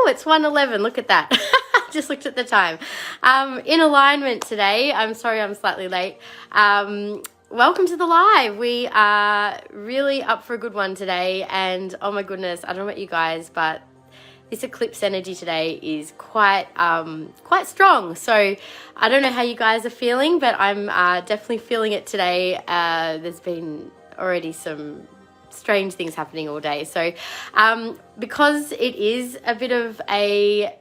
it's 1:11. Look at that. Just looked at the time. In alignment today. I'm sorry I'm slightly late. Welcome to the live. We are really up for a good one today. And oh my goodness, I don't know about you guys, but this eclipse energy today is quite strong. So I don't know how you guys are feeling, but I'm definitely feeling it today. There's been already some strange things happening all day. So because it is a bit of a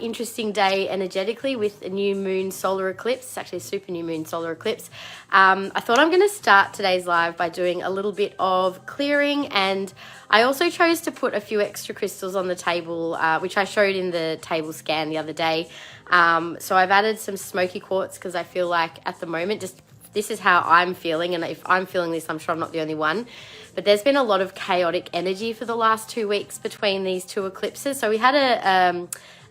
interesting day energetically with a new moon solar eclipse, it's actually a super new moon solar eclipse, I thought I'm going to start today's live by doing a little bit of clearing, and I also chose to put a few extra crystals on the table, which I showed in the table scan the other day. So I've added some Smokey Quartz because I feel like at the moment, just this is how I'm feeling, and if I'm feeling this, I'm sure I'm not the only one. But there's been a lot of chaotic energy for the last 2 weeks between these two eclipses. So we had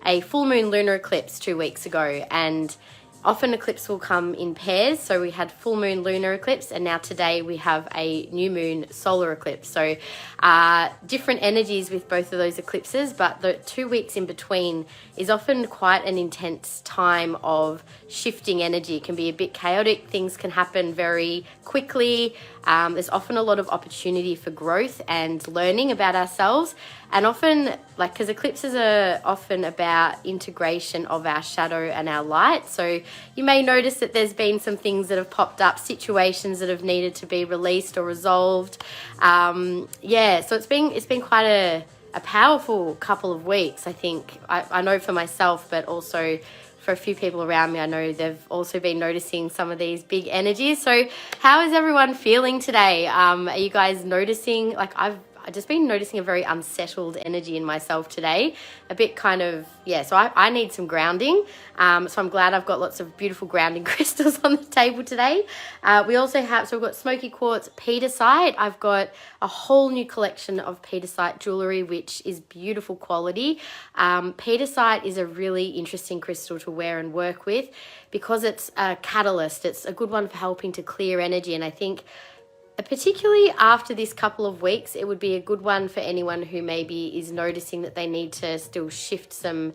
a full moon lunar eclipse 2 weeks ago, and often eclipse will come in pairs. So we had full moon lunar eclipse, and now today we have a new moon solar eclipse. So different energies with both of those eclipses, but the 2 weeks in between is often quite an intense time of shifting energy. It can be a bit chaotic. Things can happen very quickly. There's often a lot of opportunity for growth and learning about ourselves. And often, like, because eclipses are often about integration of our shadow and our light. So you may notice that there's been some things that have popped up, situations that have needed to be released or resolved. Yeah, so it's been quite a powerful couple of weeks, I think. I know for myself, but also for a few people around me, I know they've also been noticing some of these big energies. So how is everyone feeling today? Are you guys noticing, like I've just been noticing a very unsettled energy in myself today, a bit kind of, yeah, so I need some grounding. So I'm glad I've got lots of beautiful grounding crystals on the table today. We also have, so we've got Smokey Quartz Pietersite. I've got a whole new collection of Pietersite jewellery, which is beautiful quality. Pietersite is a really interesting crystal to wear and work with because it's a catalyst. It's a good one for helping to clear energy, and I think particularly after this couple of weeks, it would be a good one for anyone who maybe is noticing that they need to still shift some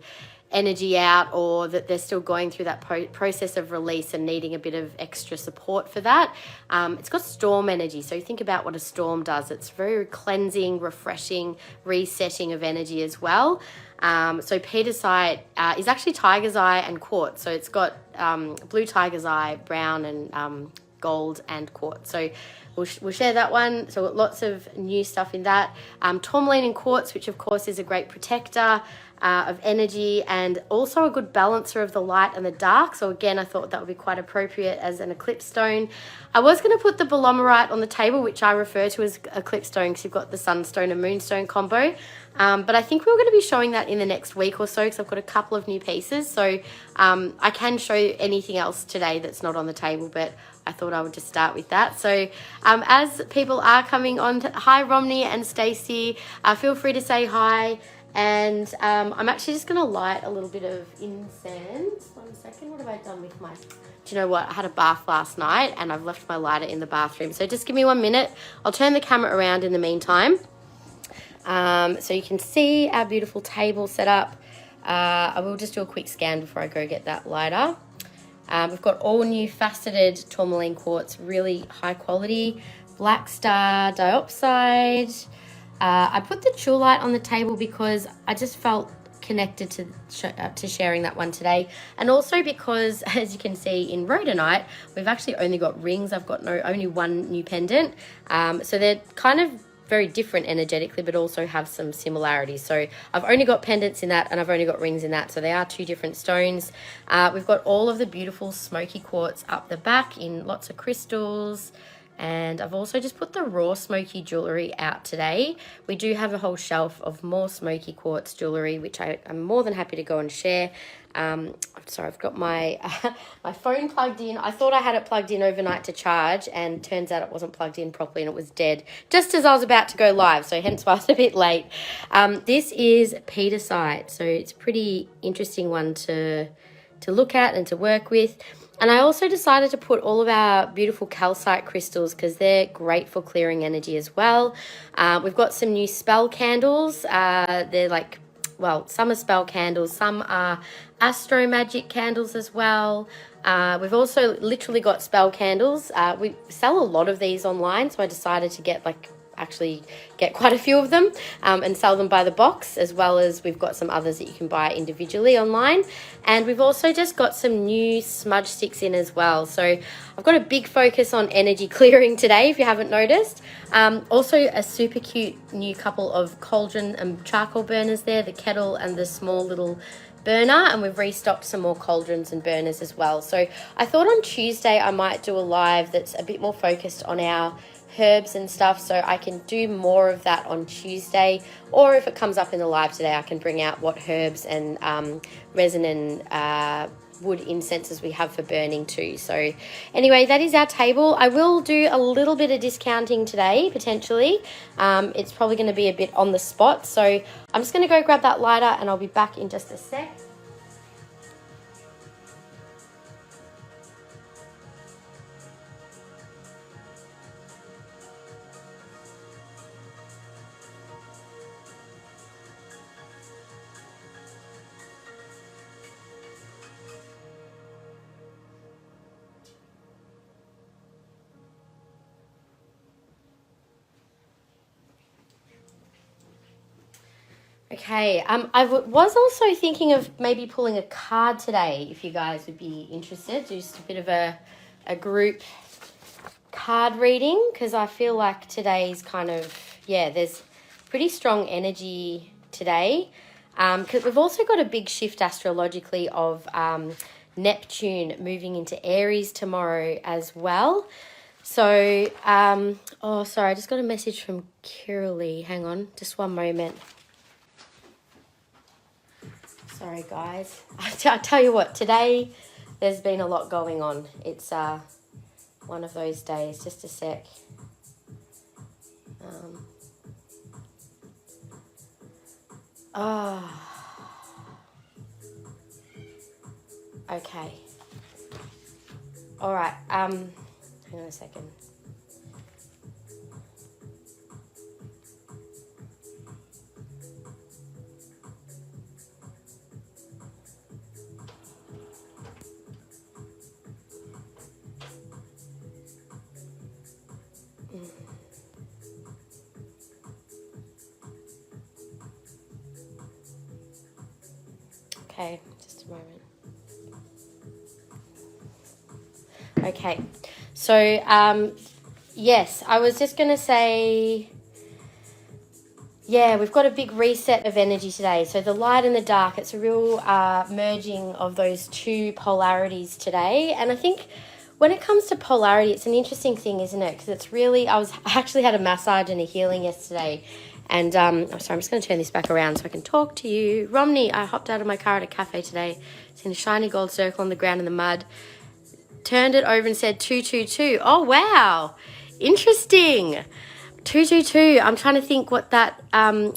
energy out, or that they're still going through that process of release and needing a bit of extra support for that. It's got storm energy, so you think about what a storm does. It's very cleansing, refreshing, resetting of energy as well. So Pietersite is actually tiger's eye and quartz. So it's got blue tiger's eye, brown and gold and quartz. So we'll share that one. So lots of new stuff in that. Tourmaline Quartz, which of course is a great protector of energy and also a good balancer of the light and the dark. So again, I thought that would be quite appropriate as an eclipse stone. I was going to put the Belomerite on the table, which I refer to as eclipse stone because you've got the sunstone and moonstone combo. But I think we're going to be showing that in the next week or so because I've got a couple of new pieces. So I can show you anything else today that's not on the table, but I thought I would just start with that. So as people are coming on, hi Romney and Stacey, feel free to say hi. And I'm actually just going to light a little bit of incense. 1 second, what have I done with my... Do you know what? I had a bath last night and I've left my lighter in the bathroom. So just give me 1 minute. I'll turn the camera around in the meantime. So you can see our beautiful table set up. I will just do a quick scan before I go get that lighter. We've got all new faceted Tourmaline Quartz, really high quality. Black Star Diopside. I put the Jewellery on the table because I just felt connected to sharing that one today, and also because, as you can see in Rhodonite, we've actually only got rings. I've got only one new pendant, so they're kind of very different energetically, but also have some similarities. So I've only got pendants in that, and I've only got rings in that, so they are two different stones. We've got all of the beautiful Smokey Quartz up the back in lots of crystals. And I've also just put the raw Smokey jewellery out today. We do have a whole shelf of more Smokey Quartz jewellery, which I'm more than happy to go and share. Sorry, I've got my my phone plugged in. I thought I had it plugged in overnight to charge, and turns out it wasn't plugged in properly and it was dead just as I was about to go live, so hence why I was a bit late. This is Pietersite, so it's a pretty interesting one to look at and to work with. And I also decided to put all of our beautiful calcite crystals because they're great for clearing energy as well. We've got some new spell candles. They're like well, some are spell candles, some are Astro Magick candles as well. We've also literally got spell candles. We sell a lot of these online, so I decided to get actually get quite a few of them and sell them by the box, as well as we've got some others that you can buy individually online. And we've also just got some new smudge sticks in as well. So I've got a big focus on energy clearing today, if you haven't noticed. Also a super cute new couple of cauldron and charcoal burners there, the kettle and the small little burner, and we've restocked some more cauldrons and burners as well. So I thought on Tuesday I might do a live that's a bit more focused on our herbs and stuff, so I can do more of that on Tuesday, or if it comes up in the live today, I can bring out what herbs and resin and wood incenses we have for burning too. So anyway, that is our table. I will do a little bit of discounting today, potentially. It's probably going to be a bit on the spot, so I'm just going to go grab that lighter and I'll be back in just a sec. Okay, I was also thinking of maybe pulling a card today, if you guys would be interested. Just a bit of a group card reading, because I feel like today's kind of, yeah, there's pretty strong energy today. Because we've also got a big shift astrologically of Neptune moving into Aries tomorrow as well. So, oh, sorry, I just got a message from Kiralee. Hang on, just one moment. Sorry, guys. I tell you what, today there's been a lot going on. It's one of those days. Just a sec. Okay. All right. Hang on a second. Okay, just a moment. Okay, so yes, I was just going to say, yeah, we've got a big reset of energy today. So the light and the dark, it's a real merging of those two polarities today. And I think when it comes to polarity, it's an interesting thing, isn't it? Because it's really, I actually had a massage and a healing yesterday. And, I'm sorry, I'm just going to turn this back around so I can talk to you. Romney, I hopped out of my car at a cafe today. It's in a shiny gold circle on the ground in the mud. Turned it over and said 222. Oh, wow. Interesting. 222. I'm trying to think what that, I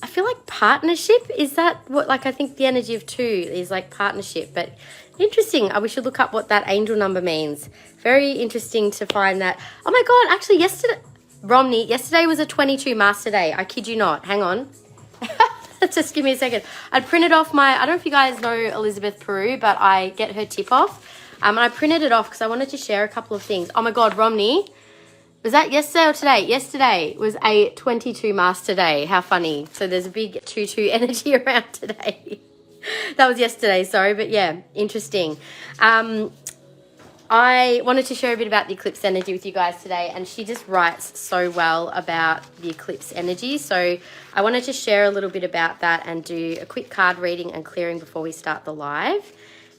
feel like partnership. Is that what, like, I think the energy of 2 is like partnership. But interesting. We should look up what that angel number means. Very interesting to find that. Oh, my God. Actually, yesterday was a 22 master day. I kid you not. Hang on. Just give me a second. I printed off I don't know if you guys know Elizabeth Peru, but I get her tip off. And I printed it off because I wanted to share a couple of things. Oh my God, Romney. Was that yesterday or today? Yesterday was a 22 master day. How funny. So there's a big 2-2 energy around today. That was yesterday, sorry. But yeah, interesting. I wanted to share a bit about the eclipse energy with you guys today, and she just writes so well about the eclipse energy. So I wanted to share a little bit about that and do a quick card reading and clearing before we start the live.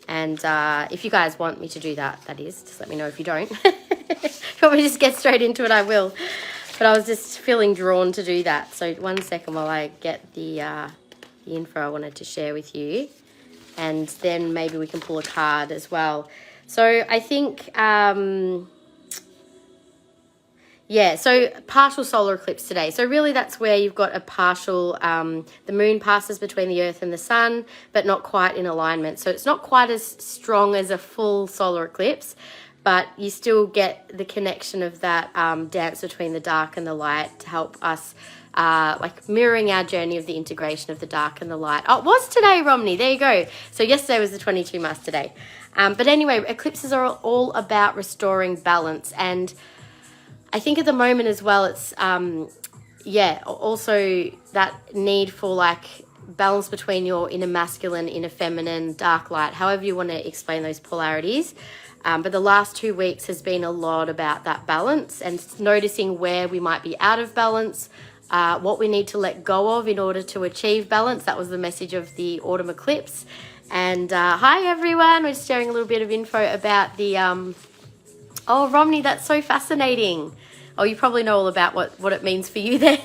And if you guys want me to do that, that is, just let me know if you don't. If you want me to just get straight into it, I will. But I was just feeling drawn to do that. So 1 second while I get the info I wanted to share with you. And then maybe we can pull a card as well. So I think, yeah, so partial solar eclipse today. So really that's where you've got a partial, the moon passes between the earth and the sun, but not quite in alignment. So it's not quite as strong as a full solar eclipse, but you still get the connection of that dance between the dark and the light to help us like mirroring our journey of the integration of the dark and the light. Oh, it was today, Romney. There you go. So yesterday was the 22 Mass today. But anyway, eclipses are all about restoring balance. And I think at the moment as well, it's, also that need for like balance between your inner masculine, inner feminine, dark light, however you want to explain those polarities. But the last 2 weeks has been a lot about that balance and noticing where we might be out of balance, what we need to let go of in order to achieve balance. That was the message of the autumn eclipse. And hi everyone, we're just sharing a little bit of info about the, oh Romney, that's so fascinating. Oh, you probably know all about what it means for you then.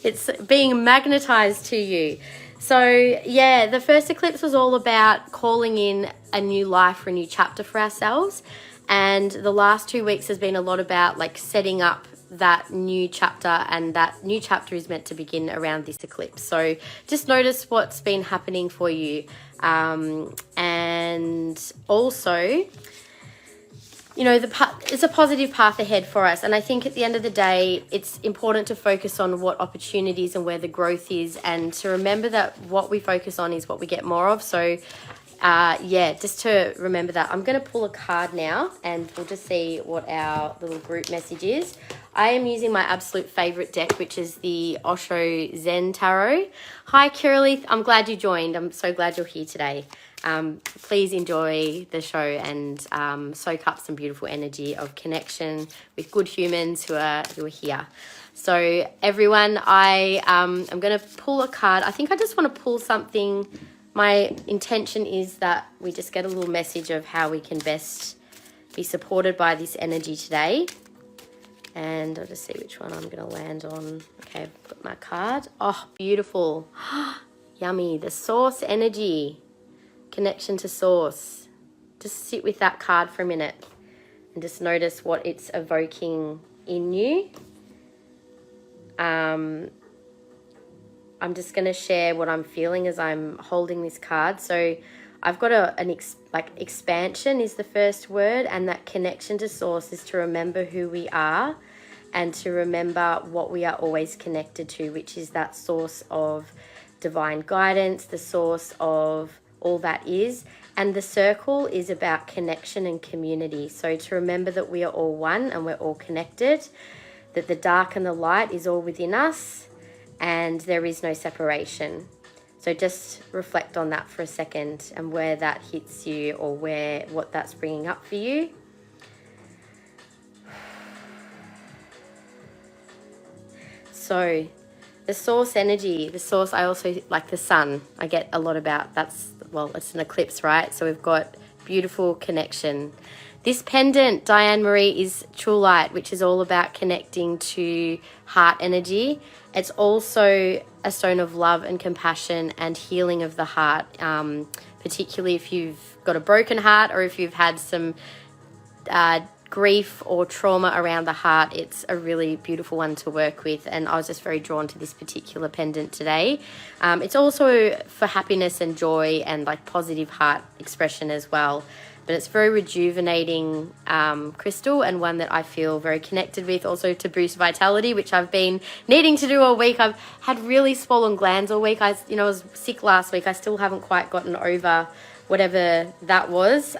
It's being magnetized to you. So yeah, the first eclipse was all about calling in a new life or a new chapter for ourselves. And the last 2 weeks has been a lot about like setting up that new chapter, and that new chapter is meant to begin around this eclipse. So just notice what's been happening for you. And also, you know, it's a positive path ahead for us. And I think at the end of the day, it's important to focus on what opportunities and where the growth is, and to remember that what we focus on is what we get more of. So just to remember that. I'm going to pull a card now and we'll just see what our little group message is. I am using my absolute favorite deck, which is the Osho Zen Tarot. Hi, Kiralee. I'm glad you joined. I'm so glad you're here today. Please enjoy the show and soak up some beautiful energy of connection with good humans who are here. So everyone, I'm going to pull a card. I think I just want to pull something. My intention is that we just get a little message of how we can best be supported by this energy today. And I'll just see which one I'm going to land on. Okay, I've got my card. Oh, beautiful. Yummy. The source energy. Connection to source. Just sit with that card for a minute and just notice what it's evoking in you. I'm just going to share what I'm feeling as I'm holding this card. So I've got expansion is the first word, and that connection to source is to remember who we are and to remember what we are always connected to, which is that source of divine guidance, the source of all that is. And the circle is about connection and community. So to remember that we are all one and we're all connected, that the dark and the light is all within us, and there is no separation. So just reflect on that for a second and where that hits you, or what that's bringing up for you. So the source energy, I also like the sun. I get a lot about it's an eclipse, right? So we've got beautiful connection. This pendant, Diane Marie, is Thulite, which is all about connecting to heart energy. It's also a stone of love and compassion and healing of the heart, particularly if you've got a broken heart or if you've had some grief or trauma around the heart. It's a really beautiful one to work with, and I was just very drawn to this particular pendant today. It's also for happiness and joy and like positive heart expression as well. But it's very rejuvenating crystal, and one that I feel very connected with, also to boost vitality, which I've been needing to do all week. I've had really swollen glands all week. I was sick last week. I still haven't quite gotten over whatever that was.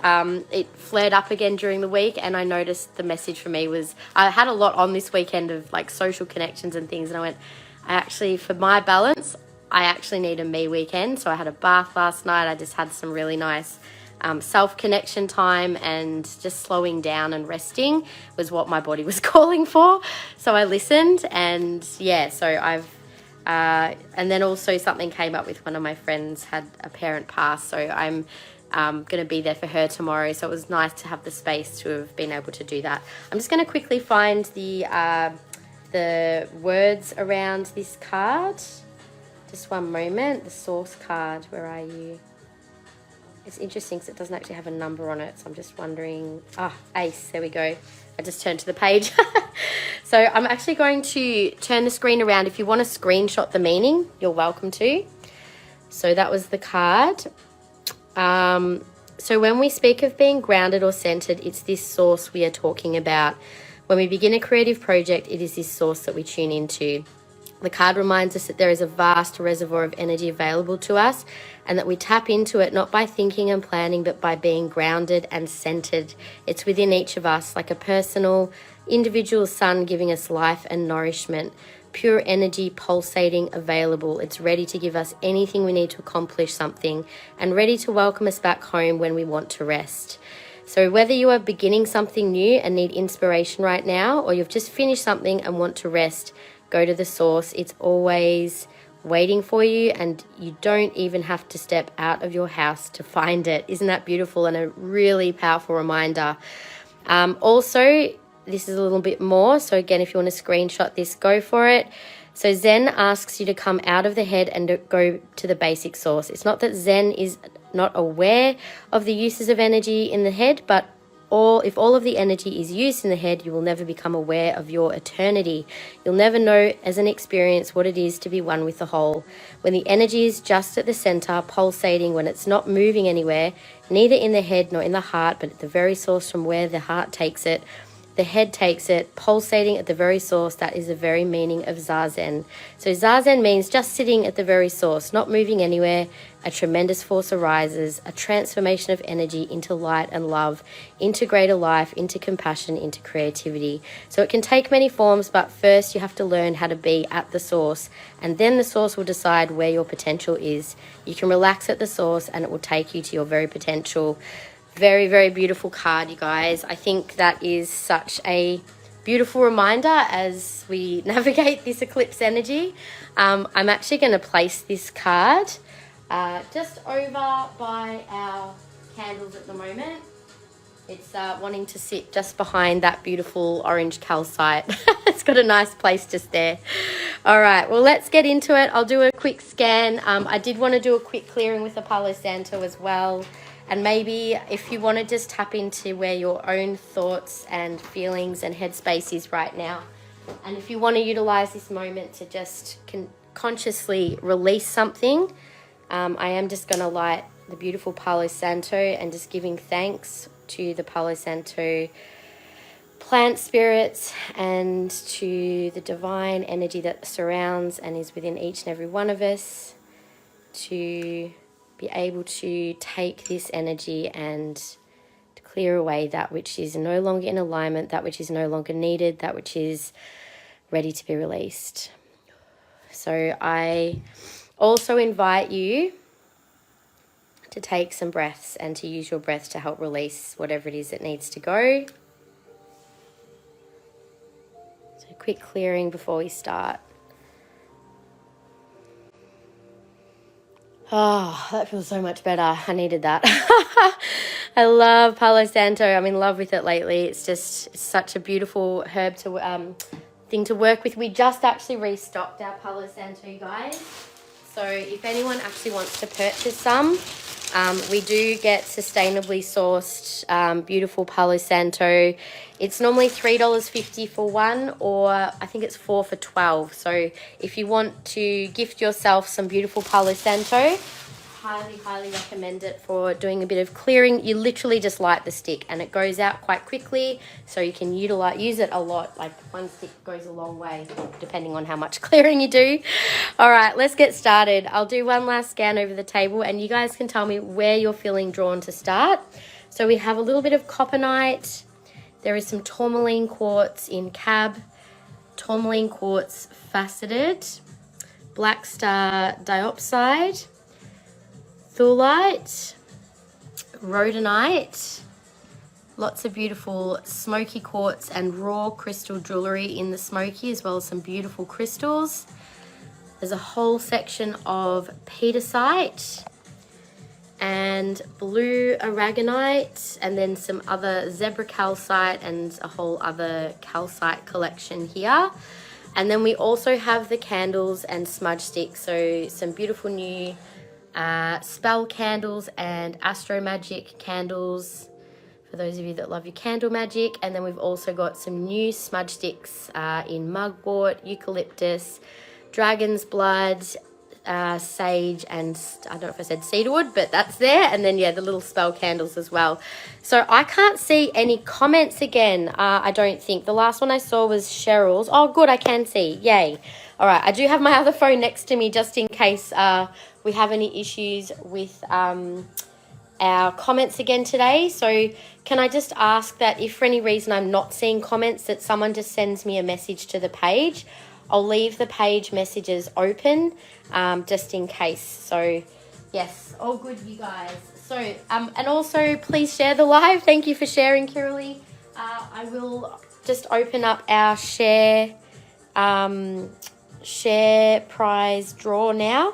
It flared up again during the week, and I noticed the message for me was I had a lot on this weekend of like social connections and things, and I went, for my balance, I actually need a me weekend. So I had a bath last night. I just had some really nice self-connection time, and just slowing down and resting was what my body was calling for. So I listened, and so I've and then also something came up with one of my friends had a parent pass, so I'm going to be there for her tomorrow. So it was nice to have the space to have been able to do that. I'm just going to quickly find the words around this card. Just one moment. The source card, where are you? It's interesting because it doesn't actually have a number on it, so I'm just wondering. Ace, there we go. I just turned to the page. So I'm actually going to turn the screen around. If you want to screenshot the meaning, you're welcome to. So that was the card. So when we speak of being grounded or centered, it's this source we are talking about. When we begin a creative project, it is this source that we tune into. The card reminds us that there is a vast reservoir of energy available to us, and that we tap into it not by thinking and planning, but by being grounded and centered. It's within each of us, like a personal, individual sun giving us life and nourishment. Pure energy pulsating, available. It's ready to give us anything we need to accomplish something, and ready to welcome us back home when we want to rest. So whether you are beginning something new and need inspiration right now, or you've just finished something and want to rest, go to the source. It's always waiting for you, and you don't even have to step out of your house to find it. Isn't that beautiful and a really powerful reminder? Also, this is a little bit more. So again, if you want to screenshot this, go for it. So Zen asks you to come out of the head and to go to the basic source. It's not that Zen is not aware of the uses of energy in the head, but if all of the energy is used in the head, you will never become aware of your eternity. You'll never know as an experience what it is to be one with the whole. When the energy is just at the center, pulsating, when it's not moving anywhere, neither in the head nor in the heart, but at the very source from where the heart takes it, the head takes it, pulsating at the very source, that is the very meaning of Zazen. So Zazen means just sitting at the very source, not moving anywhere. A tremendous force arises, a transformation of energy into light and love, into greater life, into compassion, into creativity. So it can take many forms, but first you have to learn how to be at the source, and then the source will decide where your potential is. You can relax at the source and it will take you to your very potential. Very, very beautiful card, you guys. I think that is such a beautiful reminder as we navigate this eclipse energy. I'm actually going to place this card just over by our candles at the moment. It's wanting to sit just behind that beautiful orange calcite. It's got a nice place just there. All right, well, let's get into it. I'll do a quick scan. I did want to do a quick clearing with the Palo Santo as well. And maybe if you want to just tap into where your own thoughts and feelings and headspace is right now. And if you want to utilize this moment to just consciously release something, I am just going to light the beautiful Palo Santo and just giving thanks to the Palo Santo plant spirits and to the divine energy that surrounds and is within each and every one of us, to be able to take this energy and to clear away that which is no longer in alignment, that which is no longer needed, that which is ready to be released. So I also invite you to take some breaths and to use your breath to help release whatever it is that needs to go. So a quick clearing before we start. Oh, that feels so much better. I needed that. I love Palo Santo. I'm in love with it lately. It's such a beautiful herb to thing to work with. We just actually restocked our Palo Santo, you guys. So if anyone actually wants to purchase some, we do get sustainably sourced beautiful Palo Santo. It's normally $3.50 for one, or I think it's 4 for $12. So if you want to gift yourself some beautiful Palo Santo, highly recommend it for doing a bit of clearing. You literally just light the stick and it goes out quite quickly, so you can use it a lot. Like one stick goes a long way depending on how much clearing you do. All right, let's get started. I'll do one last scan over the table and you guys can tell me where you're feeling drawn to start. So we have a little bit of Coppernite. There is some Tourmaline Quartz in Cab, Tourmaline Quartz Faceted, Black Star Diopside, Thulite, Rhodonite, lots of beautiful Smokey Quartz and raw crystal jewellery in the Smokey, as well as some beautiful crystals. There's a whole section of Pietersite and blue Aragonite, and then some other zebra calcite and a whole other calcite collection here. And then we also have the candles and smudge sticks, so some beautiful new spell candles and Astro Magick candles for those of you that love your candle magic. And then we've also got some new smudge sticks in mugwort, eucalyptus, dragon's blood, sage and I don't know if I said cedarwood, but that's there. And then, yeah, the little spell candles as well. So I can't see any comments again, I don't think. The last one I saw was Cheryl's. Oh, good, I can see. Yay. All right, I do have my other phone next to me just in case we have any issues with our comments again today. So can I just ask that if for any reason I'm not seeing comments, that someone just sends me a message to the page. I'll leave the page messages open just in case. So yes, all good, you guys. So and also please share the live. Thank you for sharing, Kiralee. I will just open up our share prize draw now.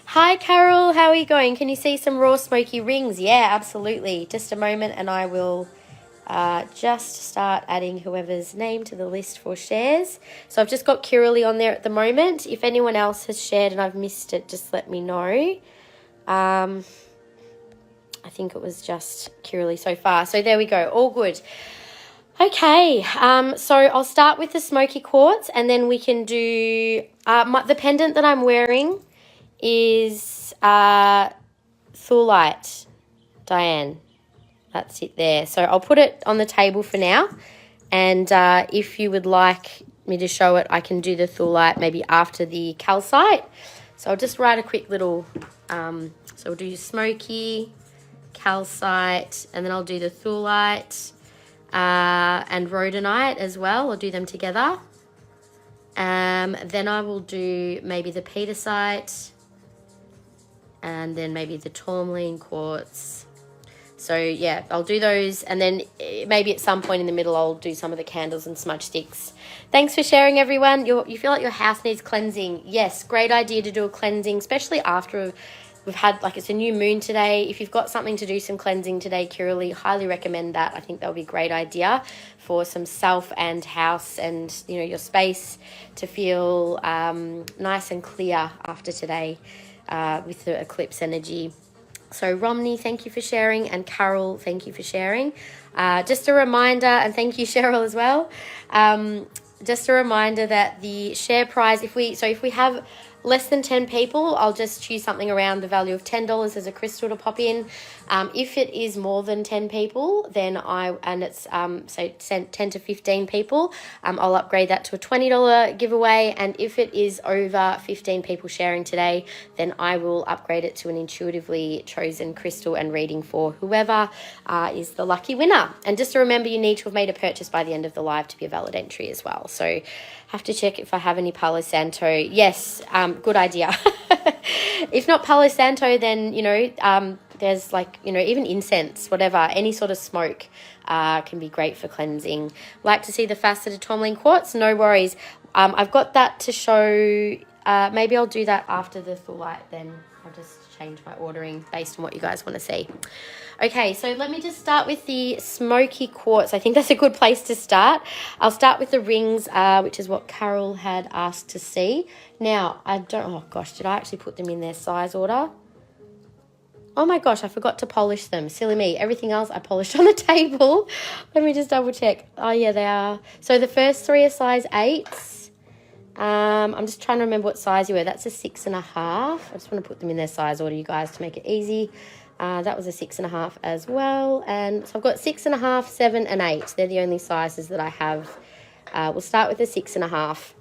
Hi, Carol. How are you going? Can you see some raw smoky rings? Yeah, absolutely. Just a moment and I will just start adding whoever's name to the list for shares. So I've just got Kiralee on there at the moment. If anyone else has shared and I've missed it, just let me know. I think it was just Kiralee so far. So there we go. All good. Okay, so I'll start with the Smoky Quartz and then we can do the pendant that I'm wearing is Thulite, Diane. That's it there. So I'll put it on the table for now. And if you would like me to show it, I can do the Thulite maybe after the Calcite. So I'll just write a quick little, so we'll do Smoky, Calcite, and then I'll do the Thulite and Rhodonite as well. I'll do them together. Then I will do maybe the Pietersite, and then maybe the Tourmaline Quartz. So yeah, I'll do those, and then maybe at some point in the middle I'll do some of the candles and smudge sticks. Thanks for sharing, everyone. You feel like your house needs cleansing. Yes, great idea to do a cleansing, especially after we've had, like, it's a new moon today. If you've got something to do some cleansing today, Kiralee, highly recommend that. I think that would be a great idea for some self and house and, you know, your space to feel nice and clear after today with the eclipse energy. So Romney, thank you for sharing, and Carol, thank you for sharing. Just a reminder, and thank you, Cheryl, as well. Just a reminder that the share prize, if we have less than 10 people, I'll just choose something around the value of $10 as a crystal to pop in. If it is more than 10 people, then it's say 10 to 15 people, I'll upgrade that to a $20 giveaway. And if it is over 15 people sharing today, then I will upgrade it to an intuitively chosen crystal and reading for whoever is the lucky winner. And just to remember, you need to have made a purchase by the end of the live to be a valid entry as well. So have to check if I have any Palo Santo. Yes, good idea. If not Palo Santo, then, you know, there's, like, you know, even incense, whatever, any sort of smoke can be great for cleansing. Like to see the Faceted Tourmaline Quartz? No worries. I've got that to show. Maybe I'll do that after the Thulite then. I'll just change my ordering based on what you guys want to see. Okay, so let me just start with the Smoky Quartz. I think that's a good place to start. I'll start with the rings, which is what Carol had asked to see. Now, oh gosh, did I actually put them in their size order? Oh my gosh, I forgot to polish them. Silly me. Everything else I polished on the table. Let me just double check. Oh yeah, they are. So the first three are size 8s. I'm just trying to remember what size you were. That's a 6.5. I just want to put them in their size order, you guys, to make it easy. That was a 6.5 as well. And so I've got 6.5, 7, and 8. They're the only sizes that I have. We'll start with the 6.5.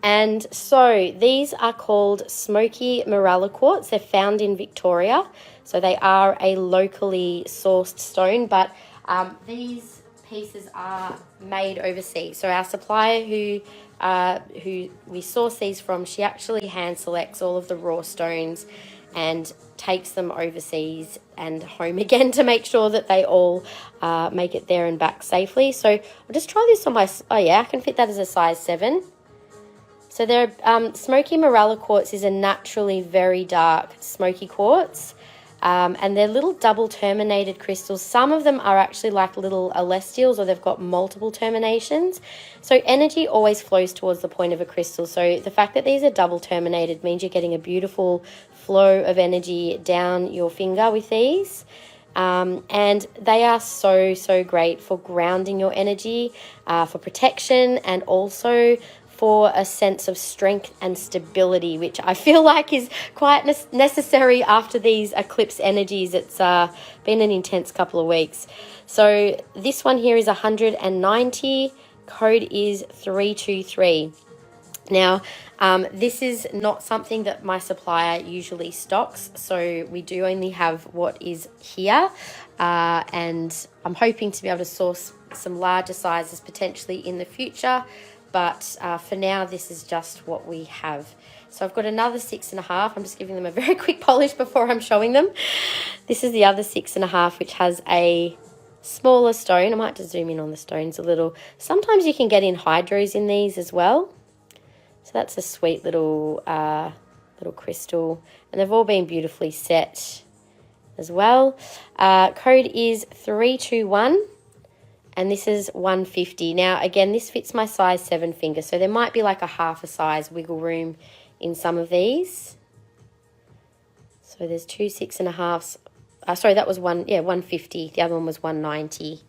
And so these are called Smokey Morella Quartz. They're found in Victoria. So they are a locally sourced stone, but these pieces are made overseas. So our supplier who we source these from, she actually hand selects all of the raw stones and takes them overseas and home again to make sure that they all make it there and back safely. So I'll just try this on my, oh yeah, I can fit that as a size 7. So they're, Smokey Morella Quartz is a naturally very dark smoky quartz. And they're little double terminated crystals. Some of them are actually like little celestials, or they've got multiple terminations. So energy always flows towards the point of a crystal. So the fact that these are double terminated means you're getting a beautiful flow of energy down your finger with these. And they are so great for grounding your energy, for protection, and also for a sense of strength and stability, which I feel like is quite necessary after these eclipse energies. It's been an intense couple of weeks. So this one here is 190, code is 323. Now, this is not something that my supplier usually stocks, so we do only have what is here, and I'm hoping to be able to source some larger sizes potentially in the future, but for now this is just what we have. So I've got another 6.5. I'm just giving them a very quick polish before I'm showing them. This is the other 6.5, which has a smaller stone. I might just zoom in on the stones a little. Sometimes you can get in hydros in these as well. So that's a sweet little crystal, and they've all been beautifully set as well. Code is 321, and this is 150. Now, again, this fits my size 7 finger, so there might be like a half a size wiggle room in some of these. So there's 2 6.5s. Sorry, that was 150. The other one was 190.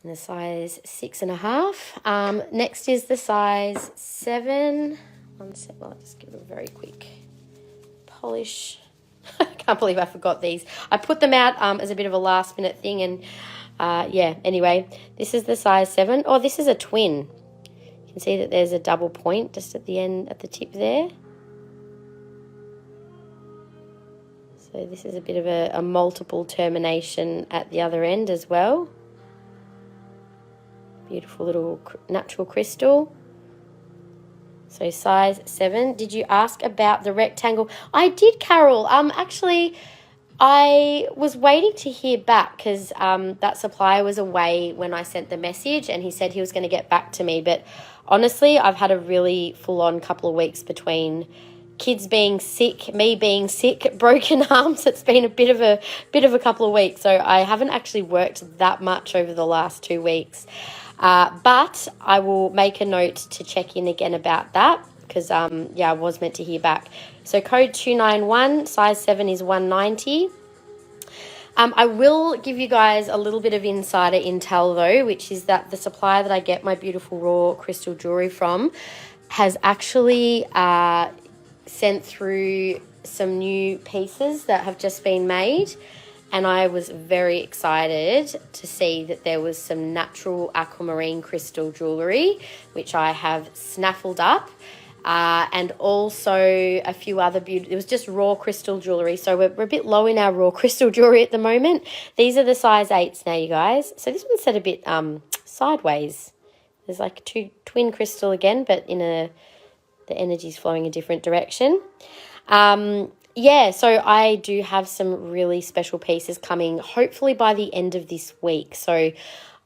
The size 6.5. Next is the size 7. One sec, I'll just give it a very quick polish. I can't believe I forgot these. I put them out as a bit of a last minute thing, and yeah, anyway, this is the size 7. Oh, this is a twin. You can see that there's a double point just at the end, at the tip there. So this is a bit of a multiple termination at the other end as well. Beautiful little natural crystal. So size 7. Did you ask about the rectangle? I did, Carol. Actually, I was waiting to hear back because that supplier was away when I sent the message, and he said he was going to get back to me. But honestly, I've had a really full-on couple of weeks between kids being sick, me being sick, broken arms. It's been a bit of a couple of weeks, so I haven't actually worked that much over the last 2 weeks. But I will make a note to check in again about that because, yeah, I was meant to hear back. So code 291, size 7 is 190. I will give you guys a little bit of insider intel though, which is that the supplier that I get my beautiful raw crystal jewellery from has actually sent through some new pieces that have just been made. And I was very excited to see that there was some natural aquamarine crystal jewellery, which I have snaffled up. And also a few other it was just raw crystal jewellery. So we're a bit low in our raw crystal jewellery at the moment. These are the size 8s now, you guys. So this one's set a bit sideways. There's like 2 twin crystal again, but the energy's flowing a different direction. Yeah, so I do have some really special pieces coming, hopefully by the end of this week. So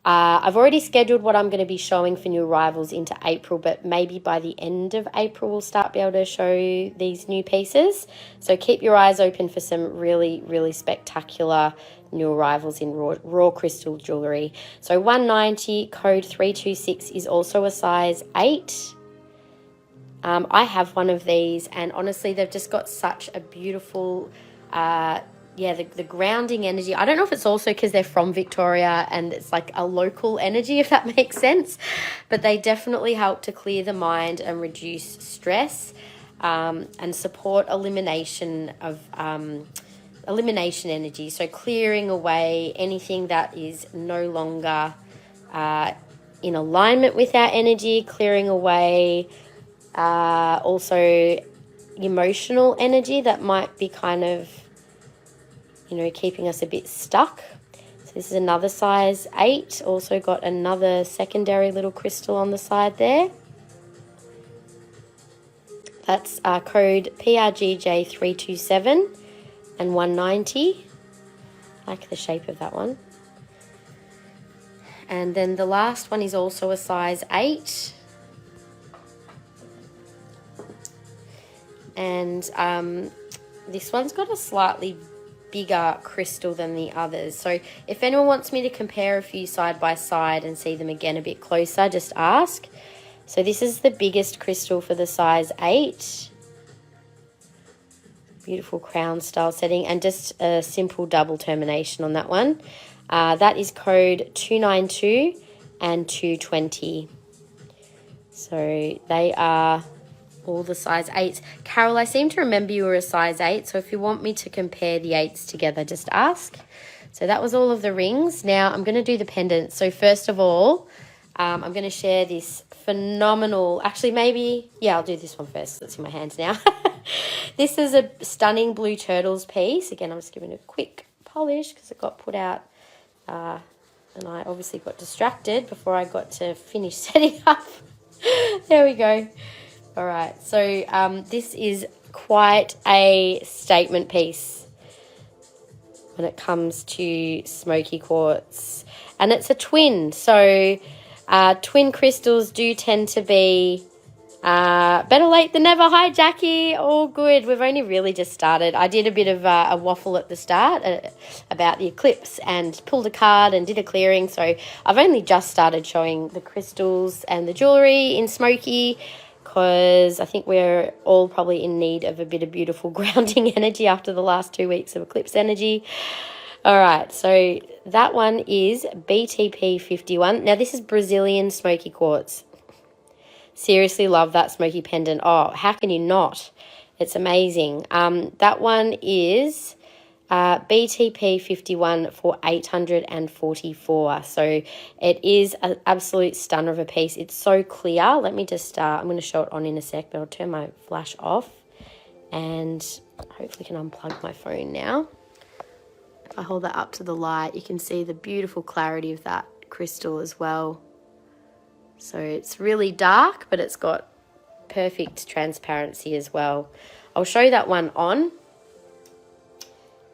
I've already scheduled what I'm going to be showing for new arrivals into April, but maybe by the end of April we'll start be able to show these new pieces. So keep your eyes open for some really, really spectacular new arrivals in raw crystal jewellery. So 190, code 326 is also a size 8. I have one of these, and honestly, they've just got such a beautiful, the grounding energy. I don't know if it's also because they're from Victoria and it's like a local energy, if that makes sense, but they definitely help to clear the mind and reduce stress and support elimination energy. So clearing away anything that is no longer in alignment with our energy, clearing away also emotional energy that might be kind of, keeping us a bit stuck. So this is another size 8, also got another secondary little crystal on the side there. That's code PRGJ327 and 190. I like the shape of that one. And then the last one is also a size 8. And this one's got a slightly bigger crystal than the others. So if anyone wants me to compare a few side by side and see them again a bit closer, just ask. So this is the biggest crystal for the size 8. Beautiful crown style setting, and just a simple double termination on that one. That is code 292 and 220. So they are all the size 8s. Carol, I seem to remember you were a size 8, so if you want me to compare the 8s together, just ask. So that was all of the rings. Now I'm going to do the pendants. So first of all, I'm going to share this phenomenal, actually maybe, yeah, I'll do this one first. It's in my hands now. This is a stunning blue turtles piece. Again, I'm just giving it a quick polish because it got put out and I obviously got distracted before I got to finish setting up. There we go. All right, so this is quite a statement piece when it comes to Smokey Quartz. And it's a twin, so twin crystals do tend to be better late than never. Hi, Jackie. All good. We've only really just started. I did a bit of a waffle at the start about the eclipse and pulled a card and did a clearing. So I've only just started showing the crystals and the jewellery in Smokey because I think we're all probably in need of a bit of beautiful grounding energy after the last 2 weeks of eclipse energy. All right, so that one is BTP 51. Now, this is Brazilian Smokey Quartz. Seriously love that smoky pendant. Oh, how can you not? It's amazing. That one is BTP 51 for 844. So it is an absolute stunner of a piece. It's so clear. Let me just, I'm going to show it on in a sec, but I'll turn my flash off and hopefully can unplug my phone now. If I hold that up to the light, you can see the beautiful clarity of that crystal as well. So it's really dark, but it's got perfect transparency as well. I'll show that one on.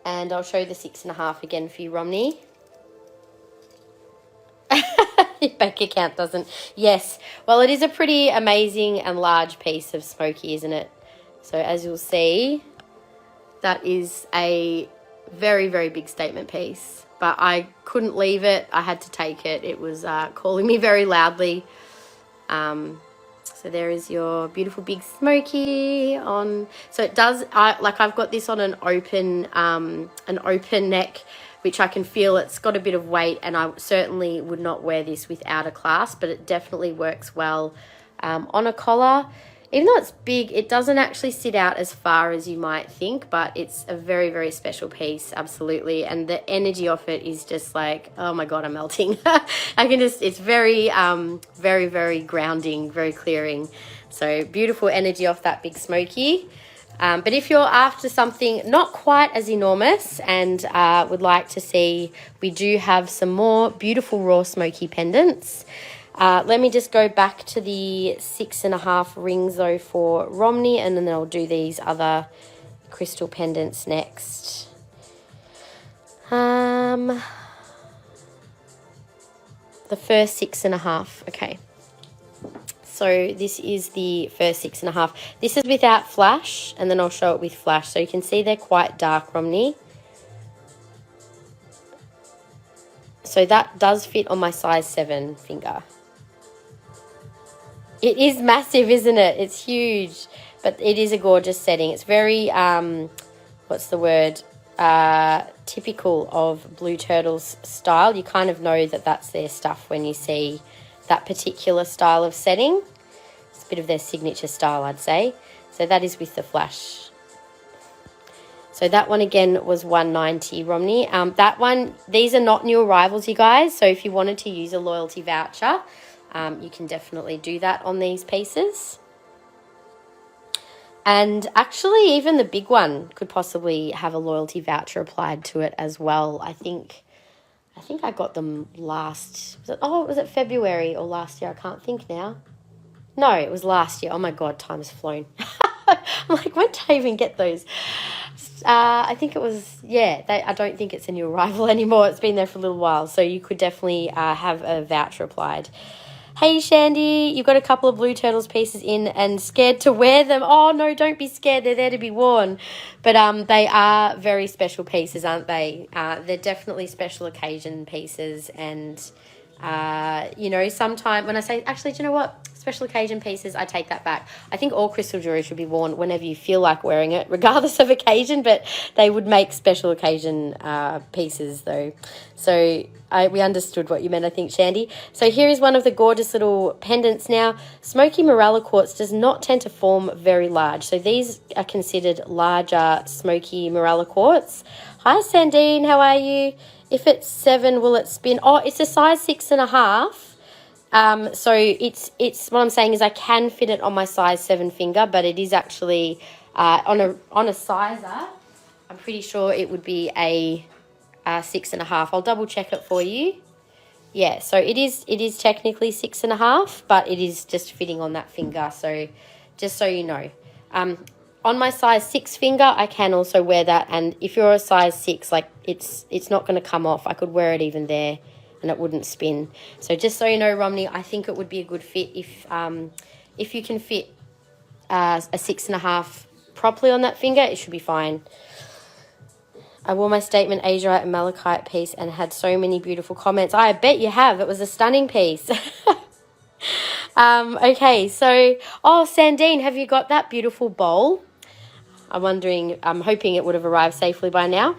And I'll show the 6.5 again for you, Romney. Your bank account doesn't. Yes. Well, it is a pretty amazing and large piece of Smokey, isn't it? So as you'll see, that is a very, very big statement piece. But I couldn't leave it. I had to take it. It was calling me very loudly. So there is your beautiful big Smokey on. So it does, I've got this on an open neck, which I can feel it's got a bit of weight, and I certainly would not wear this without a clasp, but it definitely works well on a collar. Even though it's big, it doesn't actually sit out as far as you might think, but it's a very, very special piece, absolutely. And the energy of it is just like, oh my God, I'm melting. I can just, it's very, very, very grounding, very clearing. So beautiful energy off that big Smokey. But if you're after something not quite as enormous and would like to see, we do have some more beautiful raw Smokey pendants. Let me just go back to the 6.5 rings though for Romney, and then I'll do these other crystal pendants next. The first 6.5, okay. So this is the first 6.5. This is without flash, and then I'll show it with flash. So you can see they're quite dark, Romney. So that does fit on my size 7 finger. It is massive, isn't it? It's huge, but it is a gorgeous setting. It's very, what's the word, typical of Blue Turtles style. You kind of know that that's their stuff when you see that particular style of setting. It's a bit of their signature style, I'd say. So that is with the flash. So that one again was $190, Romney. That one, these are not new arrivals, you guys. So if you wanted to use a loyalty voucher, you can definitely do that on these pieces. And actually, even the big one could possibly have a loyalty voucher applied to it as well. I think I got them last, was it February or last year? I can't think now. No, it was last year. Oh my God, time has flown. I'm like, when did I even get those? I think it was, yeah, I don't think it's a new arrival anymore. It's been there for a little while. So you could definitely have a voucher applied. Hey, Shandy, you've got a couple of Blue Turtles pieces in and scared to wear them. Oh, no, don't be scared. They're there to be worn. But they are very special pieces, aren't they? They're definitely special occasion pieces. And, you know, sometimes when I say, actually, do you know what? special occasion pieces, I take that back. I think all crystal jewelry should be worn whenever you feel like wearing it, regardless of occasion, but they would make special occasion pieces though. So we understood what you meant, I think, Shandy. So here is one of the gorgeous little pendants. Now, Smokey Morella Quartz does not tend to form very large. So these are considered larger Smokey Morella Quartz. Hi, Sandine, how are you? If it's 7, will it spin? Oh, it's a size 6.5. So it's what I'm saying is I can fit it on my size 7 finger, but it is actually on a sizer. I'm pretty sure it would be a 6.5. I'll double check it for you. Yeah, so it is technically 6.5, but it is just fitting on that finger. So just so you know, on my size 6 finger, I can also wear that. And if you're a size 6, like it's not going to come off. I could wear it even there, and it wouldn't spin. So just so you know, Romney, I think it would be a good fit if you can fit a 6.5 properly on that finger, it should be fine. I wore my statement Asiarite and Malachite piece and had so many beautiful comments. I bet you have. It was a stunning piece. Okay, so, Sandine, have you got that beautiful bowl? I'm hoping it would have arrived safely by now.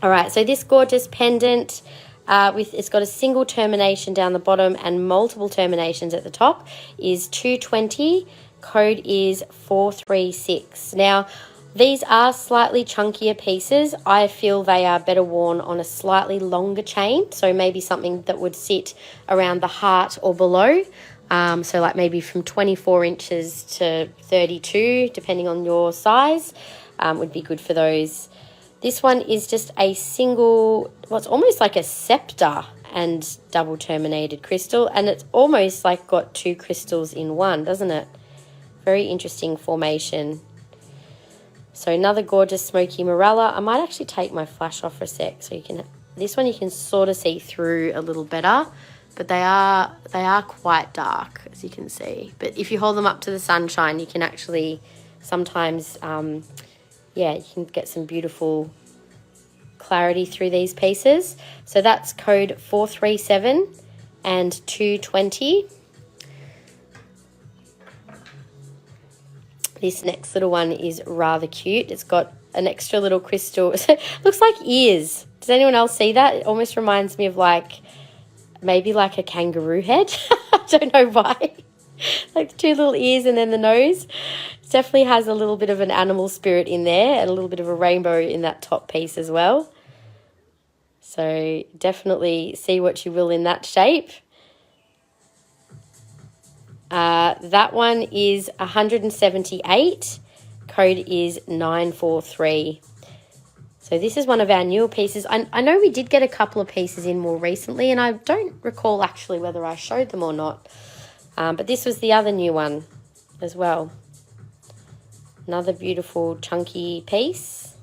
All right, so this gorgeous pendant, it's got a single termination down the bottom and multiple terminations at the top, is 220. Code is 436. Now, these are slightly chunkier pieces. I feel they are better worn on a slightly longer chain, so maybe something that would sit around the heart or below. So like maybe from 24 inches to 32, depending on your size, would be good for those. This one is just a single, it's almost like a scepter and double terminated crystal, and it's almost like got 2 crystals in one, doesn't it? Very interesting formation. So another gorgeous Smokey Morella. I might actually take my flash off for a sec so you can, this one you can sort of see through a little better, but they are quite dark, as you can see. But if you hold them up to the sunshine, you can actually sometimes, you can get some beautiful clarity through these pieces. So that's code 437 and 220. This next little one is rather cute. It's got an extra little crystal. It looks like ears. Does anyone else see that? It almost reminds me of maybe like a kangaroo head. I don't know why. Like the 2 little ears and then the nose. It definitely has a little bit of an animal spirit in there and a little bit of a rainbow in that top piece as well. So definitely see what you will in that shape. That one is 178. Code is 943. So this is one of our newer pieces. I know we did get a couple of pieces in more recently, and I don't recall actually whether I showed them or not. But this was the other new one as well. Another beautiful chunky piece.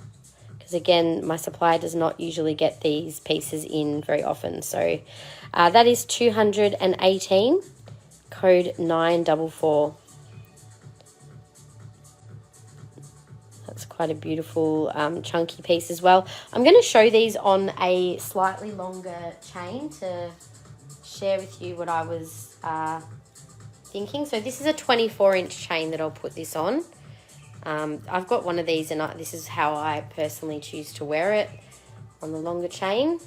Because again, my supplier does not usually get these pieces in very often. So that is 218. Code 944. That's quite a beautiful chunky piece as well. I'm going to show these on a slightly longer chain to share with you what I was thinking. So this is a 24-inch chain that I'll put this on. I've got one of these, and this is how I personally choose to wear it, on the longer chain.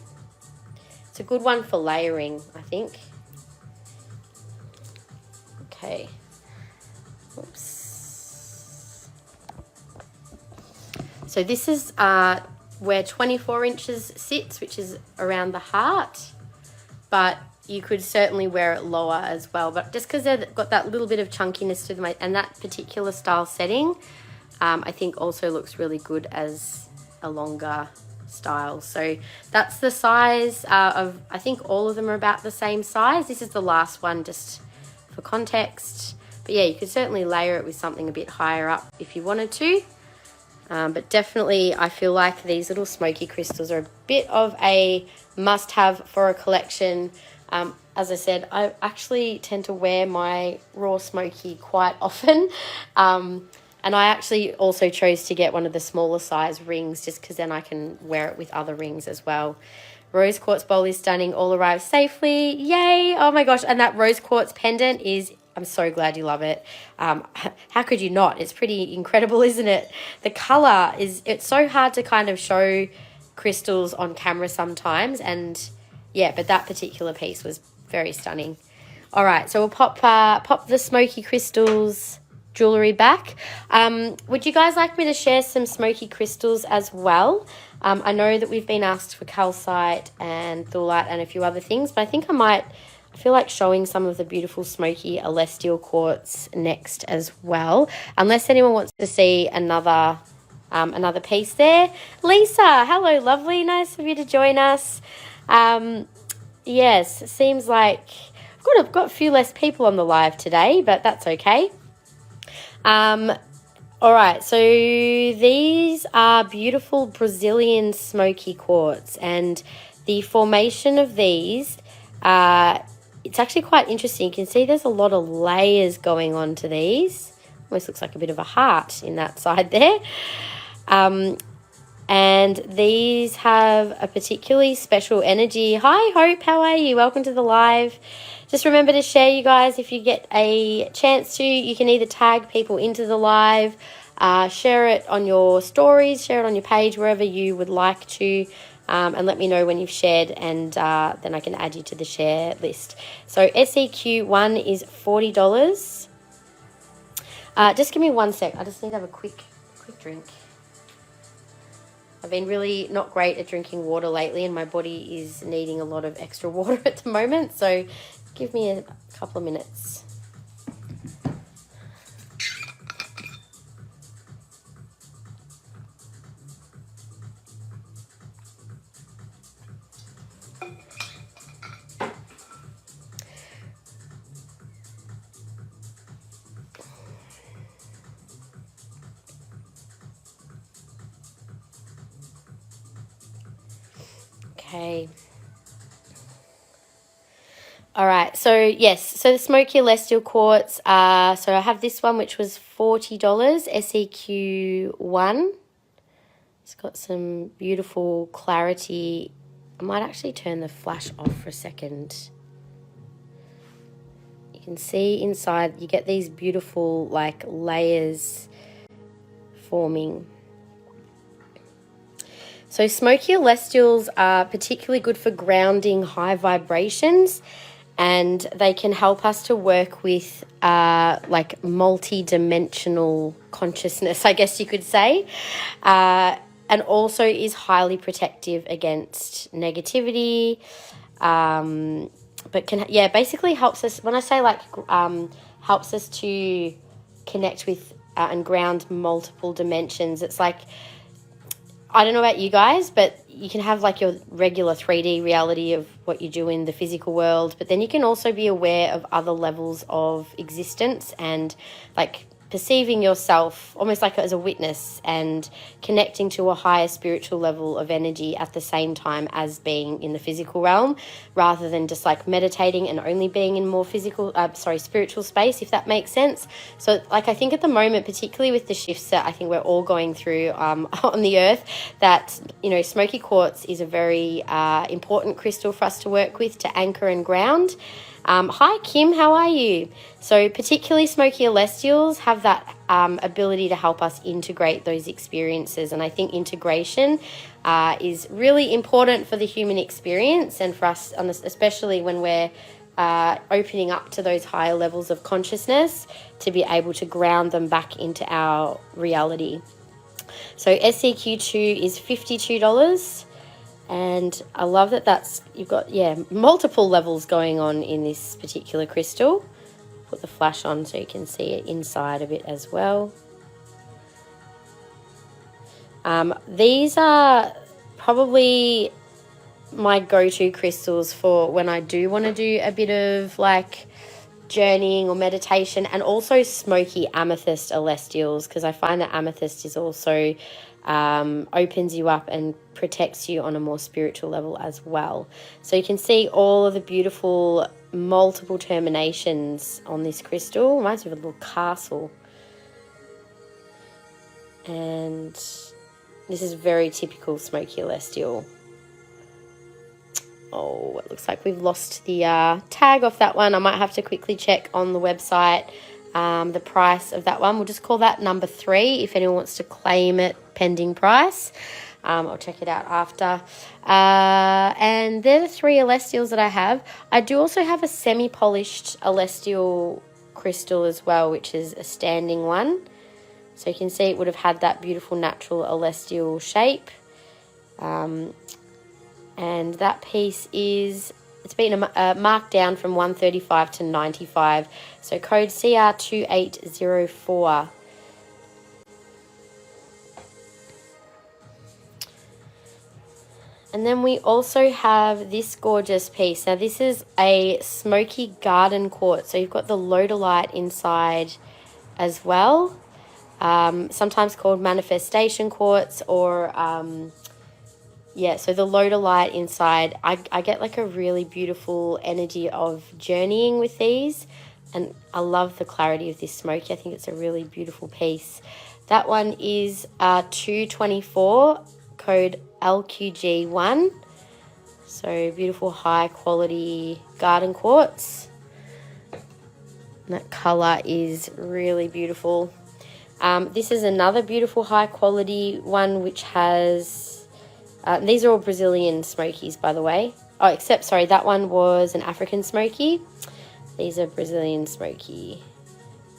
It's a good one for layering, I think. Okay. Oops. So this is where 24 inches sits, which is around the heart, but you could certainly wear it lower as well. But just because they've got that little bit of chunkiness to them, and that particular style setting, I think also looks really good as a longer style. So that's the size of, I think all of them are about the same size. This is the last one, just for context. But yeah, you could certainly layer it with something a bit higher up if you wanted to. But definitely I feel like these little smoky crystals are a bit of a must-have for a collection. As I said, I actually tend to wear my raw smoky quite often. And I actually also chose to get one of the smaller size rings just because then I can wear it with other rings as well. Rose quartz bowl is stunning. All arrived safely. Yay. Oh my gosh. And that rose quartz pendant is I'm so glad you love it. How could you not? It's pretty incredible, isn't it? The color it's so hard to kind of show crystals on camera sometimes. And yeah, but that particular piece was very stunning. All right, so we'll pop the Smokey crystals jewellery back. Would you guys like me to share some Smokey crystals as well? I know that we've been asked for calcite and thulite and a few other things, but I think I feel like showing some of the beautiful Smokey Elestial quartz next as well, unless anyone wants to see another piece there. Lisa, hello, lovely. Nice of you to join us. Yes, it seems like I've got a few less people on the live today, but that's okay. All right, so these are beautiful Brazilian Smokey quartz, and the formation of these, it's actually quite interesting. You can see there's a lot of layers going on to these. Almost looks like a bit of a heart in that side there. And these have a particularly special energy. Hi, Hope. How are you? Welcome to the live. Just remember to share, you guys. If you get a chance to, you can either tag people into the live, share it on your stories, share it on your page, wherever you would like to, and let me know when you've shared, and then I can add you to the share list. So SEQ1 is $40. Just give me 1 sec. I just need to have a quick drink. I've been really not great at drinking water lately, and my body is needing a lot of extra water at the moment. So give me a couple of minutes. Okay. All right, so yes, so the Smokey Elestial Quartz, so I have this one which was $40, SEQ1. It's got some beautiful clarity. I might actually turn the flash off for a second. You can see inside, you get these beautiful like layers forming. So Smokey Elestials are particularly good for grounding high vibrations, and they can help us to work with like multi-dimensional consciousness, I guess you could say, and also is highly protective against negativity, but can, yeah, basically helps us, when I say like helps us to connect with and ground multiple dimensions. It's like, I don't know about you guys, but you can have like your regular 3D reality of what you do in the physical world, but then you can also be aware of other levels of existence and like perceiving yourself almost like as a witness and connecting to a higher spiritual level of energy at the same time as being in the physical realm, rather than just like meditating and only being in more spiritual space, if that makes sense. So like I think at the moment, particularly with the shifts that I think we're all going through on the earth, that, you know, Smokey Quartz is a very important crystal for us to work with to anchor and ground. Hi Kim, how are you? So particularly Smokey Elestials have that ability to help us integrate those experiences, and I think integration is really important for the human experience and for us, especially when we're opening up to those higher levels of consciousness, to be able to ground them back into our reality. So SEQ2 is $52. And I love that you've got, yeah, multiple levels going on in this particular crystal. Put the flash on so you can see it inside of it as well. These are probably my go-to crystals for when I do want to do a bit of like journeying or meditation, and also Smokey Amethyst Elestials, because I find that amethyst is also opens you up and protects you on a more spiritual level as well. So you can see all of the beautiful multiple terminations on this crystal. Reminds me of a little castle. And this is very typical Smokey Elestial. Oh, it looks like we've lost the tag off that one. I might have to quickly check on the website the price of that one. We'll just call that number 3 if anyone wants to claim it pending price. I'll check it out after. And they're the 3 Elestials that I have. I do also have a semi-polished Elestial crystal as well, which is a standing one. So you can see it would have had that beautiful natural Elestial shape. And that piece is, it's been marked down from 135 to 95. So code CR2804. And then we also have this gorgeous piece. Now this is a Smoky Garden Quartz. So you've got the Rhodonite inside as well. Sometimes called Manifestation Quartz, or yeah, so the Rhodonite inside. I get like a really beautiful energy of journeying with these, and I love the clarity of this smoky. I think it's a really beautiful piece. That one is 224, code LQG1. So beautiful high quality garden quartz. And that color is really beautiful. This is another beautiful high quality one which has, these are all Brazilian smokies, by the way. Oh, except, sorry, that one was an African smoky. These are Brazilian smoky.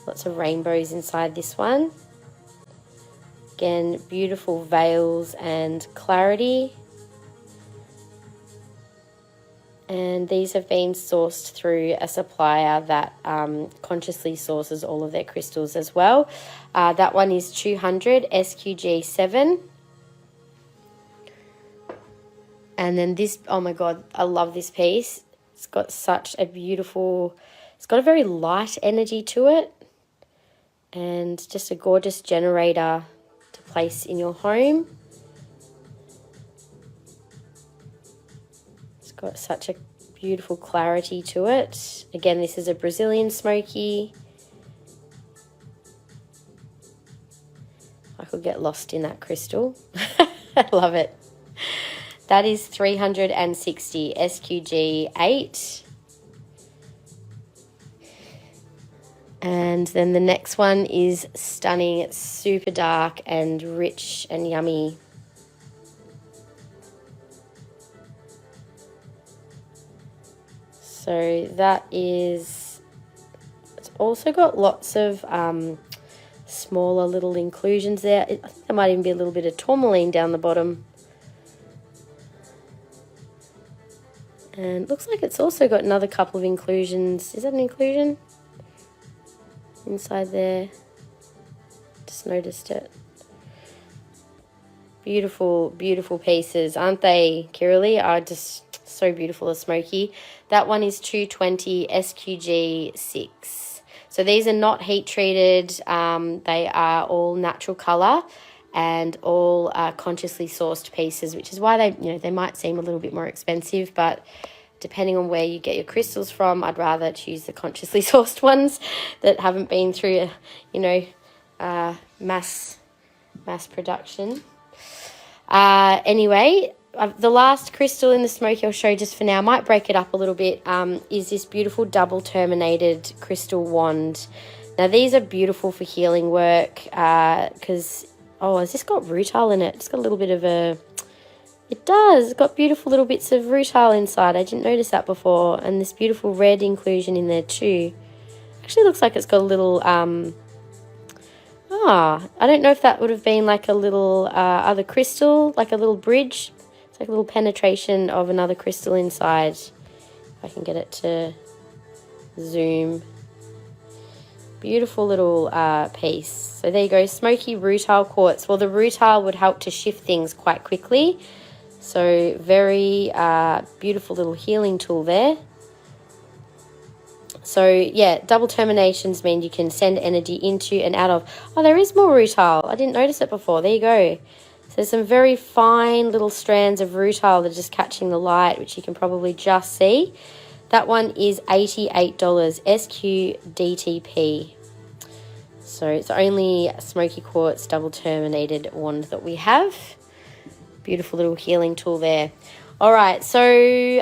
Lots of rainbows inside this one. Again, beautiful veils and clarity. And these have been sourced through a supplier that consciously sources all of their crystals as well. That one is 200 SQG7. And then this, oh my God, I love this piece. It's got such a beautiful, it's got a very light energy to it. And just a gorgeous generator to place in your home. It's got such a beautiful clarity to it. Again, this is a Brazilian smoky. I could get lost in that crystal. I love it. That is 360 SQG8. And then the next one is stunning. It's super dark and rich and yummy. So that is, it's also got lots of smaller little inclusions there. I think there might even be a little bit of tourmaline down the bottom. And looks like it's also got another couple of inclusions. Is that an inclusion? Inside there. Just noticed it. Beautiful, beautiful pieces, aren't they, Kiralee? Are just so beautiful, a smoky. That one is 220 SQG6. So these are not heat treated. They are all natural color and all consciously sourced pieces, which is why they, you know, they might seem a little bit more expensive, but depending on where you get your crystals from, I'd rather choose the consciously sourced ones that haven't been through, you know, mass production. Anyway, the last crystal in the smoky I'll show just for now, I might break it up a little bit, is this beautiful double terminated crystal wand. Now these are beautiful for healing work because, oh, has this got rutile in it? It's got a little bit of a, it does, it's got beautiful little bits of rutile inside. I didn't notice that before. And this beautiful red inclusion in there too. Actually looks like it's got a little, I don't know if that would have been like a little other crystal, like a little bridge. It's like a little penetration of another crystal inside. If I can get it to zoom. Beautiful little piece. So there you go, smoky rutile quartz. Well, the rutile would help to shift things quite quickly. So very beautiful little healing tool there. So yeah, double terminations mean you can send energy into and out of. Oh, there is more rutile. I didn't notice it before. There you go. So there's some very fine little strands of rutile that are just catching the light, which you can probably just see. That one is $88 SQDTP. So it's only a Smoky Quartz double terminated wand that we have. Beautiful little healing tool there. All right, so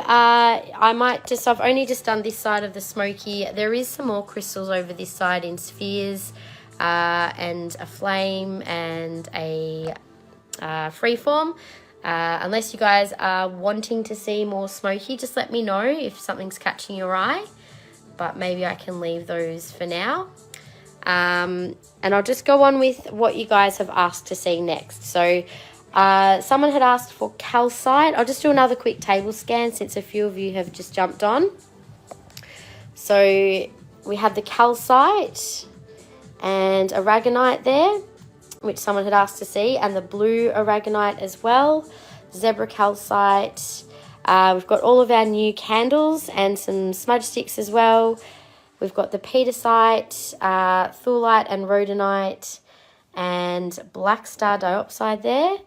I've only just done this side of the smoky. There is some more crystals over this side in spheres and a flame and a freeform. Unless you guys are wanting to see more smoky, just let me know if something's catching your eye, but maybe I can leave those for now. And I'll just go on with what you guys have asked to see next. So someone had asked for calcite. I'll just do another quick table scan since a few of you have just jumped on. So we have the calcite and Aragonite there, which someone had asked to see, and the blue Aragonite as well, zebra calcite. We've got all of our new candles and some smudge sticks as well. We've got the Pietersite, Thulite and Rhodonite, and black Star Diopside there.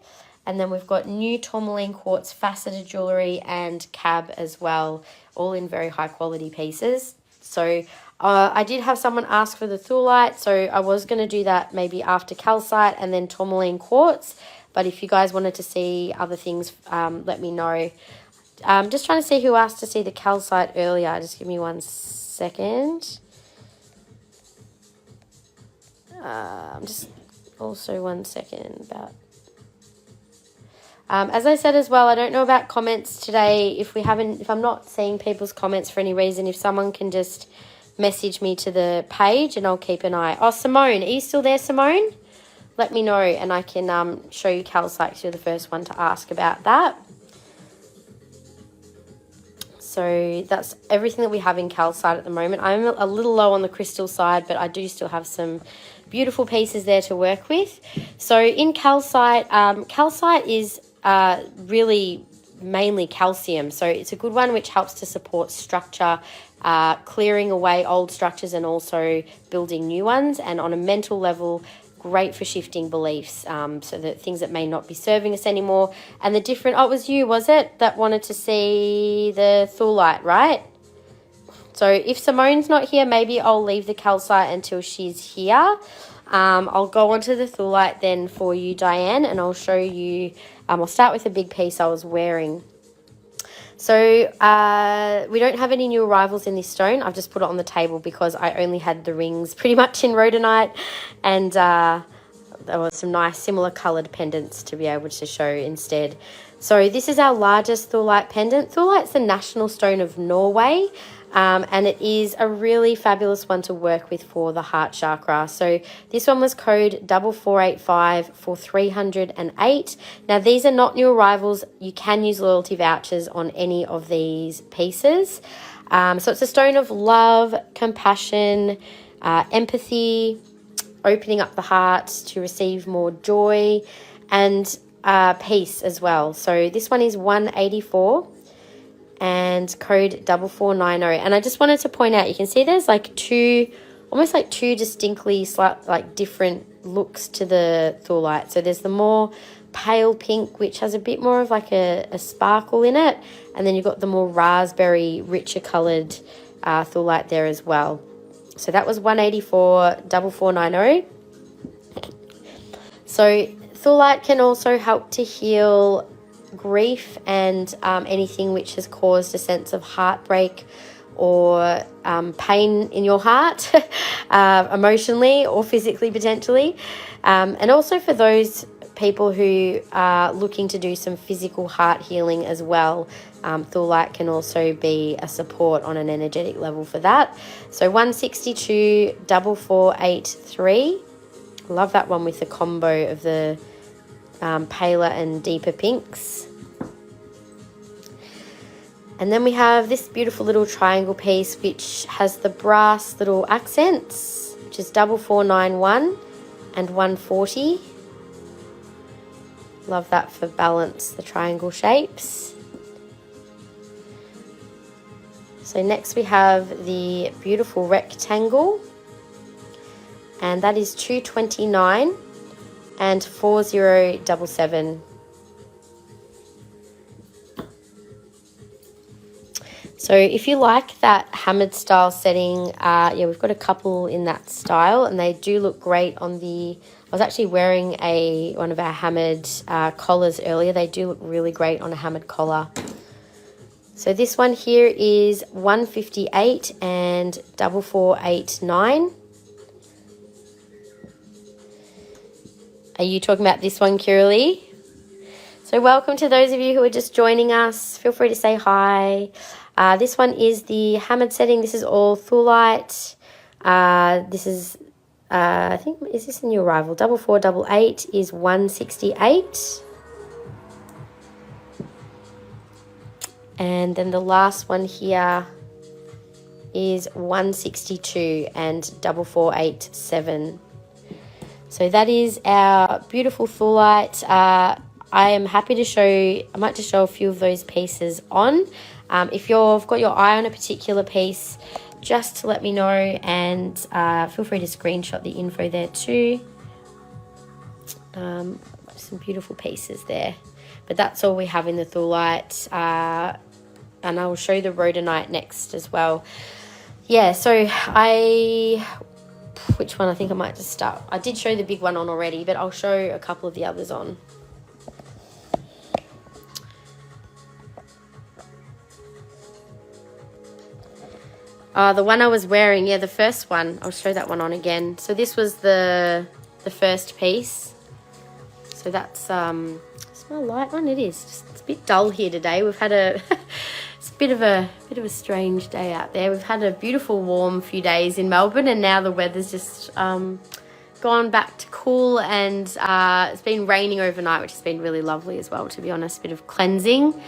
And then we've got new Tourmaline Quartz, Faceted Jewellery and Cab as well, all in very high quality pieces. So I did have someone ask for the Thulite, so I was going to do that maybe after Calcite and then Tourmaline Quartz. But if you guys wanted to see other things, let me know. I'm just trying to see who asked to see the Calcite earlier. Just give me 1 second. I'm just also 1 second about... as I said as well, I don't know about comments today. If I'm not seeing people's comments for any reason, if someone can just message me to the page and I'll keep an eye. Oh, Simone, are you still there, Simone? Let me know and I can show you calcite. You're the first one to ask about that. So that's everything that we have in calcite at the moment. I'm a little low on the crystal side, but I do still have some beautiful pieces there to work with. So in calcite, calcite is really mainly calcium. So it's a good one which helps to support structure, clearing away old structures and also building new ones. And on a mental level, great for shifting beliefs, so that things that may not be serving us anymore. And the different, oh, it was you, was it, that wanted to see the Thulite, right? So if Simone's not here, maybe I'll leave the calcite until she's here. I'll go on to the Thulite then for you, Diane, and I'll show you. I'll start with a big piece I was wearing. So we don't have any new arrivals in this stone. I've just put it on the table because I only had the rings pretty much in Rhodonite, and there were some nice similar coloured pendants to be able to show instead. So this is our largest Thulite pendant. Thulite's the national stone of Norway. And it is a really fabulous one to work with for the heart chakra. So this one was code 4485 for 308. Now these are not new arrivals. You can use loyalty vouchers on any of these pieces. So it's a stone of love, compassion, empathy, opening up the heart to receive more joy and peace as well. So this one is 184. And code 4490. And I just wanted to point out, you can see there's like almost like two distinctly different looks to the Thulite. So there's the more pale pink, which has a bit more of like a sparkle in it, and then you've got the more raspberry, richer coloured Thulite there as well. So that was 184 4490. So Thulite can also help to heal grief and anything which has caused a sense of heartbreak or pain in your heart, emotionally or physically potentially. And also for those people who are looking to do some physical heart healing as well, Thulite can also be a support on an energetic level for that. So 162 4483. Love that one with the combo of the paler and deeper pinks. And then we have this beautiful little triangle piece which has the brass little accents, which is 4491 and 140. Love that for balance, the triangle shapes. So next we have the beautiful rectangle, and that is 229 and 4077. So if you like that hammered style setting, yeah, we've got a couple in that style, and they do look great on the... I was actually wearing one of our hammered collars earlier. They do look really great on a hammered collar. So this one here is 158 and 4489. Are you talking about this one, Kiralee? So welcome to those of you who are just joining us. Feel free to say hi. This one is the hammered setting. This is all Thulite. This is, I think, is this a new arrival? 4488 is 168. And then the last one here is 162 and 4487. So that is our beautiful Thulite. I am happy to show, I might just show a few of those pieces on. If you've got your eye on a particular piece, just let me know, and feel free to screenshot the info there too. Some beautiful pieces there. But that's all we have in the Thulite. And I will show the Rhodonite next as well. Yeah, so which one? I think I might just start. I did show the big one on already, but I'll show a couple of the others on. The one I was wearing, yeah, the first one. I'll show that one on again. So this was the first piece. So that's it's not a light one. It is. It's a bit dull here today. We've had a it's a bit of a strange day out there. We've had a beautiful warm few days in Melbourne, and now the weather's just gone back to cool, and it's been raining overnight, which has been really lovely as well, to be honest. A bit of cleansing.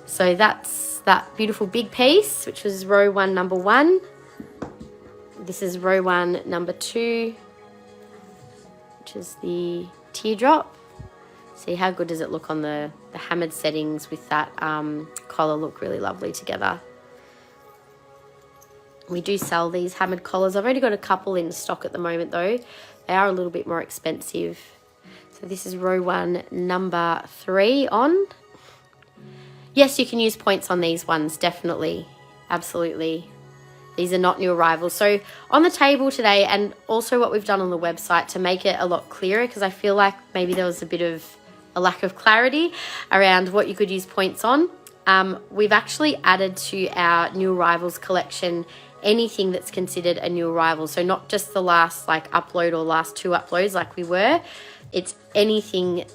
So that's that beautiful big piece, which was row 1, number 1. This is row 1, number 2, which is the teardrop. See how good does it look on the hammered settings with that collar, look really lovely together. We do sell these hammered collars. I've only got a couple in stock at the moment though. They are a little bit more expensive. So this is row 1, number 3 on. Yes, you can use points on these ones, definitely. Absolutely. These are not new arrivals. So on the table today, and also what we've done on the website to make it a lot clearer, because I feel like maybe there was a bit of a lack of clarity around what you could use points on. We've actually added to our new arrivals collection anything that's considered a new arrival. So not just the last upload or last 2 uploads like we were. It's anything,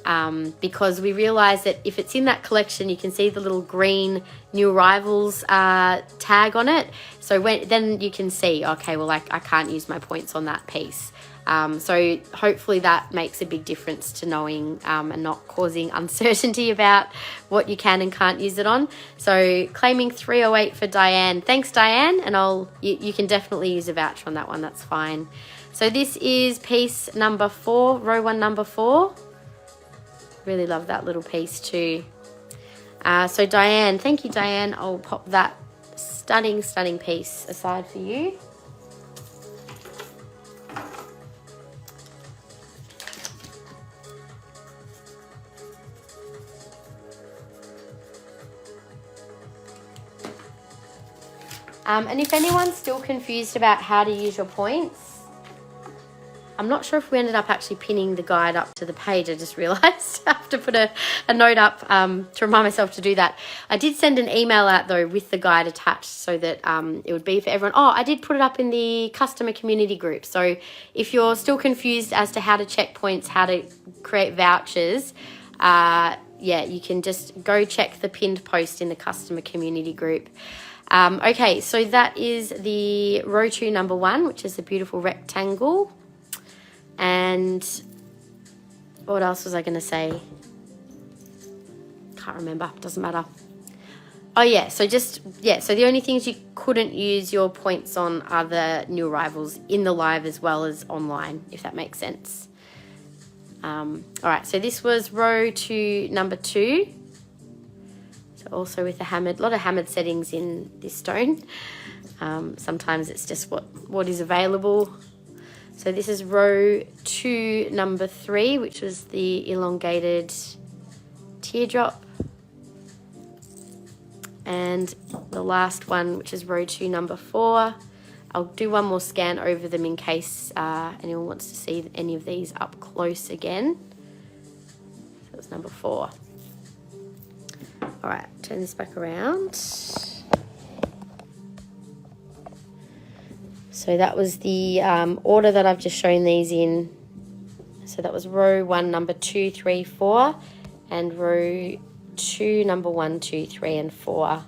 because we realize that if it's in that collection, you can see the little green new arrivals tag on it. So then you can see, okay, well, I can't use my points on that piece. So hopefully that makes a big difference to knowing and not causing uncertainty about what you can and can't use it on. So claiming 308 for Diane. Thanks, Diane. And you can definitely use a voucher on that one. That's fine. So this is piece number 4, row 1, number 4. Really love that little piece too. So Diane, thank you, Diane. I'll pop that stunning, stunning piece aside for you. And if anyone's still confused about how to use your points, I'm not sure if we ended up actually pinning the guide up to the page. I just realised I have to put a note up to remind myself to do that. I did send an email out though with the guide attached so that it would be for everyone. Oh, I did put it up in the customer community group. So if you're still confused as to how to check points, how to create vouchers, yeah, you can just go check the pinned post in the customer community group. Okay, so that is the row 2, number 1, which is a beautiful rectangle. And what else was I going to say? Can't remember. Doesn't matter. Oh, yeah. So so the only things you couldn't use your points on are the new arrivals in the live as well as online, if that makes sense. All right. So this was row 2, number 2. So also with a lot of hammered settings in this stone. Sometimes it's just what is available. So this is row 2, number 3, which was the elongated teardrop. And the last one, which is row 2, number 4. I'll do one more scan over them in case anyone wants to see any of these up close again. So it's number 4. All right, turn this back around. So that was the order that I've just shown these in. So that was row 1, number 2, 3, 4, and row 2, number 1, 2, 3, and 4.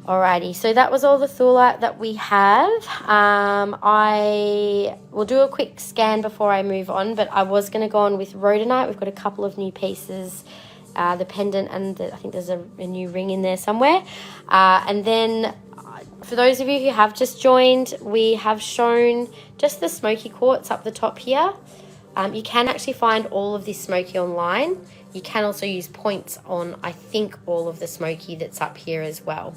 Alrighty, so that was all the Thulite that we have. I will do a quick scan before I move on, but I was going to go on with Rhodonite. We've got a couple of new pieces, the pendant, and I think there's a new ring in there somewhere. And then for those of you who have just joined, we have shown just the Smokey Quartz up the top here. You can actually find all of this Smokey online. You can also use points on, I think, all of the Smokey that's up here as well.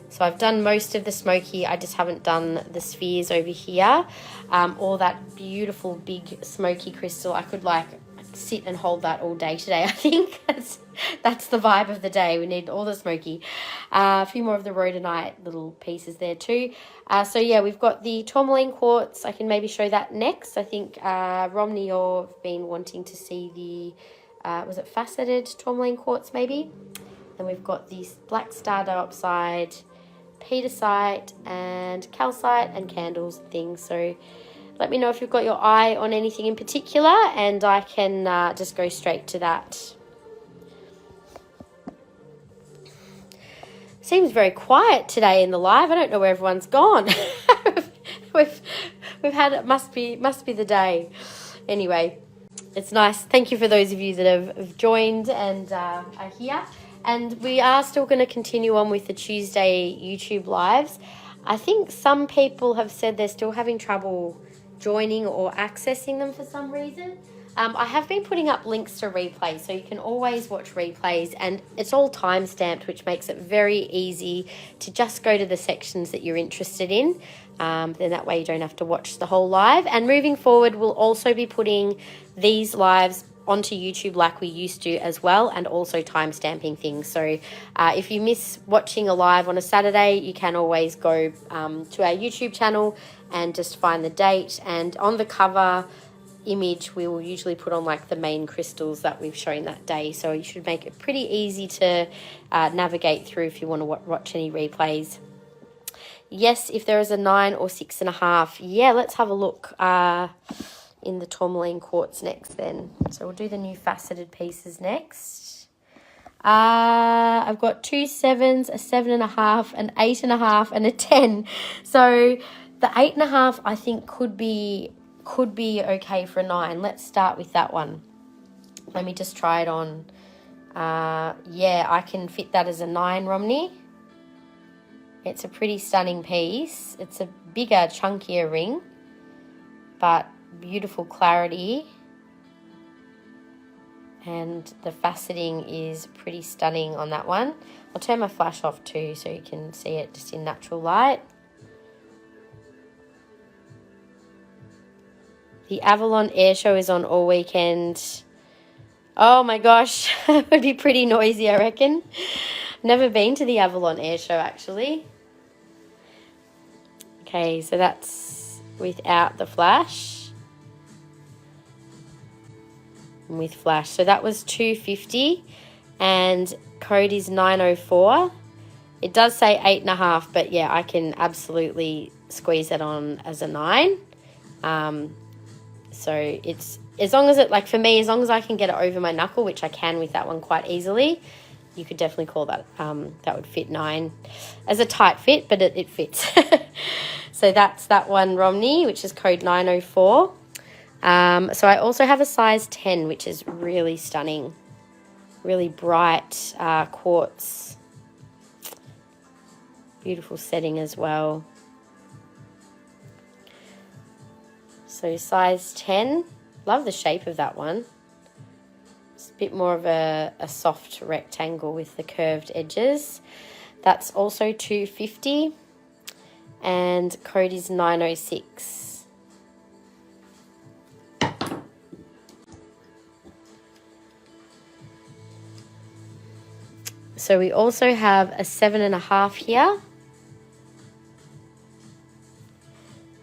So I've done most of the Smokey, I just haven't done the spheres over here. Or that beautiful big Smokey crystal. I could like sit and hold that all day today, I think. That's the vibe of the day. We need all the Smokey. A few more of the Rhodonite little pieces there too. So yeah, we've got the Tourmaline Quartz. I can maybe show that next. I think Romney, you've been wanting to see the, was it Faceted Tourmaline Quartz maybe? Then we've got the black Star Diopside, Pietersite, and Calcite, and candles and things. So let me know if you've got your eye on anything in particular, and I can just go straight to that. Seems very quiet today in the live. I don't know where everyone's gone. we've had, it must be the day. Anyway, it's nice. Thank you for those of you that have joined and are here. And we are still going to continue on with the Tuesday YouTube lives. I think some people have said they're still having trouble joining or accessing them for some reason. I have been putting up links to replays, so you can always watch replays, and it's all time stamped, which makes it very easy to just go to the sections that you're interested in. Then that way you don't have to watch the whole live. And moving forward, we'll also be putting these lives onto YouTube like we used to as well, and also time stamping things. So if you miss watching a live on a Saturday, you can always go to our YouTube channel and just find the date, and on the cover image we will usually put on like the main crystals that we've shown that day. So you should make it pretty easy to navigate through if you want to watch any replays. Yes, if there is a 9 or 6.5, yeah, let's have a look in the Tourmaline Quartz next then. So we'll do the new faceted pieces next. I've got 2 7s, a 7.5, an 8.5, and a 10. So the 8.5 I think could be okay for a 9. Let's start with that one. Let me just try it on. Yeah, I can fit that as a 9, Romney. It's a pretty stunning piece. It's a bigger, chunkier ring, but beautiful clarity, and the faceting is pretty stunning on that one. I'll turn my flash off too so you can see it just in natural light. The Avalon Air Show is on all weekend. Oh my gosh, it would be pretty noisy, I reckon. Never been to the Avalon Air Show actually. Okay, so that's without the flash. And with flash. So that was $250 and code is 904. It does say 8.5, but yeah, I can absolutely squeeze that on as a 9. So it's, as long as it, like for me, as long as I can get it over my knuckle, which I can with that one quite easily, you could definitely call that, that would fit 9 as a tight fit, but it fits. So that's that one, Romney, which is code 904. So I also have a size 10, which is really stunning, really bright quartz. Beautiful setting as well. So size 10, love the shape of that one. It's a bit more of a soft rectangle with the curved edges. That's also $250 and code is 906. So we also have a 7.5 here.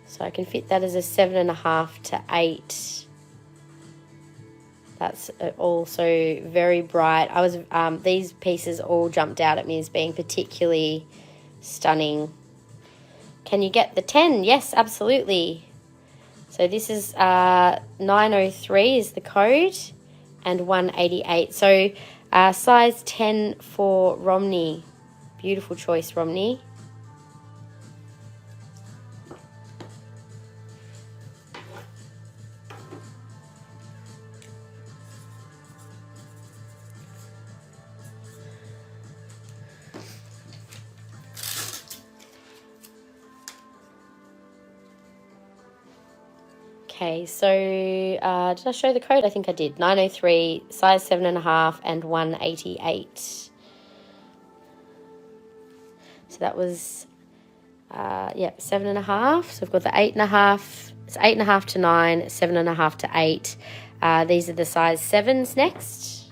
So I can fit that as a 7.5 to 8. That's also very bright. I was these pieces all jumped out at me as being particularly stunning. Can you get the 10? Yes, absolutely. So this is 903 is the code, and 188. So size 10 for Romney. Beautiful choice, Romney. Okay, so did I show the code? I think I did. 903, size 7.5, and 188. So that was, 7.5. So we've got the 8.5. It's 8.5 to 9, 7.5 to 8. These are the size 7s next.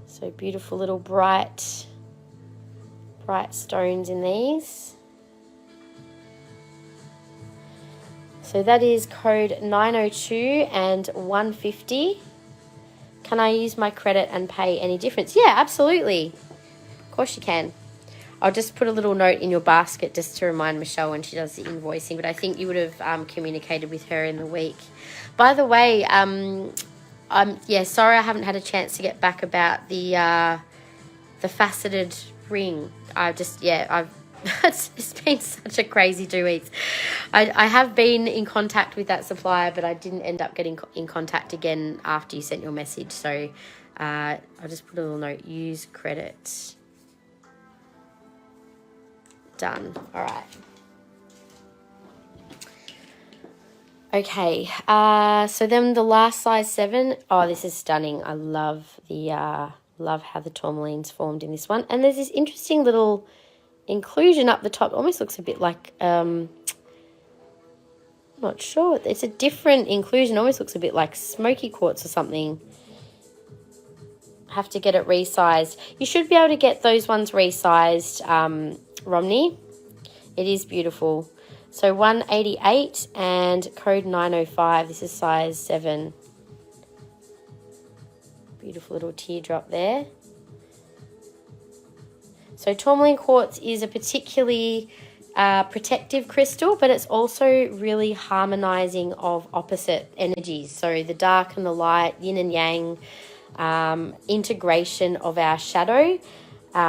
So beautiful little bright stones in these. So that is code 902 and 150. Can I use my credit and pay any difference? Yeah, absolutely. Of course you can. I'll just put a little note in your basket just to remind Michelle when she does the invoicing, but I think you would have communicated with her in the week. By the way, sorry I haven't had a chance to get back about the faceted ring. It's been such a crazy 2 weeks. I have been in contact with that supplier, but I didn't end up getting in contact again after you sent your message. So I'll just put a little note, use credit. Done. All right. Okay. So then the last size 7. Oh, this is stunning. I love how the tourmaline's formed in this one. And there's this interesting little inclusion up the top. Almost looks a bit like I'm not sure, it's a different inclusion. Almost looks a bit like Smokey Quartz or something. Have to get it resized. You should be able to get those ones resized, Romney. It is beautiful. So 188 and code 905. This is size 7. Beautiful little teardrop there. So Tourmaline Quartz is a particularly protective crystal, but it's also really harmonizing of opposite energies. So the dark and the light, yin and yang, integration of our shadow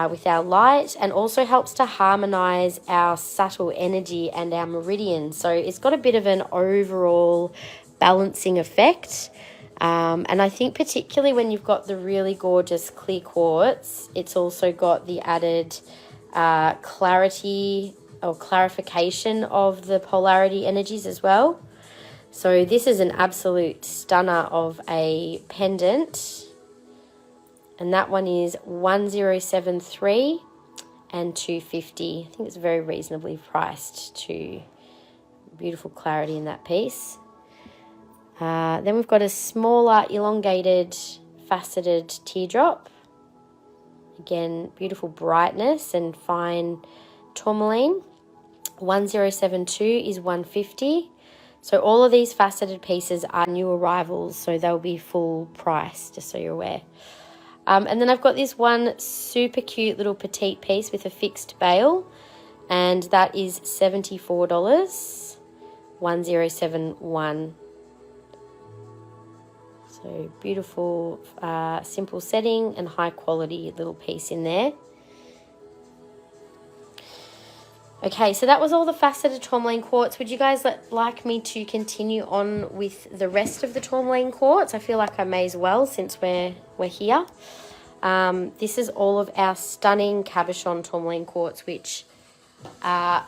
with our light, and also helps to harmonize our subtle energy and our meridians. So it's got a bit of an overall balancing effect. And I think particularly when you've got the really gorgeous clear quartz, it's also got the added clarity or clarification of the polarity energies as well. So this is an absolute stunner of a pendant. And that one is 1073 and 250. I think it's very reasonably priced too. Beautiful clarity in that piece. Then we've got a smaller elongated faceted teardrop. Again, beautiful brightness and fine tourmaline. 1072 is 150. So all of these faceted pieces are new arrivals, so they'll be full price, just so you're aware. And then I've got this one super cute little petite piece with a fixed bail, and that is $74. 1071. So beautiful, simple setting and high quality little piece in there. Okay, so that was all the faceted tourmaline quartz. Would you guys like me to continue on with the rest of the tourmaline quartz? I feel like I may as well, since we're here. This is all of our stunning cabochon tourmaline quartz, which I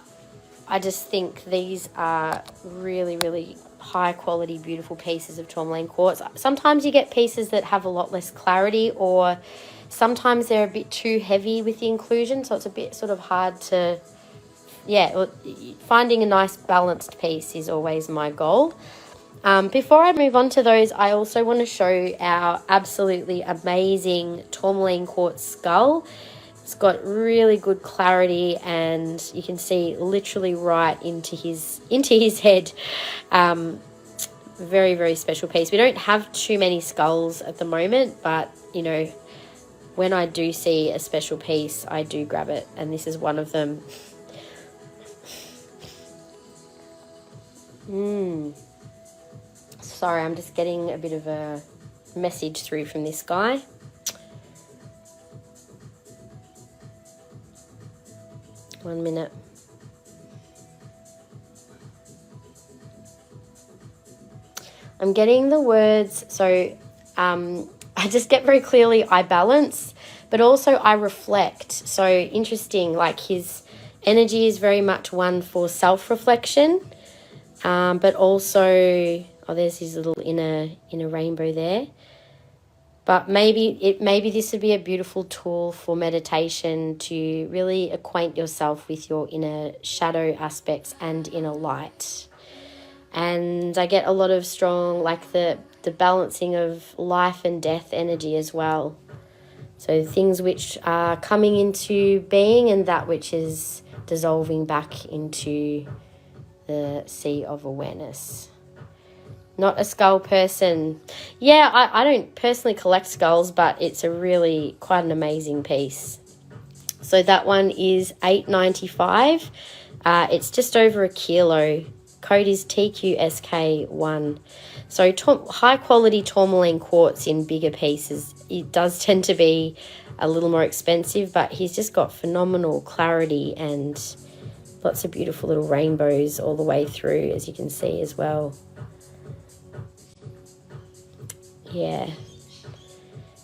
just think these are really, really high quality, beautiful pieces of tourmaline quartz. Sometimes you get pieces that have a lot less clarity, or sometimes they're a bit too heavy with the inclusion, so it's a bit sort of hard to, finding a nice balanced piece is always my goal. Before I move on to those, I also want to show our absolutely amazing tourmaline quartz skull. It's got really good clarity, and you can see literally right into his head. Very, very special piece. We don't have too many skulls at the moment, but, you know, when I do see a special piece, I do grab it, and this is one of them. Sorry, I'm just getting a bit of a message through from this guy. One minute. I'm getting the words, so I just get very clearly I balance, but also I reflect. So interesting, like his energy is very much one for self-reflection, but also, oh, there's his little inner rainbow there. But maybe this would be a beautiful tool for meditation to really acquaint yourself with your inner shadow aspects and inner light. And I get a lot of strong, like the balancing of life and death energy as well. So things which are coming into being and that which is dissolving back into the sea of awareness. Not a skull person. Yeah, I don't personally collect skulls, but it's a really quite an amazing piece. So that one is $8.95. It's just over a kilo. Code is TQSK1. So high quality tourmaline quartz in bigger pieces, it does tend to be a little more expensive, but he's just got phenomenal clarity and lots of beautiful little rainbows all the way through, as you can see as well. Yeah.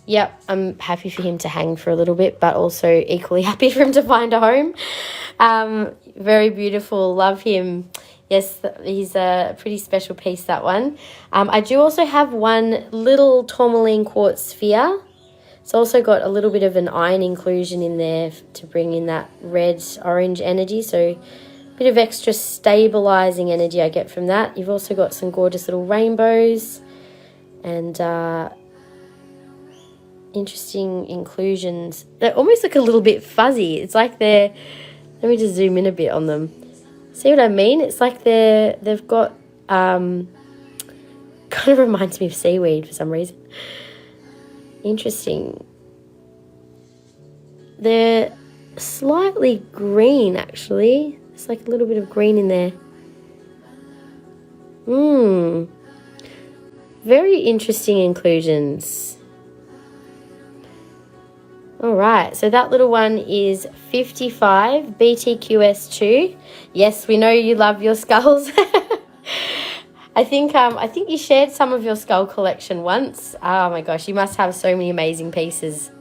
Yep, I'm happy for him to hang for a little bit, but also equally happy for him to find a home. Very beautiful. Love him. Yes, he's a pretty special piece, that one. I do also have one little tourmaline quartz sphere. It's also got a little bit of an iron inclusion in there to bring in that red-orange energy. So a bit of extra stabilizing energy I get from that. You've also got some gorgeous little rainbows and interesting inclusions. They almost look a little bit fuzzy. It's like they're... Let me just zoom in a bit on them. See what I mean? It's like they've got... kind of reminds me of seaweed for some reason. Interesting. They're slightly green, actually. There's like a little bit of green in there. Very interesting inclusions. All right, so that little one is 55 BTQS2. Yes, we know you love your skulls. I think you shared some of your skull collection once. Oh my gosh, you must have so many amazing pieces.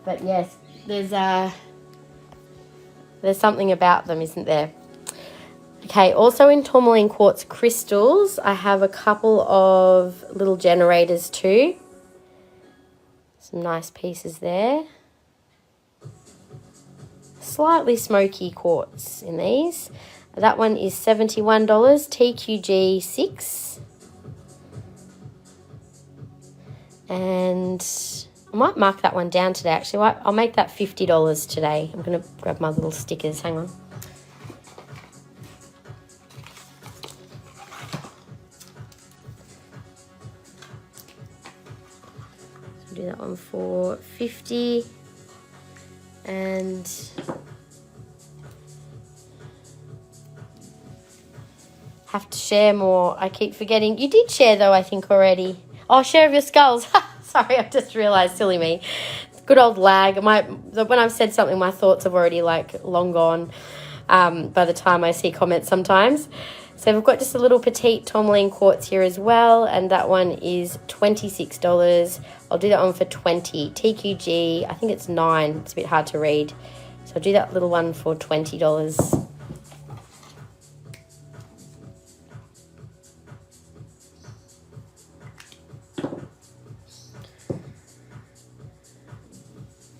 But yes, there's something about them, isn't there? Okay, also in tourmaline quartz crystals, I have a couple of little generators too. Some nice pieces there. Slightly smoky quartz in these. That one is $71, TQG6. And I might mark that one down today, actually. I'll make that $50 today. I'm going to grab my little stickers. Hang on. So do that one for 50. And have to share more. I keep forgetting. You did share though, I think, already. Oh, share of your skulls. Sorry, I've just realised. Silly me. Good old lag. When I've said something, my thoughts have already like long gone by the time I see comments sometimes. So we've got just a little petite tourmaline quartz here as well, and that one is $26. I'll do that one for 20. TQG, I think it's 9. It's a bit hard to read. So I'll do that little one for $20.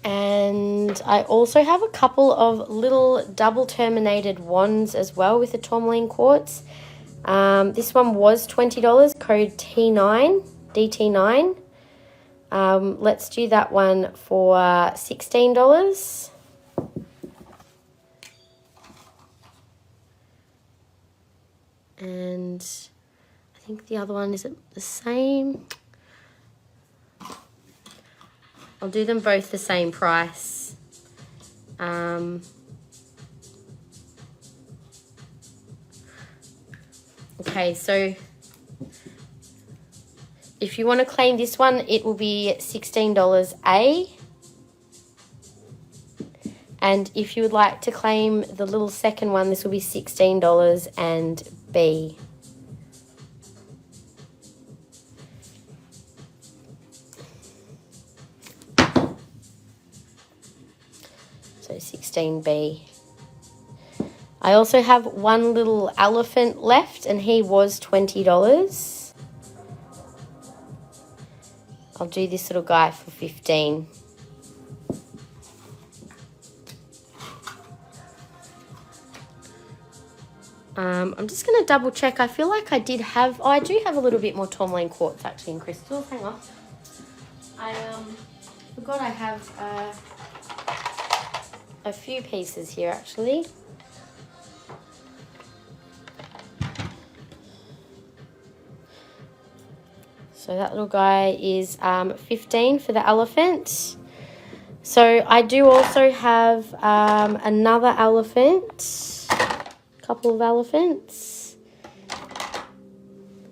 And I also have a couple of little double terminated wands as well with the tourmaline quartz. This one was $20, code T9, DT9. Let's do that one for $16. And I I think the other one, is it the same? I'll do them both the same price. Okay, so if you want to claim this one, it will be $16 A. And if you would like to claim the little second one, this will be $16 and B. So 16B. I also have one little elephant left, and he was $20. I'll do this little guy for 15. I'm just going to double check. I feel like I did have, I do have a little bit more tourmaline quartz actually in crystals. Hang on. I forgot I have a few pieces here actually. So that little guy is 15 for the elephant. So I do also have another elephant, a couple of elephants.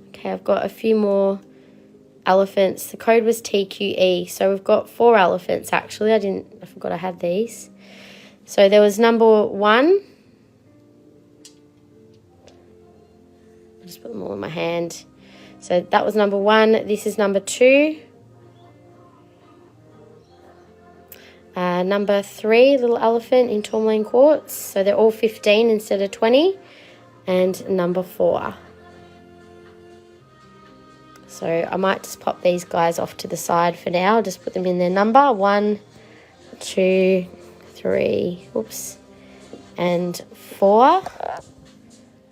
Okay, I've got a few more elephants. The code was TQE, so we've got 4 elephants actually. I forgot I had these. So there was number 1. I'll just put them all in my hand. So that was number 1. This is number 2. Number 3, little elephant in Tourmaline Quartz. So they're all 15 instead of 20. And number 4. So I might just pop these guys off to the side for now. Just put them in their number. 1, 2, 3, oops, and 4.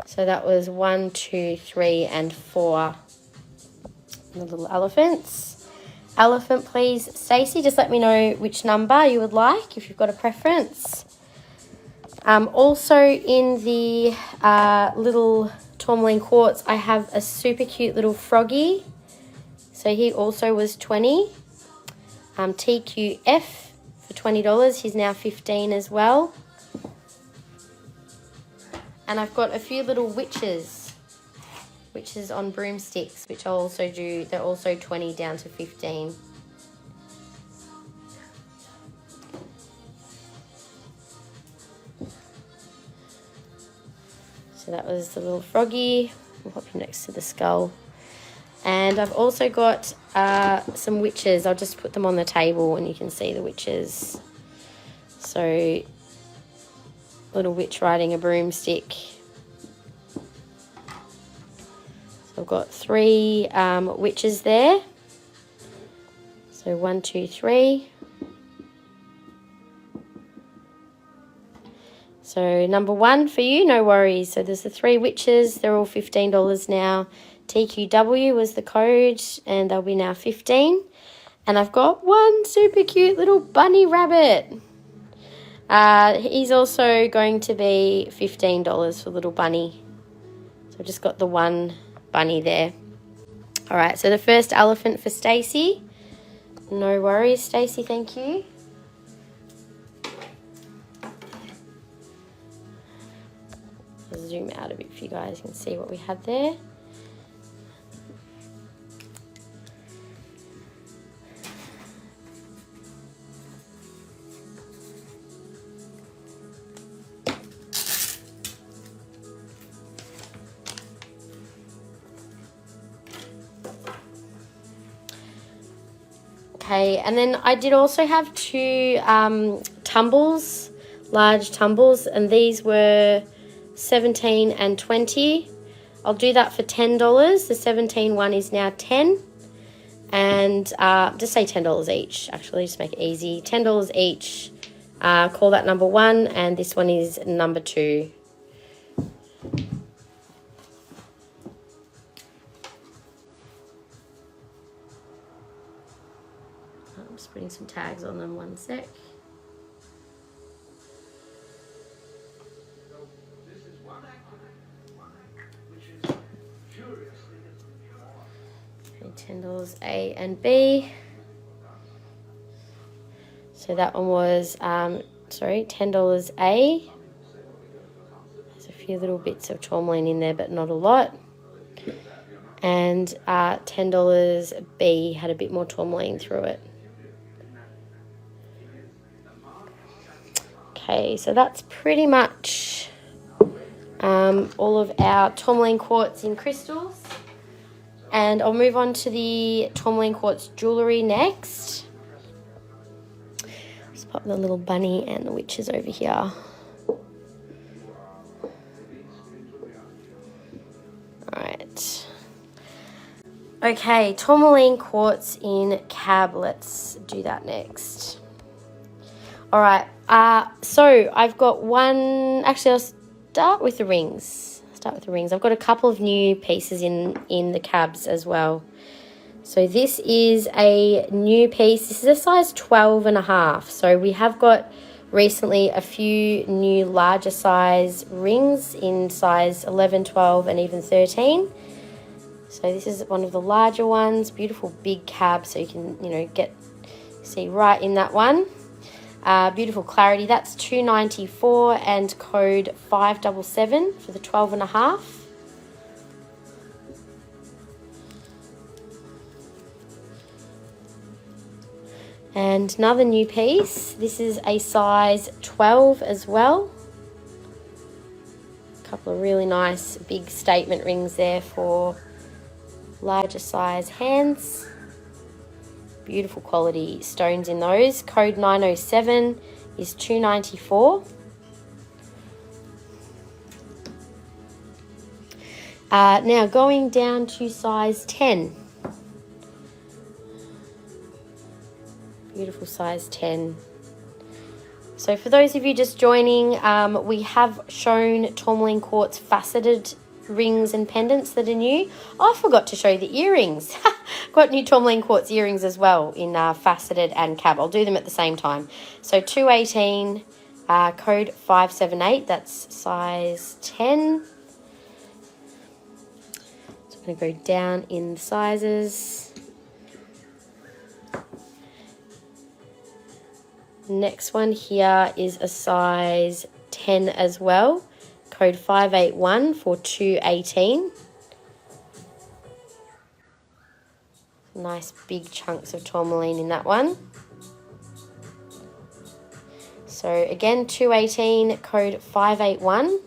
So that was 1, 2, 3, and 4. The little elephants. Elephant, please, Stacey. Just let me know which number you would like if you've got a preference. Also in the little Tourmaline Quartz, I have a super cute little froggy. So he also was 20. TQF for $20. He's now 15 as well. And I've got a few little witches on broomsticks, which I'll also do. They're also 20 down to 15. So that was the little froggy. We'll pop him next to the skull. And I've also got some witches. I'll just put them on the table and you can see the witches. So, little witch riding a broomstick. So I've got 3 witches there. So 1, 2, 3. So number 1 for you, no worries. So there's the 3 witches. They're all $15 now. TQW was the code, and they'll be now 15. And I've got 1 super cute little bunny rabbit. He's also going to be $15 for little bunny. So I've just got the 1 bunny there. All right, so the first elephant for Stacey. No worries, Stacey, thank you. I'll zoom out a bit for you guys, you can see what we had there. Okay, and then I did also have 2 tumbles, large tumbles, and these were 17 and 20. I'll do that for $10. The 17 one is now 10. And just say $10 each, actually, just make it easy. $10 each. Call that number 1, and this one is number 2. I'm just putting some tags on them, 1 sec. $10 A and B. So that one was, $10 A. There's a few little bits of tourmaline in there, but not a lot. And $10 B had a bit more tourmaline through it. Okay, so that's pretty much all of our tourmaline quartz in crystals. And I'll move on to the tourmaline quartz jewellery next. Let's pop the little bunny and the witches over here. Alright. Okay, tourmaline quartz in cab. Let's do that next. Alright, so I've got one, actually I'll start with the rings. I've got a couple of new pieces in the cabs as well. So this is a new piece. This is a size 12.5. So we have got recently a few new larger size rings in size 11, 12 and even 13. So this is one of the larger ones. Beautiful big cab, so you can, see right in that one. Beautiful clarity. That's $2.94 and code 577 for the 12.5. And another new piece. This is a size 12 as well. A couple of really nice big statement rings there for larger size hands. Beautiful quality stones in those. Code 907 is $2.94. Now going down to size 10. Beautiful size 10. So for those of you just joining, we have shown tourmaline quartz faceted rings and pendants that are new. Oh, I forgot to show you the earrings. Got new tourmaline quartz earrings as well in faceted and cab. I'll do them at the same time. So 218, code 578. That's size 10. So I'm going to go down in the sizes. Next one here is a size 10 as well. Code 581 for 218. Nice big chunks of tourmaline in that one. So again, 218, code 581.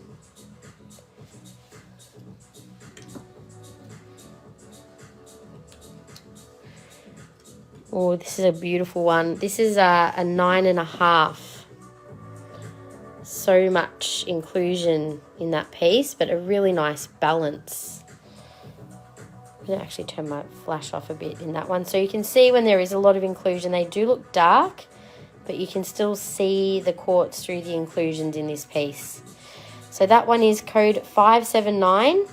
Oh, this is a beautiful one. This is a 9.5. So much inclusion in that piece, but a really nice balance. I'm going to actually turn my flash off a bit in that one. So you can see when there is a lot of inclusion, they do look dark, but you can still see the quartz through the inclusions in this piece. So that one is code 579.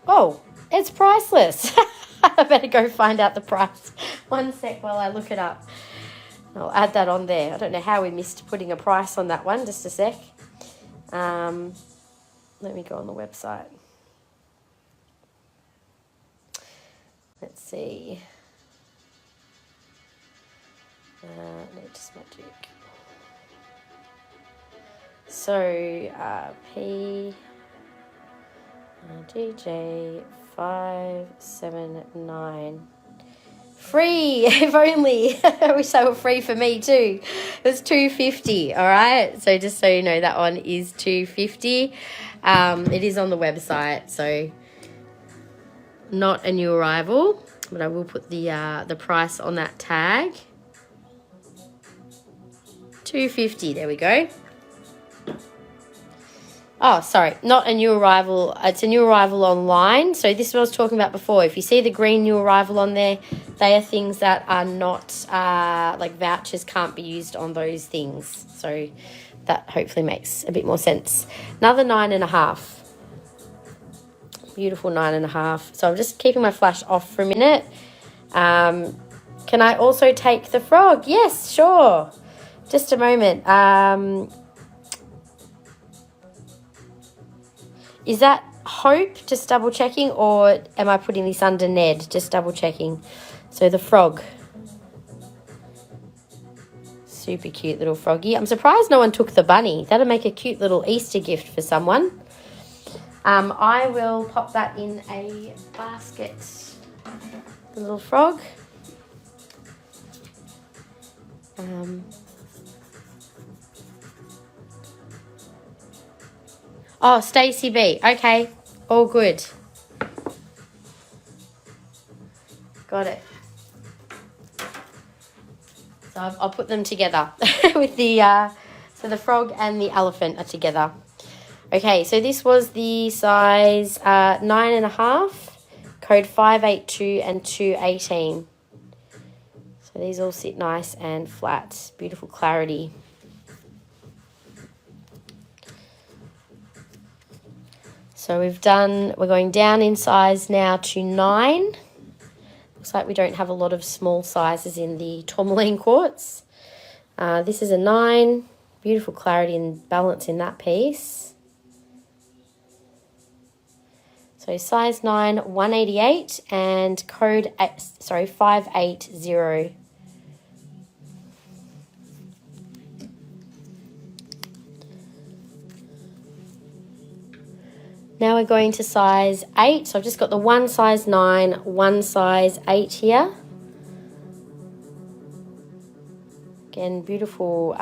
Oh, it's priceless. I better go find out the price. One sec while I look it up. I'll add that on there. I don't know how we missed putting a price on that one. Just a sec. Let me go on the website. Let's see. No, just Magick. So DJ 579. Free, if only. I wish they were free for me too. It's $2.50. All right. So just so you know, that one is $2.50. It is on the website, so not a new arrival, but I will put the price on that tag. $2.50. There we go. Oh, sorry, not a new arrival. It's a new arrival online. So this is what I was talking about before. If you see the green new arrival on there, they are things that are not, like vouchers can't be used on those things. So that hopefully makes a bit more sense. Another 9.5. Beautiful 9.5. So I'm just keeping my flash off for a minute. Can I also take the frog? Yes, sure. Just a moment. Is that Hope? Just double checking, or am I putting this under Ned? Just double checking. So the frog. Super cute little froggy. I'm surprised no one took the bunny. That'll make a cute little Easter gift for someone. I will pop that in a basket. The little frog. Oh, Stacey B. Okay, all good. Got it. So I'll put them together with the, so the frog and the elephant are together. Okay, so this was the size 9.5, code 582 and 218. So these all sit nice and flat, beautiful clarity. So we're going down in size now to 9. Looks like we don't have a lot of small sizes in the Tourmaline Quartz. This is a 9. Beautiful clarity and balance in that piece. So size 9, 188 and code 580. Now we're going to size 8. So I've just got the one size 9, one size 8 here. Again, beautiful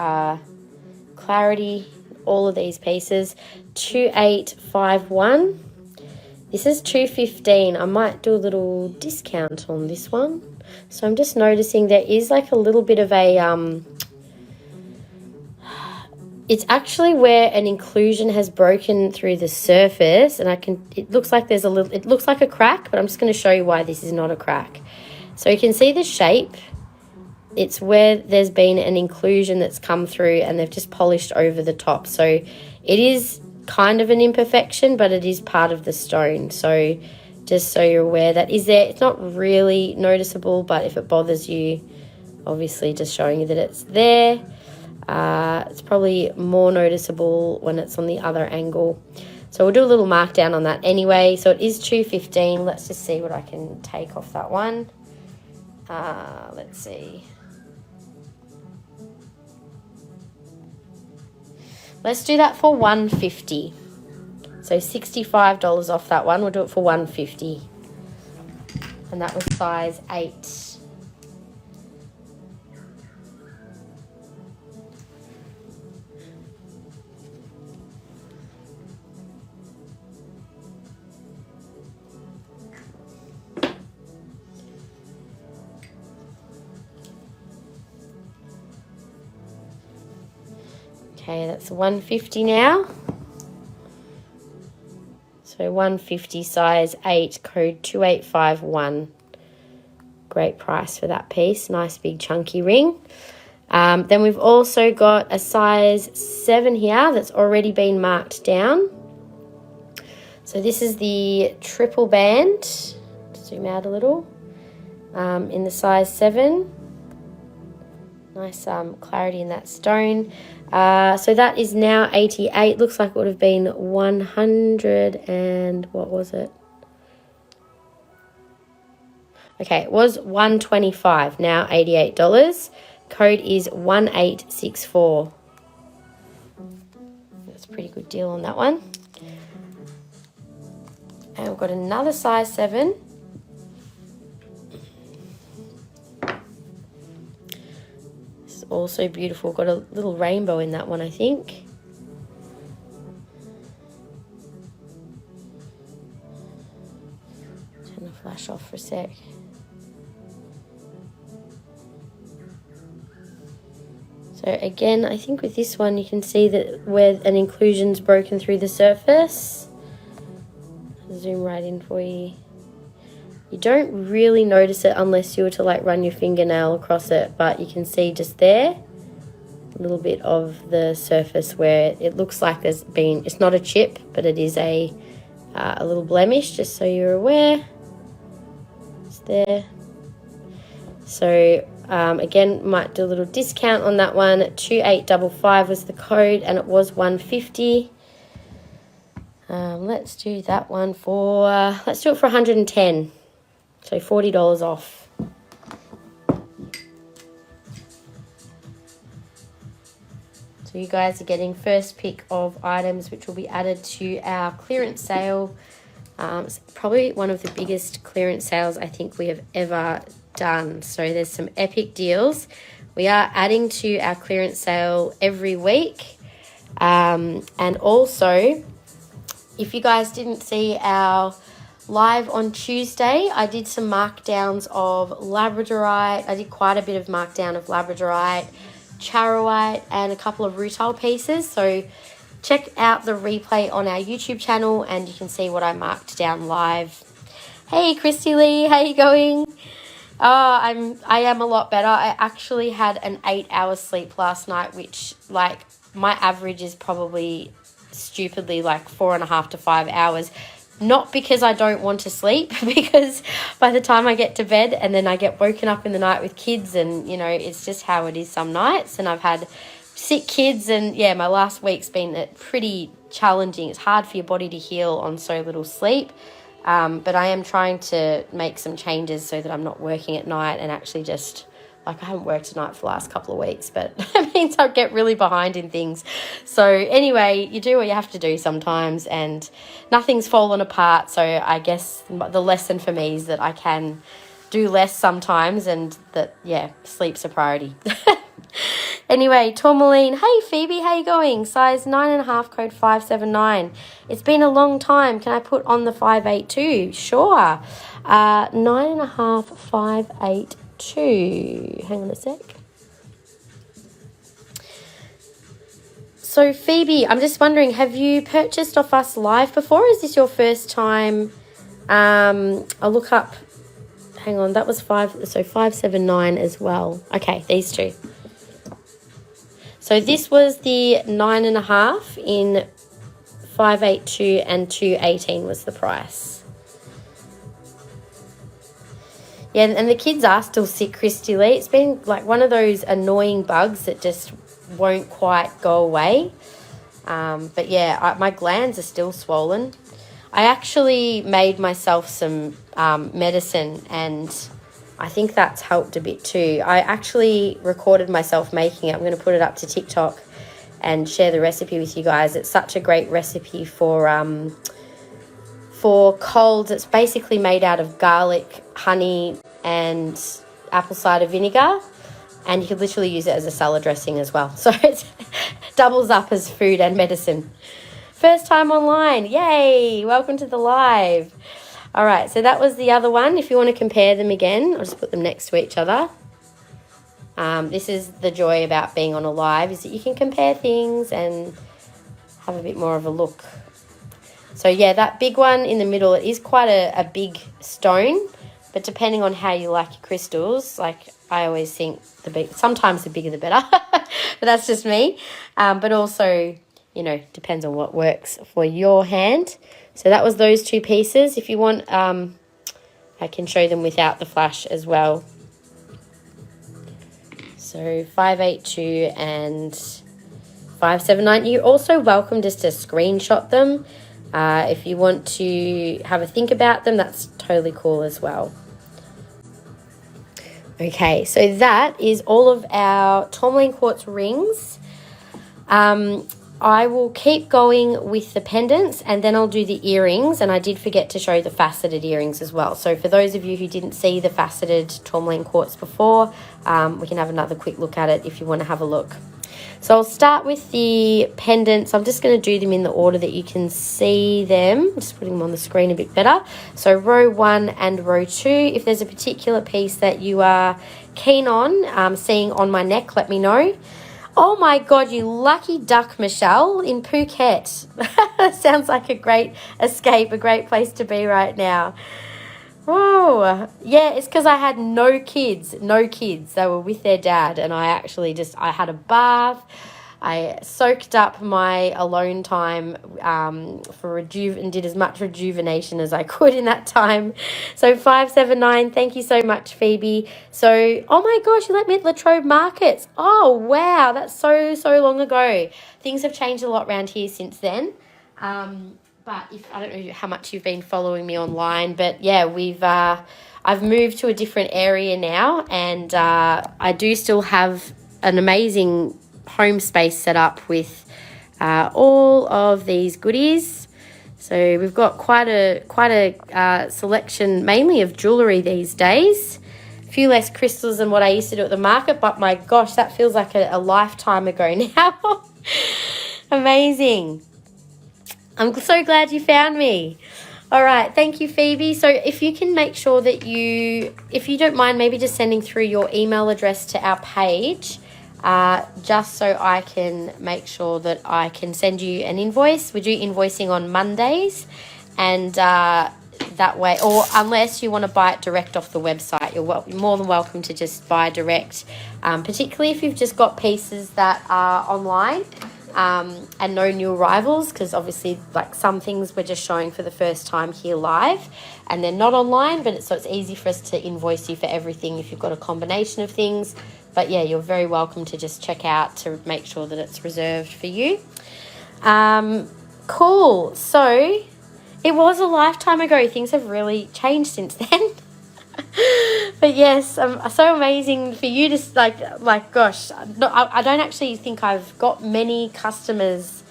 clarity, all of these pieces. 2851. This is 215. I might do a little discount on this one. So I'm just noticing there is like a little bit of a it's actually where an inclusion has broken through the surface, and it looks like there's it looks like a crack, but I'm just going to show you why this is not a crack. So you can see the shape. It's where there's been an inclusion that's come through and they've just polished over the top. So it is kind of an imperfection, but it is part of the stone. So just so you're aware, that is there. It's not really noticeable, but if it bothers you, obviously just showing you that it's there. It's probably more noticeable when it's on the other angle. So we'll do a little mark down on that anyway. So it is 215. Let's just see what I can take off that one. Let's see. Let's do that for $150. So $65 off that one. We'll do it for $150. And that was size 8. Okay, that's $150 now. So $150 size 8, code 2851. Great price for that piece. Nice big chunky ring. Then we've also got a size 7 here that's already been marked down. So this is the triple band. Zoom out a little. In the size 7. Nice clarity in that stone. So that is now 88. Looks like it would have been 100 and what was it? Okay, it was $125. Now $88. Code is 1864. That's a pretty good deal on that one. And we've got another size 7. Also beautiful. Got a little rainbow in that one, I think. Turn the flash off for a sec. So again, I think with this one you can see that where an inclusion's broken through the surface. I'll zoom right in for you. You don't really notice it unless you were to like run your fingernail across it, but you can see just there a little bit of the surface where it looks like there's been, it's not a chip, but it is a little blemish, just so you're aware. It's there. So again, might do a little discount on that one. 2855 was the code and it was $150. Let's do that one for, let's do it for $110. So $40 off. So you guys are getting first pick of items which will be added to our clearance sale. It's probably one of the biggest clearance sales I think we have ever done. So there's some epic deals. We are adding to our clearance sale every week. And also, if you guys didn't see our live on Tuesday, I did some markdowns of labradorite. I did quite a bit of markdown of labradorite, charoite, and a couple of rutile pieces. So check out the replay on our YouTube channel and you can see what I marked down live. Hey Christy Lee, how you going? I am a lot better. I actually had an 8 hours sleep last night, which like my average is probably stupidly like 4.5 to 5 hours. Not because I don't want to sleep, because by the time I get to bed and then I get woken up in the night with kids and, you know, it's just how it is some nights. And I've had sick kids and, yeah, my last week's been pretty challenging. It's hard for your body to heal on so little sleep. But I am trying to make some changes so that I'm not working at night and actually just... Like, I haven't worked at night for the last couple of weeks, but it means I get really behind in things. So anyway, you do what you have to do sometimes and nothing's fallen apart. So I guess the lesson for me is that I can do less sometimes and that, yeah, sleep's a priority. Anyway, Tourmaline. Hey, Phoebe, how you going? Size 9.5, code 579. It's been a long time. Can I put on the 582? Sure. 9.5, 582. Hang on a sec. So Phoebe, I'm just wondering, have you purchased off us live before? Is this your first time? I'll look up. Hang on, that was 579 as well. Okay, these two. So this was the 9.5 in 582 and 218 was the price. Yeah, and the kids are still sick, Christy Lee. It's been like one of those annoying bugs that just won't quite go away. But yeah, my glands are still swollen. I actually made myself some medicine and I think that's helped a bit too. I actually recorded myself making it. I'm going to put it up to TikTok and share the recipe with you guys. It's such a great recipe for colds. It's basically made out of garlic, honey and apple cider vinegar, and you could literally use it as a salad dressing as well. So it doubles up as food and medicine. First time online. Yay! Welcome to the live. All right, so that was the other one. If you want to compare them again, I'll just put them next to each other. This is the joy about being on a live, is that you can compare things and have a bit more of a look. So, yeah, that big one in the middle, it is quite a big stone, but depending on how you like your crystals, like I always think sometimes the bigger the better, but that's just me. But also, you know, depends on what works for your hand. So that was those two pieces. If you want, I can show them without the flash as well. So 582 and 579. You're also welcome just to screenshot them. If you want to have a think about them, that's totally cool as well. Okay, so that is all of our Tourmaline Quartz rings. I will keep going with the pendants and then I'll do the earrings, and I did forget to show the faceted earrings as well. So for those of you who didn't see the faceted Tourmaline Quartz before, we can have another quick look at it if you want to have a look. So I'll start with the pendants. I'm just going to do them in the order that you can see them. Just putting them on the screen a bit better. So row 1 and row 2. If there's a particular piece that you are keen on seeing on my neck, let me know. Oh my God, you lucky duck, Michelle, in Phuket. That sounds like a great escape, a great place to be right now. Oh, yeah, it's because I had no kids. They were with their dad, and I had a bath. I soaked up my alone time and did as much rejuvenation as I could in that time. So 579, thank you so much, Phoebe. So, oh my gosh, you let me at Latrobe Markets. Oh, wow, that's so long ago. Things have changed a lot around here since then. But I don't know how much you've been following me online, but yeah, I've moved to a different area now, and I do still have an amazing home space set up with all of these goodies. So we've got quite a selection, mainly of jewellery these days. A few less crystals than what I used to do at the market, but my gosh, that feels like a lifetime ago now. Amazing. I'm so glad you found me. All right, thank you, Phoebe. So if you can make sure that if you don't mind, maybe just sending through your email address to our page, just so I can make sure that I can send you an invoice. We do invoicing on Mondays, and that way, or unless you want to buy it direct off the website, you're more than welcome to just buy direct, particularly if you've just got pieces that are online. And no new arrivals, because obviously like some things we're just showing for the first time here live and they're not online, but so it's easy for us to invoice you for everything if you've got a combination of things. But yeah, you're very welcome to just check out to make sure that it's reserved for you. Cool. So it was a lifetime ago. Things have really changed since then. But yes, so amazing for you to like gosh, no, I don't actually think I've got many customers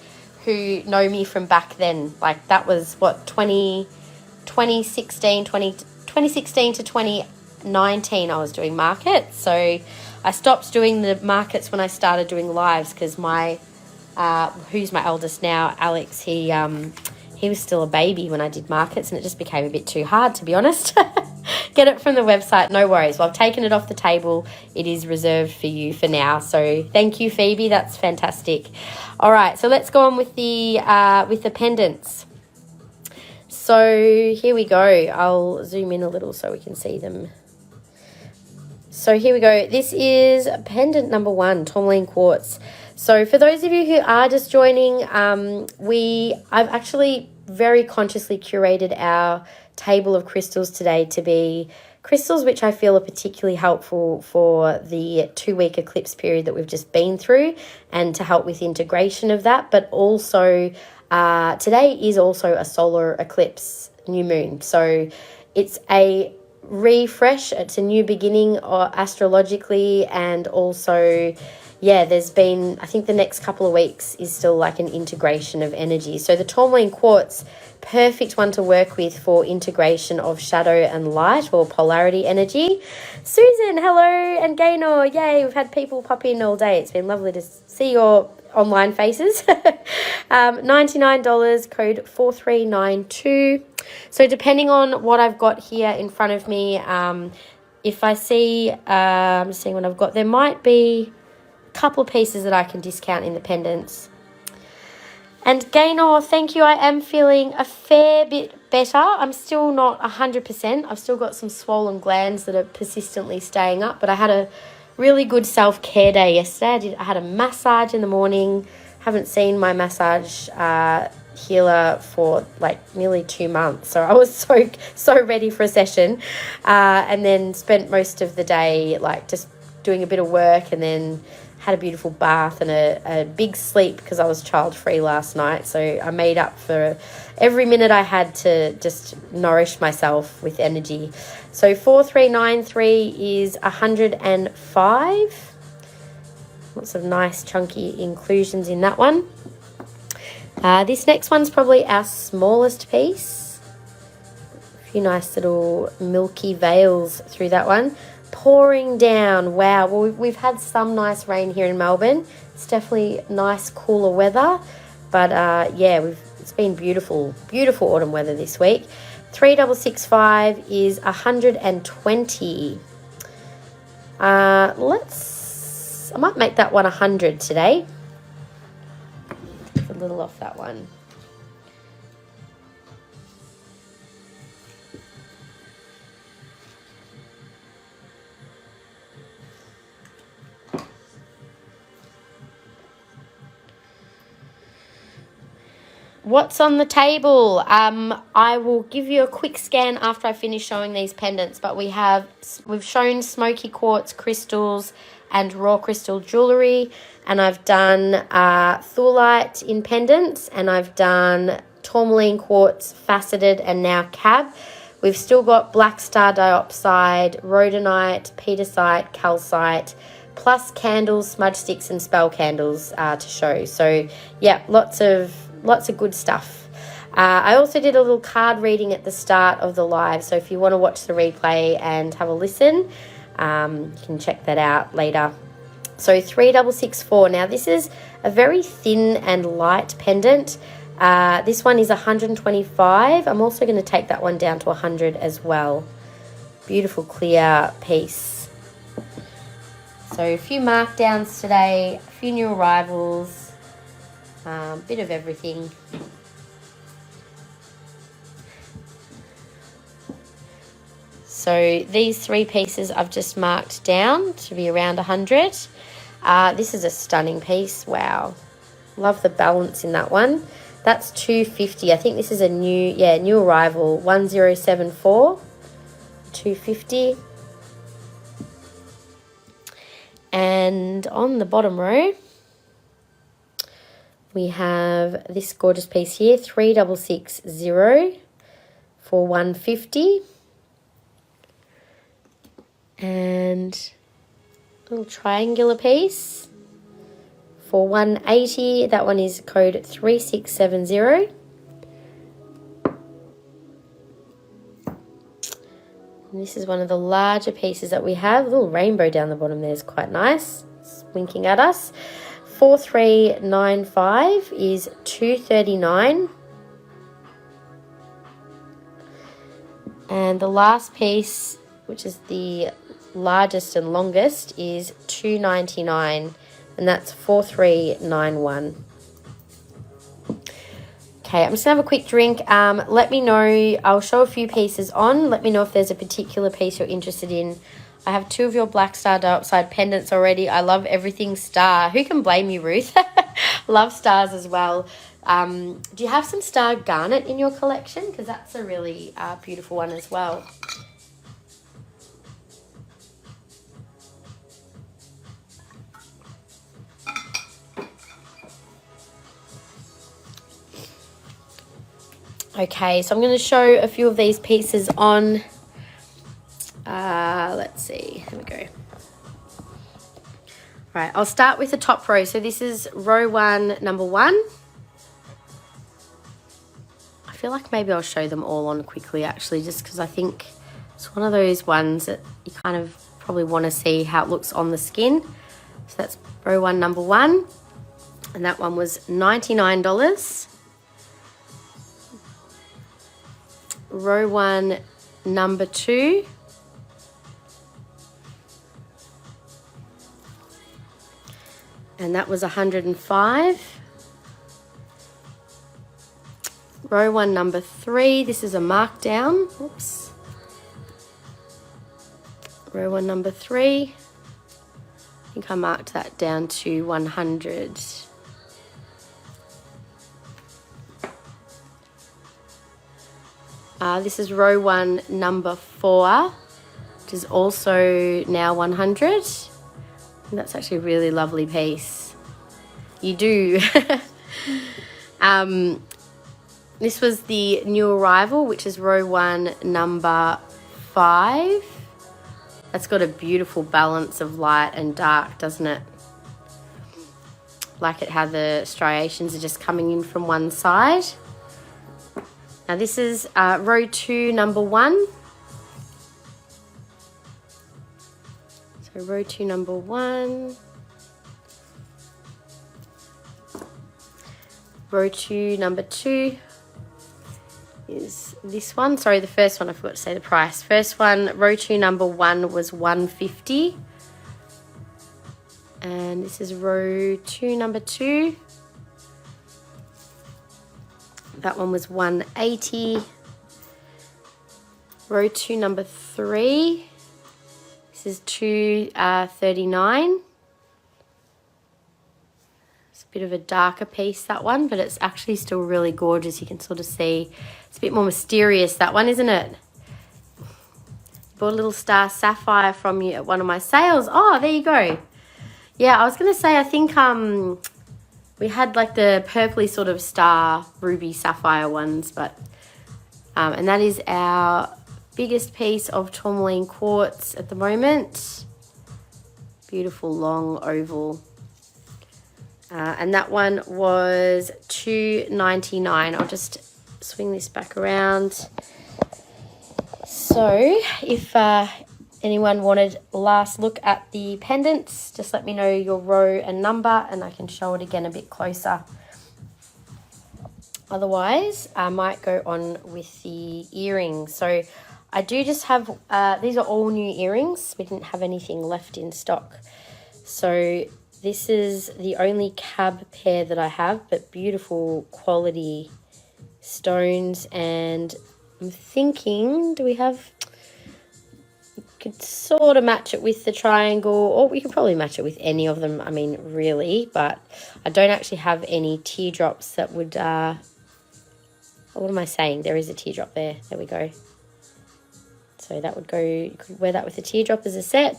who know me from back then. Like that was what 2016 to 2019 I was doing markets. So I stopped doing the markets when I started doing lives because my who's my eldest now, Alex, he was still a baby when I did markets, and it just became a bit too hard, to be honest. Get it from the website, no worries. Well, I've taken it off the table. It is reserved for you for now. So thank you, Phoebe. That's fantastic. All right, so let's go on with the pendants. So here we go. I'll zoom in a little so we can see them. So here we go. This is pendant number 1, Tourmaline Quartz. So for those of you who are just joining, I've actually very consciously curated our table of crystals today to be crystals which I feel are particularly helpful for the 2-week eclipse period that we've just been through, and to help with integration of that. But also today is also a solar eclipse new moon, so it's a refresh, it's a new beginning astrologically, and also there's been, I think the next couple of weeks is still like an integration of energy. So the Tourmaline Quartz, perfect one to work with for integration of shadow and light, or polarity energy. Susan, hello, and Gaynor, yay, we've had people pop in all day. It's been lovely to see your online faces. $99, code 4392. So depending on what I've got here in front of me, if I see, I'm just seeing what I've got, there might be couple pieces that I can discount in the pendants. And Gaynor, thank you. I am feeling a fair bit better. I'm still not 100%. I've still got some swollen glands that are persistently staying up, but I had a really good self-care day yesterday. I had a massage in the morning. Haven't seen my massage healer for like nearly 2 months, so I was so ready for a session, and then spent most of the day like just doing a bit of work, and then had a beautiful bath and a big sleep because I was child-free last night. So I made up for every minute I had to just nourish myself with energy. So 4393 is 105. Lots of nice chunky inclusions in that one. This next one's probably our smallest piece. A few nice little milky veils through that one. Pouring down. Wow. Well, we've had some nice rain here in Melbourne. It's definitely nice cooler weather, but it's been beautiful autumn weather this week. 3665 is 120. I might make that one 100 today. A little off that one. What's on the table? I will give you a quick scan after I finish showing these pendants, but we've shown Smokey Quartz crystals and raw crystal jewellery, and I've done Thulite in pendants, and I've done Tourmaline Quartz faceted and now cab. We've still got black Star Diopside, Rhodonite, Pietersite, Calcite, plus candles, smudge sticks, and spell candles to show. So yeah, lots of good stuff. I also did a little card reading at the start of the live, so if you want to watch the replay and have a listen, you can check that out later. So 3664. Now this is a very thin and light pendant. This one is 125. I'm also going to take that one down to 100 as well. Beautiful clear piece. So a few markdowns today, a few new arrivals, bit of everything. So these 3 pieces I've just marked down to be around 100. This is a stunning piece. Wow. Love the balance in that one. That's 250. I think this is a new arrival. 1074. 250. And on the bottom row, we have this gorgeous piece here, 3660 for 150. And a little triangular piece for 180. That one is code 3670. And this is one of the larger pieces that we have. A little rainbow down the bottom there is quite nice. It's winking at us. 4395 is 239. And the last piece, which is the largest and longest, is 299, and that's 4391. Okay, I'm just gonna have a quick drink. Let me know, I'll show a few pieces on. Let me know if there's a particular piece you're interested in. I have 2 of your black Star Diopside pendants already. I love everything star. Who can blame you, Ruth? Love stars as well. Do you have some star garnet in your collection? Because that's a really beautiful one as well. Okay, so I'm going to show a few of these pieces on. Let's see, here we go. Right, I'll start with the top row. So this is row 1, number 1. I feel like maybe I'll show them all on quickly, actually, just because I think it's one of those ones that you kind of probably want to see how it looks on the skin. So that's row 1, number 1. And that one was $99. Row 1, number 2. And that was 105. Row 1, number 3. This is a markdown. Oops. Row 1, number 3. I think I marked that down to 100. This is row 1, number 4, which is also now 100. And that's actually a really lovely piece. You do. This was the new arrival, which is row 1, number 5. That's got a beautiful balance of light and dark, doesn't it? Like it how the striations are just coming in from one side. Now this is row 2, number 1. So row 2, number 1. Row 2, number 2 is this one. Sorry, the first one, I forgot to say the price. First one, row 2, number 1 was $150. And this is row 2, number 2. That one was $180. Row 2, number 3. This is $239. It's a bit of a darker piece, that one, but it's actually still really gorgeous. You can sort of see it's a bit more mysterious, that one, isn't it? Bought a little star sapphire from you at one of my sales. Oh, there you go. Yeah, I was going to say, I think we had like the purpley sort of star ruby sapphire ones, but and that is our biggest piece of Tourmaline Quartz at the moment. Beautiful long oval. And that one was $2.99. I'll just swing this back around. So if anyone wanted a last look at the pendants, just let me know your row and number and I can show it again a bit closer. Otherwise, I might go on with the earrings. So I do just have, these are all new earrings. We didn't have anything left in stock. So this is the only cab pair that I have, but beautiful quality stones. And I'm thinking, do we have, you could sort of match it with the triangle, or we could probably match it with any of them, I mean, really, but I don't actually have any teardrops that would, what am I saying? There is a teardrop there. There we go. So that would go, you could wear that with a teardrop as a set.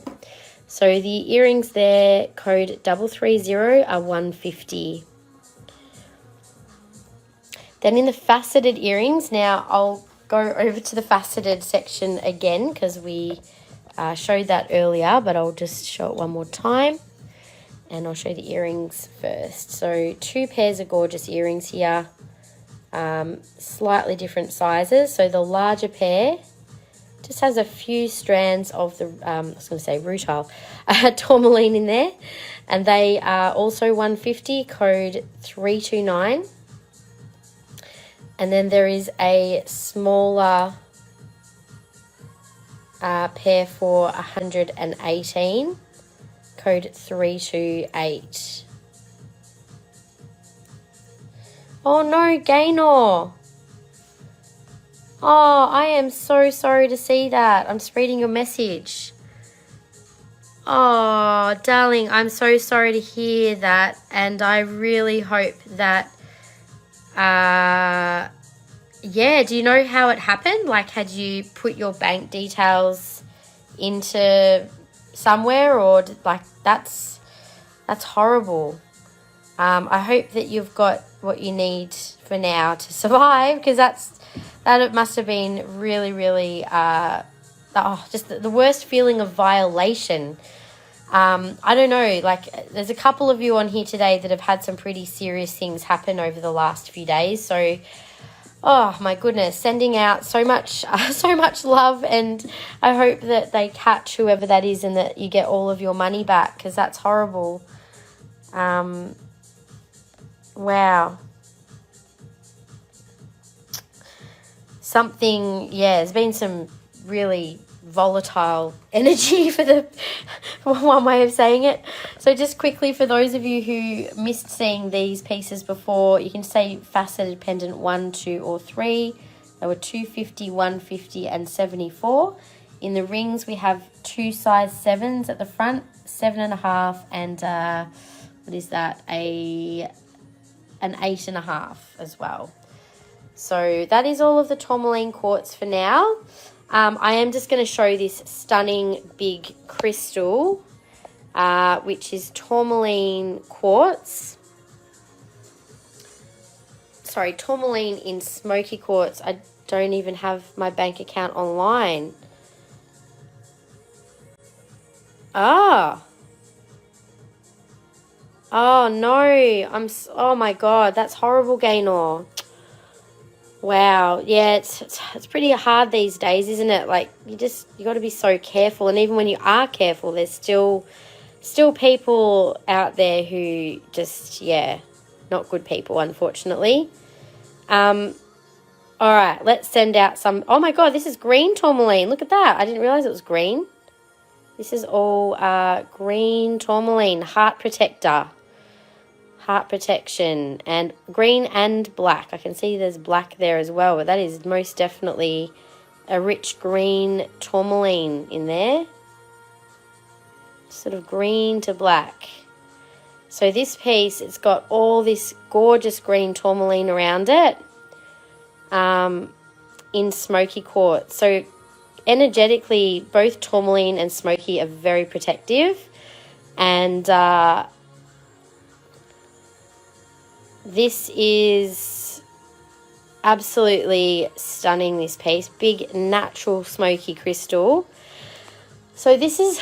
So the earrings there, code 330 are $150. Then in the faceted earrings, now I'll go over to the faceted section again because we showed that earlier, but I'll just show it one more time. And I'll show the earrings first. So 2 pairs of gorgeous earrings here. Slightly different sizes. So the larger pair just has a few strands of the, I was going to say rutile, tourmaline in there. And they are also $150, code 329. And then there is a smaller pair for $118, code 328. Oh no, Gaynor. Oh, I am so sorry to see that. I'm just reading your message. Oh, darling, I'm so sorry to hear that. And I really hope that, yeah, do you know how it happened? Like, had you put your bank details into somewhere, or like, that's horrible. I hope that you've got what you need for now to survive, because that must have been really, really, just the worst feeling of violation. I don't know, like there's a couple of you on here today that have had some pretty serious things happen over the last few days. So, oh my goodness, sending out so much love, and I hope that they catch whoever that is and that you get all of your money back, because that's horrible. Wow. There's been some really volatile energy for one way of saying it. So just quickly, for those of you who missed seeing these pieces before, you can say faceted pendant 1, 2, or 3. They were $250, $150, and $74. In the rings, we have 2 size 7s at the front, 7.5, and what is that? An 8.5 as well. So that is all of the tourmaline quartz for now. I am just going to show this stunning big crystal, which is tourmaline quartz. Sorry, tourmaline in Smokey Quartz. I don't even have my bank account online. Oh no, oh my God, that's horrible, Gaynor. Wow, yeah, it's pretty hard these days, isn't it? Like, you got to be so careful, and even when you are careful, there's still people out there who just, yeah, not good people, unfortunately. All right, let's send out some. Oh my God, this is green tourmaline. Look at that. I didn't realize it was green. This is all green tourmaline, heart protector. Heart protection, and green and black. I can see there's black there as well, but that is most definitely a rich green tourmaline in there. Sort of green to black. So this piece, it's got all this gorgeous green tourmaline around it in Smokey Quartz. So energetically, both tourmaline and Smokey are very protective, and this is absolutely stunning, this piece. Big natural smoky crystal. So this is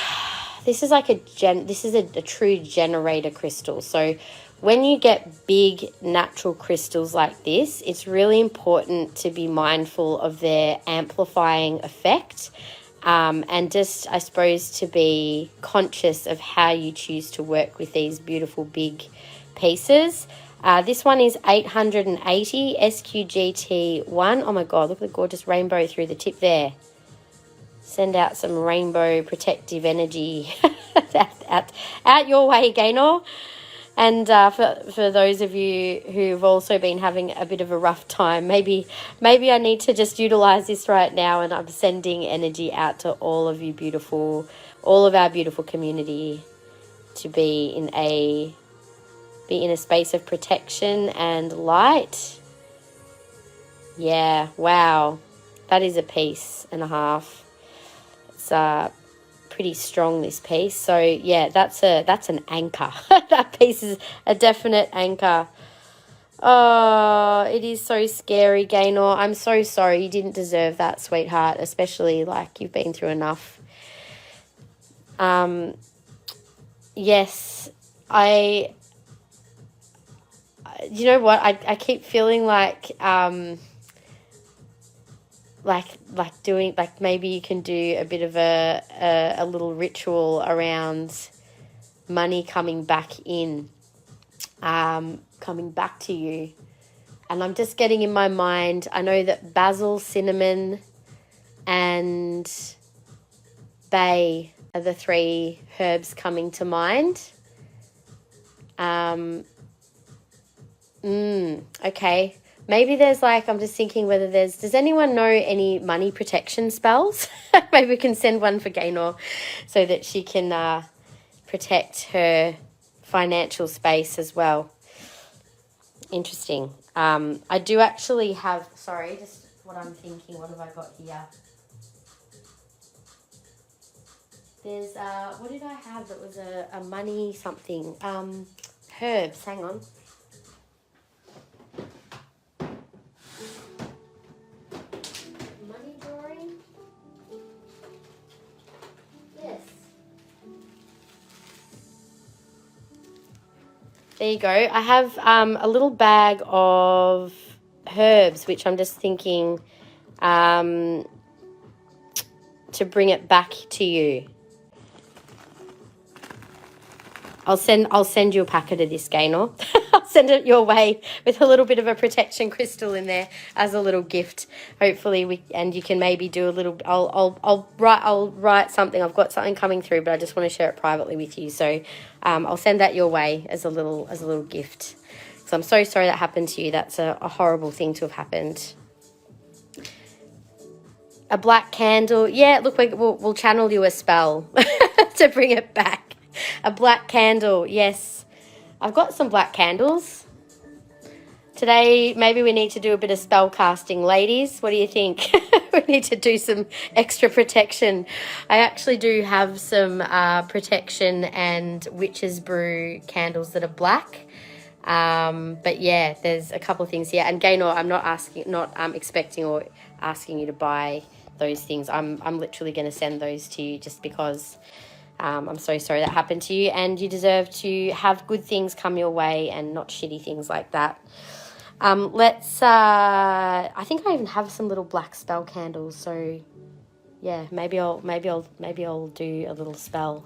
this is like a true generator crystal. So when you get big natural crystals like this, it's really important to be mindful of their amplifying effect, and just, I suppose, to be conscious of how you choose to work with these beautiful big pieces. This one is 880 SQGT1. Oh my God, look at the gorgeous rainbow through the tip there. Send out some rainbow protective energy out your way, Gaynor. And for those of you who've also been having a bit of a rough time, maybe I need to just utilize this right now, and I'm sending energy out to all of you beautiful, all of our beautiful community, to be in a space of protection and light. Yeah, wow, that is a piece and a half. It's pretty strong, this piece. So yeah, that's an anchor. That piece is a definite anchor. Oh, it is so scary, Gaynor. I'm so sorry. You didn't deserve that, sweetheart, especially like you've been through enough. Yes, you know what? I keep feeling like doing, like, maybe you can do a bit of a little ritual around money coming back in, coming back to you. And I'm just getting in my mind, I know that basil, cinnamon, and bay are the 3 herbs coming to mind. Okay. Maybe there's, like, I'm just thinking whether does anyone know any money protection spells? Maybe we can send one for Gaynor so that she can protect her financial space as well. Interesting. I do actually have, sorry, just what I'm thinking, what have I got here? There's, what did I have that was a money something? Herbs, hang on. Money drawing? Yes. There you go. I have a little bag of herbs, which I'm just thinking to bring it back to you. I'll send you a packet of this, Gaynor. I'll send it your way with a little bit of a protection crystal in there as a little gift. Hopefully and you can maybe do a little. I'll write something. I've got something coming through, but I just want to share it privately with you. So I'll send that your way as a little gift. So I'm so sorry that happened to you. That's a horrible thing to have happened. A black candle. Yeah, look, we'll channel you a spell to bring it back. A black candle, yes. I've got some black candles. Today, maybe we need to do a bit of spell casting, ladies. What do you think? We need to do some extra protection. I actually do have some protection and witch's brew candles that are black. But yeah, there's a couple of things here. And Gaynor, I'm not expecting or asking you to buy those things. I'm literally going to send those to you just because I'm so sorry that happened to you, and you deserve to have good things come your way and not shitty things like that. I think I even have some little black spell candles, so yeah, maybe I'll do a little spell.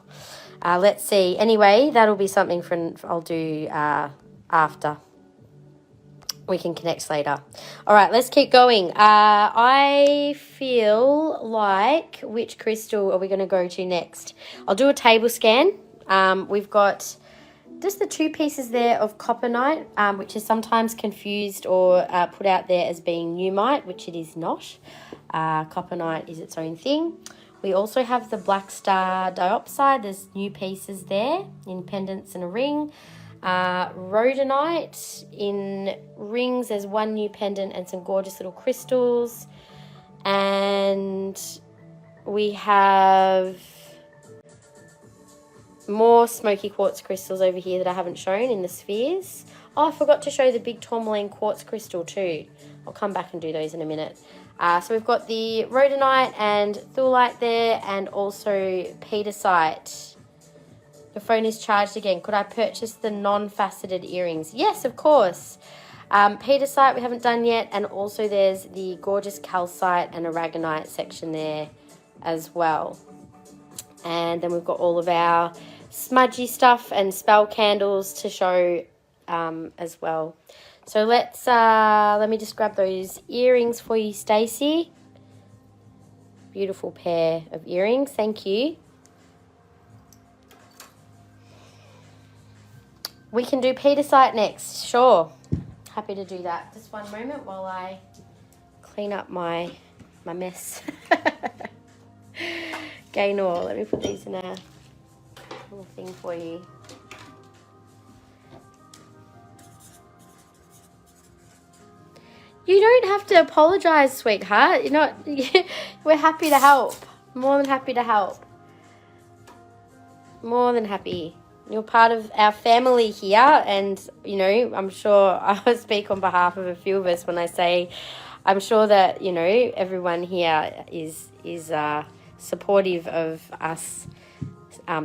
Let's see. Anyway, that'll be something I'll do after. We can connect later. All right, let's keep going. I feel like, which crystal are we going to go to next? I'll do a table scan. We've got just the 2 pieces there of Coppernite, which is sometimes confused or put out there as being Numite, which it is not. Coppernite is its own thing. We also have the black Star Diopside. There's new pieces there in pendants and a ring. Rhodonite in rings. There's 1 new pendant and some gorgeous little crystals. And we have more Smokey Quartz crystals over here that I haven't shown in the spheres. Oh, I forgot to show the big Tourmaline Quartz crystal too. I'll come back and do those in a minute. So we've got the Rhodonite and Thulite there, and also Pietersite Your phone is charged again. Could I purchase the non-faceted earrings? Yes, of course. Pietersite we haven't done yet, and also there's the gorgeous Calcite and Aragonite section there as well. And then we've got all of our smudgy stuff and spell candles to show as well. So let me just grab those earrings for you, Stacey. Beautiful pair of earrings, thank you. We can do Pietersite next, sure. Happy to do that. Just one moment while I clean up my mess. Gaynor, let me put these in a little thing for you. You don't have to apologise, sweetheart. You're not. We're happy to help. More than happy to help. More than happy. You're part of our family here, and, you know, I'm sure I speak on behalf of a few of us when I say I'm sure that, you know, everyone here is supportive of us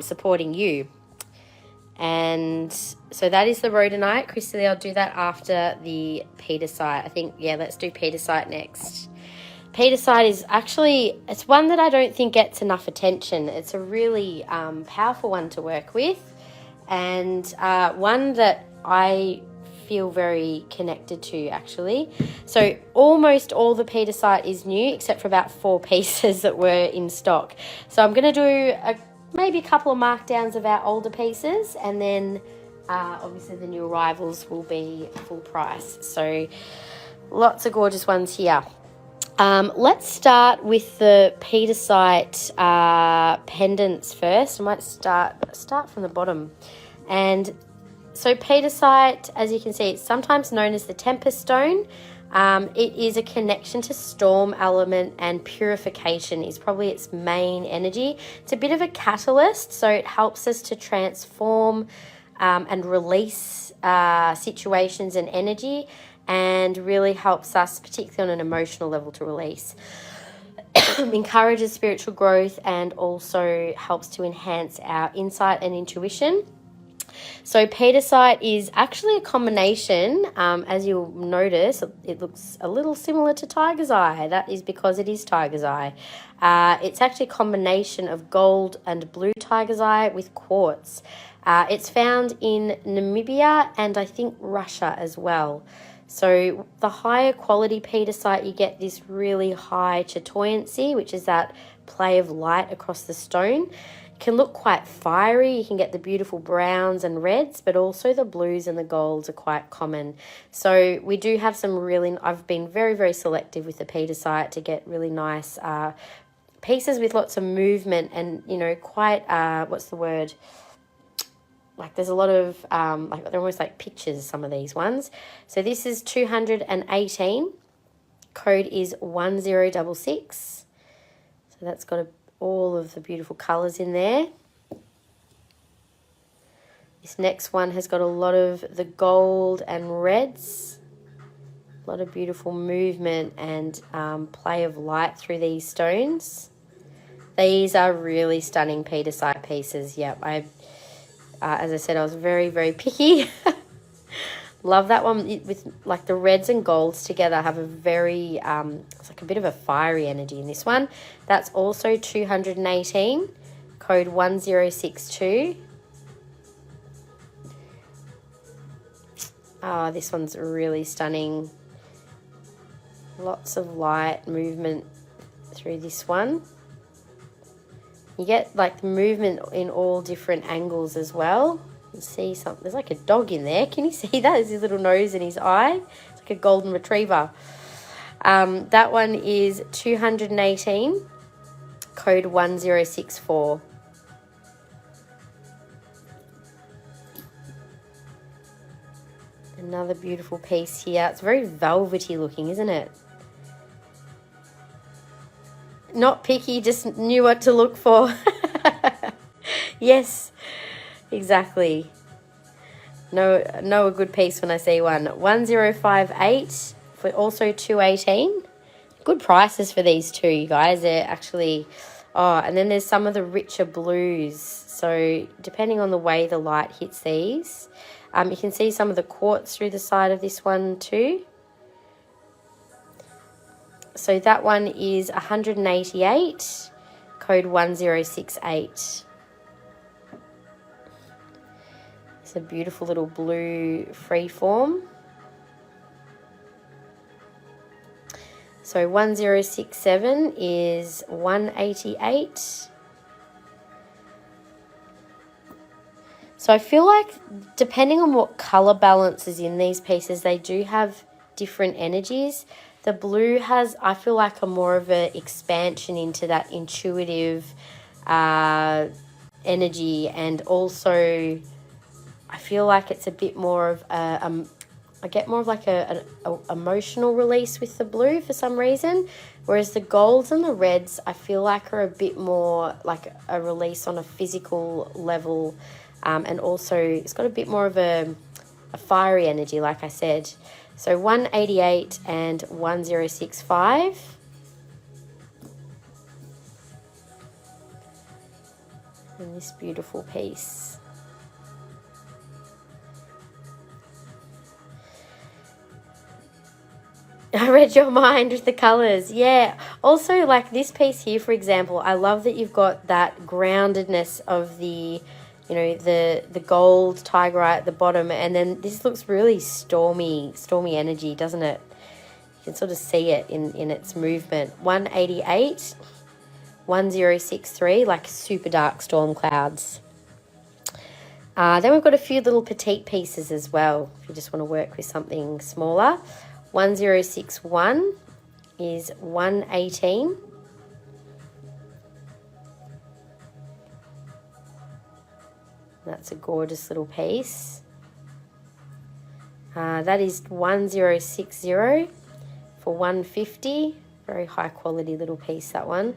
supporting you. And so that is the Rhodonite. Christy, I'll do that after the Pietersite. I think, yeah, let's do Pietersite next. Pietersite is actually, it's one that I don't think gets enough attention. It's a really powerful one to work with, and one that I feel very connected to, actually. So almost all the Pietersite is new, except for about 4 pieces that were in stock. So I'm going to do maybe a couple of markdowns of our older pieces, and then obviously the new arrivals will be full price. So lots of gorgeous ones here. Let's start with the Pietersite pendants first. I might start from the bottom. And so Pietersite, as you can see, it's sometimes known as the Tempest Stone. It is a connection to storm element, and purification is probably its main energy. It's a bit of a catalyst, so it helps us to transform and release situations and energy, and really helps us, particularly on an emotional level, to release. Encourages spiritual growth, and also helps to enhance our insight and intuition. So Pietersite is actually a combination, as you'll notice, it looks a little similar to Tiger's Eye. That is because it is Tiger's Eye. It's actually a combination of gold and blue Tiger's Eye with quartz. It's found in Namibia and I think Russia as well. So the higher quality Pietersite, you get this really high chatoyancy, which is that play of light across the stone. Can look quite fiery. You can get the beautiful browns and reds, but also the blues and the golds are quite common. So we do have some really, I've been very, very selective with the Pietersite to get really nice pieces with lots of movement and, you know, quite, what's the word? Like there's a lot of, like they're almost like pictures, some of these ones. So this is 218. Code is 1066. So that's got all of the beautiful colours in there. This next one has got a lot of the gold and reds. A lot of beautiful movement and play of light through these stones. These are really stunning Pietersite pieces. Yep, as I said, I was very, very picky. Love that one with like the reds and golds together have a very, it's like a bit of a fiery energy in this one. That's also 218, code 1062. Oh, this one's really stunning. Lots of light movement through this one. You get like the movement in all different angles as well. You see something, there's like a dog in there. Can you see that? There's his little nose and his eye. It's like a golden retriever. That one is 218, code 1064. Another beautiful piece here. It's very velvety looking, isn't it? Not picky, just knew what to look for. Yes, exactly. Know a good piece when I see one. 1058 for also 218. Good prices for these two, you guys. They're actually Oh, and then there's some of the richer blues. So depending on the way the light hits these, you can see some of the quartz through the side of this one too. So that one is 188, code 1068. It's a beautiful little blue freeform. So 1067 is 188. So I feel like depending on what colour balance is in these pieces, they do have different energies. The blue has, I feel like, a more of an expansion into that intuitive energy, and also I feel like it's a bit more of I get more of like a emotional release with the blue for some reason, whereas the golds and the reds I feel like are a bit more like a release on a physical level, and also it's got a bit more of a fiery energy, like I said. So 188 and 1065. And this beautiful piece. I read your mind with the colours. Yeah. Also, like this piece here, for example, I love that you've got that groundedness of the, you know, the gold tigerite at the bottom, and then this looks really stormy energy, doesn't it? You can sort of see it in its movement. 188, 1063, like super dark storm clouds. Then we've got a few little petite pieces as well, if you just want to work with something smaller. 1061 is 118. That's a gorgeous little piece. That is 1060 for 150. Very high quality little piece, that one.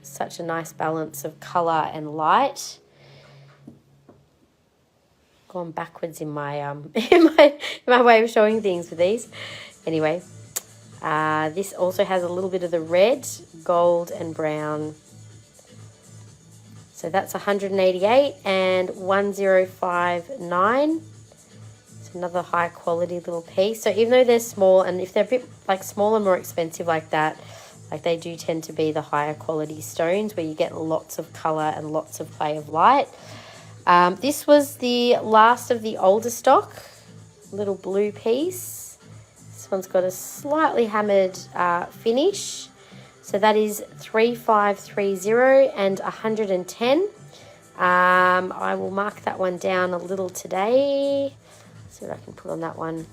Such a nice balance of colour and light. Gone backwards in my in my way of showing things with these. Anyway, this also has a little bit of the red, gold and brown. So that's 188 and 1059. It's another high quality little piece. So even though they're small, and if they're a bit like smaller, more expensive like that, like they do tend to be the higher quality stones where you get lots of colour and lots of play of light. This was the last of the older stock, little blue piece. This one's got a slightly hammered finish. So that is 3530 and 110. I will mark that one down a little today. See what I can put on that one.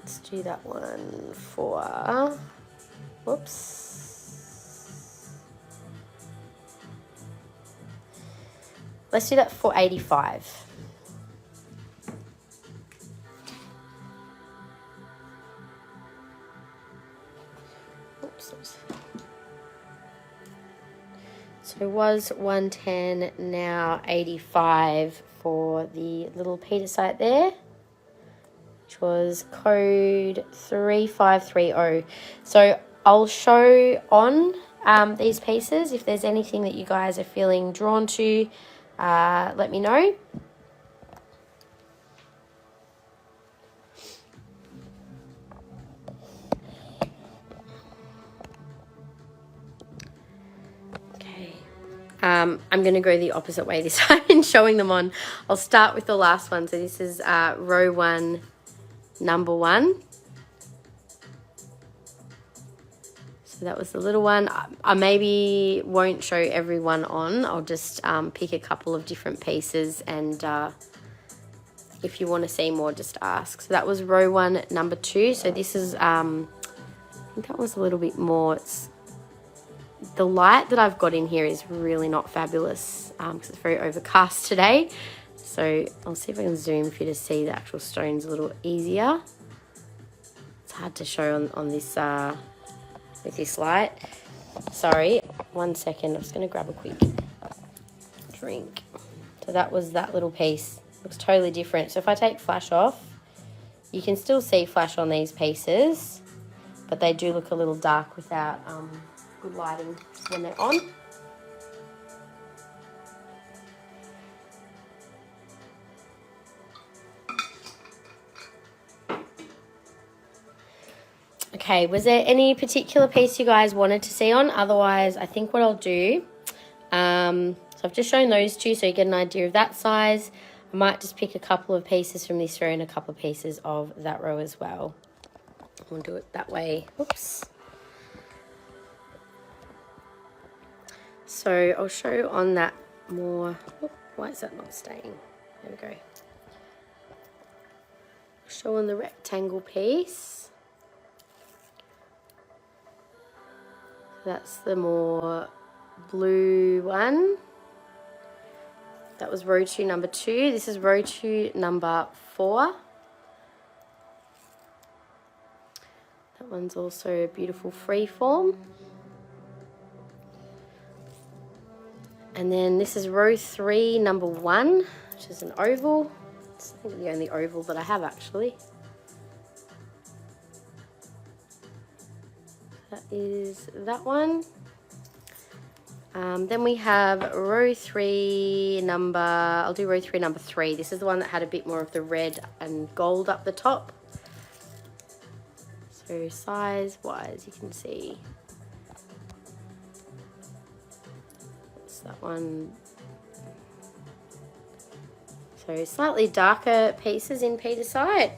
Let's do that one for, whoops. Let's do that for 85. So it was 110, now 85 for the little Pietersite there, which was code 3530. So I'll show on these pieces. If there's anything that you guys are feeling drawn to, let me know. I'm going to go the opposite way this time in showing them on. I'll start with the last one. So this is row 1, number 1. So that was the little one. I maybe won't show everyone on. I'll just pick a couple of different pieces, and if you want to see more, just ask. So that was row 1, number 2. So this is, I think that was a little bit more. The light that I've got in here is really not fabulous because it's very overcast today. So I'll see if I can zoom for you to see the actual stones a little easier. It's hard to show on this with this light. Sorry, 1 second. I'm just going to grab a quick drink. So that was that little piece. Looks totally different. So if I take flash off, you can still see flash on these pieces, but they do look a little dark without good lighting when they're on. Okay, was there any particular piece you guys wanted to see on? Otherwise, I think what I'll do, so I've just shown those two so you get an idea of that size. I might just pick a couple of pieces from this row and a couple of pieces of that row as well. We'll do it that way. Oops. So I'll show on that more. Oh, why is that not staying? There we go. Show on the rectangle piece. That's the more blue one. That was row 2, number 2. This is row 2, number 4. That one's also a beautiful freeform. And then this is row 3, number 1, which is an oval. It's I think the only oval that I have actually. That is that one. Then we have row 3 number, I'll do row 3 number 3. This is the one that had a bit more of the red and gold up the top. So size wise, you can see. That's that one. So slightly darker pieces in Pietersite.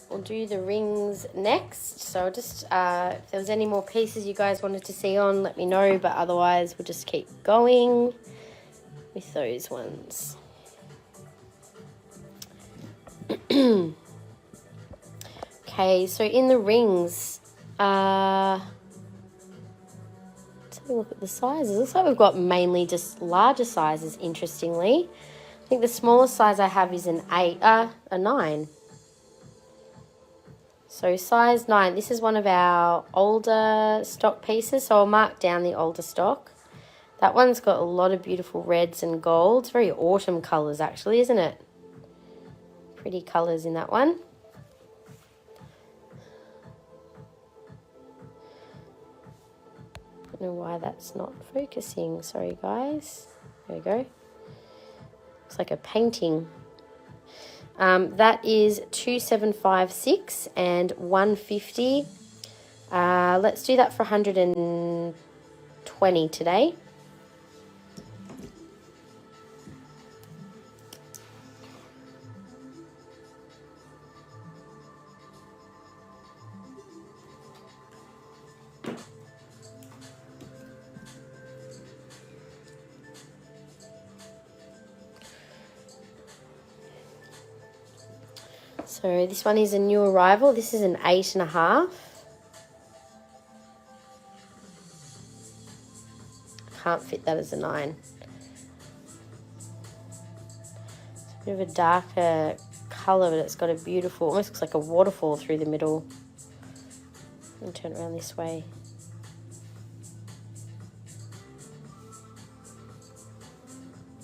We'll do the rings next. So I'll just, if there was any more pieces you guys wanted to see on, let me know. But otherwise, we'll just keep going with those ones. Okay, so in the rings, let's have a look at the sizes. Looks like we've got mainly just larger sizes, interestingly. I think the smallest size I have is a 9. So size 9, this is one of our older stock pieces, so I'll mark down the older stock. That one's got a lot of beautiful reds and golds, very autumn colours actually, isn't it? Pretty colours in that one. Don't know why that's not focusing, sorry guys. There we go. It's like a painting. That is 2756 and 150. Let's do that for 120 today. So this one is a new arrival. This is an 8.5. Can't fit that as a 9. It's a bit of a darker colour, but it's got a beautiful, almost looks like a waterfall through the middle. And turn it around this way.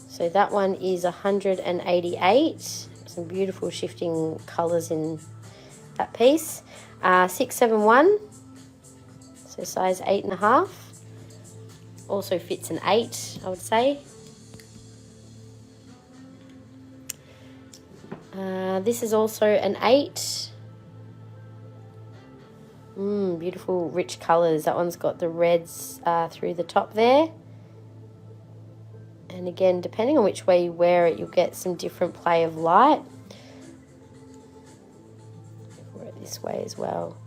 So that one is 188. Some beautiful shifting colours in that piece. 671, so size 8.5. Also fits an 8, I would say. This is also an 8. Beautiful rich colours. That one's got the reds through the top there. And again, depending on which way you wear it, you'll get some different play of light. Wear it this way as well.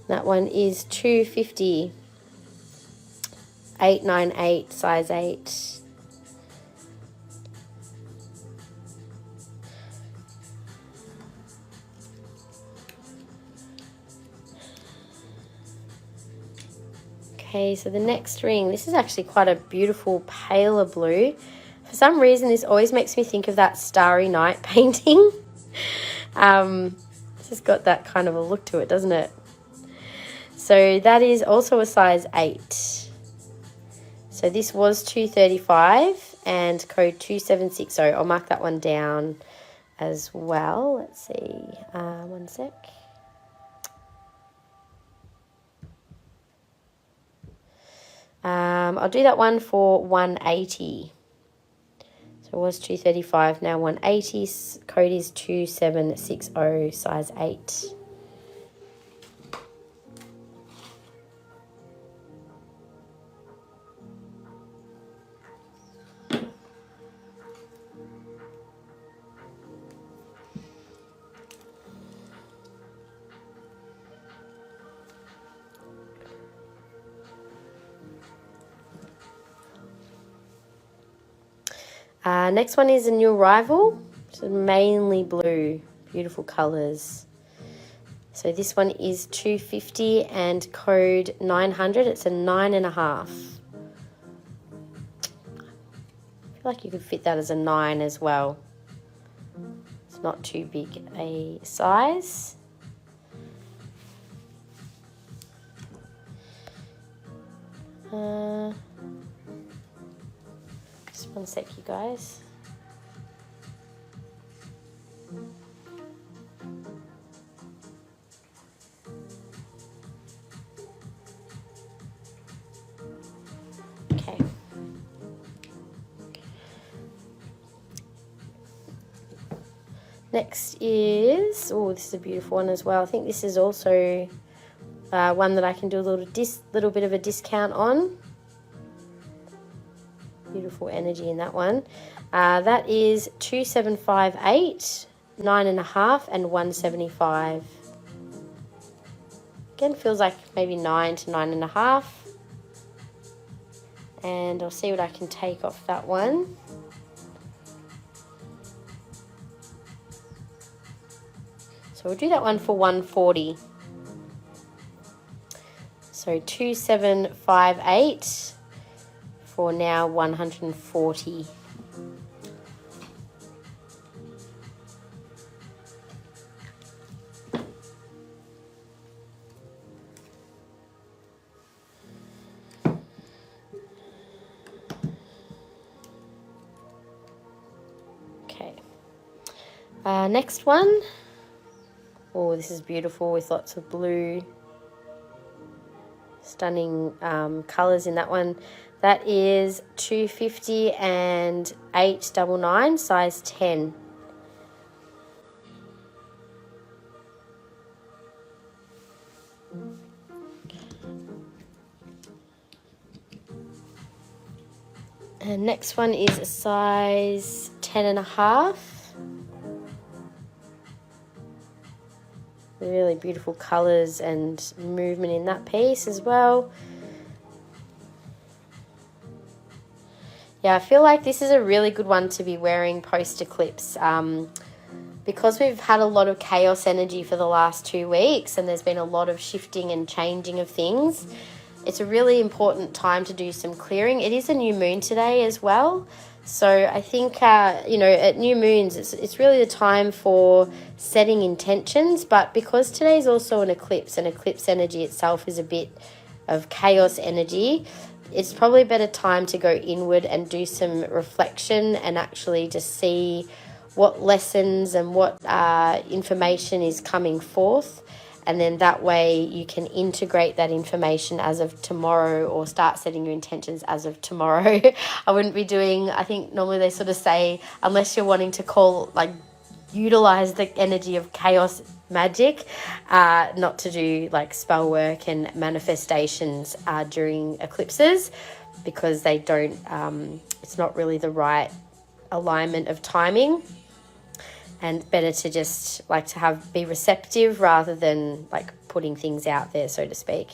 That one is 250, 898, size 8. Okay, so the next ring, this is actually quite a beautiful paler blue. For some reason, this always makes me think of that Starry Night painting. It's just got that kind of a look to it, doesn't it? So that is also a size 8. So this was 235 and code 2760. I'll mark that one down as well. Let's see, one sec. I'll do that one for 180. So it was 235, now 180. Code is 2760, size 8. Next one is a new arrival. So mainly blue, beautiful colours. So this one is 250 and code 900. It's a 9.5. I feel like you could fit that as a 9 as well. It's not too big a size. Just one sec, you guys. Okay. Next is, oh, this is a beautiful one as well. I think this is also one that I can do a little bit of a discount on. Beautiful energy in that one. That is 2758, 9.5, and 175. Again, feels like maybe 9 to 9.5. And I'll see what I can take off that one. So we'll do that one for 140. So 2758 for now 140. Okay. Next one. Oh, this is beautiful with lots of blue. Stunning colours in that one. That is 250 and 899, size 10. And next one is a size 10.5. Really beautiful colours and movement in that piece as well. Yeah, I feel like this is a really good one to be wearing post-eclipse. Because we've had a lot of chaos energy for the last 2 weeks and there's been a lot of shifting and changing of things, it's a really important time to do some clearing. It is a new moon today as well. So I think, you know, at new moons, it's really the time for setting intentions. But because today is also an eclipse, and eclipse energy itself is a bit of chaos energy, it's probably a better time to go inward and do some reflection and actually just see what lessons and what information is coming forth. And then that way you can integrate that information as of tomorrow, or start setting your intentions as of tomorrow. I wouldn't be doing, I think normally they sort of say, unless you're wanting to utilize the energy of chaos magic, not to do like spell work and manifestations during eclipses, because they don't, it's not really the right alignment of timing. And better to just be receptive rather than putting things out there, so to speak.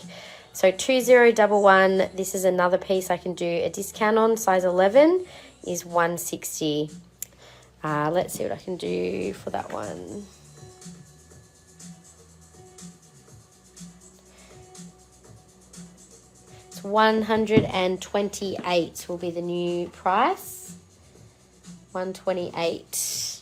So 2011, this is another piece I can do a discount on. Size 11 is 160. Let's see what I can do for that one. It's 128 will be the new price. 128.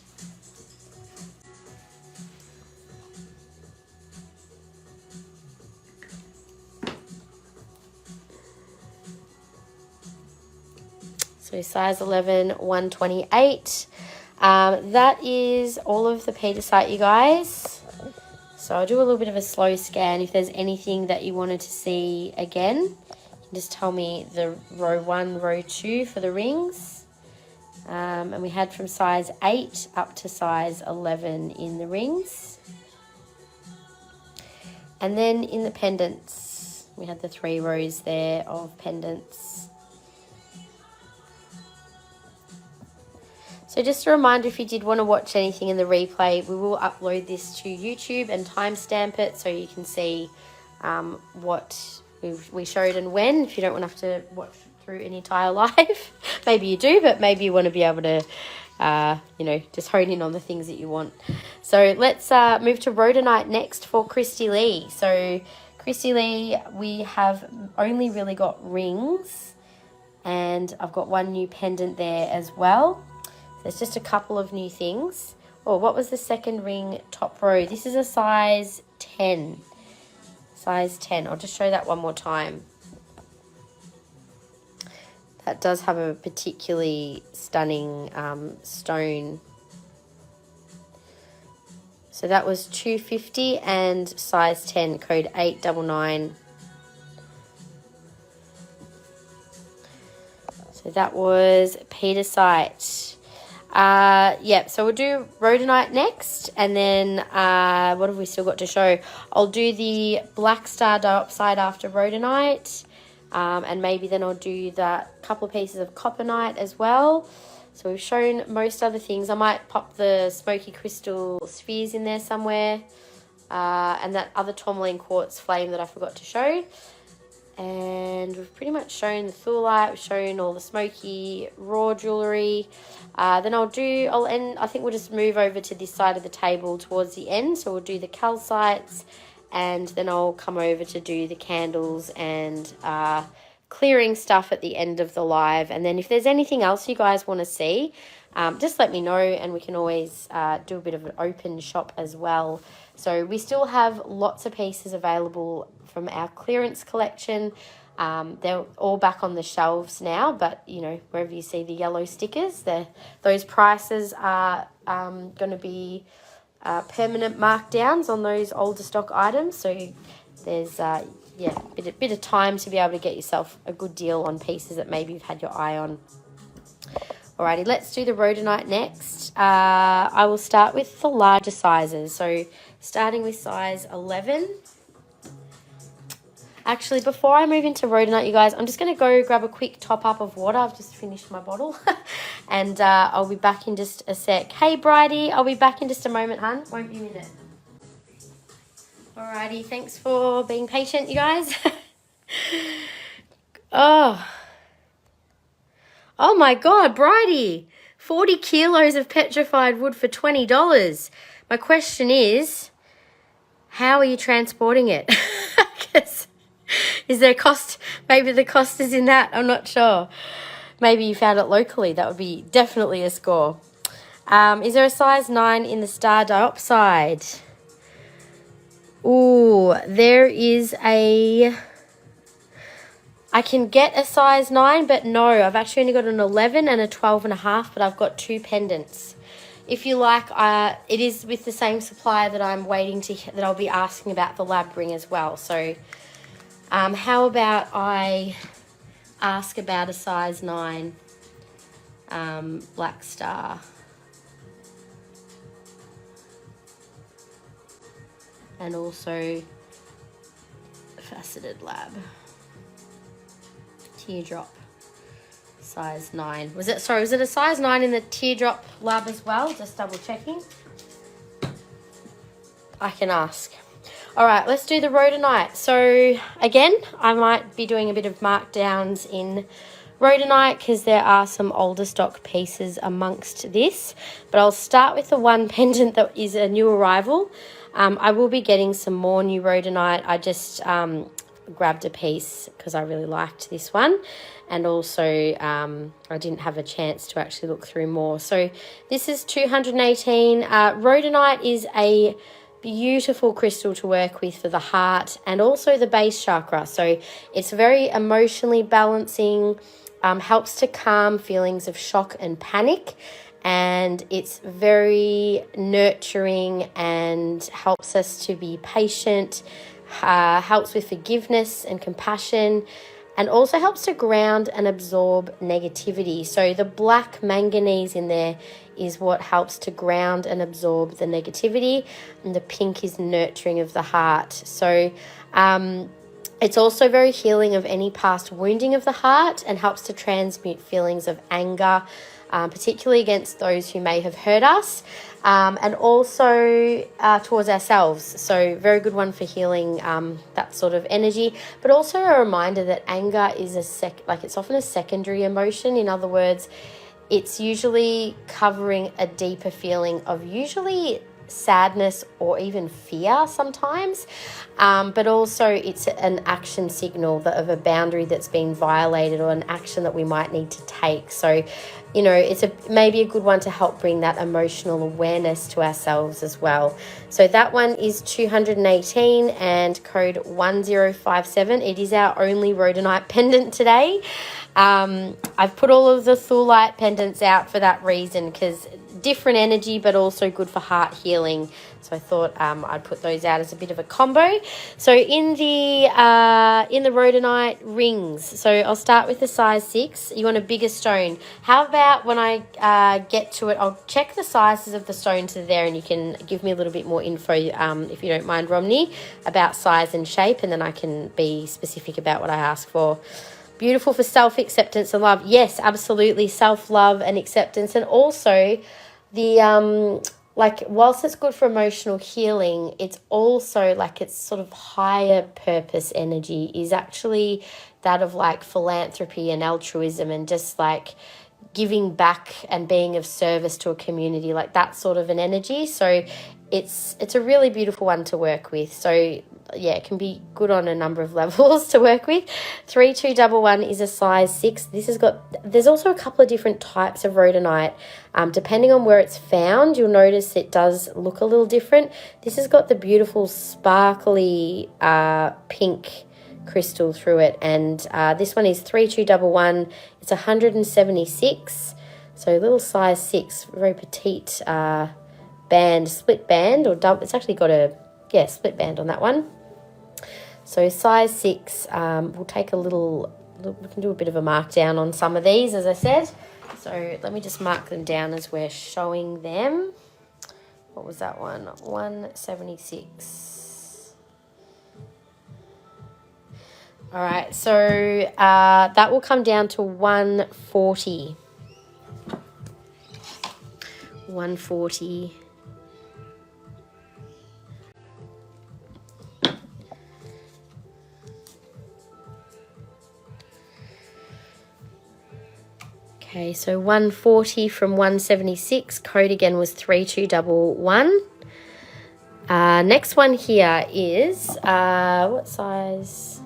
So So size 11, 128. That is all of the Pietersite, you guys. So I'll do a little bit of a slow scan. If there's anything that you wanted to see again, you can just tell me the row 1, row 2 for the rings. And we had from size 8 up to size 11 in the rings. And then in the pendants, we had the 3 rows there of pendants. So just a reminder, if you did want to watch anything in the replay, we will upload this to YouTube and timestamp it so you can see what we showed and when, if you don't want to have to watch through an entire live. Maybe you do, but maybe you want to be able to, just hone in on the things that you want. So let's move to Rhodonite next for Christy Lee. So Christy Lee, we have only really got rings, and I've got one new pendant there as well. There's just a couple of new things. Oh, what was the second ring top row? This is a size 10. Size 10. I'll just show that one more time. That does have a particularly stunning stone. So that was $250 and size 10, code 899. So that was Pietersite. So we'll do Rhodonite next, and then what have we still got to show? I'll do the black Star Diopside after Rhodonite, and maybe then I'll do that couple of pieces of Coppernite as well. So we've shown most other things. I might pop the smoky crystal spheres in there somewhere, and that other Tourmaline Quartz flame that I forgot to show. And we've pretty much shown the Thulite, we've shown all the smoky raw jewellery. Then I'll end, I think we'll just move over to this side of the table towards the end. So we'll do the calcites, and then I'll come over to do the candles and clearing stuff at the end of the live. And then if there's anything else you guys want to see, just let me know, and we can always do a bit of an open shop as well. So we still have lots of pieces available from our clearance collection. They're all back on the shelves now, but wherever you see the yellow stickers, those prices are going to be permanent markdowns on those older stock items. So there's a bit of time to be able to get yourself a good deal on pieces that maybe you've had your eye on. Alrighty, let's do the Rhodonite next. I will start with the larger sizes. So starting with size 11. Actually, before I move into Rhodonite, you guys, I'm just going to go grab a quick top up of water. I've just finished my bottle. And I'll be back in just a sec. Hey, Bridie, I'll be back in just a moment, hun. Won't be a minute. Alrighty, thanks for being patient, you guys. Oh my God, Bridie, 40 kilos of petrified wood for $20. My question is, how are you transporting it? Is there a cost? Maybe the cost is in that. I'm not sure. Maybe you found it locally. That would be definitely a score. Is there a size 9 in the Star Diopside? Ooh, there is a... I can get a size 9, but no, I've actually only got an 11 and a 12.5, but I've got 2 pendants. If you like, it is with the same supplier that I'm waiting that I'll be asking about the lab ring as well. So how about I ask about a size 9 Black Star. And also Faceted Lab. Teardrop. Size 9. Was it a size 9 in the Teardrop Lab as well? Just double checking. I can ask. Alright, let's do the Rhodonite. So again, I might be doing a bit of markdowns in Rhodonite because there are some older stock pieces amongst this. But I'll start with the one pendant that is a new arrival. I will be getting some more new Rhodonite. I just grabbed a piece because I really liked this one. And also I didn't have a chance to actually look through more. So this is 218. Rhodonite is a beautiful crystal to work with for the heart and also the base chakra. So it's very emotionally balancing. helps to calm feelings of shock and panic, and it's very nurturing and helps us to be patient, helps with forgiveness and compassion, and also helps to ground and absorb negativity. So the black manganese in there is what helps to ground and absorb the negativity, and the pink is nurturing of the heart. So it's also very healing of any past wounding of the heart, and helps to transmute feelings of anger, particularly against those who may have hurt us, and also towards ourselves. So very good one for healing that sort of energy, but also a reminder that anger is it's often a secondary emotion. In other words, it's usually covering a deeper feeling of usually sadness or even fear sometimes, but also it's an action signal of a boundary that's been violated, or an action that we might need to take. So, you know, it's maybe a good one to help bring that emotional awareness to ourselves as well. So that one is 218 and code 1057. It is our only rhodonite pendant today. I've put all of the Thulite pendants out for that reason, because different energy but also good for heart healing. So I thought I'd put those out as a bit of a combo. So in the rhodonite rings, so I'll start with the size 6. You want a bigger stone. How about when I get to it, I'll check the sizes of the stones that are there, and you can give me a little bit more info, if you don't mind, Romney, about size and shape, and then I can be specific about what I ask for. Beautiful for self-acceptance and love. Yes, absolutely. Self-love and acceptance. And also the, whilst it's good for emotional healing, it's also its sort of higher purpose energy is actually that of philanthropy and altruism, and just giving back and being of service to a community, that sort of an energy. So it's a really beautiful one to work with. So yeah, it can be good on a number of levels to work with. 3211 is a size 6. There's also a couple of different types of rhodonite. Depending on where it's found, you'll notice it does look a little different. This has got the beautiful sparkly pink crystal through it, and this one is 3211. It's 176, so a little size 6, very petite band, split band, or double. It's actually got a split band on that one. So size 6, we'll take we can do a bit of a mark down on some of these, as I said. So let me just mark them down as we're showing them. What was that one? 176. All right, so that will come down to 140. 140. Okay, so 140 from 176. Code again was 3211. Next one here is, what size?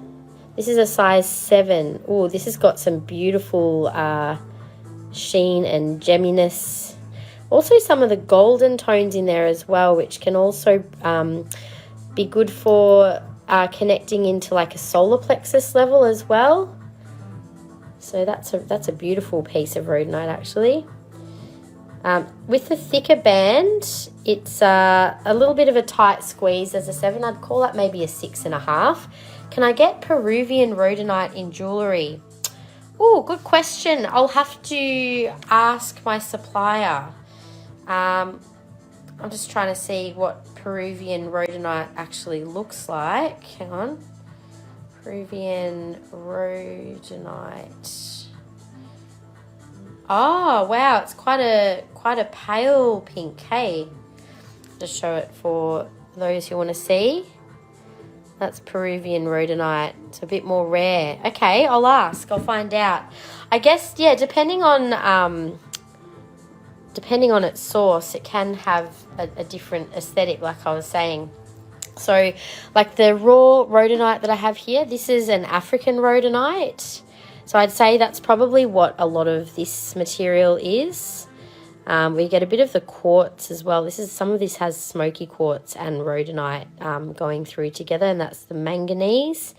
This is a size 7. Oh, this has got some beautiful sheen and gemminess. Also some of the golden tones in there as well, which can also be good for connecting into a solar plexus level as well. So that's a beautiful piece of rhodonite actually. With the thicker band, it's a little bit of a tight squeeze as a 7. I'd call that maybe a 6.5. Can I get Peruvian rhodonite in jewellery? Oh, good question. I'll have to ask my supplier. I'm just trying to see what Peruvian rhodonite actually looks like. Hang on. Peruvian rhodonite. Oh wow, it's quite a pale pink. Hey, just show it for those who want to see. That's Peruvian rhodonite. It's a bit more rare. Okay, I'll ask. I'll find out. I guess depending on its source, it can have a different aesthetic, like I was saying. So the raw rhodonite that I have here, this is an African rhodonite. So I'd say that's probably what a lot of this material is. We get a bit of the quartz as well. Some of this has Smokey Quartz and rhodonite going through together, and that's the manganese.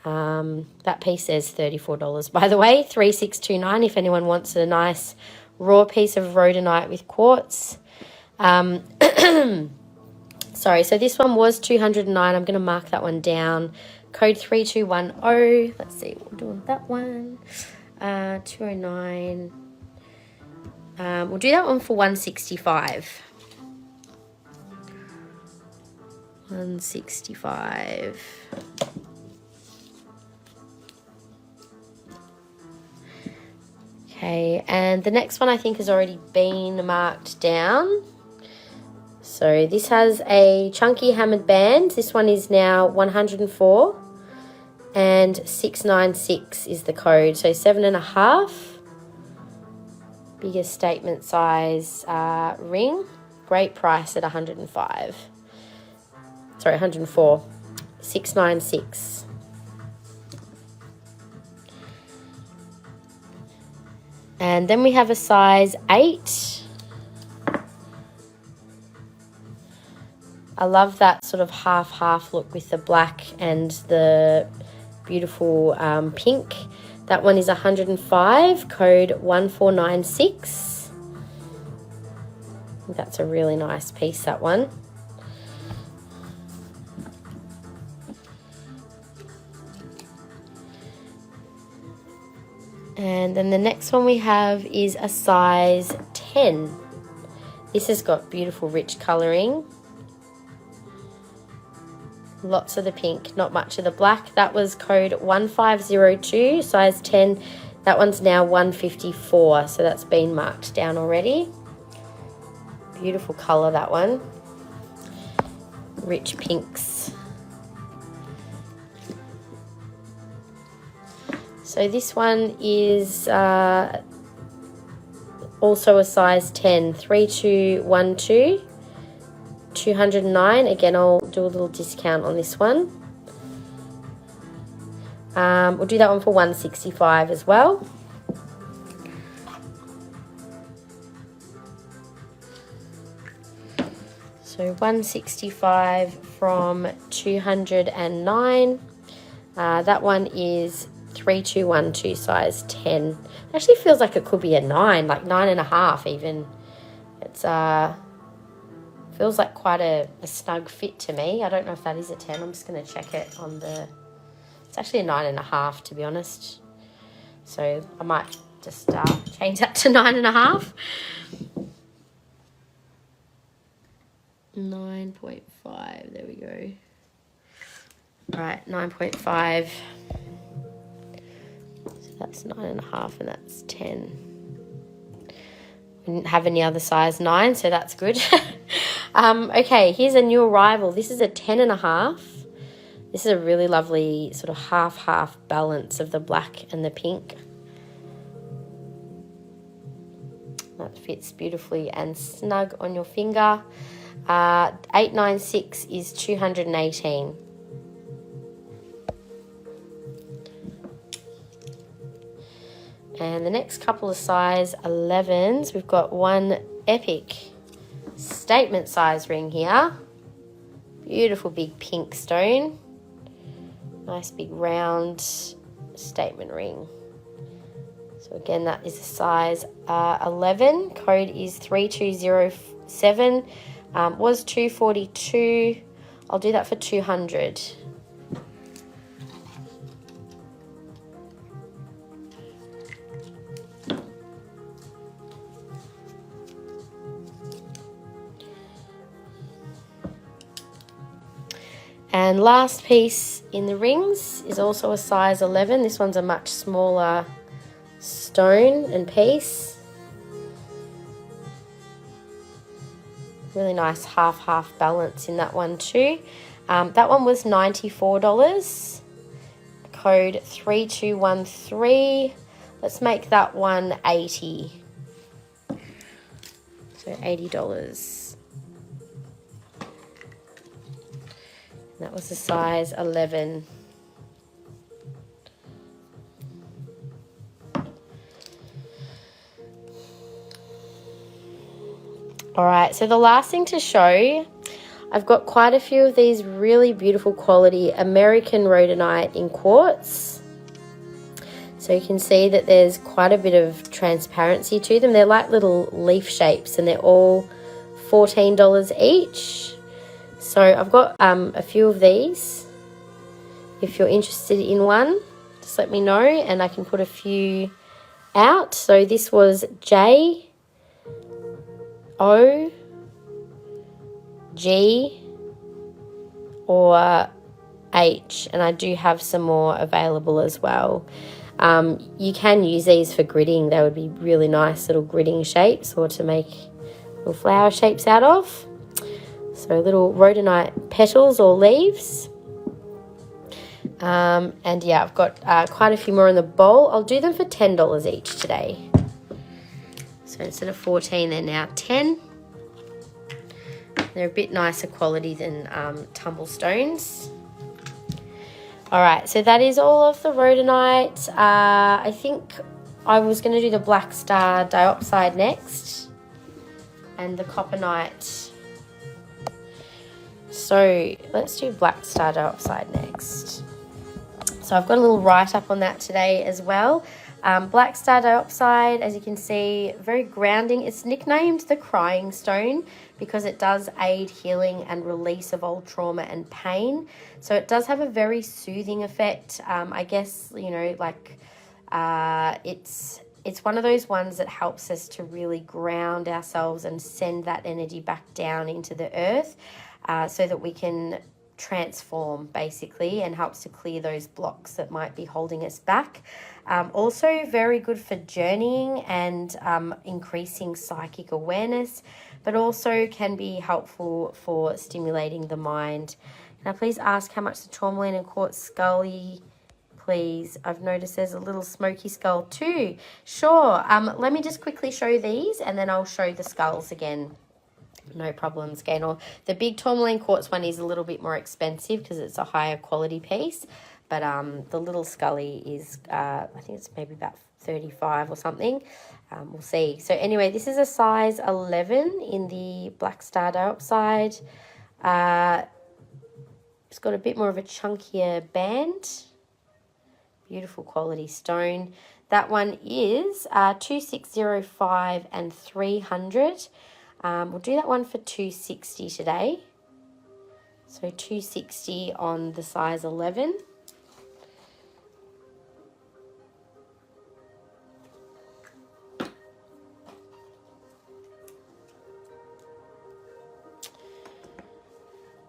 That piece says $34, by the way, $36.29 if anyone wants a nice raw piece of rhodonite with quartz. Sorry, so this one was $209. I'm going to mark that one down. Code 3210. Let's see, we'll do that one. 209. We'll do that one for $165. $165. Okay, and the next one I think has already been marked down. So this has a chunky hammered band. This one is now 104 and 696 is the code. So 7.5. Biggest statement size ring. Great price at 105. Sorry, 104. 696. And then we have a size 8. I love that sort of half-half look with the black and the beautiful pink. That one is 105, code 1496. I think that's a really nice piece, that one. And then the next one we have is a size 10. This has got beautiful rich colouring. Lots of the pink, not much of the black. That was code 1502, size 10. That one's now 154, so that's been marked down already. Beautiful colour, that one. Rich pinks. So this one is also a size 10, 3212. 209. Again, I'll do a little discount on this one. We'll do that one for 165 as well. So 165 from 209. That one is 3212, size 10. Actually feels like it could be a 9, like 9.5 even. It's feels like quite a snug fit to me. I don't know if that is a 10. I'm just going to check it on the... It's actually a 9.5, to be honest. So I might just change that to 9.5. 9.5. There we go. All right, 9.5. So that's 9.5 and that's 10. We didn't have any other size 9, so that's good. Okay, here's a new arrival. This is a 10.5. This is a really lovely sort of half-half balance of the black and the pink. That fits beautifully and snug on your finger. 896 is 218. And the next couple of size 11s, we've got one epic statement size ring here. Beautiful big pink stone. Nice big round statement ring. So again, that is a size 11. Code is 3207. Was 242. I'll do that for 200. And last piece in the rings is also a size 11. This one's a much smaller stone and piece. Really nice half-half balance in that one too. That one was $94. Code 3213. Let's make that one 80. So $80. That was a size 11. All right, so the last thing to show, I I've got quite a few of these really beautiful quality American Rhodonite in quartz. So you can see that there's quite a bit of transparency to them. They're like little leaf shapes and they're all $14 each. So I've got a few of these. If you're interested in one, just let me know and I can put a few out. So this was J O G or H, and I do have some more available as well. You can use these for gridding. They would be really nice little gridding shapes, or to make little flower shapes out of. So little rhodonite petals or leaves. And yeah, I've got quite a few more in the bowl. I'll do them for $10 each today. So instead of 14, they're now 10. They're a bit nicer quality than tumble stones. All right, so that is all of the rhodonite. I think I was going to do the black Star Diopside next and the Coppernite. So let's do black Star Diopside next. So I've got a little write-up on that today as well. Black Star Diopside, as you can see, very grounding. It's nicknamed the crying stone because it does aid healing and release of old trauma and pain. So it does have a very soothing effect. I guess, you know, like it's one of those ones that helps us to really ground ourselves and send that energy back down into the earth so that we can transform basically, and helps to clear those blocks that might be holding us back. Also very good for journeying and increasing psychic awareness, but also can be helpful for stimulating the mind. Now please ask how much the Tourmaline and Quartz Scully, please. I've noticed there's a little smoky skull too. Sure. Let me just quickly show these and then I'll show the skulls again. No problems, Gaynor. The big Tourmaline Quartz one is a little bit more expensive because it's a higher quality piece. But the little Scully is, I think it's maybe about 35 or something. We'll see. So anyway, this is a size 11 in the Black Star Diopside. It's got a bit more of a chunkier band. Beautiful quality stone. That one is 2605 and 300. We'll do that one for $260 today. So $260 on the size 11.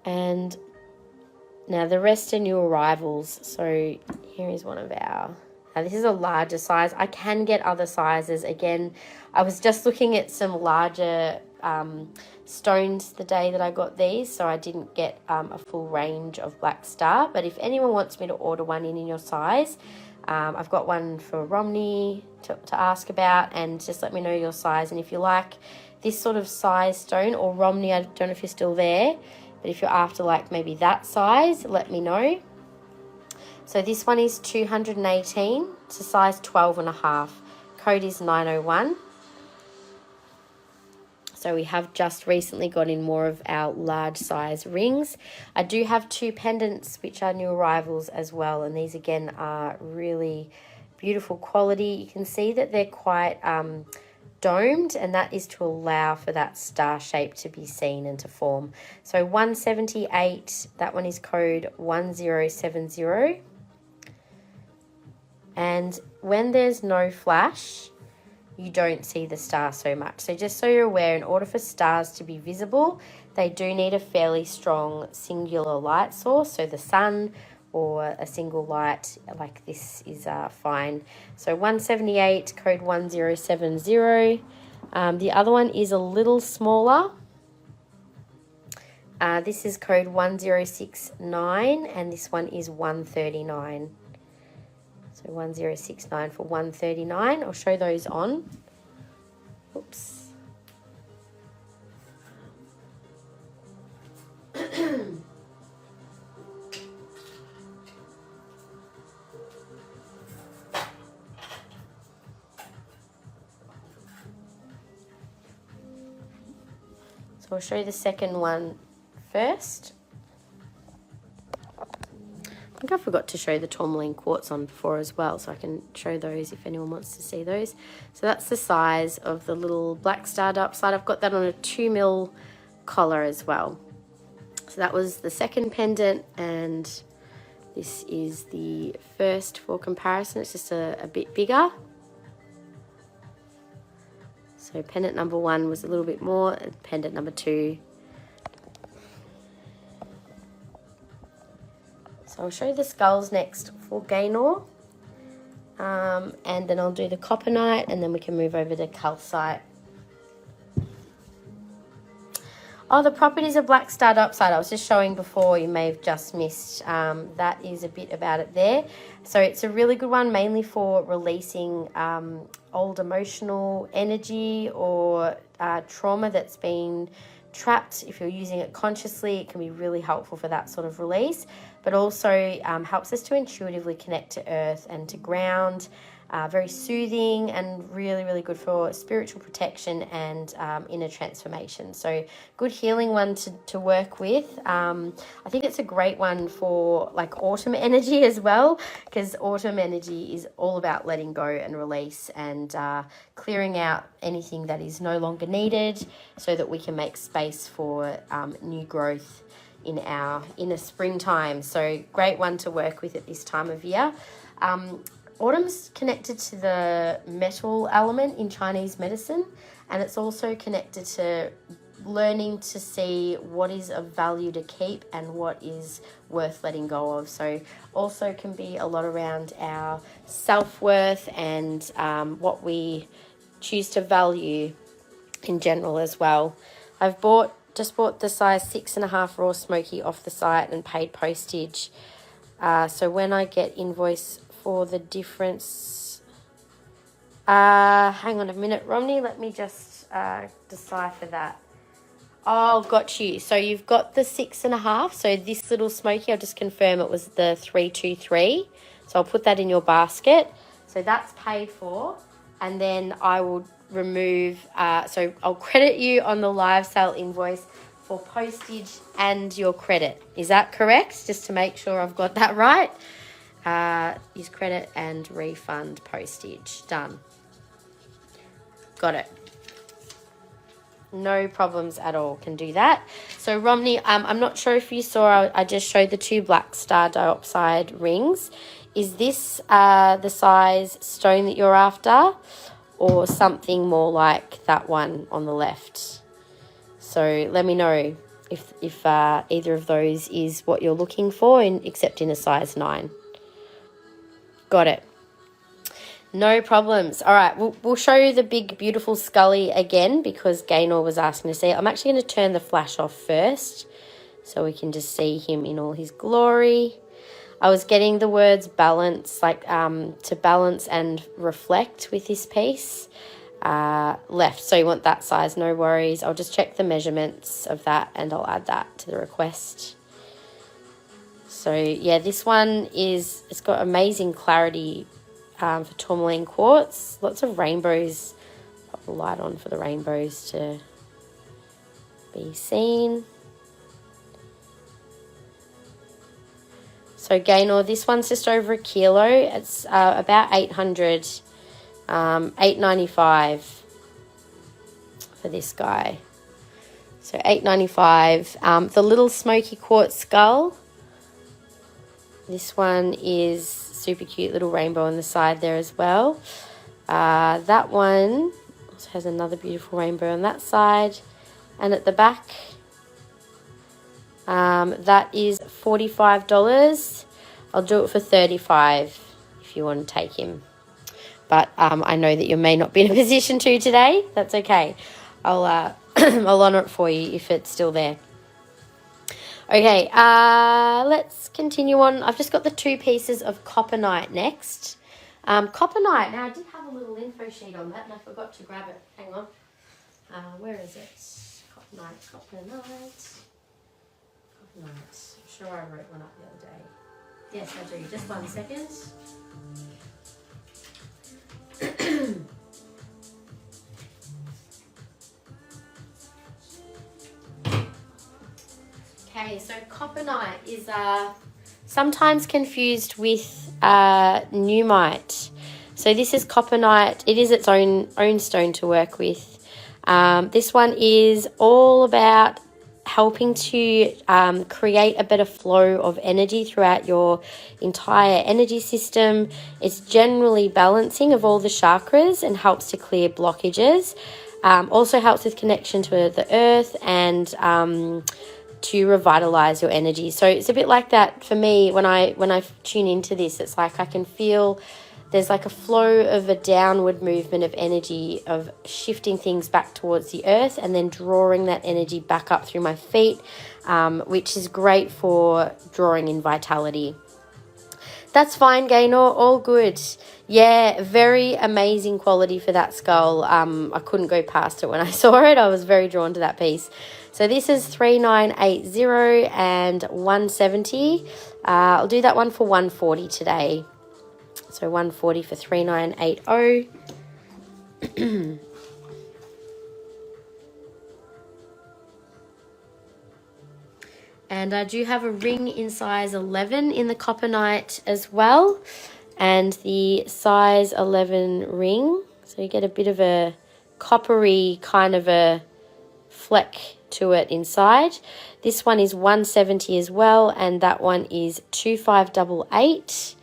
And now the rest are new arrivals. So here is one of our, now this is a larger size. I can get other sizes. Again, I was just looking at some larger stones the day that I got these, so I didn't get a full range of Black Star. But if anyone wants me to order one in your size, I've got one for Romney to ask about, and just let me know your size. And if you like this sort of size stone, or Romney, I don't know if you're still there, but if you're after like maybe that size, let me know. So this one is 218, it's a size 12.5. Code is 901. So we have just recently got in more of our large size rings. I do have 2 pendants, which are new arrivals as well. And these again are really beautiful quality. You can see that they're quite domed, and that is to allow for that star shape to be seen and to form. So 178, that one is code 1070. And when there's no flash, you don't see the star so much. So just so you're aware, in order for stars to be visible, they do need a fairly strong singular light source. So the sun or a single light like this is fine. So 178, code 1070. The other one is a little smaller. This is code 1069, and this one is 139. So 1069 for 139. I'll show those on. Oops. So I'll show you the second one first. I think I forgot to show the Tourmaline Quartz on before as well, so I can show those if anyone wants to see those. So that's the size of the little black Star Diopside. I've got that on a 2mm collar as well. So that was the second pendant, and this is the first for comparison. It's just a bit bigger. So pendant number 1 was a little bit more, and pendant number 2. So I'll show you the skulls next for Gaynor, and then I'll do the Coppernite, and then we can move over to Calcite. Oh, the properties of black Star Diopside I was just showing before, you may have just missed. That is a bit about it there. So it's a really good one, mainly for releasing old emotional energy or trauma that's been trapped. If you're using it consciously, it can be really helpful for that sort of release, but also helps us to intuitively connect to earth and to ground. Very soothing and really, really good for spiritual protection and inner transformation. So good healing one to work with. I think it's a great one for like autumn energy as well, because autumn energy is all about letting go and release and clearing out anything that is no longer needed so that we can make space for new growth in our inner springtime. So great one to work with at this time of year. Autumn's connected to the metal element in Chinese medicine, and it's also connected to learning to see what is of value to keep and what is worth letting go of. So also can be a lot around our self-worth and what we choose to value in general as well. I've just bought the size 6.5 raw smoky off the site and paid postage. So when I get invoice for the difference, hang on a minute, Romney, let me just decipher that. Oh, got you. So you've got the 6.5. So this little smoky, I'll just confirm it was the 323. So I'll put that in your basket. So that's paid for, and then I will remove, so I'll credit you on the live sale invoice for postage and your credit. Is that correct? Just to make sure I've got that right. Use credit and refund postage. Done. Got it. No problems at all. Can do that. So Romney, I'm not sure if you saw, I just showed the 2 black Star Diopside rings. Is this the size stone that you're after, or something more like that one on the left? So let me know if either of those is what you're looking for, except in a size 9. Got it. No problems. All right, we'll show you the big, beautiful Scully again because Gaynor was asking to see it. I'm actually going to turn the flash off first so we can just see him in all his glory. I was getting the words balance, like to balance and reflect with this piece. Left, so you want that size, no worries. I'll just check the measurements of that and I'll add that to the request. So yeah, this one it's got amazing clarity for Tourmaline Quartz. Lots of rainbows. Pop the light on for the rainbows to be seen. So Gaynor, this one's just over a kilo. It's about 800, $8.95 for this guy. So $8.95. The little Smokey Quartz skull. This one is super cute, little rainbow on the side there as well. That one also has another beautiful rainbow on that side. And at the back, that is $45. I'll do it for $35 if you want to take him. But I know that you may not be in a position to today. That's okay. I'll I'll honour it for you if it's still there. Okay, let's continue on. I've just got the 2 pieces of Coppernite next. Coppernite, now I did have a little info sheet on that and I forgot to grab it. Hang on. Where is it? Coppernite. I'm sure I wrote one up the other day. Yes, I do. Just 1 second. Okay, so Coppernite is sometimes confused with Numite. So this is Coppernite. It is its own stone to work with. This one is all about helping to create a better flow of energy throughout your entire energy system. It's generally balancing of all the chakras and helps to clear blockages. Also helps with connection to the earth and to revitalize your energy. So it's a bit like that for me when I tune into this. It's like I can feel there's like a flow of a downward movement of energy of shifting things back towards the earth and then drawing that energy back up through my feet, which is great for drawing in vitality. That's fine, Gaynor, all good. Yeah, very amazing quality for that skull. I couldn't go past it when I saw it. I was very drawn to that piece. So this is 3980 and 170. I'll do that one for 140 today. So 140 for 3980. And I do have a ring in size 11 in the Coppernite as well. And the size 11 ring. So you get a bit of a coppery kind of a fleck to it inside. This one is 170 as well. And that one is 2588.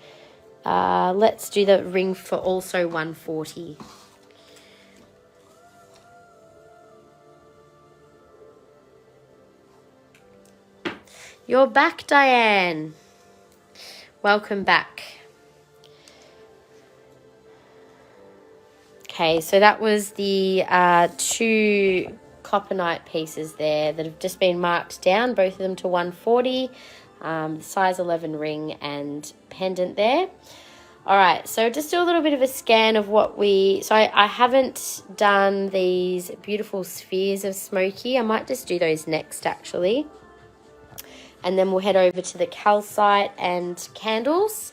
Let's do the ring for also 140. You're back, Diane. Welcome back. Okay, so that was the two Coppernite pieces there that have just been marked down, both of them to 140. Size 11 ring and pendant there. All right, so just do a little bit of a scan of what so I haven't done these beautiful spheres of Smokey. I might just do those next actually. And then we'll head over to the calcite and candles.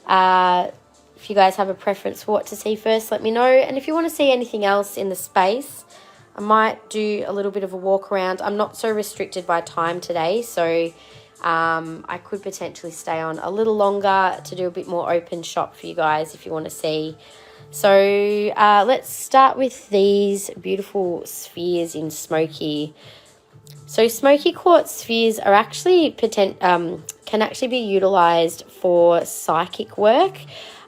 If you guys have a preference for what to see first, let me know. And if you want to see anything else in the space, I might do a little bit of a walk around. I'm not so restricted by time today, so I could potentially stay on a little longer to do a bit more open shop for you guys if you want to see. So let's start with these beautiful spheres in Smokey. So Smokey Quartz spheres are actually can actually be utilized for psychic work.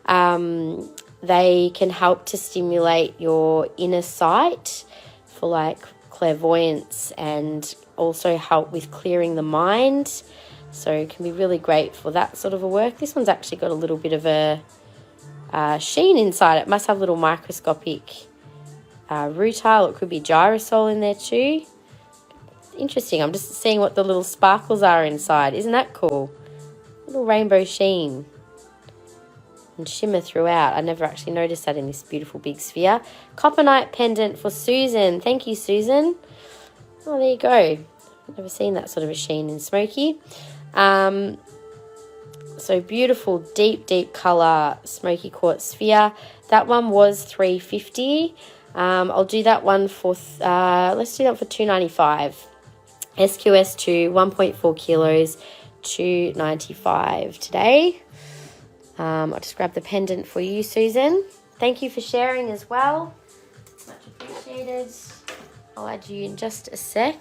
They can help to stimulate your inner sight for like clairvoyance and also help with clearing the mind. So it can be really great for that sort of a work. This one's actually got a little bit of a sheen inside it. Must have a little microscopic rutile. It could be gyrosol in there too. Interesting. I'm just seeing what the little sparkles are inside. Isn't that cool? Little rainbow sheen and shimmer throughout. I never actually noticed that in this beautiful big sphere. Coppernite pendant for Susan. Thank you, Susan. Oh, there you go. Never seen that sort of a sheen in Smokey. So beautiful, deep colour Smokey Quartz sphere. That one was $350. I'll do that one for, let's do that for $295. SQS2, 1.4 kilos, $295 today. I'll just grab the pendant for you, Susan. Thank you for sharing as well. Much appreciated. I'll add you in just a sec.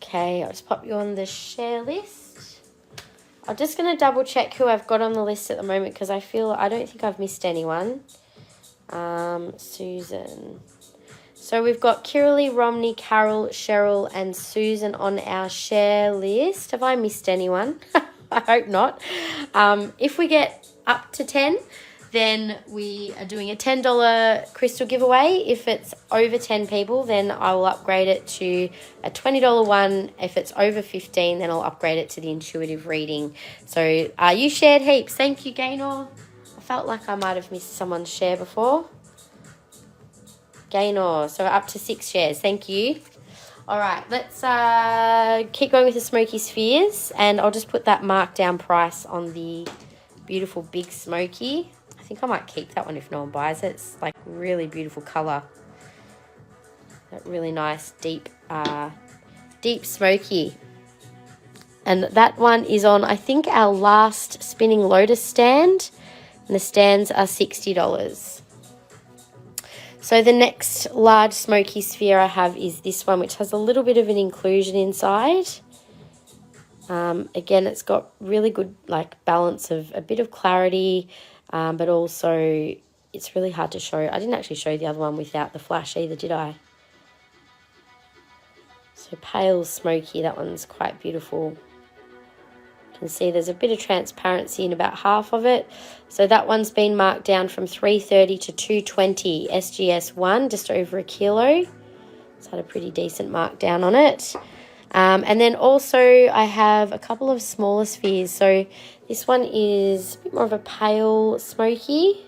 Okay, I'll just pop you on the share list. I'm just going to double check who I've got on the list at the moment because I don't think I've missed anyone. Susan. So we've got Kiralee, Romney, Carol, Cheryl and Susan on our share list. Have I missed anyone? I hope not. If we get up to 10, then we are doing a $10 crystal giveaway. If it's over 10 people, then I will upgrade it to a $20 one. If it's over 15, then I'll upgrade it to the intuitive reading. So you shared heaps. Thank you, Gaynor. I felt like I might have missed someone's share before. Gaynor, so we're up to 6 shares. Thank you. All right, let's keep going with the Smoky Spheres, and I'll just put that markdown price on the beautiful Big Smoky. I think I might keep that one if no one buys it. It's like really beautiful colour. That really nice deep smoky. And that one is on, I think, our last spinning lotus stand, and the stands are $60. So the next large smoky sphere I have is this one, which has a little bit of an inclusion inside. Again, it's got really good like balance of a bit of clarity, but also it's really hard to show. I didn't actually show the other one without the flash either, did I? So pale smoky, that one's quite beautiful. You can see there's a bit of transparency in about half of it. So that one's been marked down from $330 to $220 SGS1, just over a kilo. It's had a pretty decent markdown on it. And then also I have a couple of smaller spheres. So this one is a bit more of a pale smoky.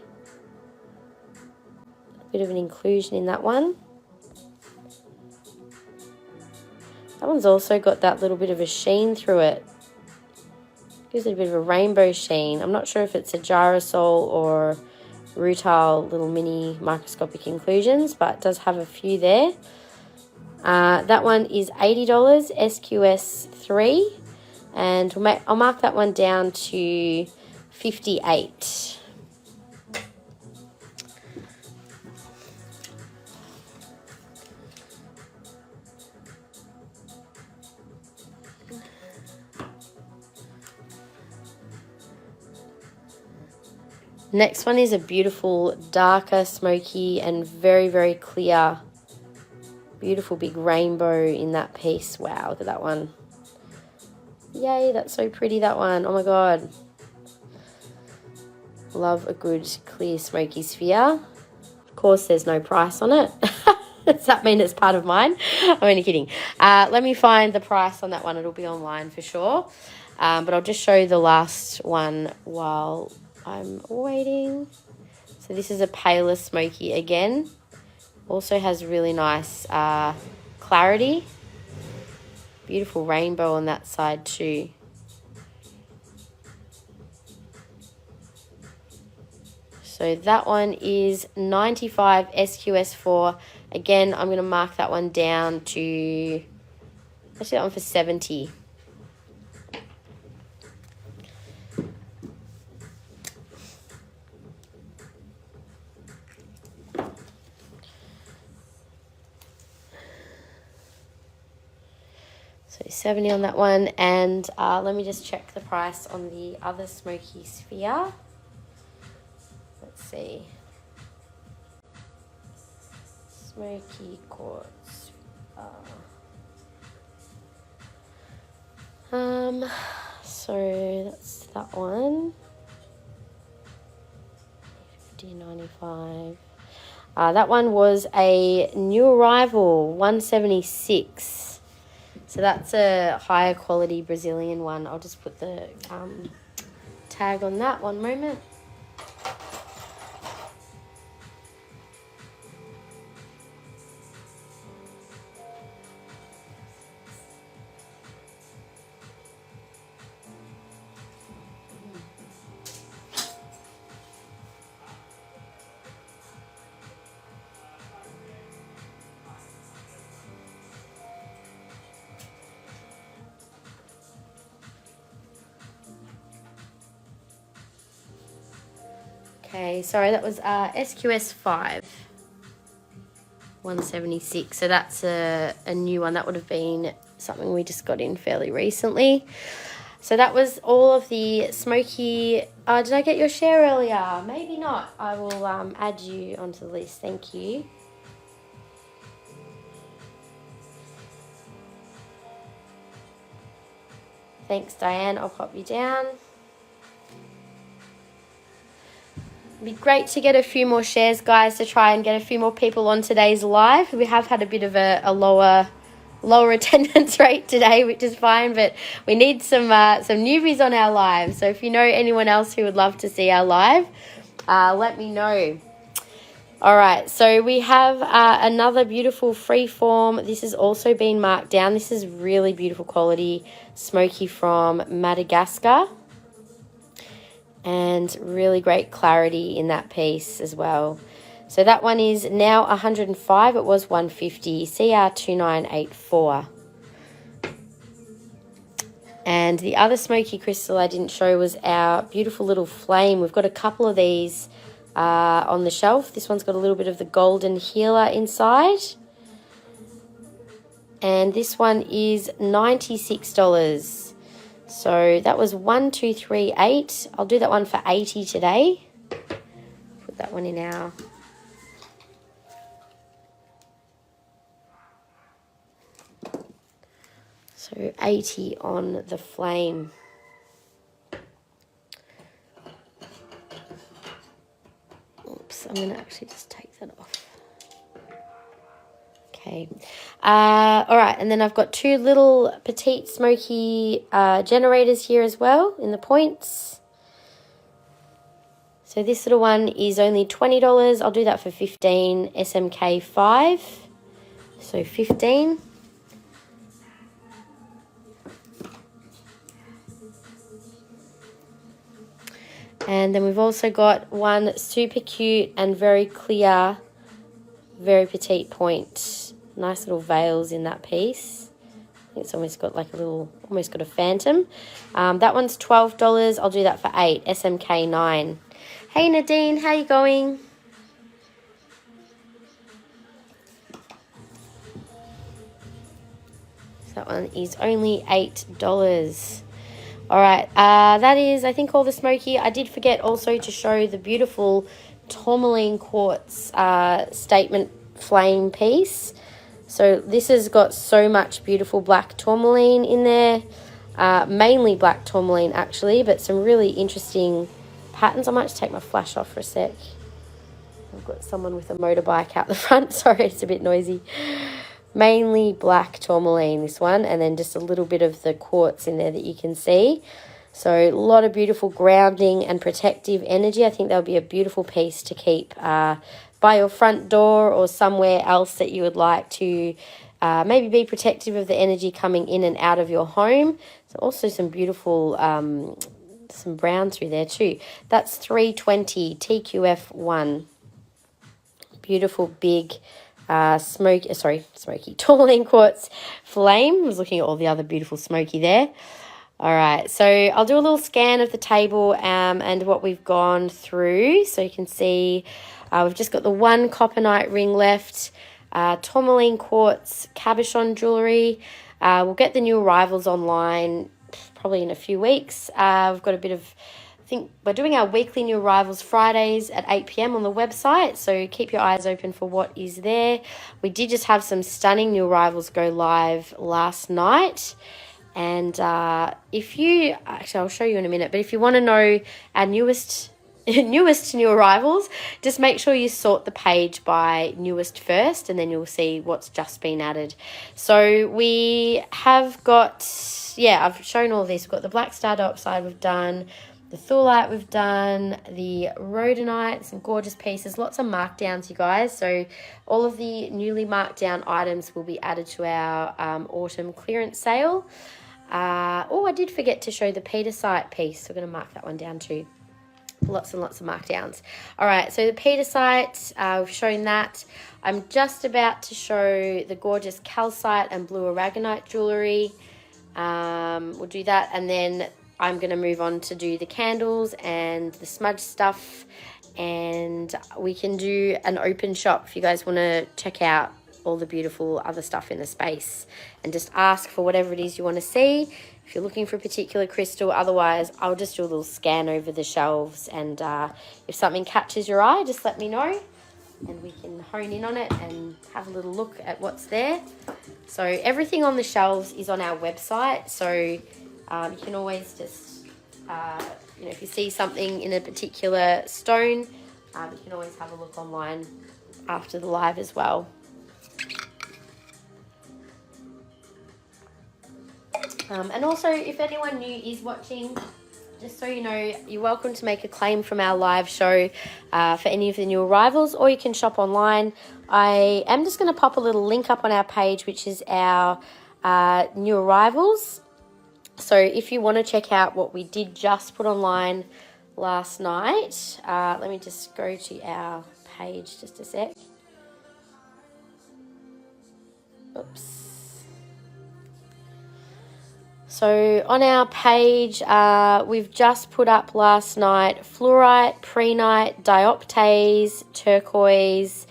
A bit of an inclusion in that one. That one's also got that little bit of a sheen through it. Gives it a bit of a rainbow sheen. I'm not sure if it's a gyrosol or rutile little mini microscopic inclusions, but it does have a few there. That one is $80 SQS3, and I'll mark that one down to $58. Next one is a beautiful darker smoky and very, very clear, beautiful big rainbow in that piece. Wow, look at that one. Yay, that's so pretty, that one. Oh my God. Love a good clear smoky sphere. Of course, there's no price on it. Does that mean it's part of mine? I'm only kidding. Let me find the price on that one. It'll be online for sure. But I'll just show you the last one while I'm waiting. So this is a paler smoky again. Also has really nice clarity. Beautiful rainbow on that side too. So that one is $95 SQS4. Again, I'm going to mark that one down to, let's do that one for $70. So $70 on that one, and let me just check the price on the other smoky sphere. Let's see. Smokey Quartz. So that's that one. $50.95. That one was a new arrival, $176. So that's a higher quality Brazilian one. I'll just put the tag on that, one moment. Okay, sorry, that was SQS 5, 176. So that's a new one. That would have been something we just got in fairly recently. So that was all of the smoky. Did I get your share earlier? Maybe not. I will add you onto the list. Thank you. Thanks, Diane. I'll pop you down. It'd be great to get a few more shares, guys, to try and get a few more people on today's live. We have had a bit of a lower attendance rate today, which is fine, but we need some newbies on our live. So if you know anyone else who would love to see our live, let me know. All right, so we have another beautiful freeform. This has also been marked down. This is really beautiful quality smoky from Madagascar. And really great clarity in that piece as well. So that one is now 105. It was 150. CR2984. And the other smoky crystal I didn't show was our beautiful little flame. We've got a couple of these on the shelf. This one's got a little bit of the golden healer inside. And this one is $96. So that was 1, 2, 3, 8. I'll do that one for 80 today. Put that one in our... So 80 on the flame. Oops, I'm going to actually just take that off. Okay. All right, and then I've got two little petite smoky generators here as well in the points. So this little one is only $20. I'll do that for 15, SMK 5. So 15. And then we've also got one super cute and very clear, very petite point. Nice little veils in that piece. I think it's almost got like a little, almost got a phantom. That one's $12. I'll do that for 8, SMK 9. Hey Nadine, how you going? So that one is only $8. All right, that is, I think, all the smoky. I did forget also to show the beautiful Tourmaline Quartz statement flame piece. So this has got so much beautiful black tourmaline in there, mainly black tourmaline actually, but some really interesting patterns. I might just take my flash off for a sec. I've got someone with a motorbike out the front. Sorry, it's a bit noisy. Mainly black tourmaline, this one, and then just a little bit of the quartz in there that you can see. So a lot of beautiful grounding and protective energy. I think that'll be a beautiful piece to keep by your front door or somewhere else that you would like to maybe be protective of the energy coming in and out of your home. So also some beautiful some brown through there too. That's $320, TQF1. Beautiful big smoky Tourmaline Quartz flame. I was looking at all the other beautiful smoky there. All right, so I'll do a little scan of the table and what we've gone through. So you can see we've just got the one Coppernite ring left, Tourmaline Quartz cabochon jewellery. We'll get the new arrivals online probably in a few weeks. We've got a bit of, I think we're doing our weekly new arrivals Fridays at 8 p.m. on the website, so keep your eyes open for what is there. We did just have some stunning new arrivals go live last night. And if you, actually I'll show you in a minute, but if you want to know our newest new arrivals, just make sure you sort the page by newest first, and then you'll see what's just been added. So we have got, yeah, I've shown all this. We've got the black Star Diopside we've done, the Thulite we've done, the Rhodonite, some gorgeous pieces, lots of markdowns, you guys. So all of the newly marked down items will be added to our autumn clearance sale. Oh, I did forget to show the Pietersite piece. So we're going to mark that one down too. Lots and lots of markdowns. All right, so the Pietersite, we've shown that. I'm just about to show the gorgeous Calcite and blue Aragonite jewellery. We'll do that, and then I'm going to move on to do the candles and the smudge stuff, and we can do an open shop if you guys want to check out all the beautiful other stuff in the space and just ask for whatever it is you want to see. If you're looking for a particular crystal, otherwise I'll just do a little scan over the shelves, and if something catches your eye, just let me know and we can hone in on it and have a little look at what's there. So everything on the shelves is on our website, so you can always just, you know, if you see something in a particular stone, you can always have a look online after the live as well. And also, if anyone new is watching, Just so you know, you're welcome to make a claim from our live show for any of the new arrivals, or you can shop online. I am just going to pop a little link up on our page, which is our new arrivals. So if you want to check out what we did just put online last night, let me just go to our page just a sec. Oops. So on our page, we've just put up last night fluorite, prehnite, dioptase, turquoise.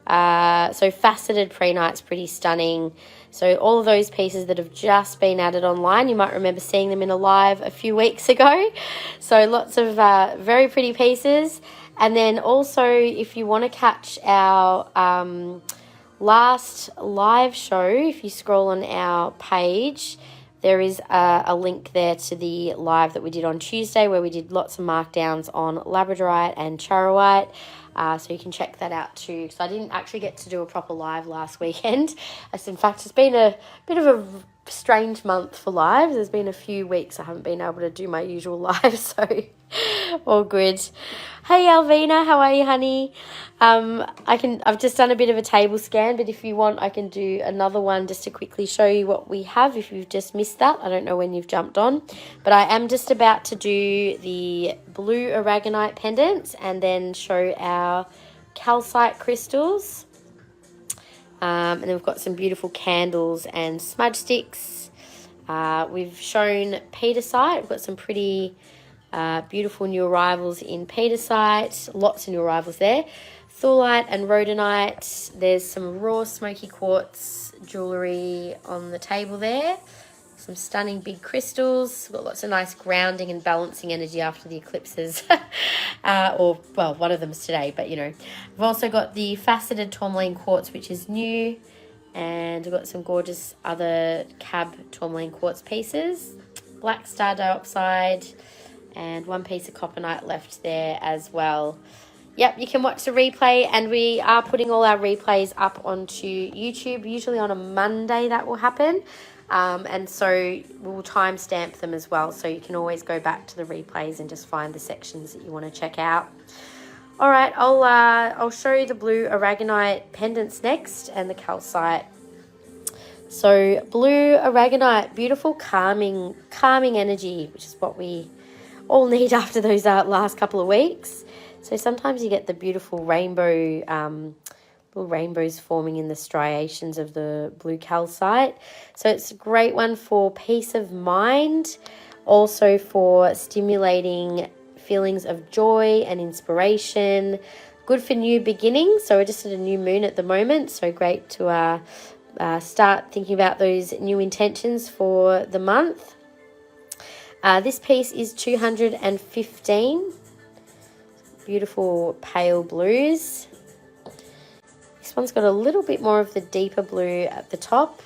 So faceted prehnite's pretty stunning. So all of those pieces that have just been added online, you might remember seeing them in a live a few weeks ago. So lots of very pretty pieces. And then also, if you want to catch our last live show, if you scroll on our page, there is a link there to the live that we did on Tuesday, where we did lots of markdowns on labradorite and charoite. So you can check that out too, because I didn't actually get to do a proper live last weekend. In fact, it's been a bit of a strange month for lives. There's been a few weeks I haven't been able to do my usual live, so all good. Hey Alvina, how are you, honey? I've just done a bit of a table scan, but if you want, I can do another one just to quickly show you what we have if you've just missed that. I don't know when you've jumped on, but I am just about to do the blue Aragonite pendants and then show our calcite crystals. And then we've got some beautiful candles and smudge sticks. We've shown Pietersite. We've got some pretty beautiful new arrivals in Pietersite. Lots of new arrivals there. Thulite and Rhodonite. There's some raw Smokey Quartz jewellery on the table there. Some stunning big crystals. We've got lots of nice grounding and balancing energy after the eclipses. Well, one of them's today, but you know. We've also got the Faceted Tourmaline Quartz, which is new. And we've got some gorgeous other Tourmaline Quartz pieces. Black Star Diopside. And one piece of Coppernite left there as well. Yep, you can watch the replay, and we are putting all our replays up onto YouTube. Usually on a Monday that will happen. And so we'll timestamp them as well, so you can always go back to the replays and just find the sections that you want to check out. All right, I'll show you the blue Aragonite pendants next and the calcite. So blue Aragonite, beautiful calming energy, which is what we all need after those last couple of weeks. So sometimes you get the beautiful rainbow, little rainbows forming in the striations of the blue calcite. So it's a great one for peace of mind, also for stimulating feelings of joy and inspiration. Good for new beginnings. So we're just at a new moon at the moment, so great to start thinking about those new intentions for the month. This piece is 215. Beautiful pale blues. This one's got a little bit more of the deeper blue at the top.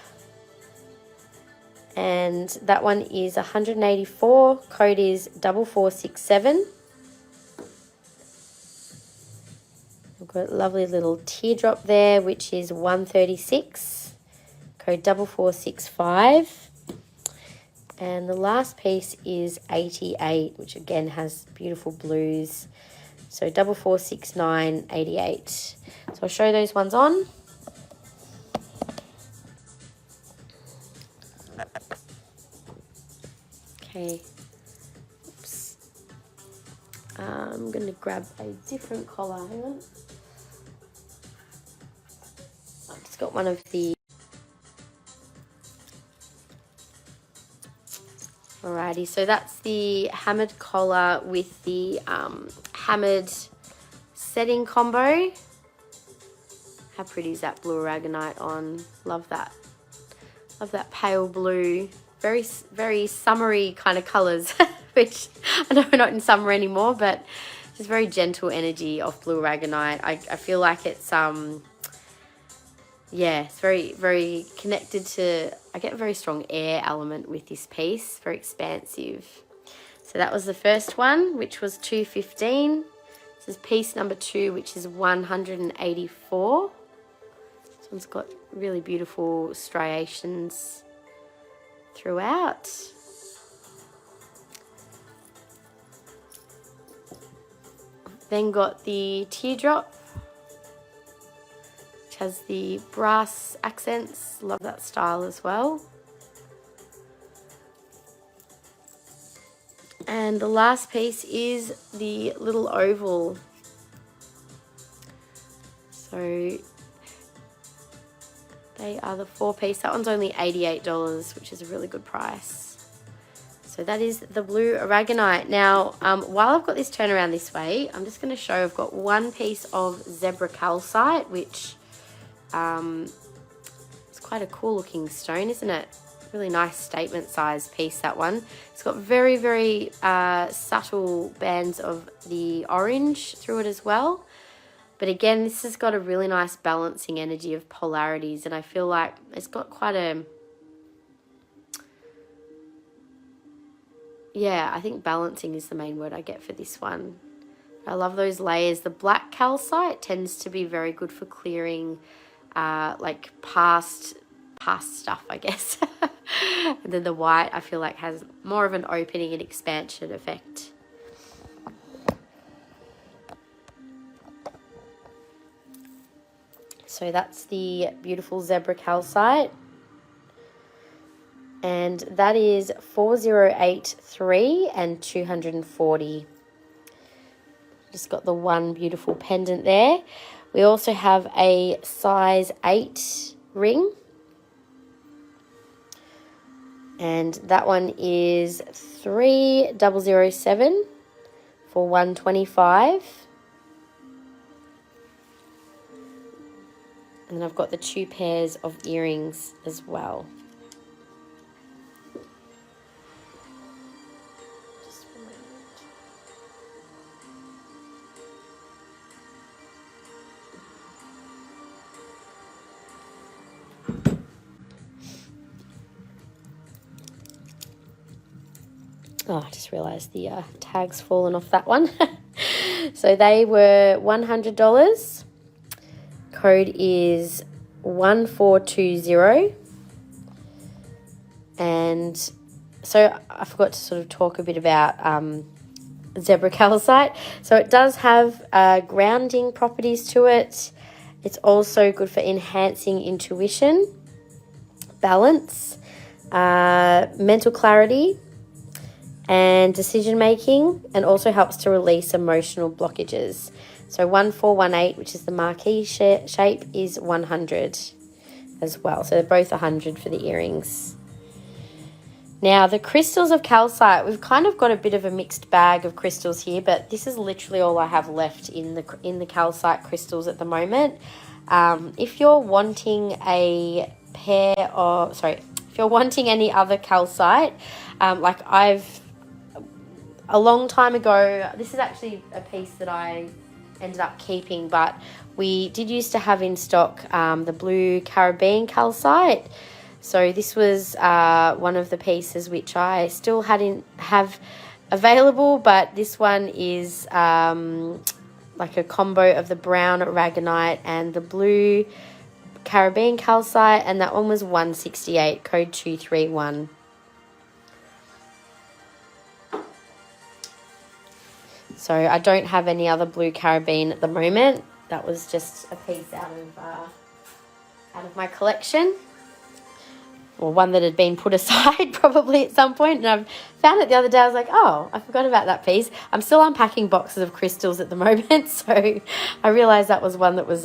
And that one is 184. Code is 4467. We've got a lovely little teardrop there, which is 136. Code 4465. And the last piece is 88, which again has beautiful blues. So 4469, 88. So I'll show those ones on. Okay. Oops. I'm going to grab a different collar. Hang on. I've just got one of the... Alrighty, so that's the hammered collar with the hammered setting combo. How pretty is that blue Aragonite on? Love that. Love that pale blue. Very, very summery kind of colours, which I know we're not in summer anymore, but just very gentle energy of blue Aragonite. I feel like it's yeah, it's very, very connected to, I get a very strong air element with this piece, very expansive. So that was the first one, which was 215. This is piece number 2, which is 184. This one's got really beautiful striations throughout. Then got the teardrop, which has the brass accents. Love that style as well. And the last piece is the little oval. So they are the 4-piece. That one's only $88, which is a really good price. So that is the blue Aragonite. Now, while I've got this turned around this way, I'm just going to show I've got 1 piece of zebra calcite, which is quite a cool looking stone, isn't it? Really nice statement size piece, that one. It's got very, very subtle bands of the orange through it as well. But again, this has got a really nice balancing energy of polarities, and I feel like it's got quite a... Yeah, I think balancing is the main word I get for this one. I love those layers. The black calcite tends to be very good for clearing like past stuff, I guess. And then the white, I feel like, has more of an opening and expansion effect. So that's the beautiful zebra calcite. And that is 4083 and 240. Just got the one beautiful pendant there. We also have a size 8 ring. And that one is 3007 for 125. And then I've got the 2 pairs of earrings as well. Oh, I just realised the tag's fallen off that one. So they were $100. Code is 1420. And so I forgot to sort of talk a bit about zebra calcite. So it does have grounding properties to it. It's also good for enhancing intuition, balance, mental clarity, and decision making, and also helps to release emotional blockages. So 1418, which is the marquee shape, is 100 as well. So they're both 100 for the earrings. Now the crystals of calcite, we've kind of got a bit of a mixed bag of crystals here, but this is literally all I have left in the calcite crystals at the moment. If you're wanting if you're wanting any other calcite, like a long time ago, this is actually a piece that I ended up keeping, but we did used to have in stock the blue Caribbean calcite. So this was one of the pieces which I still have available, but this one is like a combo of the brown Aragonite and the blue Caribbean calcite, and that one was 168, code 231. So I don't have any other blue Caribbean at the moment. That was just a piece out of my collection, or one that had been put aside probably at some point. And I found it the other day. I was like, oh, I forgot about that piece. I'm still unpacking boxes of crystals at the moment, so I realised that was one that was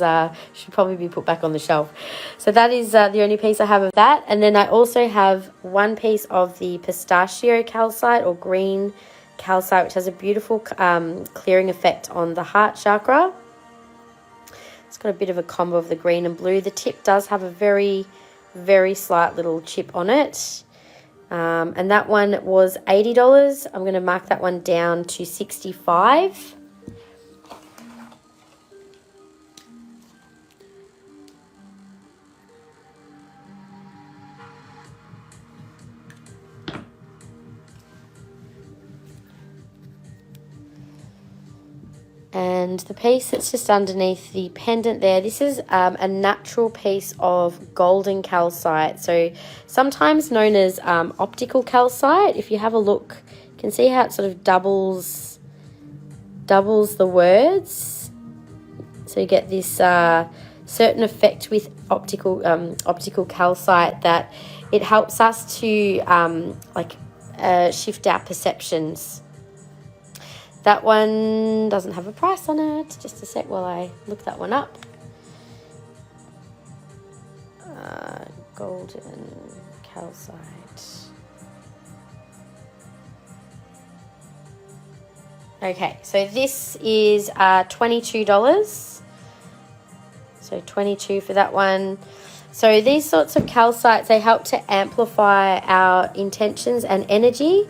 should probably be put back on the shelf. So that is the only piece I have of that. And then I also have one piece of the pistachio calcite, or green calcite, which has a beautiful clearing effect on the heart chakra. It's got a bit of a combo of the green and blue. The tip does have a very, very slight little chip on it. And that one was $80. I'm going to mark that one down to $65. And the piece that's just underneath the pendant there, this is a natural piece of golden calcite. So sometimes known as optical calcite. If you have a look, you can see how it sort of doubles doubles the words. So you get this certain effect with optical calcite that it helps us to shift our perceptions. That one doesn't have a price on it. Just a sec while I look that one up. Golden calcite. Okay, so this is $22. So $22 for that one. So these sorts of calcites, they help to amplify our intentions and energy.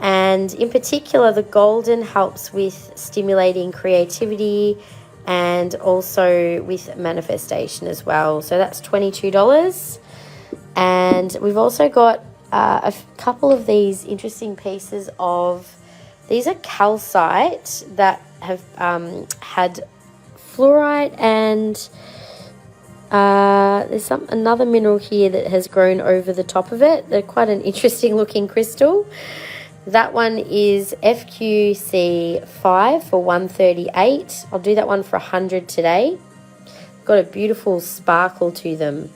And in particular, the golden helps with stimulating creativity and also with manifestation as well. So that's $22. And we've also got a couple of these interesting pieces of, these are calcite that have had fluorite, and there's another mineral here that has grown over the top of it. They're quite an interesting looking crystal. That one is FQC5 for $138. I'll do that one for $100 today. Got a beautiful sparkle to them.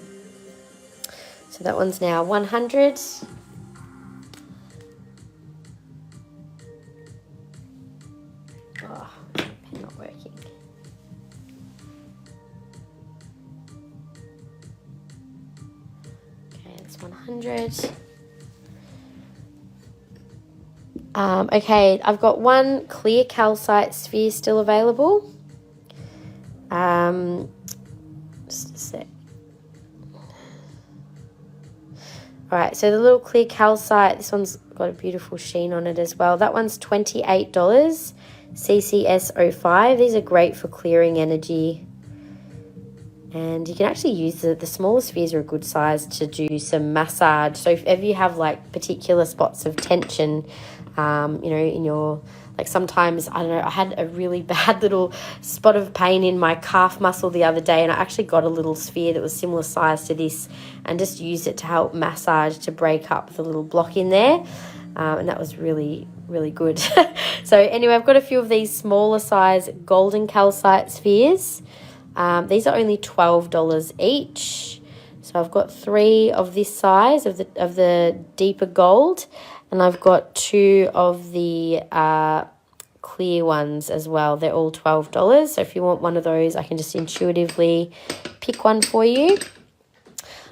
So that one's now $100. Oh, pen not working. Okay, that's $100. Okay, I've got one clear calcite sphere still available. Just a sec. Alright, so the little clear calcite, this one's got a beautiful sheen on it as well. That one's $28, CCS05. These are great for clearing energy. And you can actually use the smaller spheres are a good size to do some massage. So if ever you have like particular spots of tension, in your, like sometimes, I don't know, I had a really bad little spot of pain in my calf muscle the other day, and I actually got a little sphere that was similar size to this and just used it to help massage to break up the little block in there. And that was really, really good. So anyway, I've got a few of these smaller size golden calcite spheres. These are only $12 each. So I've got 3 of this size of the deeper gold, and I've got 2 of the clear ones as well. They're all $12. So if you want one of those, I can just intuitively pick one for you.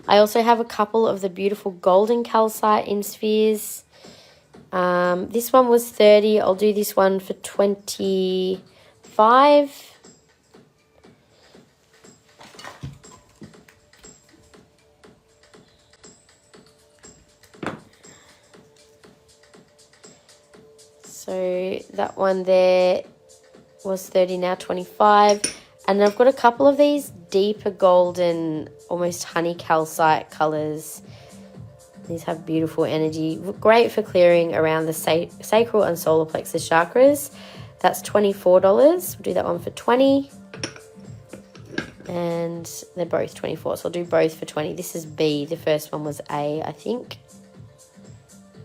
I also have a couple of the beautiful golden calcite in spheres. This one was $30. I'll do this one for $25. So that one there was $30, now $25. And I've got a couple of these deeper golden, almost honey calcite colours. These have beautiful energy. Great for clearing around the sacral and solar plexus chakras. That's $24. We'll do that one for $20. And they're both $24. So I'll do both for $20. This is B. The first one was A, I think.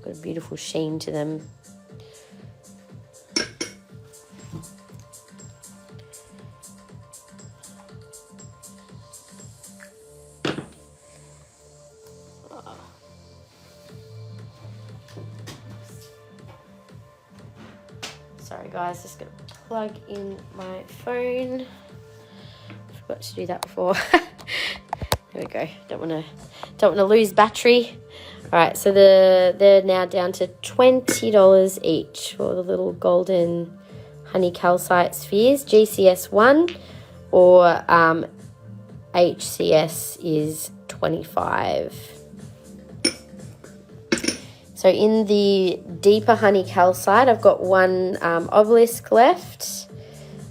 Got a beautiful sheen to them. Sorry guys, just gonna plug in my phone. Forgot to do that before. There we go. Don't want to lose battery. All right, so they're now down to $20 each for the little golden honey calcite spheres. GCS1 or HCS is $25. So in the deeper honey calcite, I've got one obelisk left.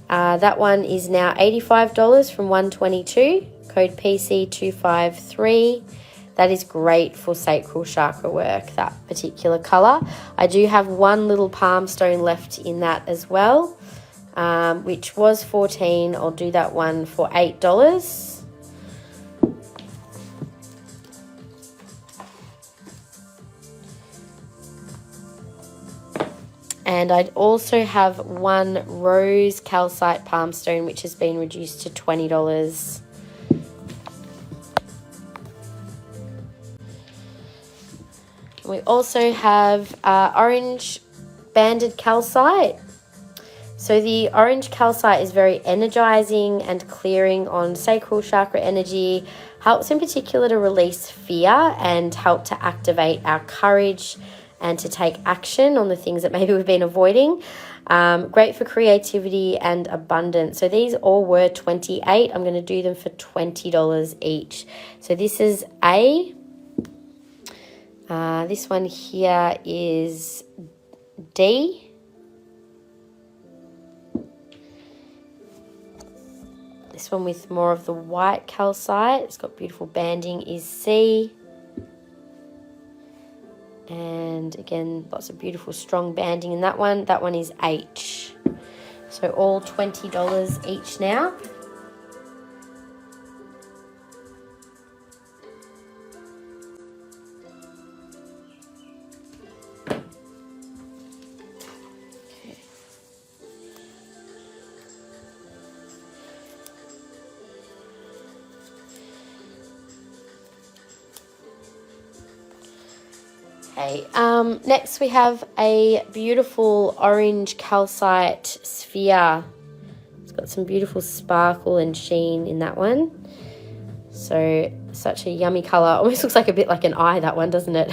That one is now $85 from $122, code PC253. That is great for sacral chakra work, that particular colour. I do have one little palm stone left in that as well, which was $14. I'll do that one for $8. And I'd also have one rose calcite palm stone, which has been reduced to $20. We also have orange banded calcite. So the orange calcite is very energizing and clearing on sacral chakra energy, helps in particular to release fear and help to activate our courage and to take action on the things that maybe we've been avoiding. Great for creativity and abundance. So these all were $28. I'm going to do them for $20 each. So this is A. This one here is D. This one with more of the white calcite, it's got beautiful banding, is C. And again, lots of beautiful strong banding in that one. That one is H. So all $20 each now. Okay, next we have a beautiful orange calcite sphere. It's got some beautiful sparkle and sheen in that one. So, such a yummy colour. Almost looks like a bit like an eye, that one, doesn't it?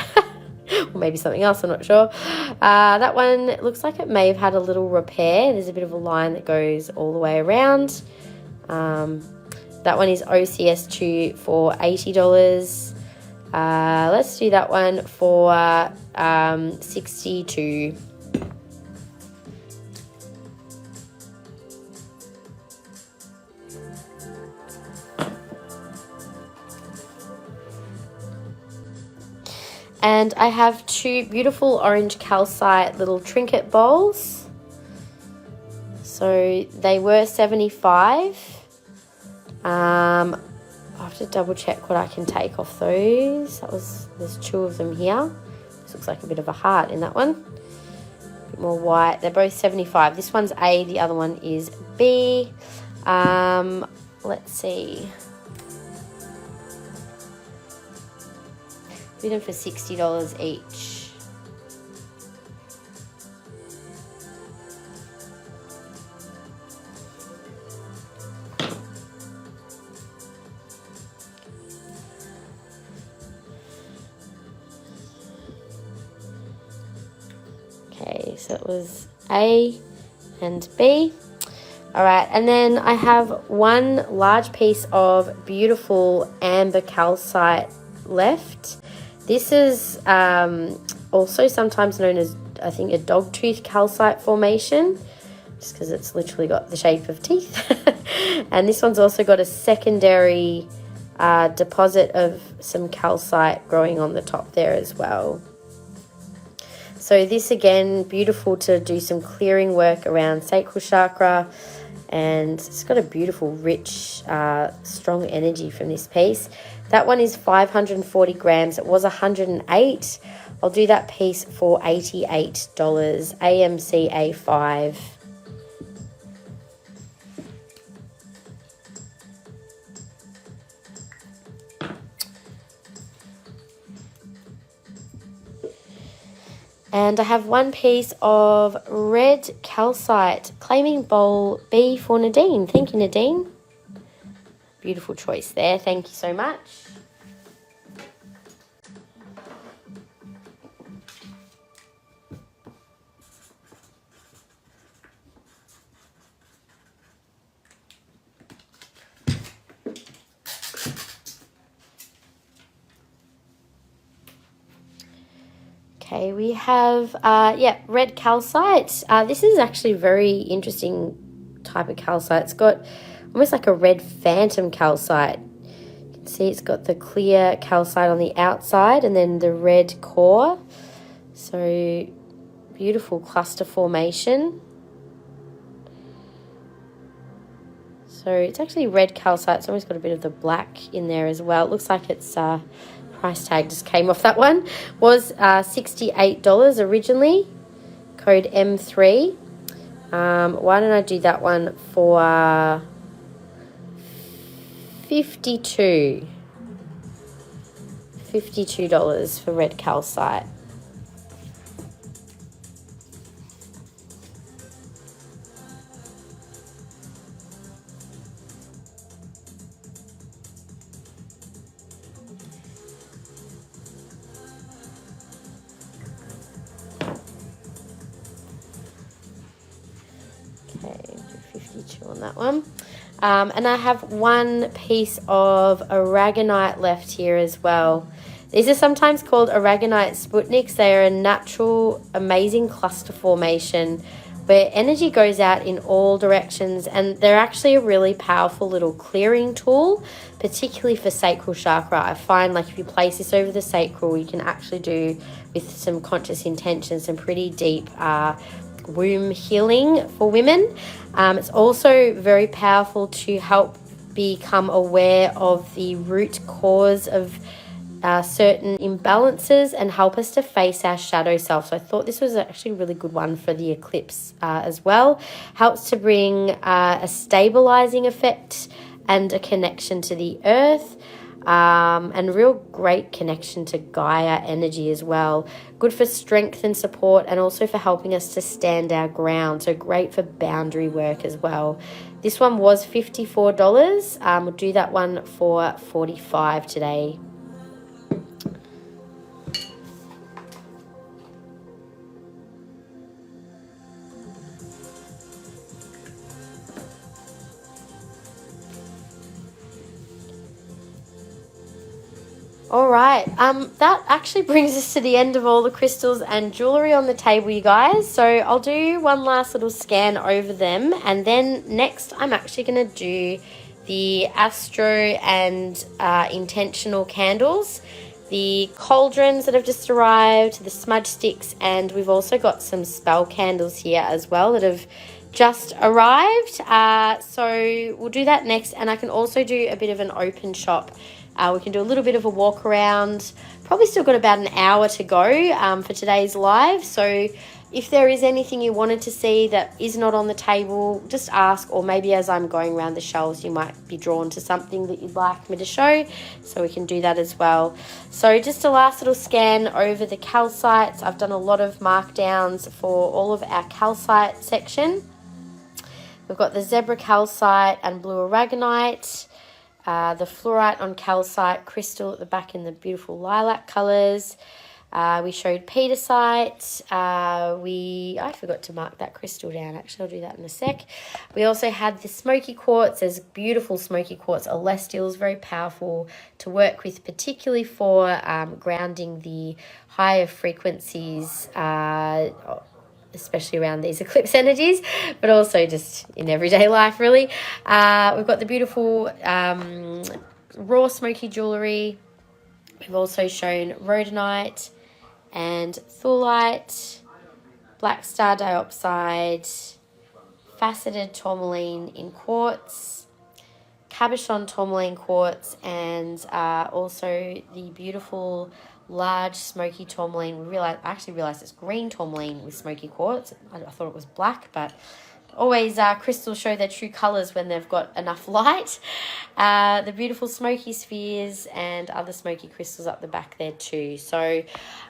Or maybe something else, I'm not sure. That one looks like it may have had a little repair. There's a bit of a line that goes all the way around. That one is OCS2 for $80. Let's do that one for $62. And I have two beautiful orange calcite little trinket bowls. So they were $75. I'll have to double check what I can take off those. There's two of them here. This looks like a bit of a heart in that one. A bit more white. They're both $75. This one's A, the other one is B. Let's see. Do them for $60 each. Okay, so it was A and B. All right, and then I have one large piece of beautiful amber calcite left. This is also sometimes known as, I think, a dogtooth calcite formation, just because it's literally got the shape of teeth. And this one's also got a secondary deposit of some calcite growing on the top there as well. So this, again, beautiful to do some clearing work around sacral chakra, and it's got a beautiful, rich, strong energy from this piece. That one is 540 grams. It was 108. I'll do that piece for $88. AMCA5. And I have one piece of red calcite, claiming bowl B for Nadine. Thank you, Nadine. Beautiful choice there. Thank you so much. Okay, we have, red calcite. This is actually a very interesting type of calcite. It's got almost like a red phantom calcite. You can see it's got the clear calcite on the outside and then the red core. So beautiful cluster formation. So it's actually red calcite. It's almost got a bit of the black in there as well. It looks like it's price tag just came off that one. Was $68 originally. code M3. Why don't I do that one for 52 $52 for red calcite. Okay, 52 on that one. And I have one piece of Aragonite left here as well. These are sometimes called Aragonite Sputniks. They are a natural, amazing cluster formation where energy goes out in all directions, and they're actually a really powerful little clearing tool, particularly for sacral chakra. I find like if you place this over the sacral, you can actually do, with some conscious intention, some pretty deep womb healing for women. It's also very powerful to help become aware of the root cause of certain imbalances and help us to face our shadow self. So I thought this was actually a really good one for the eclipse as well. Helps to bring a stabilizing effect and a connection to the earth, and real great connection to Gaia energy as well. Good for strength and support, and also for helping us to stand our ground. So great for boundary work as well. This one was $54. We'll do that one for $45 today. All right, that actually brings us to the end of all the crystals and jewellery on the table, you guys. So I'll do one last little scan over them, and then next I'm actually going to do the Astro and intentional candles, the Cauldrons that have just arrived, the smudge sticks, and we've also got some spell candles here as well that have just arrived. So we'll do that next, and I can also do a bit of an open shop. We can do a little bit of a walk around. Probably still got about an hour to go for today's live. So if there is anything you wanted to see that is not on the table, just ask, or maybe as I'm going around the shelves, you might be drawn to something that you'd like me to show, so we can do that as well. So just a last little scan over the calcites. I've done a lot of markdowns for all of our calcite section. We've got the zebra calcite and blue aragonite. The fluorite on calcite crystal at the back in the beautiful lilac colours. We showed Pietersite. I forgot to mark that crystal down. Actually, I'll do that in a sec. We also had the Smokey Quartz. There's beautiful Smokey Quartz Elestials, very powerful to work with, particularly for grounding the higher frequencies, especially around these eclipse energies, but also just in everyday life, really. We've got the beautiful raw smoky jewellery. We've also shown Rhodonite and Thulite, black Star Diopside, Faceted Tourmaline in quartz, cabochon Tourmaline Quartz, and also the beautiful large smoky tourmaline. I actually realized it's green tourmaline with smoky quartz. I thought it was black, but always crystals show their true colors when they've got enough light. The beautiful smoky spheres and other smoky crystals up the back there too. So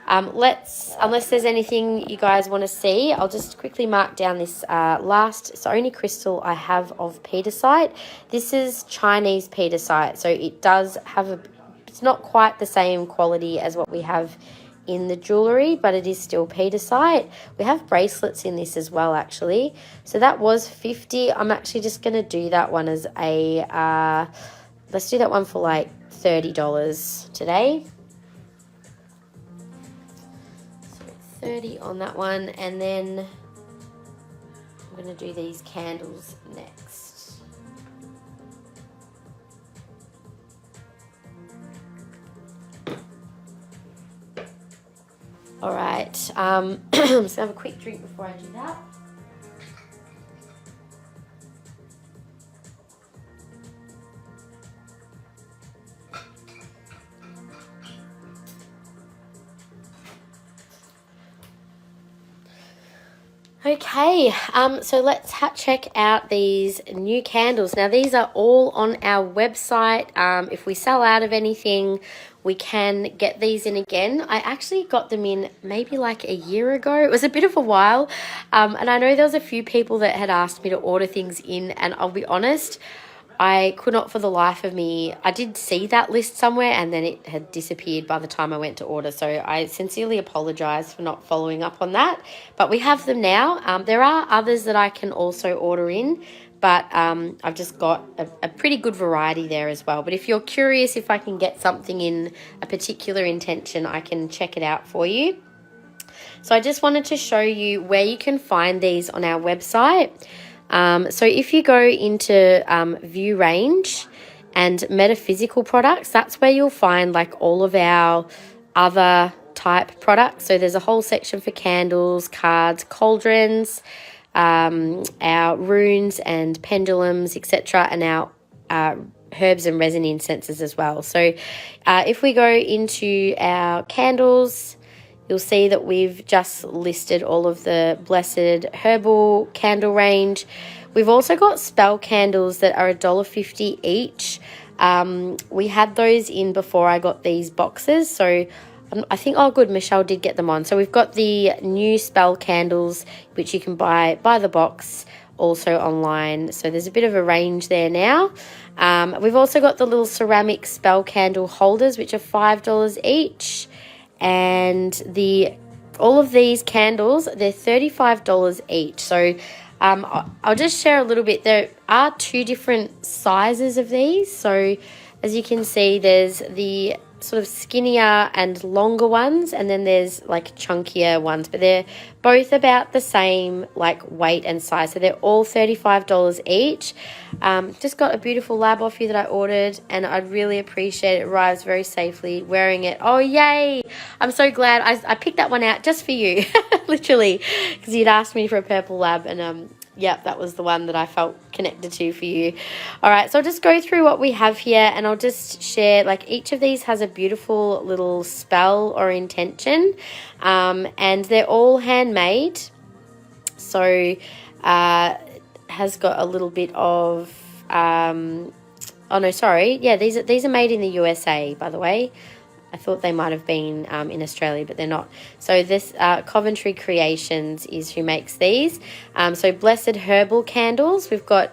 unless there's anything you guys want to see, I'll just quickly mark down this it's the only crystal I have of Pietersite. This is Chinese Pietersite, so it does have it's not quite the same quality as what we have in the jewellery, but it is still Pietersite. We have bracelets in this as well, actually. So that was $50. I'm actually just going to do that one as a, let's do that one for like $30 today. So 30 on that one, and then I'm going to do these candles next. All right, I'm just going to have a quick drink before I do that. Okay, so let's check out these new candles. Now, these are all on our website. If we sell out of anything, we can get these in again. I actually got them in maybe like a year ago. It was a bit of a while. And I know there was a few people that had asked me to order things in, and I'll be honest, I could not for the life of me. I did see that list somewhere and then it had disappeared by the time I went to order. So I sincerely apologise for not following up on that. But we have them now. There are others that I can also order in, but I've just got a pretty good variety there as well. But if you're curious if I can get something in a particular intention, I can check it out for you. So I just wanted to show you where you can find these on our website. So if you go into view range and metaphysical products, that's where you'll find like all of our other type products. So there's a whole section for candles, cards, cauldrons, our runes and pendulums, etc., and our herbs and resin incenses as well. So if we go into our candles, you'll see that we've just listed all of the blessed herbal candle range. We've also got spell candles that are $1.50 each. We had those in before I got these boxes. So I think, oh good, Michelle did get them on. So we've got the new spell candles, which you can buy by the box, also online. So there's a bit of a range there now. We've also got the little ceramic spell candle holders, which are $5 each. And all of these candles, they're $35 each. So I'll just share a little bit. There are two different sizes of these. So as you can see, there's the sort of skinnier and longer ones, and then there's like chunkier ones, but they're both about the same like weight and size. So they're all $35 each. Just got a beautiful lab off you that I ordered, and I'd really appreciate it. It arrives very safely. Wearing it, oh yay, I'm so glad. I picked that one out just for you literally, because you'd asked me for a purple lab, and yep, that was the one that I felt connected to for you. All right, so I'll just go through what we have here, and I'll just share, like, each of these has a beautiful little spell or intention, and they're all handmade. So has got a little bit of oh no, sorry, yeah, these are made in the USA, by the way. I thought they might have been in Australia, but they're not. So this Coventry Creations is who makes these. So Blessed Herbal candles. We've got,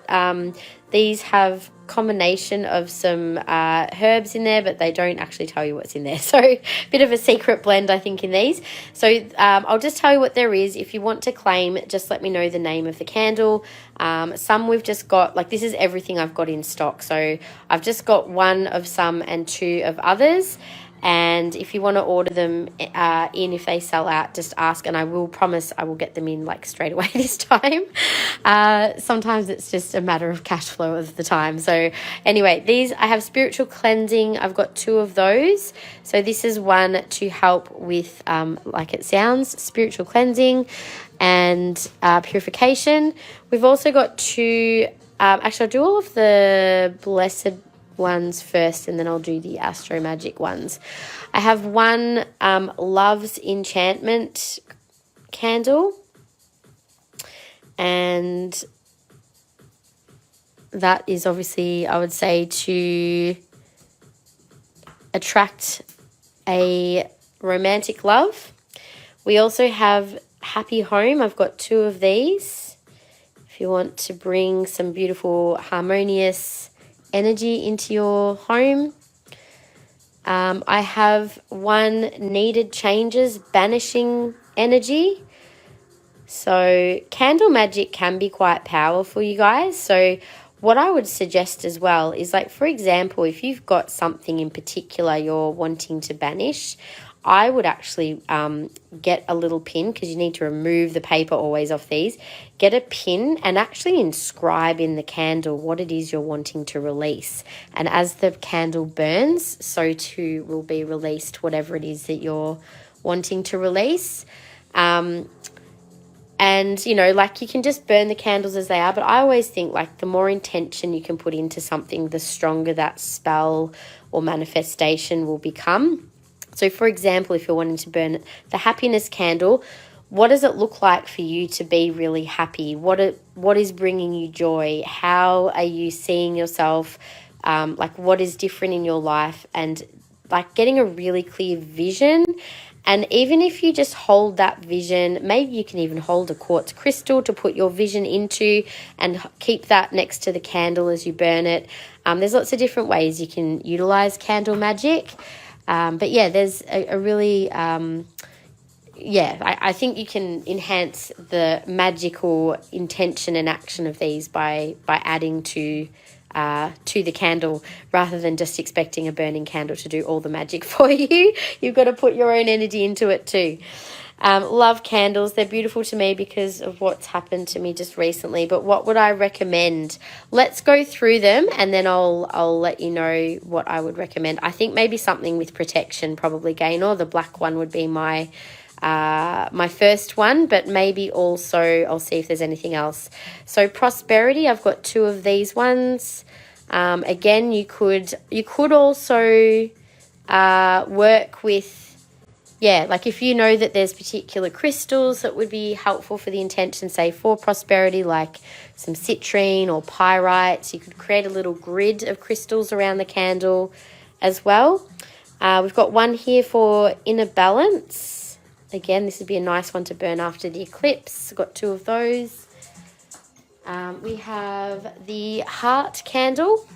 these have combination of some herbs in there, but they don't actually tell you what's in there. So a bit of a secret blend, I think, in these. So I'll just tell you what there is. If you want to claim, just let me know the name of the candle. Some we've just got, like, this is everything I've got in stock. So I've just got one of some and two of others. And if you want to order them in, if they sell out, just ask, and I will promise I will get them in like straight away this time. Sometimes it's just a matter of cash flow of the time. So anyway, these, I have spiritual cleansing. I've got two of those. So this is one to help with, like it sounds, spiritual cleansing and purification. We've also got two, actually I'll do all of the blessed ones first, and then I'll do the Astro Magic ones. I have one Love's Enchantment candle, and that is obviously, I would say, to attract a romantic love. We also have Happy Home. I've got two of these if you want to bring some beautiful harmonious energy into your home. I have one Needed Changes, banishing energy. So candle magic can be quite powerful, you guys. So what I would suggest as well is, like, for example, if you've got something in particular you're wanting to banish, I would actually get a little pin, because you need to remove the paper always off these. Get a pin and actually inscribe in the candle what it is you're wanting to release. And as the candle burns, so too will be released whatever it is that you're wanting to release. And, you know, like, you can just burn the candles as they are, but I always think, like, the more intention you can put into something, the stronger that spell or manifestation will become. So, for example, if you're wanting to burn the happiness candle, what does it look like for you to be really happy? What is bringing you joy? How are you seeing yourself? Like, what is different in your life? And like getting a really clear vision. And even if you just hold that vision, maybe you can even hold a quartz crystal to put your vision into and keep that next to the candle as you burn it. There's lots of different ways you can utilize candle magic. But yeah, there's a really, I think you can enhance the magical intention and action of these by adding to the candle, rather than just expecting a burning candle to do all the magic for you. You've got to put your own energy into it too. Love candles. They're beautiful to me because of what's happened to me just recently. But what would I recommend? Let's go through them and then I'll let you know what I would recommend. I think maybe something with protection, probably Gaynor. The black one would be my first one, but maybe also I'll see if there's anything else. So prosperity, I've got 2 of these ones. Again, you could also work with, like if you know that there's particular crystals that would be helpful for the intention, say for prosperity, like some citrine or pyrite, you could create a little grid of crystals around the candle as well. We've got one here for inner balance. Again, this would be a nice one to burn after the eclipse. I've got 2 of those. We have the heart candle.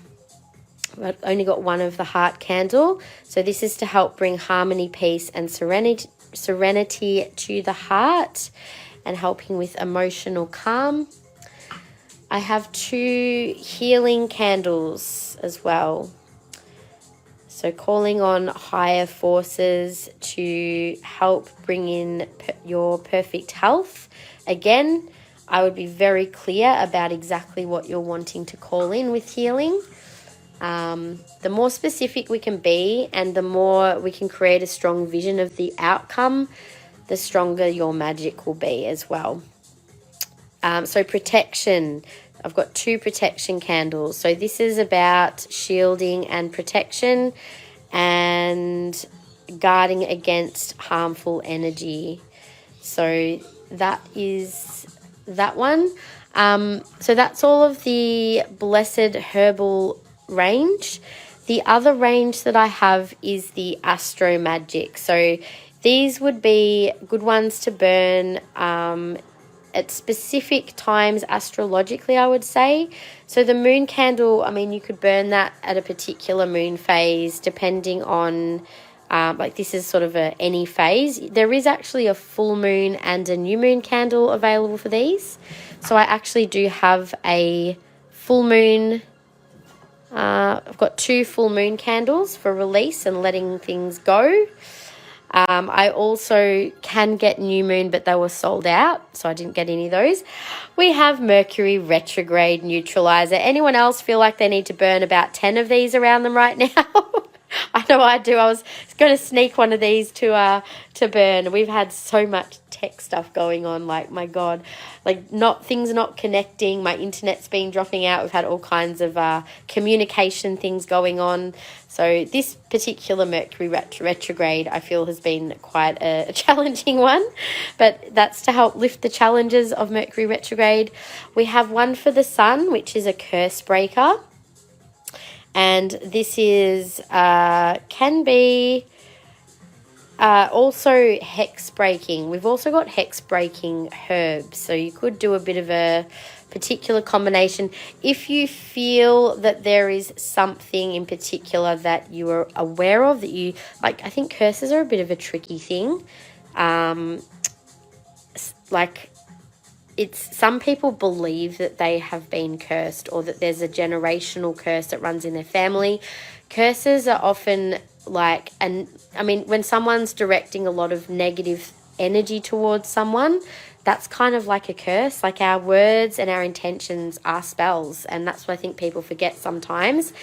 I've only got 1 of the heart candle. So this is to help bring harmony, peace, and serenity to the heart and helping with emotional calm. I have 2 healing candles as well. So calling on higher forces to help bring in your perfect health. Again, I would be very clear about exactly what you're wanting to call in with healing. The more specific we can be and the more we can create a strong vision of the outcome, the stronger your magic will be as well. So protection. I've got 2 protection candles. So this is about shielding and protection and guarding against harmful energy. So that is that one. So that's all of the Blessed Herbal range. The other range that I have is the Astro Magick. So these would be good ones to burn at specific times astrologically, I would say. So the moon candle, I mean, you could burn that at a particular moon phase depending on, like this is sort of any phase. There is actually a full moon and a new moon candle available for these. So I actually do have a full moon. I've got 2 full moon candles for release and letting things go. I also can get new moon, but they were sold out, so I didn't get any of those. We have Mercury retrograde neutralizer. Anyone else feel like they need to burn about 10 of these around them right now? I know I do. I was going to sneak one of these to burn. We've had so much tech stuff going on, like my God, like things are not connecting. My internet's been dropping out. We've had all kinds of communication things going on. So this particular Mercury retrograde, I feel, has been quite a challenging one, but that's to help lift the challenges of Mercury retrograde. We have one for the sun, which is a curse breaker. And this is, can be also hex breaking. We've also got hex breaking herbs. So you could do a bit of a particular combination. If you feel that there is something in particular that you are aware of, that you, like, I think curses are a bit of a tricky thing. Some people believe that they have been cursed or that there's a generational curse that runs in their family. Curses are often when someone's directing a lot of negative energy towards someone, that's kind of like a curse. Like our words and our intentions are spells, and that's what I think people forget sometimes.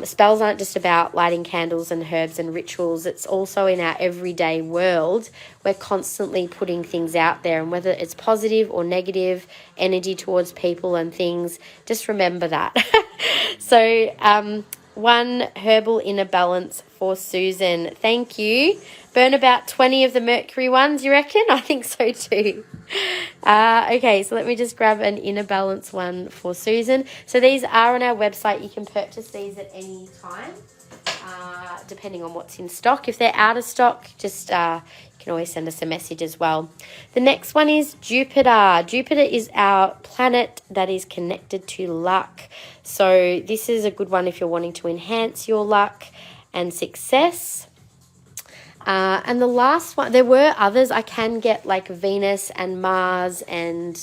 Spells aren't just about lighting candles and herbs and rituals. It's also in our everyday world. We're constantly putting things out there, and whether it's positive or negative energy towards people and things, just remember that. So 1 herbal inner balance for Susan. Thank you burn about 20 of the mercury ones, you reckon? I think so too. Okay, so let me just grab an inner balance one for Susan. So these are on our website. You can purchase these at any time, depending on what's in stock. If they're out of stock, just you can always send us a message as well. The next one is Jupiter. Jupiter is our planet that is connected to luck. So this is a good one if you're wanting to enhance your luck and success. And the last one, there were others. I can get like Venus and Mars, and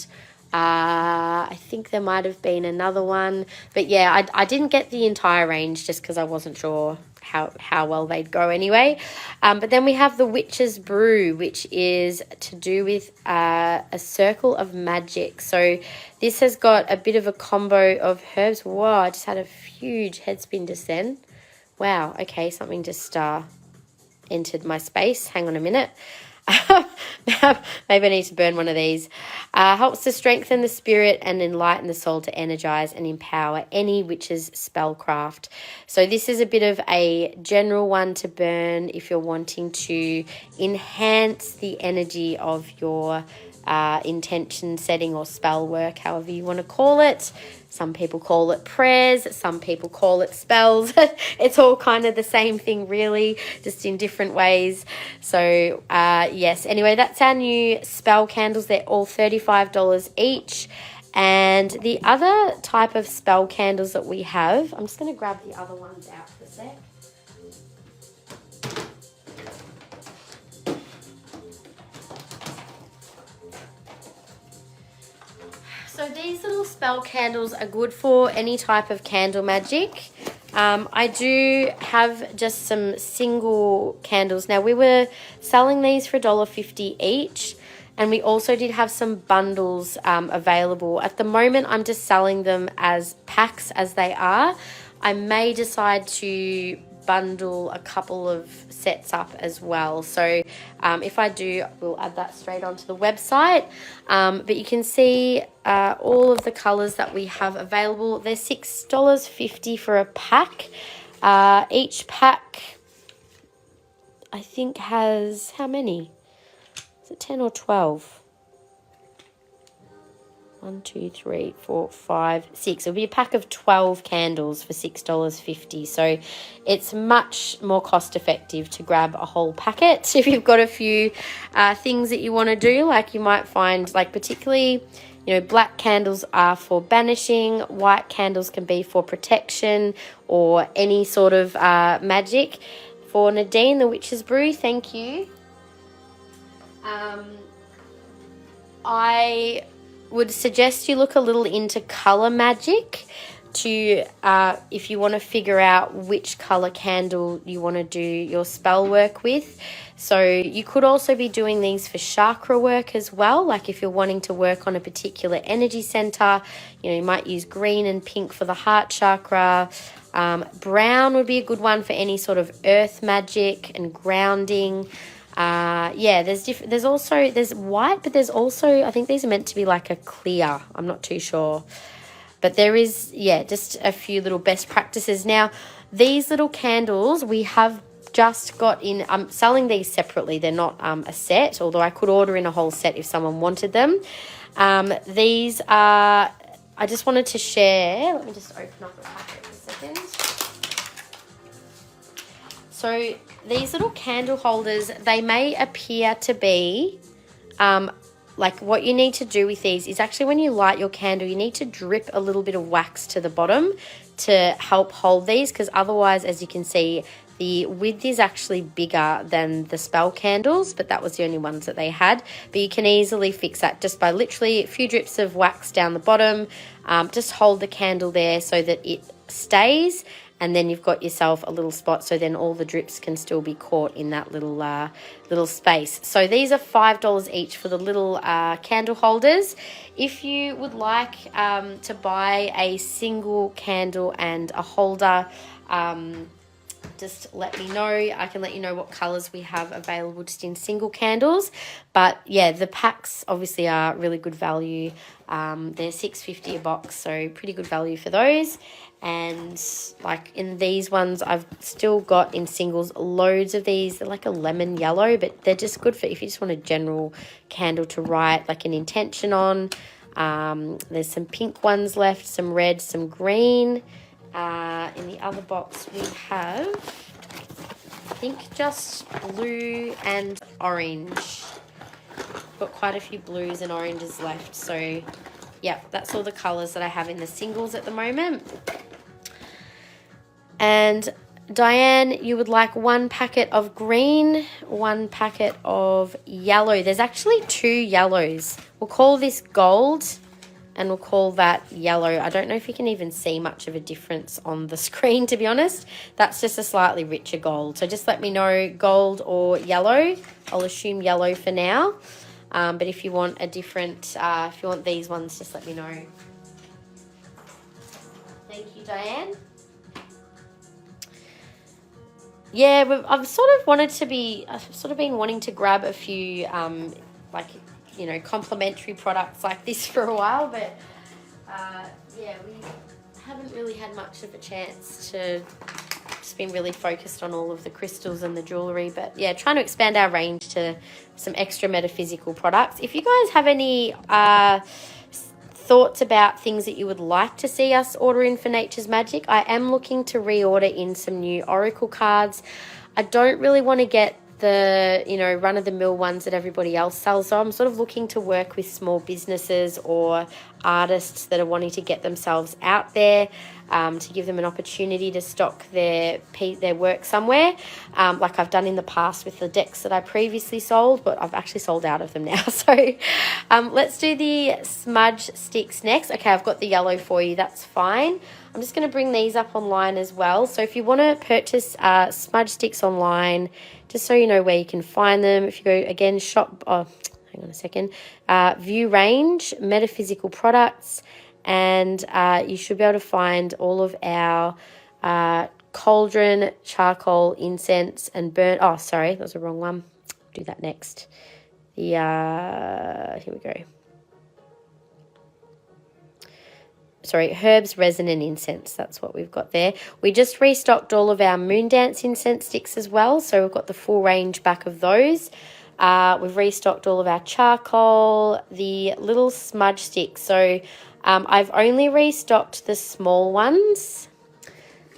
I think there might have been another one. But yeah, I didn't get the entire range just because I wasn't sure how well they'd go anyway. But then we have the Witch's Brew, which is to do with a circle of magic. So this has got a bit of a combo of herbs. Whoa, I just had a huge head spin just then. Wow, okay, something just entered my space. Hang on a minute. Maybe I need to burn one of these. Helps to strengthen the spirit and enlighten the soul to energize and empower any witch's spellcraft. So this is a bit of a general one to burn if you're wanting to enhance the energy of your intention setting or spell work, however you want to call it. Some people call it prayers, some people call it spells. It's all kind of the same thing really, just in different ways. So yes, anyway, that's our new spell candles. They're all $35 each. And the other type of spell candles that we have, I'm just going to grab the other ones out for a sec. So these little spell candles are good for any type of candle magic. I do have just some single candles. Now, we were selling these for $1.50 each, and we also did have some bundles available. At the moment, I'm just selling them as packs as they are. I may decide to bundle a couple of sets up as well. So if I do, we'll add that straight onto the website. But you can see all of the colours that we have available. They're $6.50 for a pack. Each pack, I think, has how many? Is it 10 or 12? 1, 2, 3, 4, 5, 6. It'll be a pack of 12 candles for $6.50. So it's much more cost effective to grab a whole packet. If you've got a few things that you want to do, like you might find, like particularly, you know, black candles are for banishing, white candles can be for protection or any sort of magic. For Nadine, the Witch's Brew, thank you. I would suggest you look a little into color magic to if you want to figure out which color candle you want to do your spell work with. So you could also be doing these for chakra work as well, like if you're wanting to work on a particular energy center, you know, you might use green and pink for the heart chakra. Brown would be a good one for any sort of earth magic and grounding. Yeah, there's also white, but there's also, I think these are meant to be like a clear. I'm not too sure. But there is, yeah, just a few little best practices. Now, these little candles we have just got in. I'm selling these separately. They're not a set, although I could order in a whole set if someone wanted them. These are, I just wanted to share. Let me just open up the packet for a second. So these little candle holders, they may appear to be, like what you need to do with these is actually when you light your candle, you need to drip a little bit of wax to the bottom to help hold these, because otherwise, as you can see, the width is actually bigger than the spell candles, but that was the only ones that they had. But you can easily fix that just by literally a few drips of wax down the bottom. Just hold the candle there so that it stays, and then you've got yourself a little spot, so then all the drips can still be caught in that little space. So these are $5 each for the little candle holders. If you would like to buy a single candle and a holder, just let me know. I can let you know what colours we have available just in single candles. But yeah, the packs obviously are really good value. They're $6.50 a box, so pretty good value for those. And like in these ones, I've still got in singles loads of these. They're like a lemon yellow, but they're just good for if you just want a general candle to write like an intention on. There's some pink ones left, some red, some green. In the other box we have, I think, just blue and orange. Got quite a few blues and oranges left, so yeah, that's all the colours that I have in the singles at the moment. And Diane, you would like 1 packet of green, 1 packet of yellow. There's actually 2 yellows. We'll call this gold and we'll call that yellow. I don't know if you can even see much of a difference on the screen, to be honest. That's just a slightly richer gold. So just let me know gold or yellow. I'll assume yellow for now. But if you want a different, if you want these ones, just let me know. Thank you, Diane. Yeah, I've sort of been wanting to grab a few, like, you know, complimentary products like this for a while, but yeah, we haven't really had much of a chance to. Just been really focused on all of the crystals and the jewellery, but yeah, trying to expand our range to some extra metaphysical products. If you guys have any thoughts about things that you would like to see us order in for Nature's Magic, I am looking to reorder in some new oracle cards. I don't really want to get the, you know, run-of-the-mill ones that everybody else sells. So I'm sort of looking to work with small businesses or artists that are wanting to get themselves out there, to give them an opportunity to stock their work somewhere, like I've done in the past with the decks that I previously sold, but I've actually sold out of them now. So let's do the smudge sticks next. Okay, I've got the yellow for you. That's fine. I'm just going to bring these up online as well. So if you want to purchase smudge sticks online, just so you know where you can find them, if you go, again, shop, hang on a second, view range, metaphysical products, and you should be able to find all of our cauldron, charcoal, incense, and burnt, oh, sorry, that was the wrong one. Do that next. The, here we go. Sorry, herbs, resin, and incense. That's what we've got there. We just restocked all of our moon dance incense sticks as well, so we've got the full range back of those. We've restocked all of our charcoal, the little smudge sticks. So I've only restocked the small ones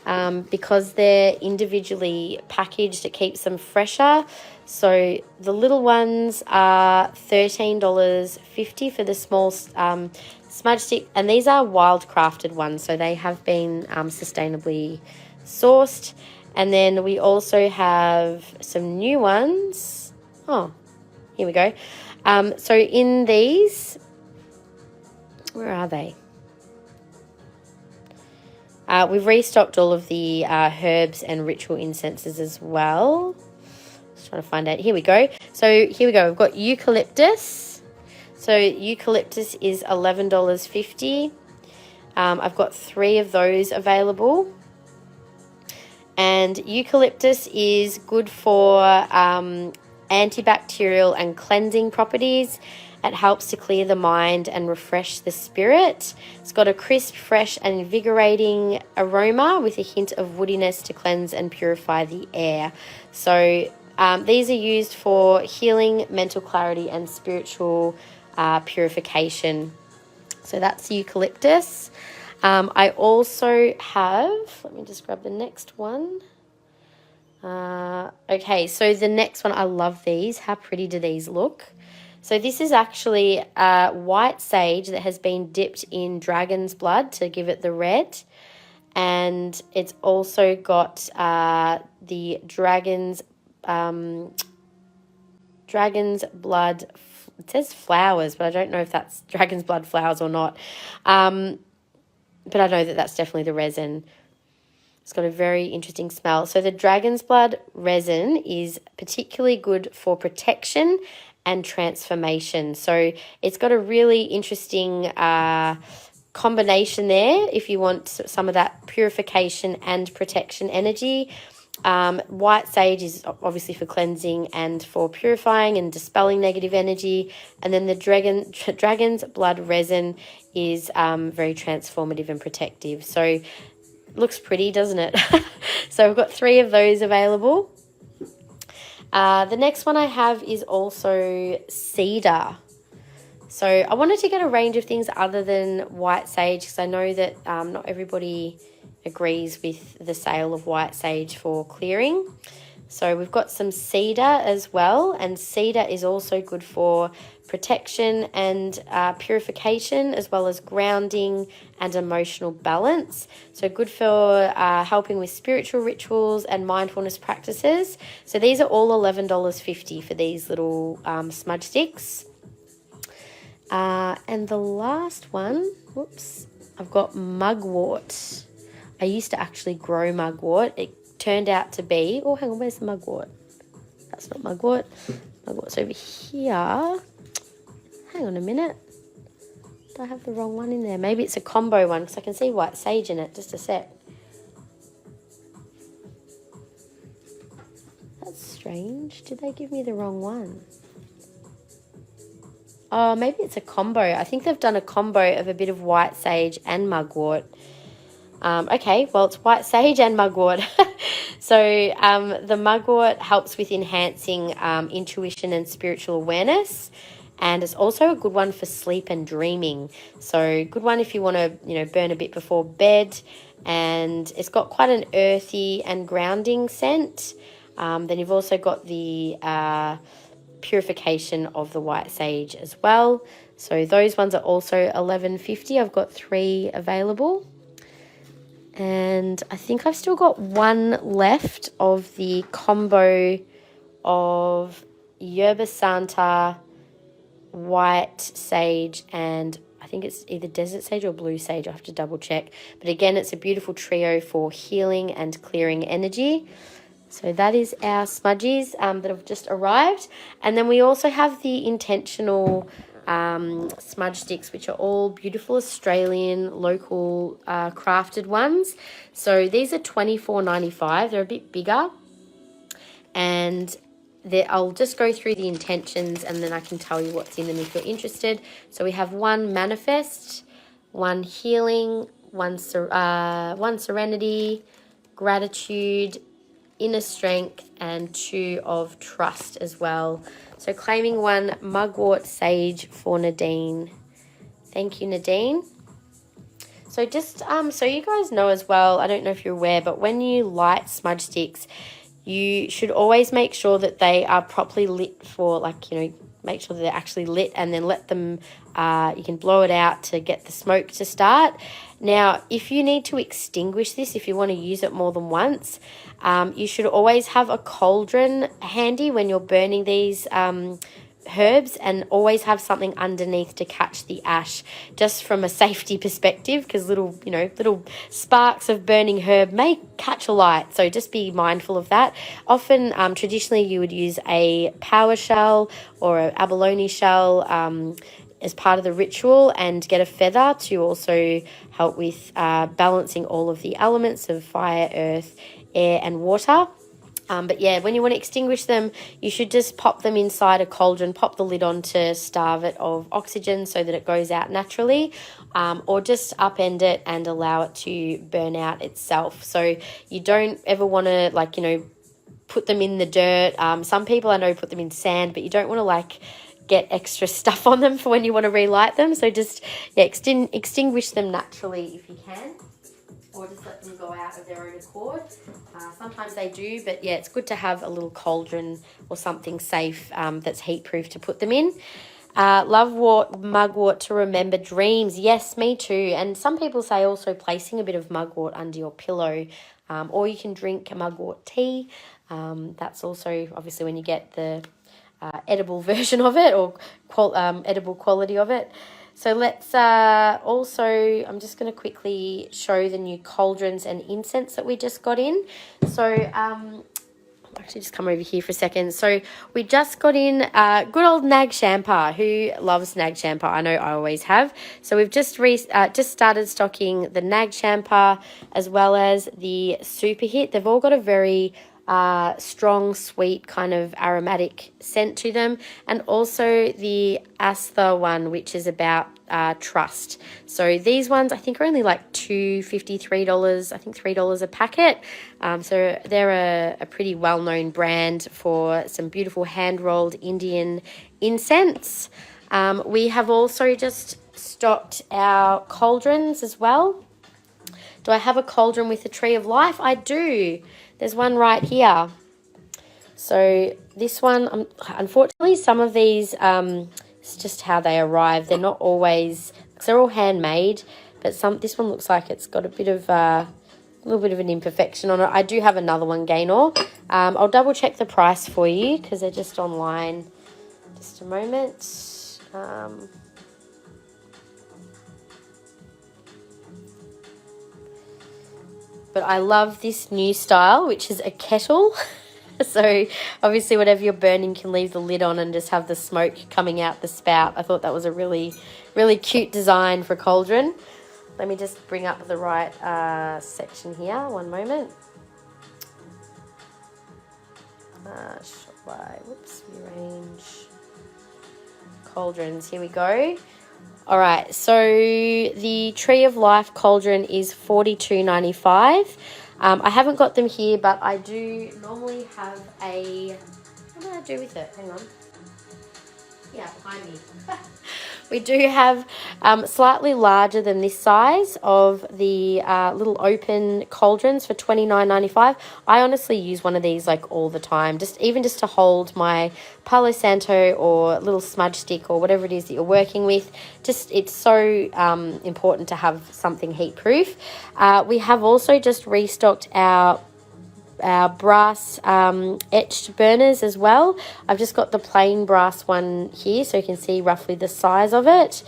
because they're individually packaged. It keeps them fresher. So the little ones are $13.50 for the small smudge stick, and these are wild crafted ones, so they have been sustainably sourced. And then we also have some new ones. Oh, here we go. So in these, where are they? We've restocked all of the herbs and ritual incenses as well. Just trying to find out. Here we go. So here we go. We've got eucalyptus. So eucalyptus is $11.50. I've got 3 of those available. And eucalyptus is good for antibacterial and cleansing properties. It helps to clear the mind and refresh the spirit. It's got a crisp, fresh, and invigorating aroma with a hint of woodiness to cleanse and purify the air. So these are used for healing, mental clarity, and spiritual purification. So that's eucalyptus. I also have, let me just grab the next one. Okay, so the next one, I love these. How pretty do these look? So this is actually white sage that has been dipped in dragon's blood to give it the red. And it's also got the dragon's blood. It says flowers, but I don't know if that's dragon's blood flowers or not. But I know that that's definitely the resin. It's got a very interesting smell. So the dragon's blood resin is particularly good for protection and transformation. So it's got a really interesting combination there if you want some of that purification and protection energy. White sage is obviously for cleansing and for purifying and dispelling negative energy. And then the dragon's blood resin is very transformative and protective. So looks pretty, doesn't it? So we've got 3 of those available. The next one I have is also cedar. So I wanted to get a range of things other than white sage, because I know that not everybody agrees with the sale of white sage for clearing. So we've got some cedar as well, and cedar is also good for protection and purification, as well as grounding and emotional balance. So good for helping with spiritual rituals and mindfulness practices. So these are all $11.50 for these little smudge sticks. And the last one, whoops, I've got mugwort. I used to actually grow mugwort. It turned out to be, oh, hang on, where's the mugwort? That's not mugwort. Mugwort's over here. Hang on a minute. Do I have the wrong one in there? Maybe it's a combo one, because I can see white sage in it. Just a sec. That's strange. Did they give me the wrong one? Oh, maybe it's a combo. I think they've done a combo of a bit of white sage and mugwort. Okay, well, it's white sage and mugwort. So the mugwort helps with enhancing intuition and spiritual awareness. And it's also a good one for sleep and dreaming. So good one if you want to, burn a bit before bed. And it's got quite an earthy and grounding scent. Then you've also got the purification of the white sage as well. So those ones are also $11.50. I've got 3 available. And I think I've still got 1 left of the combo of Yerba Santa, white sage, and I think it's either desert sage or blue sage. I'll have to double check. But again, it's a beautiful trio for healing and clearing energy. So that is our smudges that have just arrived. And then we also have the intentional smudge sticks, which are all beautiful Australian local crafted ones. So these are $24.95. They're a bit bigger, and I'll just go through the intentions and then I can tell you what's in them if you're interested. So we have 1 manifest, 1 healing, 1 serenity, gratitude, inner strength, and 2 of trust as well. So claiming 1 mugwort sage for Nadine. Thank you, Nadine. So just so you guys know as well, I don't know if you're aware, but when you light smudge sticks, you should always make sure that they are properly lit for, make sure that they're actually lit, and then let them, you can blow it out to get the smoke to start. Now, if you need to extinguish this, if you want to use it more than once, you should always have a cauldron handy when you're burning these herbs, and always have something underneath to catch the ash, just from a safety perspective, because little sparks of burning herb may catch a light, so just be mindful of that. Often traditionally you would use a power shell or an abalone shell as part of the ritual, and get a feather to also help with balancing all of the elements of fire, earth, air and water. But yeah, when you want to extinguish them, you should just pop them inside a cauldron, pop the lid on to starve it of oxygen so that it goes out naturally, or just upend it and allow it to burn out itself. So you don't ever want to put them in the dirt. Some people I know put them in sand, but you don't want to get extra stuff on them for when you want to relight them. So just extinguish them naturally if you can, or just let them go out of their own accord. Sometimes they do, but yeah, it's good to have a little cauldron or something safe that's heat proof to put them in. Mugwort to remember dreams. Yes, me too. And some people say also placing a bit of mugwort under your pillow, or you can drink a mugwort tea. That's also obviously when you get the edible version of it, or edible quality of it. So let's also, I'm just going to quickly show the new cauldrons and incense that we just got in. So actually just come over here for a second. So we just got in good old Nag Champa. Who loves Nag Champa? I know I always have. So we've just started stocking the Nag Champa as well as the Superhit. They've all got a very strong, sweet kind of aromatic scent to them. And also the Aastha one, which is about trust. So these ones I think are only like $2.53, I think $3 a packet. So they're a pretty well-known brand for some beautiful hand-rolled Indian incense. We have also just stocked our cauldrons as well. Do I have a cauldron with a tree of life? I do. There's one right here. So this one, unfortunately, some of these, it's just how they arrive. They're not always, because they're all handmade, but this one looks like it's got a little bit of an imperfection on it. I do have another one, Gaynor. I'll double check the price for you because they're just online. Just a moment. But I love this new style, which is a kettle. So obviously whatever you're burning, you can leave the lid on and just have the smoke coming out the spout. I thought that was a really, really cute design for cauldron. Let me just bring up the right section here. One moment. Rearrange. Cauldrons, here we go. All right, so the Tree of Life cauldron is $42.95. I haven't got them here, but I do normally have what did I do with it? Hang on. Yeah, behind me. We do have slightly larger than this size of the little open cauldrons for $29.95. I honestly use one of these like all the time, even just to hold my Palo Santo or little smudge stick or whatever it is that you're working with. It's so important to have something heat proof. We have also just restocked our brass etched burners as well. I've just got the plain brass one here so you can see roughly the size of it.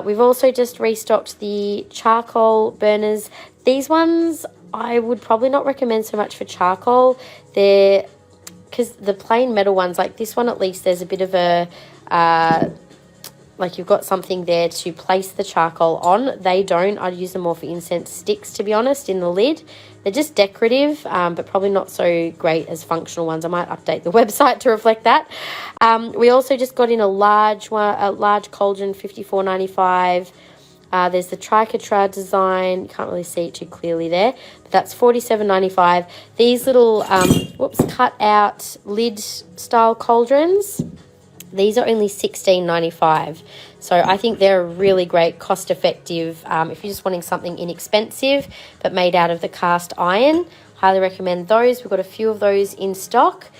We've also just restocked the charcoal burners. These ones I would probably not recommend so much for charcoal. Because the plain metal ones, like this one at least, there's a bit of a like you've got something there to place the charcoal on. They don't. I'd use them more for incense sticks, to be honest, in the lid. They're just decorative, but probably not so great as functional ones. I might update the website to reflect that. We also just got in a large cauldron, $54.95. There's the Tricatra design. You can't really see it too clearly there, but that's $47.95. These little cut out lid style cauldrons, these are only $16.95. So I think they're a really great cost effective if you're just wanting something inexpensive but made out of the cast iron. Highly recommend those. We've got a few of those in stock,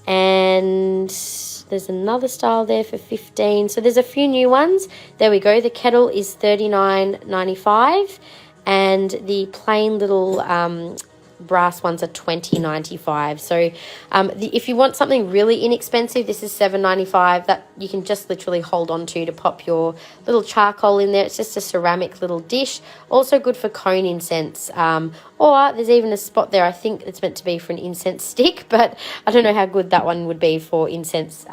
and there's another style there for $15. So there's a few new ones. There we go. The kettle is $39.95 and the plain little brass ones are $20.95. So if you want something really inexpensive, this is $7.95 that you can just literally hold on to pop your little charcoal in there. It's just a ceramic little dish. Also good for cone incense, or there's even a spot there, I think it's meant to be for an incense stick, but I don't know how good that one would be for incense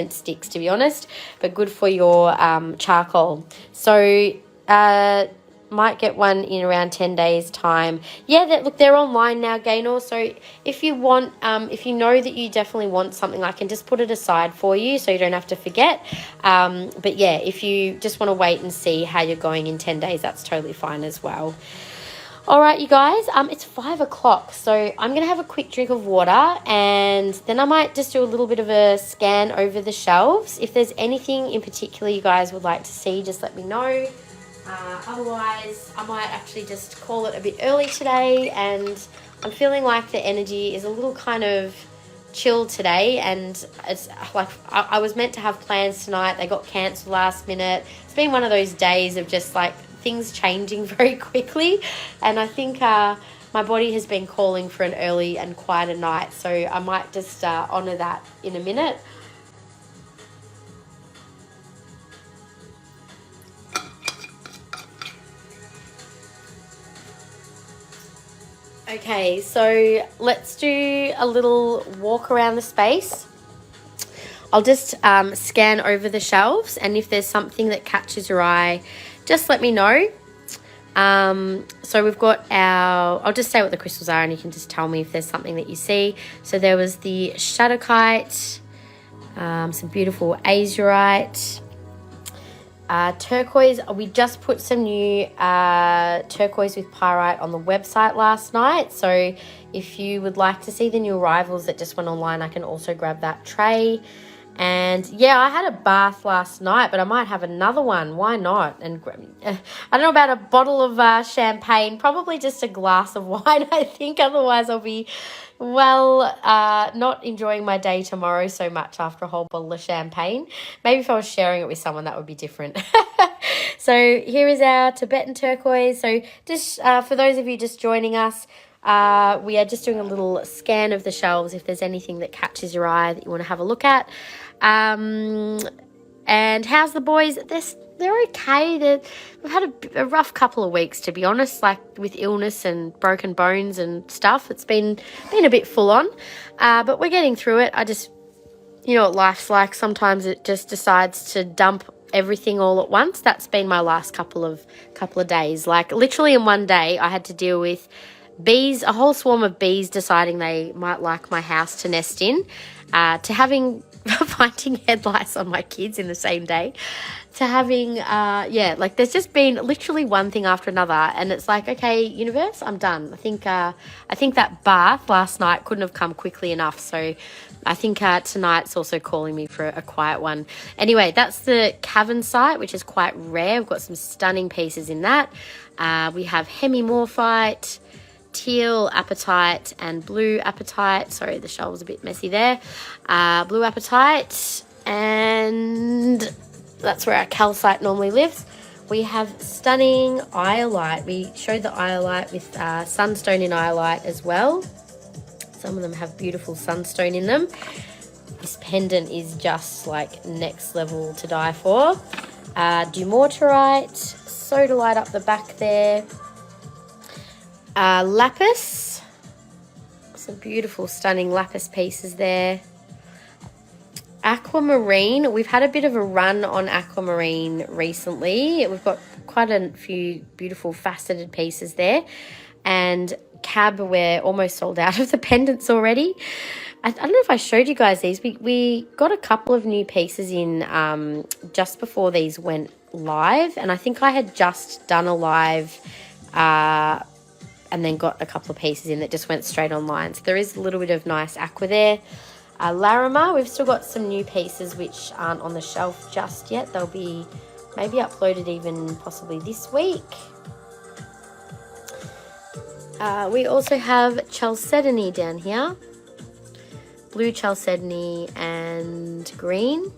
sticks, to be honest, but good for your charcoal. So might get one in around 10 days time. Yeah, they're online now, Gaynor. So if you want, if you know that you definitely want something, I can just put it aside for you so you don't have to forget. But yeah, if you just want to wait and see how you're going in 10 days, that's totally fine as well. All right, you guys, it's 5 o'clock, so I'm going to have a quick drink of water, and then I might just do a little bit of a scan over the shelves. If there's anything in particular you guys would like to see, just let me know. Otherwise, I might actually just call it a bit early today, and I'm feeling like the energy is a little kind of chill today, and it's like I was meant to have plans tonight. They got cancelled last minute. It's been one of those days of just like things changing very quickly, and I think my body has been calling for an early and quieter night, so I might just honour that in a minute. Okay, so let's do a little walk around the space. I'll just scan over the shelves, and if there's something that catches your eye, just let me know. So we've got our, I'll just say what the crystals are and you can just tell me if there's something that you see. So there was the Shadowkite, some beautiful azurite, turquoise. We just put some new turquoise with pyrite on the website last night. So if you would like to see the new arrivals that just went online, I can also grab that tray. And yeah, I had a bath last night, but I might have another one. Why not? And I don't know about a bottle of champagne, probably just a glass of wine, I think. Otherwise, I'll be, well, not enjoying my day tomorrow so much after a whole bottle of champagne. Maybe if I was sharing it with someone, that would be different. So here is our Tibetan turquoise. So just for those of you just joining us, we are just doing a little scan of the shelves if there's anything that catches your eye that you want to have a look at. And how's the boys? They're okay. We've had a rough couple of weeks, to be honest, like with illness and broken bones and stuff. It's been a bit full on, but we're getting through it. I just, you know what life's like. Sometimes it just decides to dump everything all at once. That's been my last couple of days. Like literally in one day, I had to deal with bees, a whole swarm of bees deciding they might like my house to nest in, to having finding head lice on my kids in the same day, to having like there's just been literally one thing after another, and it's like, okay, universe, I'm done. I think that bath last night couldn't have come quickly enough, so I think tonight's also calling me for a quiet one. Anyway, that's the Cabochon, which is quite rare. We've got some stunning pieces in that. We have hemimorphite, teal apatite and blue apatite. Sorry, the shelf was a bit messy there. Blue apatite, and that's where our calcite normally lives. We have stunning iolite. We showed the iolite with sunstone in iolite as well. Some of them have beautiful sunstone in them. This pendant is just like next level to die for. Dumortierite, sodalite up the back there. Lapis, some beautiful stunning lapis pieces there. Aquamarine, we've had a bit of a run on aquamarine recently. We've got quite a few beautiful faceted pieces there. And cab, we're almost sold out of the pendants already. I don't know if I showed you guys these. We got a couple of new pieces in just before these went live, and I think I had just done a live and then got a couple of pieces in that just went straight online. So there is a little bit of nice aqua there. Larimer, we've still got some new pieces which aren't on the shelf just yet. They'll be maybe uploaded even possibly this week. We also have chalcedony down here. Blue chalcedony and green.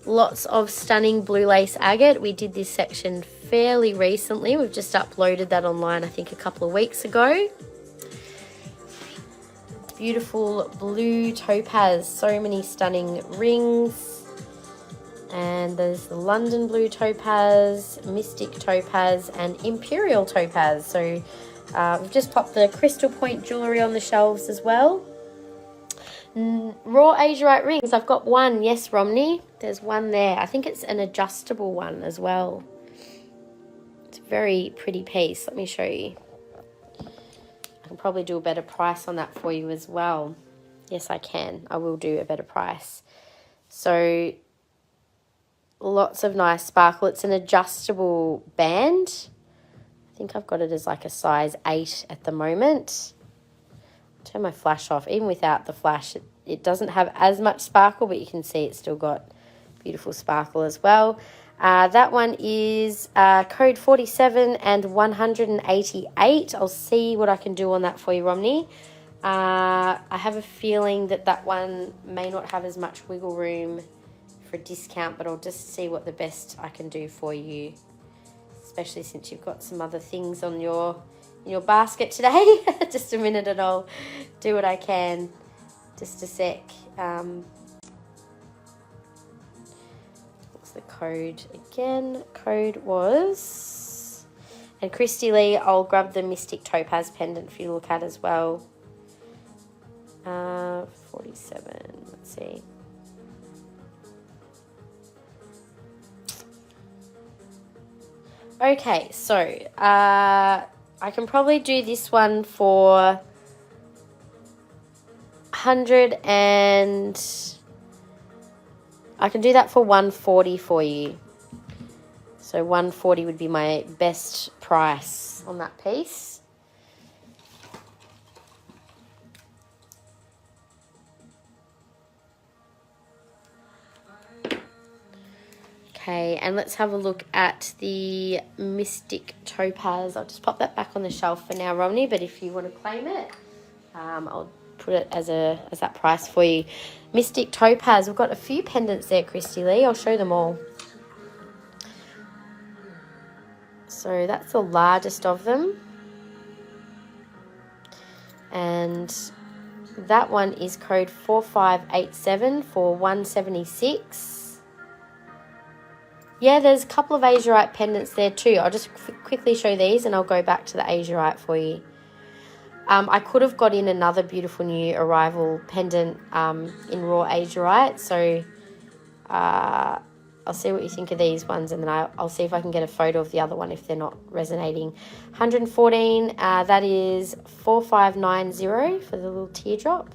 Lots of stunning blue lace agate. We did this section fairly recently. We've just uploaded that online, I think, a couple of weeks ago. Beautiful blue topaz. So many stunning rings. And there's the London blue topaz, mystic topaz, and imperial topaz. So we've just popped the crystal point jewellery on the shelves as well. Raw azurite rings. I've got one. Yes, Romney. There's one there. I think it's an adjustable one as well. It's a very pretty piece. Let me show you. I can probably do a better price on that for you as well. Yes, I can. I will do a better price. So lots of nice sparkle. It's an adjustable band. I think I've got it as like a size 8 at the moment. Turn my flash off. Even without the flash, it doesn't have as much sparkle, but you can see it's still got beautiful sparkle as well. That one is code 47 and 188. I'll see what I can do on that for you, Romney. I have a feeling that one may not have as much wiggle room for a discount, but I'll just see what the best I can do for you, especially since you've got some other things on in your basket today. Just a minute and I'll do what I can. Just a sec. What's the code again? Code was... And Christy Lee, I'll grab the Mystic Topaz pendant for you to look at as well. 47, let's see. Okay, so I can probably do this one for 100 and I can do that for 140 for you. So 140 would be my best price on that piece. Okay, and let's have a look at the Mystic Topaz. I'll just pop that back on the shelf for now, Romney, but if you want to claim it, I'll put it as that price for you. Mystic Topaz, we've got a few pendants there, Christy Lee. I'll show them all. So that's the largest of them. And that one is code 4587 for 176. Yeah, there's a couple of azurite pendants there too. I'll just quickly show these and I'll go back to the azurite for you. I could have got in another beautiful new arrival pendant in raw azurite. So I'll see what you think of these ones, and then I'll see if I can get a photo of the other one if they're not resonating. 114, that is 4590 for the little teardrop.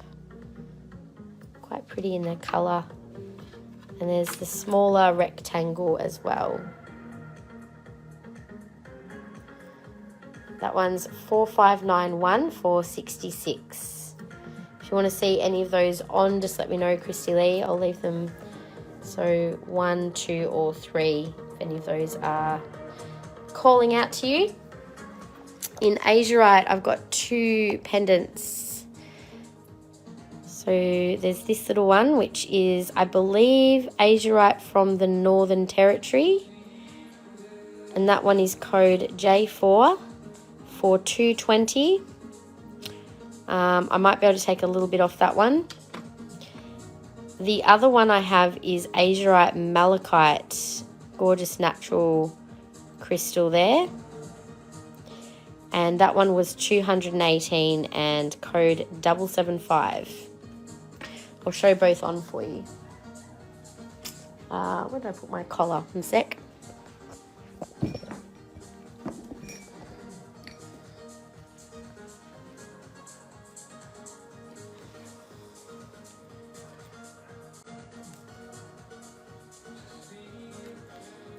Quite pretty in the colour. And there's the smaller rectangle as well. That one's 4591 for 66. If you want to see any of those on, just let me know, Christy Lee. I'll leave them. So 1, 2, or 3, if any of those are calling out to you. In azurite, I've got 2 pendants. So there's this little one, which is, I believe, azurite from the Northern Territory. And that one is code J4 for 220. I might be able to take a little bit off that one. The other one I have is azurite malachite. Gorgeous natural crystal there. And that one was 218 and code 775. I'll show both on for you. Where did I put my collar? One sec.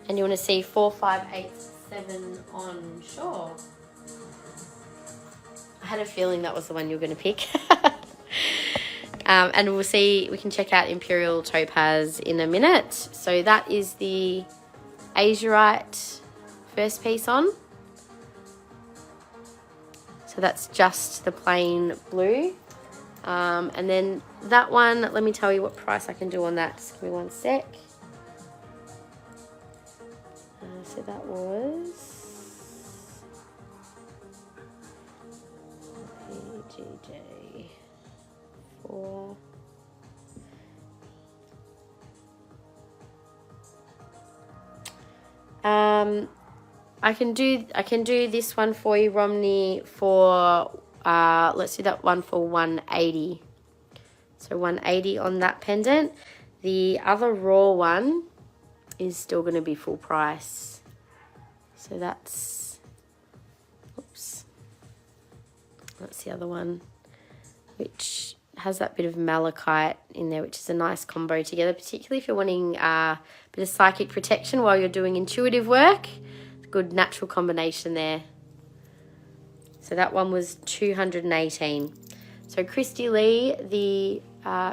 And you want to see 4587 on? Sure. I had a feeling that was the one you were going to pick. And we'll see, we can check out Imperial Topaz in a minute. So that is the azurite first piece on. So that's just the plain blue. And then that one, let me tell you what price I can do on that. Just give me one sec. So that was PGJ 4. I can do this one for you, Romney, for let's do that one for 180. So 180 on that pendant. The other raw one is still going to be full price. So that's, oops, that's the other one, which has that bit of malachite in there, which is a nice combo together, particularly if you're wanting a bit of psychic protection while you're doing intuitive work. Good natural combination there. So that one was 218. So Christy Lee, the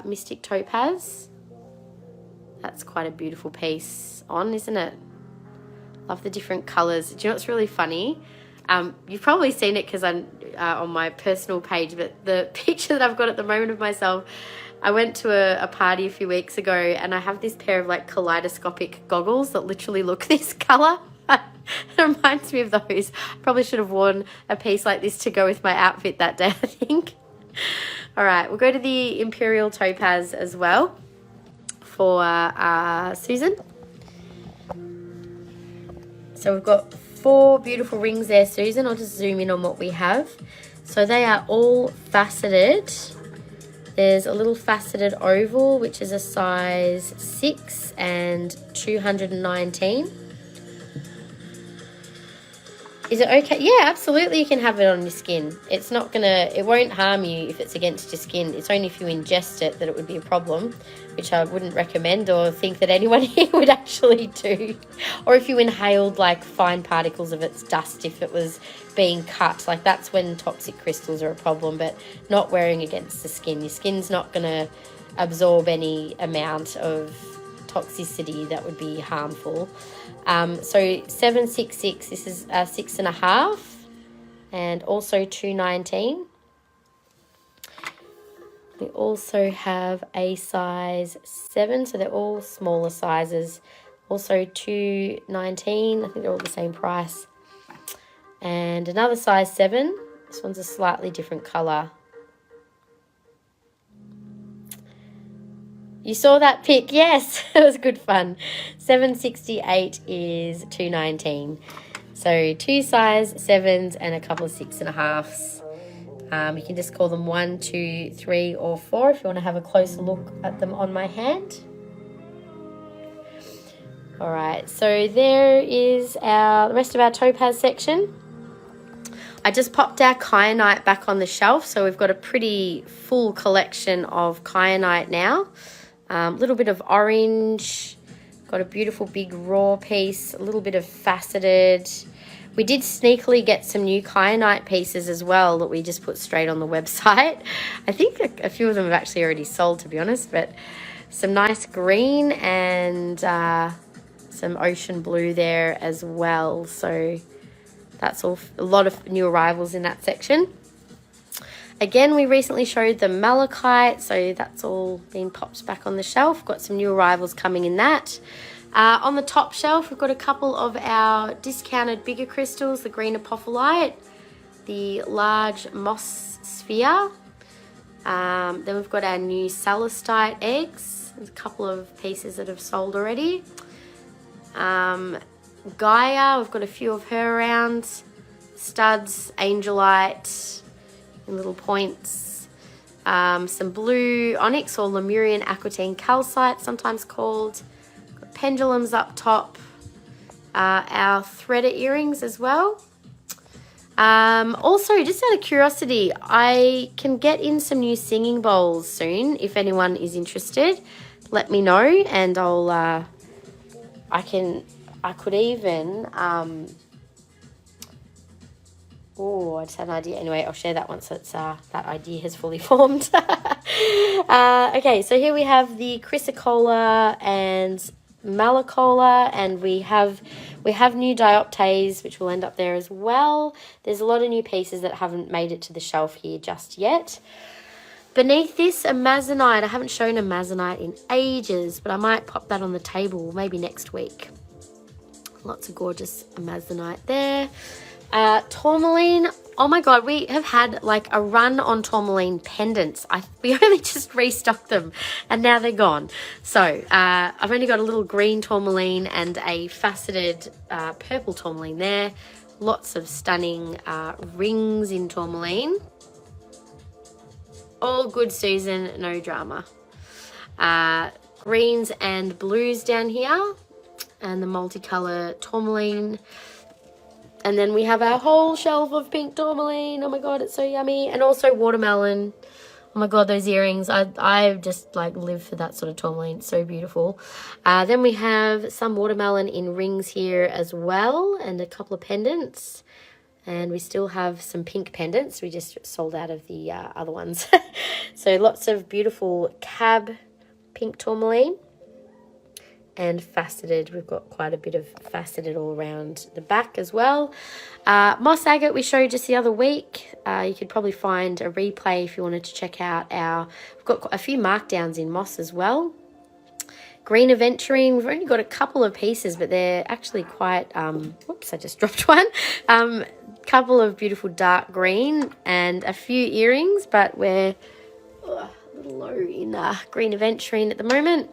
Mystic Topaz, that's quite a beautiful piece on, isn't it? Love the different colours. Do you know what's really funny? You've probably seen it because I'm on my personal page, but the picture that I've got at the moment of myself, I went to a party a few weeks ago and I have this pair of like kaleidoscopic goggles that literally look this colour. It reminds me of those. Probably should have worn a piece like this to go with my outfit that day, I think. All right, we'll go to the Imperial Topaz as well for Susan. So we've got 4 beautiful rings there, Susan. I'll just zoom in on what we have. So they are all faceted. There's a little faceted oval, which is a size 6 and 219. Is it okay? Yeah, absolutely. You can have it on your skin. It's not gonna, it won't harm you if it's against your skin. It's only if you ingest it that it would be a problem, which I wouldn't recommend or think that anyone here would actually do. Or if you inhaled like fine particles of its dust, if it was being cut, like that's when toxic crystals are a problem, but not wearing against the skin. Your skin's not gonna absorb any amount of toxicity that would be harmful. So 766, this is 6.5, and also 219. We also have a size 7, so they're all smaller sizes. Also 219, I think they're all the same price. And another size 7, this one's a slightly different colour. You saw that pic? Yes, it was good fun. 768 is 219. So 2 size 7s and a couple of 6.5s. You can just call them 1, 2, 3, or 4 if you want to have a closer look at them on my hand. All right, so there is the rest of our topaz section. I just popped our kyanite back on the shelf, so we've got a pretty full collection of kyanite now. A little bit of orange, got a beautiful big raw piece, a little bit of faceted. We did sneakily get some new kyanite pieces as well that we just put straight on the website. I think a few of them have actually already sold, to be honest, but some nice green and some ocean blue there as well. So that's all, a lot of new arrivals in that section. Again, we recently showed the malachite, so that's all been popped back on the shelf. Got some new arrivals coming in that. On the top shelf, we've got a couple of our discounted bigger crystals, the green apophyllite, the large moss sphere. Then we've got our new celestite eggs. There's a couple of pieces that have sold already. Gaia, we've got a few of her around. Studs, angelite, little points, some blue onyx or Lemurian aquatine calcite, sometimes called. Got pendulums up top, our threader earrings as well. Also, just out of curiosity, I can get in some new singing bowls soon. If anyone is interested, let me know, and I could even oh, I just had an idea. Anyway, I'll share that once it's that idea has fully formed. Okay, so here we have the chrysocolla and malacola, and we have new dioptase, which will end up there as well. There's a lot of new pieces that haven't made it to the shelf here just yet. Beneath this, a amazonite. I haven't shown a amazonite in ages, but I might pop that on the table maybe next week. Lots of gorgeous amazonite there. Tourmaline, oh my god, we have had like a run on tourmaline pendants. We only just restocked them and now they're gone. So I've only got a little green tourmaline and a faceted purple tourmaline there. Lots of stunning rings in tourmaline. All good, Susan, no drama. Greens and blues down here, and the multicolour tourmaline. And then we have our whole shelf of pink tourmaline. Oh my god, it's so yummy. And also watermelon. Oh my god, those earrings. I just like live for that sort of tourmaline. It's so beautiful. Then we have some watermelon in rings here as well, and a couple of pendants. And we still have some pink pendants. We just sold out of the other ones. So lots of beautiful cab pink tourmaline. And faceted, we've got quite a bit of faceted all around the back as well. Moss agate we showed just the other week. You could probably find a replay if you wanted to check out we've got a few markdowns in moss as well. Green aventurine, we've only got a couple of pieces, but they're actually quite, whoops, I just dropped one. Couple of beautiful dark green and a few earrings, but we're a little low in green aventurine at the moment.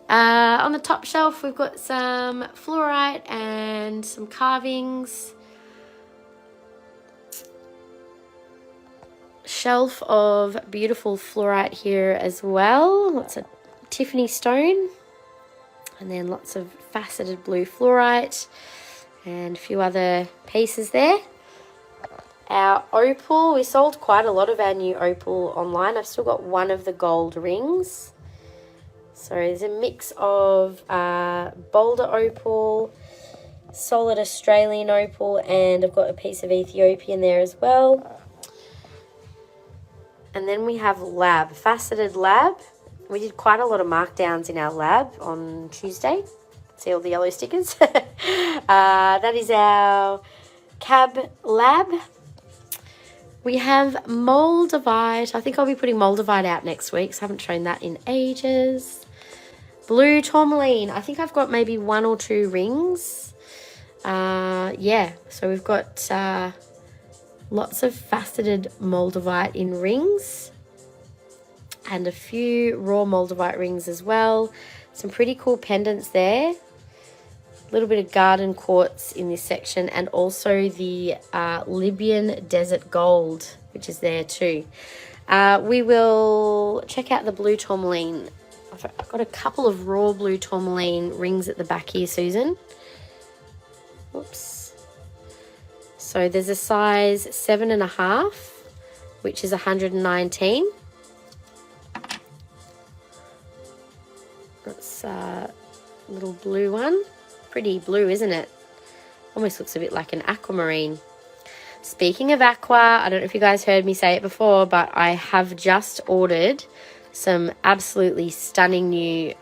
On the top shelf, we've got some fluorite and some carvings. Shelf of beautiful fluorite here as well. Lots of Tiffany stone. And then lots of faceted blue fluorite. And a few other pieces there. Our opal, we sold quite a lot of our new opal online. I've still got one of the gold rings. So there's a mix of Boulder opal, solid Australian opal, and I've got a piece of Ethiopian there as well. And then we have lab, faceted lab. We did quite a lot of markdowns in our lab on Tuesday. See all the yellow stickers? That is our cab lab. We have Moldavite. I think I'll be putting Moldavite out next week, so I haven't shown that in ages. Blue Tourmaline. I think I've got maybe 1 or 2 rings. Yeah, so we've got lots of faceted Moldavite in rings. And a few raw Moldavite rings as well. Some pretty cool pendants there. A little bit of garden quartz in this section, and also the Libyan desert gold, which is there too. We will check out the blue tourmaline. I've got a couple of raw blue tourmaline rings at the back here, Susan. Whoops. So there's a size 7.5, which is 119. That's a little blue one. Pretty blue, isn't it? Almost looks a bit like an aquamarine. Speaking of aqua, I don't know if you guys heard me say it before, but I have just ordered some absolutely stunning new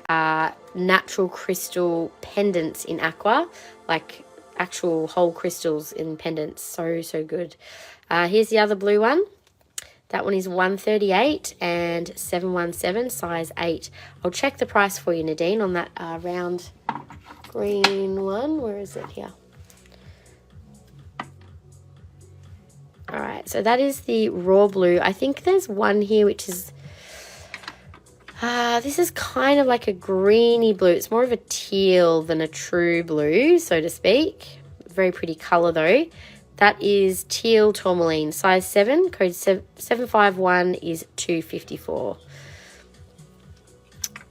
natural crystal pendants in aqua, like actual whole crystals in pendants. So good. Here's the other blue one. That one is 138 and 717, size 8. I'll check the price for you, Nadine, on that round green one. Where is it here? All right, so that is the raw blue. I think there's one here which is, this is kind of like a greeny blue. It's more of a teal than a true blue, so to speak. Very pretty color though. That is teal tourmaline, size 7, code 751 is 254.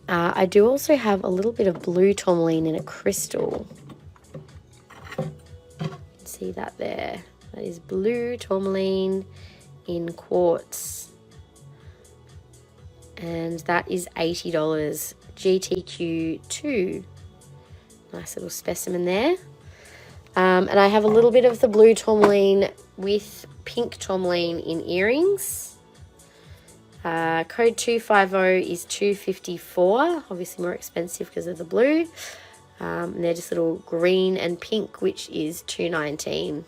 I do also have a little bit of blue tourmaline in a crystal. See that there? That is blue tourmaline in quartz. And that is $80, GTQ2. Nice little specimen there. And I have a little bit of the blue tourmaline with pink tourmaline in earrings. Code 250 is 254, obviously more expensive because of the blue. And they're just little green and pink, which is 219.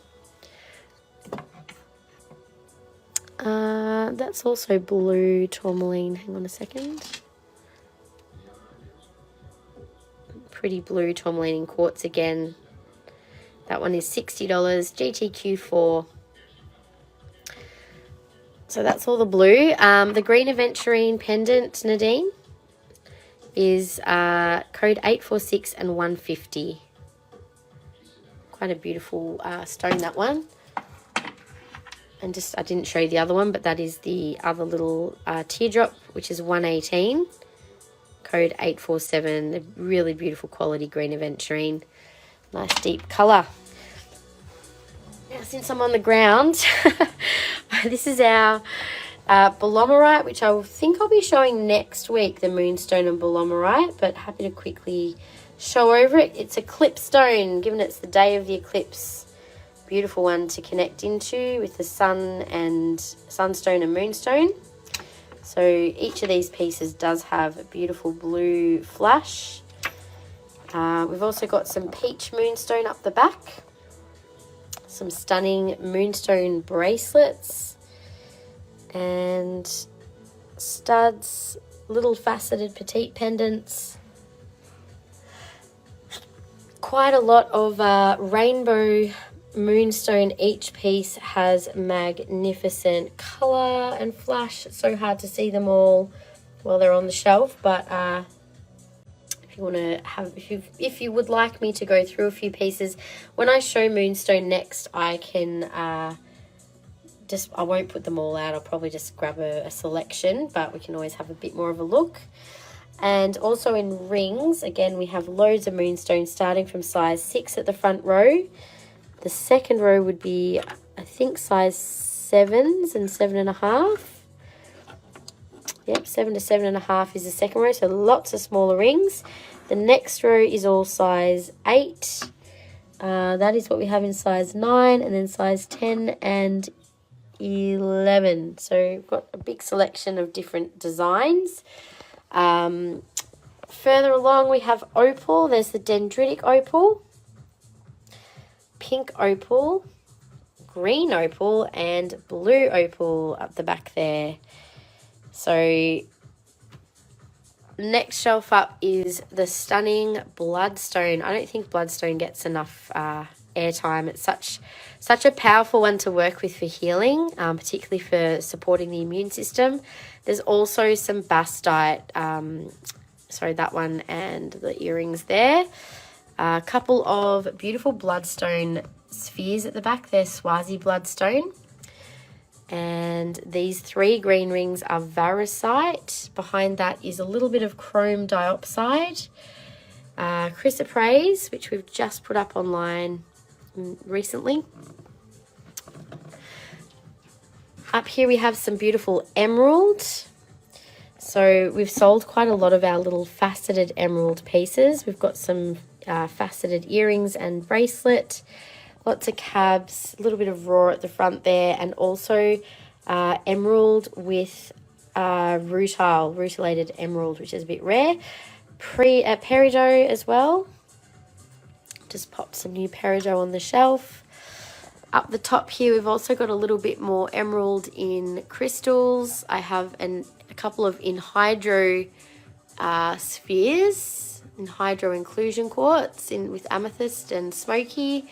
That's also blue tourmaline. Hang on a second. Pretty blue tourmaline in quartz again. That one is $60, GTQ4. So that's all the blue. The green aventurine pendant, Nadine, is code 846 and 150. Quite a beautiful stone, that one. And just, I didn't show you the other one, but that is the other little teardrop, which is 118, code 847. The really beautiful quality green aventurine. Nice deep colour. Now, since I'm on the ground, this is our Belomerite, which I think I'll be showing next week, the Moonstone and Belomerite, but happy to quickly show over it. It's eclipse stone, given it's the day of the eclipse. Beautiful one to connect into with the sun and sunstone and moonstone. So each of these pieces does have a beautiful blue flash. We've also got some peach moonstone up the back. Some stunning moonstone bracelets. And studs, little faceted petite pendants. Quite a lot of rainbow moonstone. Each piece has magnificent colour and flash. It's so hard to see them all while they're on the shelf, but if you want to have, if you would like me to go through a few pieces when I show moonstone next, I can I won't put them all out. I'll probably just grab a selection, but we can always have a bit more of a look. And also in rings, again, we have loads of moonstones starting from size 6 at the front row. The second row would be, I think, size 7s and 7.5. Yep, 7 to 7.5 is the second row, so lots of smaller rings. The next row is all size 8. That is what we have in size 9, and then size 10 and 11. So we've got a big selection of different designs. Further along, we have opal. There's the dendritic opal, pink opal, green opal, and blue opal up the back there. So next shelf up is the stunning bloodstone. I don't think bloodstone gets enough airtime. It's such a powerful one to work with for healing, particularly for supporting the immune system. There's also some bastite, sorry, that one, and the earrings there. A couple of beautiful bloodstone spheres at the back. They're Swazi bloodstone. And these 3 green rings are varicite. Behind that is a little bit of chrome diopside. Chrysoprase, which we've just put up online recently. Up here we have some beautiful emerald. So we've sold quite a lot of our little faceted emerald pieces. We've got some faceted earrings and bracelet. Lots of cabs, a little bit of raw at the front there, and also emerald with rutilated emerald, which is a bit rare. Peridot as well. Just popped some new peridot on the shelf. Up the top here, we've also got a little bit more emerald in crystals. I have a couple of anhydro spheres, anhydro inclusion quartz with amethyst and smoky,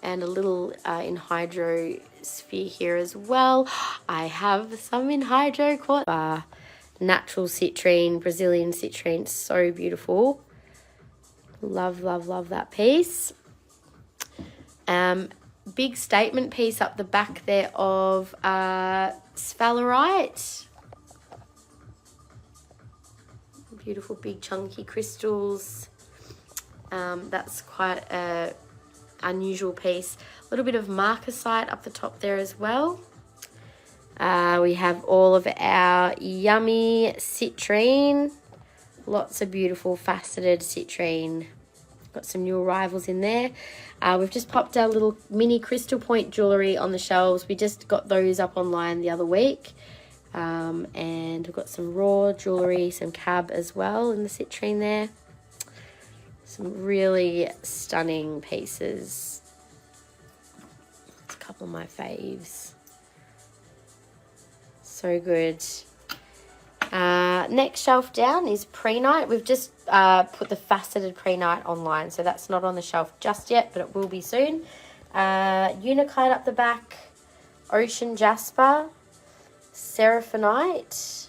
and a little anhydro sphere here as well. I have some anhydro quartz. Natural citrine, Brazilian citrine, so beautiful. Love, love, love that piece. Big statement piece up the back there of sphalerite. Beautiful big chunky crystals. That's quite a unusual piece. A little bit of marcasite up the top there as well. We have all of our yummy citrine. Lots of beautiful faceted citrine. Got some new arrivals in there. We've just popped our little mini crystal point jewellery on the shelves. We just got those up online the other week. And we've got some raw jewellery, some cab as well in the citrine there. Some really stunning pieces. It's a couple of my faves. So good. Next shelf down is prehnite. We've just put the faceted prehnite online, so that's not on the shelf just yet, but it will be soon. Unakite up the back, ocean jasper, seraphinite.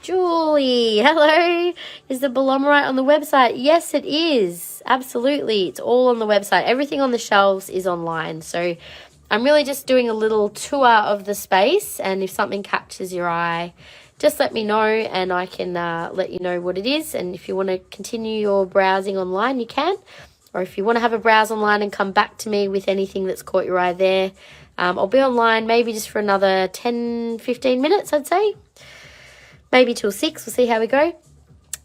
Julie, hello. Is the belomerite on the website? Yes, it is. Absolutely. It's all on the website. Everything on the shelves is online. So I'm really just doing a little tour of the space, and if something catches your eye, just let me know and I can let you know what it is. And if you want to continue your browsing online, you can. Or if you want to have a browse online and come back to me with anything that's caught your eye there, I'll be online maybe just for another 10-15 minutes, I'd say. Maybe till 6. We'll see how we go.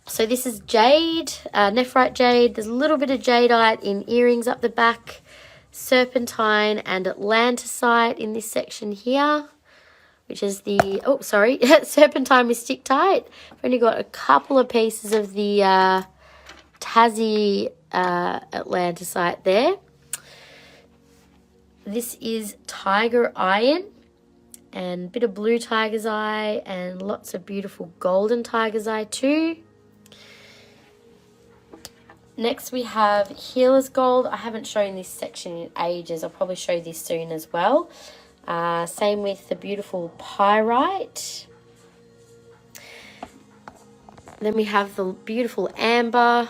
So this is jade, nephrite jade. There's a little bit of jadeite in earrings up the back. Serpentine and atlanticite in this section here, which is the, oh, sorry, serpentine mystictite. I've only got a couple of pieces of the Tassie atlanticite there. This is tiger iron and a bit of blue tiger's eye and lots of beautiful golden tiger's eye too. Next we have healer's gold. I haven't shown this section in ages. I'll probably show this soon as well. Same with the beautiful pyrite. Then we have the beautiful amber.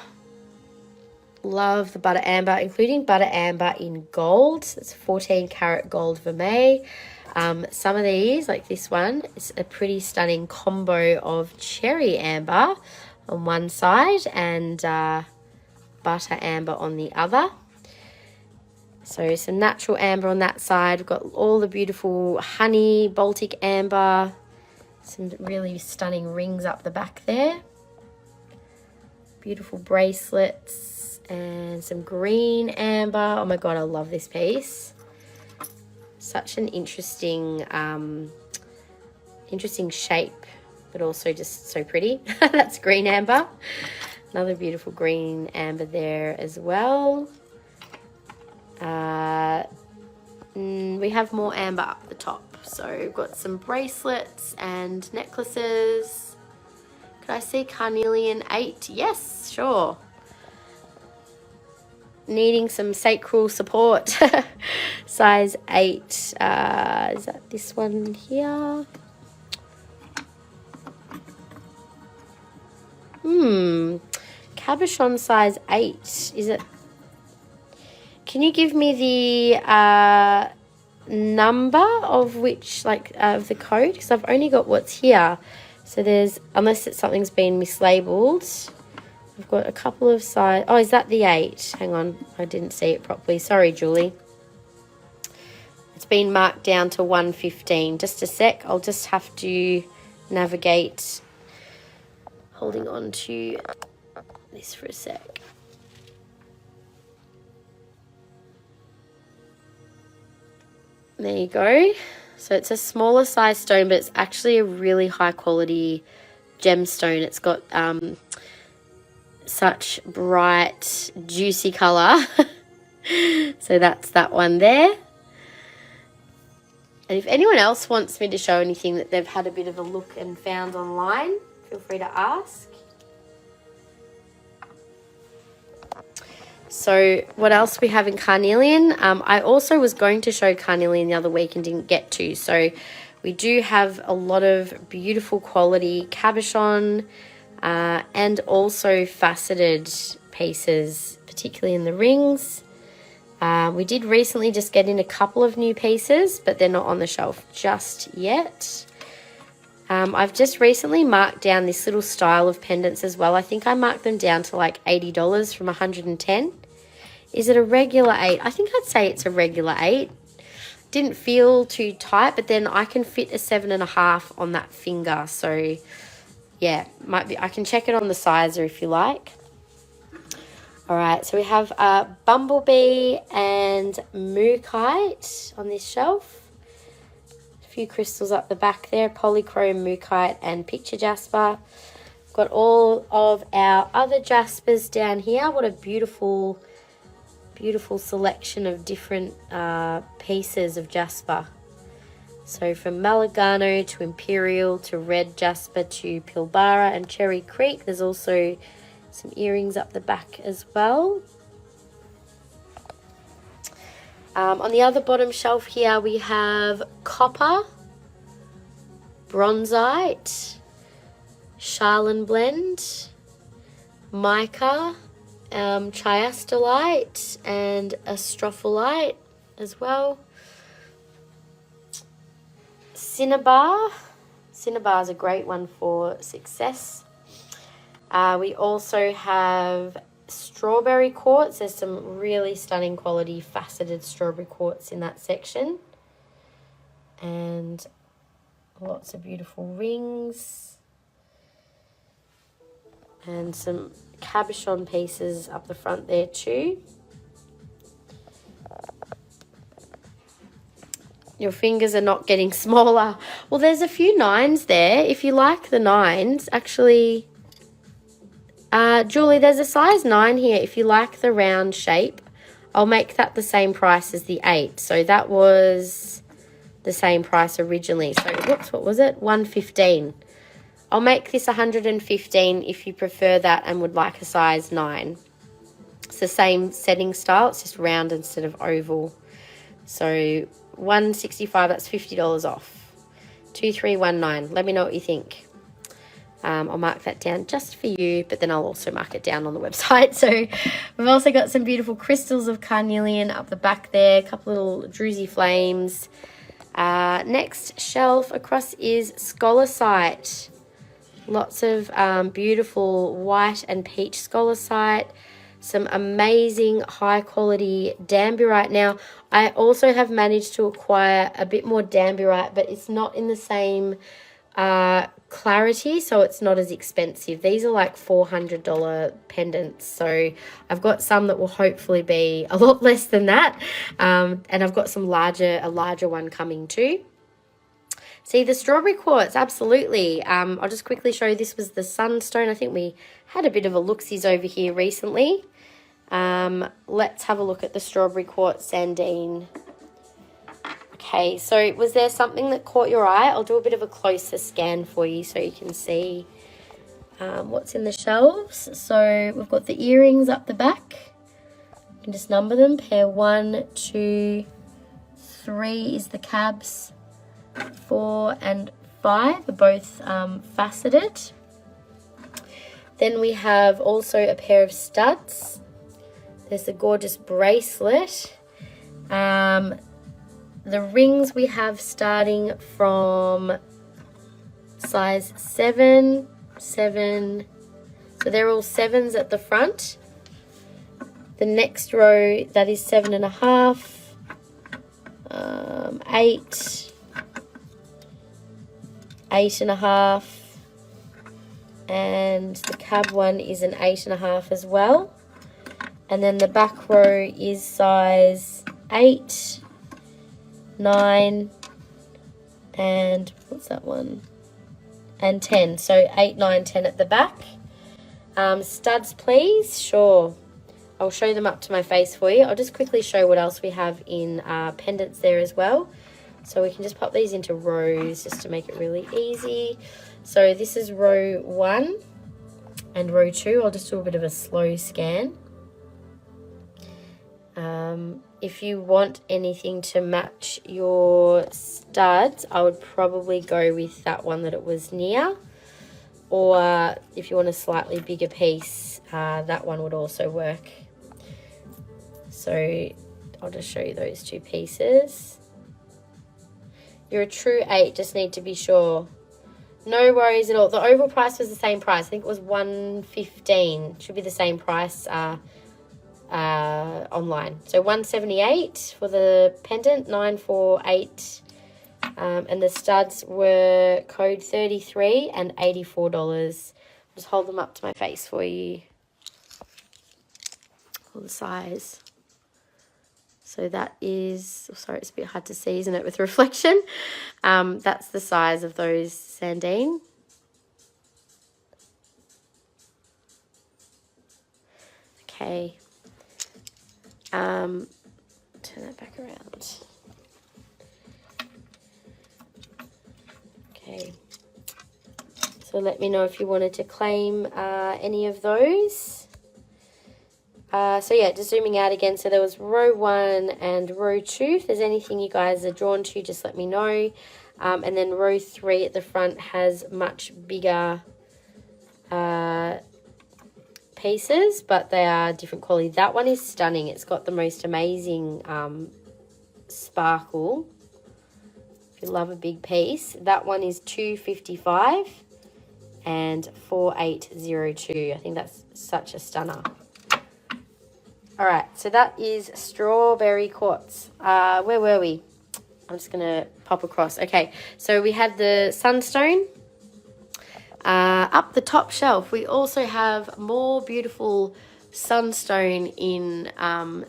Love the butter amber, including butter amber in gold. It's 14 karat gold vermeil. Some of these, like this one, is a pretty stunning combo of cherry amber on one side and butter amber on the other. So some natural amber on that side. We've got all the beautiful honey Baltic amber. Some really stunning rings up the back there. Beautiful bracelets and some green amber. Oh my God, I love this piece. Such an interesting, interesting shape, but also just so pretty. That's green amber. Another beautiful green amber there as well. We have more amber up the top. So we've got some bracelets and necklaces. Could I see carnelian 8? Yes, sure. Needing some sacral support. Size 8. Is that this one here? Cabochon size 8. Is it? Can you give me the number of which, like, of the code? Because I've only got what's here. So there's, unless it's something's been mislabeled, I've got a couple of size. Oh, is that the 8? Hang on, I didn't see it properly. Sorry, Julie. It's been marked down to 115. Just a sec. I'll just have to navigate. Holding on to this for a sec. There you go. So it's a smaller size stone, but it's actually a really high quality gemstone. It's got such bright, juicy colour. So that's that one there. And if anyone else wants me to show anything that they've had a bit of a look and found online, feel free to ask. So what else we have in carnelian? I also was going to show carnelian the other week and didn't get to. So we do have a lot of beautiful quality cabochon and also faceted pieces, particularly in the rings. We did recently just get in a couple of new pieces, but they're not on the shelf just yet. I've just recently marked down this little style of pendants as well. I think I marked them down to like $80 from 110. Is it a regular 8? I think I'd say it's a regular 8. Didn't feel too tight, but then I can fit a 7.5 on that finger. So yeah, might be. I can check it on the sizer if you like. All right, so we have bumblebee and mookaite on this shelf. A few crystals up the back there, polychrome, mookaite, and picture jasper. Got all of our other jaspers down here. What a beautiful, beautiful selection of different pieces of jasper. So from Malagano to Imperial to Red Jasper to Pilbara and Cherry Creek. There's also some earrings up the back as well. On the other bottom shelf here we have copper, bronzite, Charlene blend, mica, chiastolite and astrophyllite as well. Cinnabar. Cinnabar is a great one for success. We also have strawberry quartz. There's some really stunning quality faceted strawberry quartz in that section. And lots of beautiful rings. And some cabochon pieces up the front there too. Your fingers are not getting smaller. Well, there's a few 9s there. If you like the 9s, actually, Julie, there's a size 9 here. If you like the round shape, I'll make that the same price as the 8. So that was the same price originally. So, whoops, what was it? 115. I'll make this 115 if you prefer that and would like a size 9. It's the same setting style. It's just round instead of oval. So 165, that's $50 off. 2319. Let me know what you think. I'll mark that down just for you, but then I'll also mark it down on the website. So we've also got some beautiful crystals of carnelian up the back there, a couple little druzy flames. Next shelf across is scholarcite. Lots of beautiful white and peach scholarcite. Some amazing high quality damburite. Now, I also have managed to acquire a bit more damburite, but it's not in the same clarity, so it's not as expensive. These are like $400 pendants, so I've got some that will hopefully be a lot less than that, and I've got a larger one coming too. See, the strawberry quartz, absolutely. I'll just quickly show you. This was the sunstone. I think we had a bit of a look-sies over here recently. Let's have a look at the strawberry quartz Sandine. Okay, so was there something that caught your eye? I'll do a bit of a closer scan for you so you can see what's in the shelves. So we've got the earrings up the back. You can just number them. Pair 1, 2, 3 is the cabs. 4 and 5 are both faceted. Then we have also a pair of studs. There's a gorgeous bracelet. The rings we have starting from size 7, 7. So they're all 7s at the front. The next row, that is 7.5, 8, 8.5, and the cab one is an 8.5 as well. And then the back row is size 8, 9, and what's that one? And 10. So 8, 9, 10 at the back. Studs, please. Sure. I'll show them up to my face for you. I'll just quickly show what else we have in pendants there as well. So we can just pop these into rows just to make it really easy. So this is row 1 and row 2. I'll just do a bit of a slow scan. If you want anything to match your studs, I would probably go with that one that it was near. Or if you want a slightly bigger piece, that one would also work. So I'll just show you those two pieces. You're a true 8, just need to be sure. No worries at all. The oval price was the same price. I think it was $115. Should be the same price online. So $178 for the pendant, $948, and the studs were code 33 and $84. Just hold them up to my face for you. All the size. So that is, sorry, it's a bit hard to see, isn't it, with reflection? That's the size of those Sandine. Okay. Turn that back around. Okay. So let me know if you wanted to claim any of those. So yeah, just zooming out again. So there was row 1 and row 2. If there's anything you guys are drawn to, just let me know. And then row 3 at the front has much bigger pieces, but they are different quality. That one is stunning. It's got the most amazing sparkle. If you love a big piece, that one is $255 and $4802. I think that's such a stunner. All right, so that is strawberry quartz. Where were we? I'm just going to pop across. Okay, so we had the sunstone. Up the top shelf, we also have more beautiful sunstone in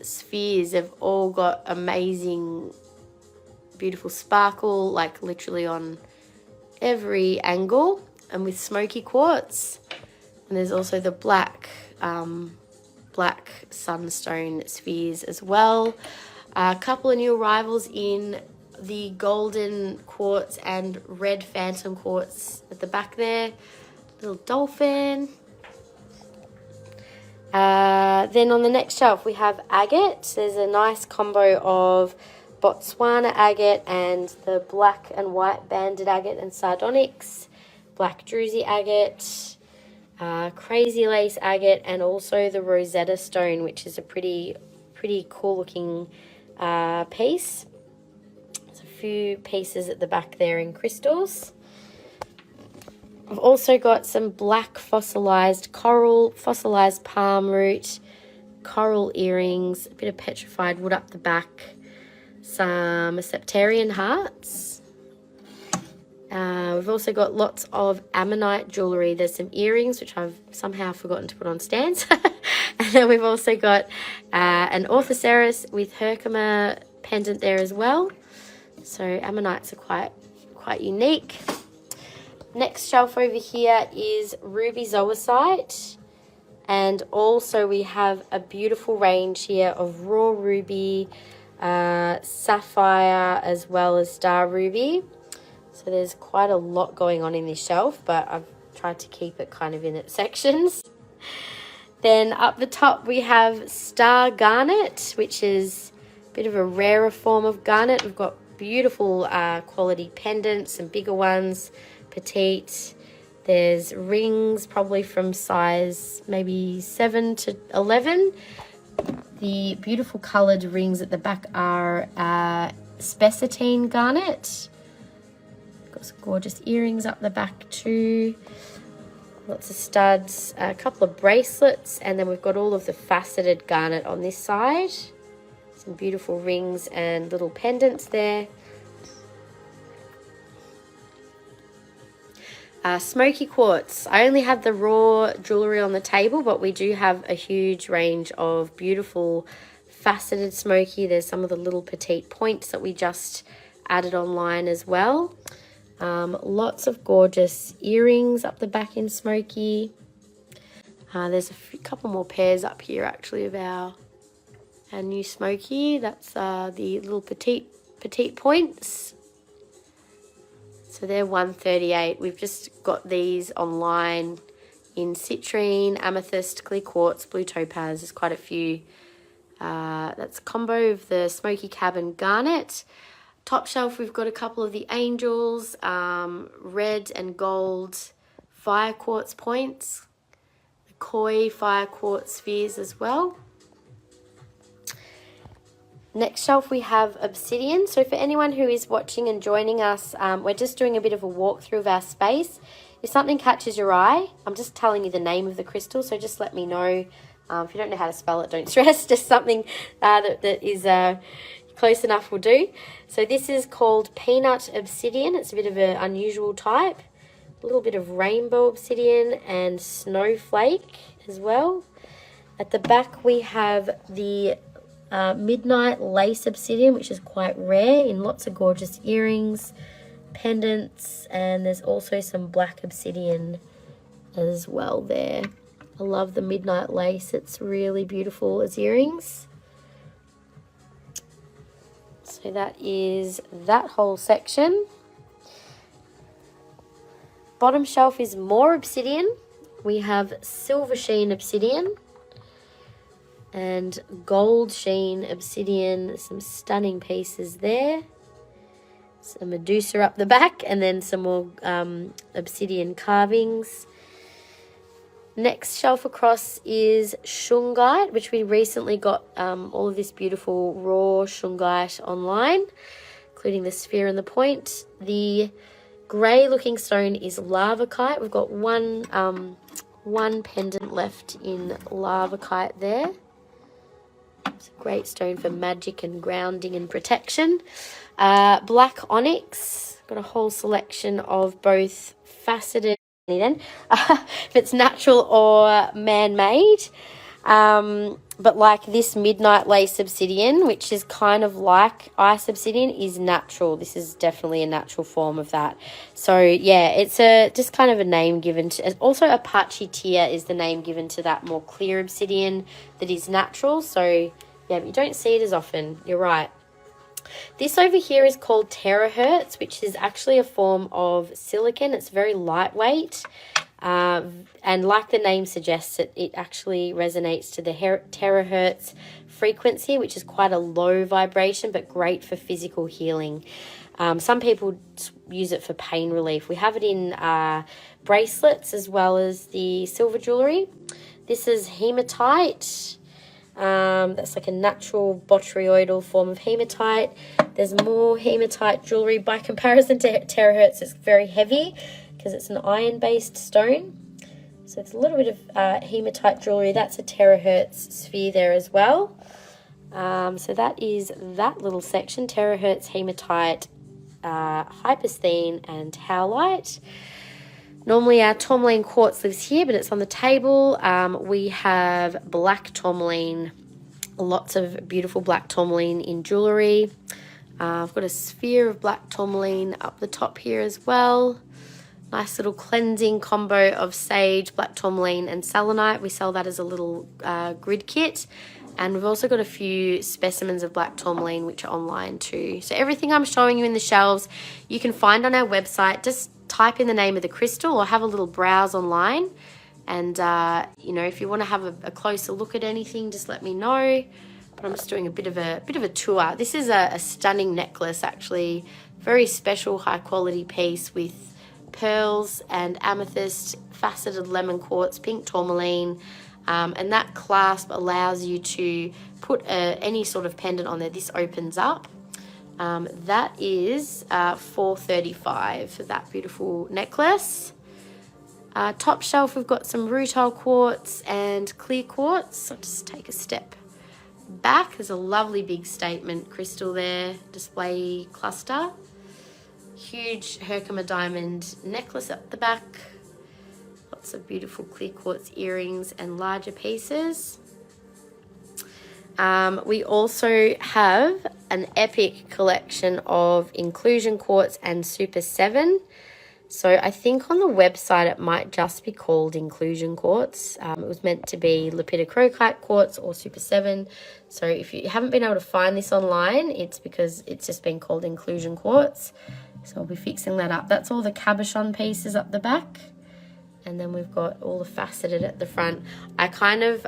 spheres. They've all got amazing, beautiful sparkle, like literally on every angle, and with smoky quartz. And there's also the black sunstone spheres as well. A couple of new arrivals in the golden quartz and red phantom quartz at the back there. Little dolphin. Then on the next shelf we have agate. There's a nice combo of Botswana agate and the black and white banded agate and sardonyx. black druzy agate, crazy lace agate, and also the Rosetta Stone, which is a pretty cool looking piece. There's a few pieces at the back there in crystals. I've also got some black fossilized coral, fossilized palm root, coral earrings, a bit of petrified wood up the back, some septarian hearts. We've also got lots of ammonite jewellery. There's some earrings, which I've somehow forgotten to put on stands. And then we've also got an orthoceras with Herkimer pendant there as well. So ammonites are quite unique. Next shelf over here is ruby zoisite. And also we have a beautiful range here of raw ruby, sapphire, as well as star ruby. So there's quite a lot going on in this shelf, but I've tried to keep it kind of in its sections. Then up the top we have star garnet, which is a bit of a rarer form of garnet. We've got beautiful quality pendants, some bigger ones, petite. There's rings, probably from size maybe 7 to 11. The beautiful coloured rings at the back are spessartine garnet. Got some gorgeous earrings up the back too. Lots of studs, a couple of bracelets, and then we've got all of the faceted garnet on this side. Some beautiful rings and little pendants there. Smokey Quartz. I only have the raw jewellery on the table, but we do have a huge range of beautiful faceted smoky. There's some of the little petite points that we just added online as well. Lots of gorgeous earrings up the back in smoky. There's a couple more pairs up here actually of our new smoky. That's the little petite points. So they're $138. We've just got these online in citrine, amethyst, clear quartz, blue topaz. There's quite a few. That's a combo of the smoky cabin garnet. Top shelf, we've got a couple of the angels, red and gold fire quartz points, the koi fire quartz spheres as well. Next shelf we have obsidian. So for anyone who is watching and joining us, we're just doing a bit of a walkthrough of our space. If something catches your eye, I'm just telling you the name of the crystal, so just let me know. If you don't know how to spell it, don't stress. Just something that is close enough will do. So this is called peanut obsidian. It's a bit of an unusual type. A little bit of rainbow obsidian and snowflake as well. At the back we have the midnight lace obsidian, which is quite rare, in lots of gorgeous earrings, pendants, and there's also some black obsidian as well there. I love the midnight lace. It's really beautiful as earrings. So that is that whole section. Bottom shelf is more obsidian. We have silver sheen obsidian and gold sheen obsidian. Some stunning pieces there. Some Medusa up the back, and then some more obsidian carvings. Next shelf across is shungite, which we recently got all of this beautiful raw shungite online, including the sphere and the point. The grey looking stone is lavakite. We've got one pendant left in lavakite there. It's a great stone for magic and grounding and protection. Black onyx. Got a whole selection of both faceted, then if it's natural or man-made, but like this midnight lace obsidian, which is kind of like ice obsidian, is natural. This is definitely a natural form of that. So yeah, it's just kind of a name given to, also Apache Tear is the name given to that more clear obsidian that is natural. So yeah, you don't see it as often. You're right. This over here is called terahertz, which is actually a form of silicon. It's very lightweight, and like the name suggests, it actually resonates to the terahertz frequency, which is quite a low vibration but great for physical healing. Some people use it for pain relief. We have it in bracelets as well as the silver jewellery. This is hematite. That's like a natural botryoidal form of hematite. There's more hematite jewellery. By comparison to terahertz, it's very heavy because it's an iron-based stone. So it's a little bit of hematite jewellery. That's a terahertz sphere there as well. So that is that little section, terahertz, hematite, hypersthene, and howlite. Normally our tourmaline quartz lives here, but it's on the table. We have black tourmaline, lots of beautiful black tourmaline in jewellery. I've got a sphere of black tourmaline up the top here as well. Nice little cleansing combo of sage, black tourmaline, and selenite. We sell that as a little grid kit. And we've also got a few specimens of black tourmaline, which are online too. So everything I'm showing you in the shelves, you can find on our website. Just type in the name of the crystal or have a little browse online. And, you know, if you want to have a closer look at anything, just let me know. But I'm just doing a bit of a tour. This is a stunning necklace, actually. Very special, high-quality piece with pearls and amethyst, faceted lemon quartz, pink tourmaline, and that clasp allows you to put any sort of pendant on there. This opens up. That is $435 for that beautiful necklace. Top shelf, we've got some rutile quartz and clear quartz. I'll just take a step back. There's a lovely big statement crystal there, display cluster. Huge Herkimer diamond necklace up the back. Lots of beautiful clear quartz earrings and larger pieces. We also have an epic collection of inclusion quartz and Super 7. So I think on the website it might just be called inclusion quartz. It was meant to be lepidocrocite quartz or Super 7. So if you haven't been able to find this online, it's because it's just been called inclusion quartz. So I'll be fixing that up. That's all the cabochon pieces up the back. And then we've got all the faceted at the front. I kind of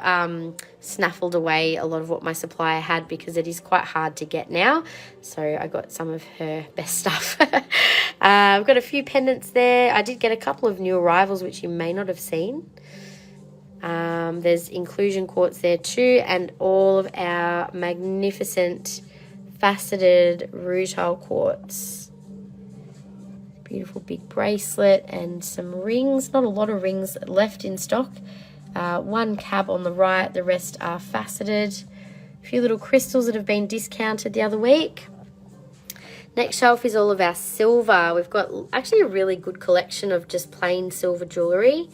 snaffled away a lot of what my supplier had because it is quite hard to get now. So I got some of her best stuff. I've got a few pendants there. I did get a couple of new arrivals, which you may not have seen. There's inclusion quartz there too. And all of our magnificent faceted rutile quartz. Beautiful big bracelet and some rings. Not a lot of rings left in stock. One cab on the right, the rest are faceted. A few little crystals that have been discounted the other week. Next shelf is all of our silver. We've got actually a really good collection of just plain silver jewellery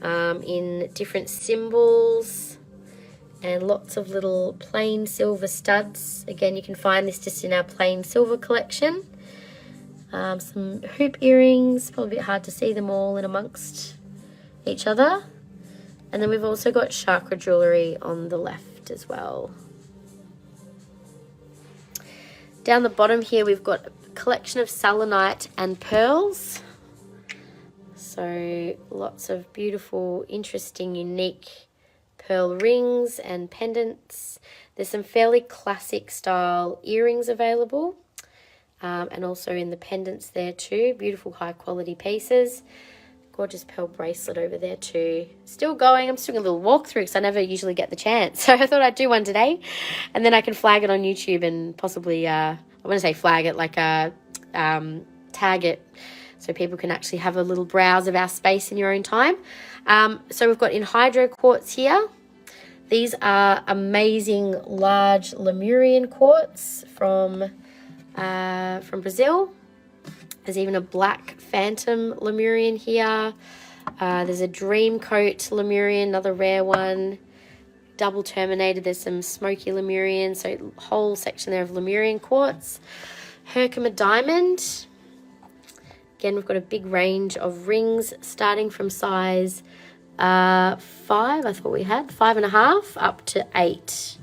in different symbols and lots of little plain silver studs. Again, you can find this just in our plain silver collection. Some hoop earrings, probably a bit hard to see them all in amongst each other. And then we've also got chakra jewellery on the left as well. Down the bottom here we've got a collection of selenite and pearls. So lots of beautiful, interesting, unique pearl rings and pendants. There's some fairly classic style earrings available. And also in the pendants there too. Beautiful high quality pieces. Gorgeous pearl bracelet over there too. Still going. I'm still doing a little walkthrough because I never usually get the chance. So I thought I'd do one today. And then I can flag it on YouTube and possibly, I want to say flag it, like tag it. So people can actually have a little browse of our space in your own time. So we've got in hydro quartz here. These are amazing large Lemurian quartz from Brazil. There's even a black phantom Lemurian here. There's a dream coat Lemurian, another rare one. Double terminated. There's some smoky Lemurian. So whole section there of Lemurian quartz. Herkimer diamond. Again, we've got a big range of rings starting from size 5, I thought we had, 5.5 up to 8.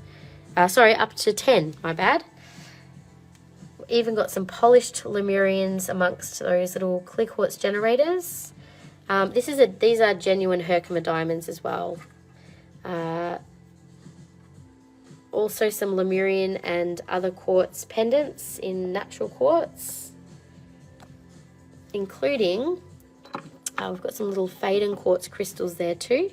Up to 10, my bad. Even got some polished Lemurians amongst those little clear quartz generators. These are genuine Herkimer diamonds as well. Also some Lemurian and other quartz pendants in natural quartz. including, we've got some little Faceted quartz crystals there too.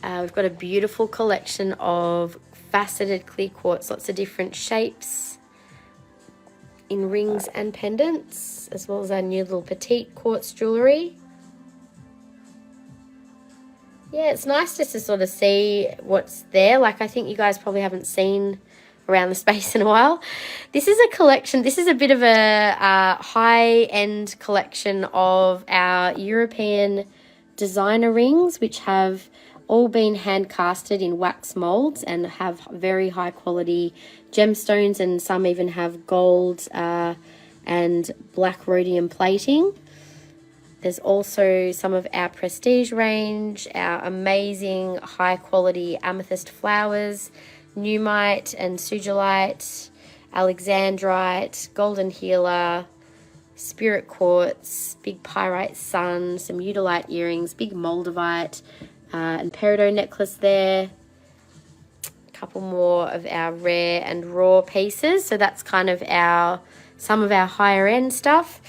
We've got a beautiful collection of faceted clear quartz, lots of different shapes in rings and pendants, as well as our new little petite quartz jewellery. Yeah, it's nice just to sort of see what's there. Like, I think you guys probably haven't seen around the space in a while. This is a collection, this is a bit of a high-end collection of our European designer rings, which have all been hand casted in wax molds and have very high quality gemstones, and some even have gold and black rhodium plating. There's also some of our prestige range, our amazing high quality amethyst flowers, numite and sugilite, alexandrite, golden healer, spirit quartz, big pyrite sun, some eudolite earrings, big moldavite, and peridot necklace there. A couple more of our rare and raw pieces. So that's kind of some of our higher end stuff.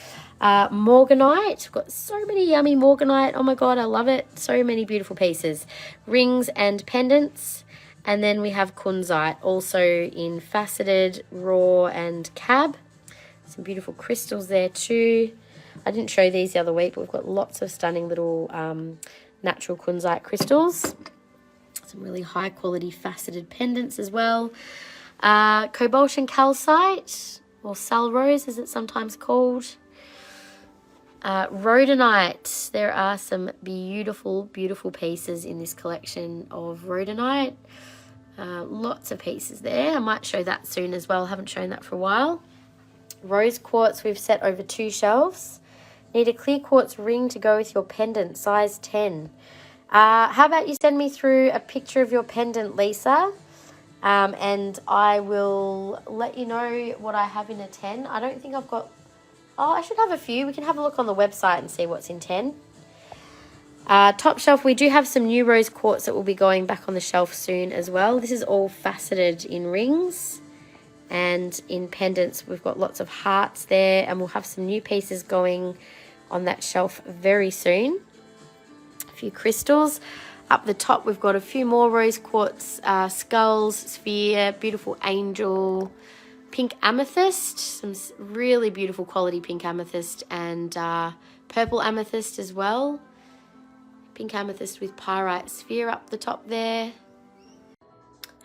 Morganite. We've got so many yummy morganite. Oh my god, I love it. So many beautiful pieces. Rings and pendants. And then we have kunzite, also in faceted, raw and cab. Some beautiful crystals there too. I didn't show these the other week, but we've got lots of stunning little natural kunzite crystals. Some really high quality faceted pendants as well. Cabochon calcite, or sal rose as it's sometimes called. Rhodonite. There are some beautiful, beautiful pieces in this collection of rhodonite. Lots of pieces there. I might show that soon as well. Haven't shown that for a while. Rose quartz we've set over 2 shelves. Need a clear quartz ring to go with your pendant, size 10. How about you send me through a picture of your pendant, Lisa? And I will let you know what I have in a 10. I don't think I've got... Oh, I should have a few. We can have a look on the website and see what's in 10. Top shelf, we do have some new rose quartz that will be going back on the shelf soon as well. This is all faceted in rings. And in pendants, we've got lots of hearts there. And we'll have some new pieces going on that shelf very soon. A few crystals. Up the top, we've got a few more rose quartz, skulls, sphere, beautiful angel, pink amethyst, some really beautiful quality pink amethyst, and purple amethyst as well. Pink amethyst with pyrite sphere up the top there.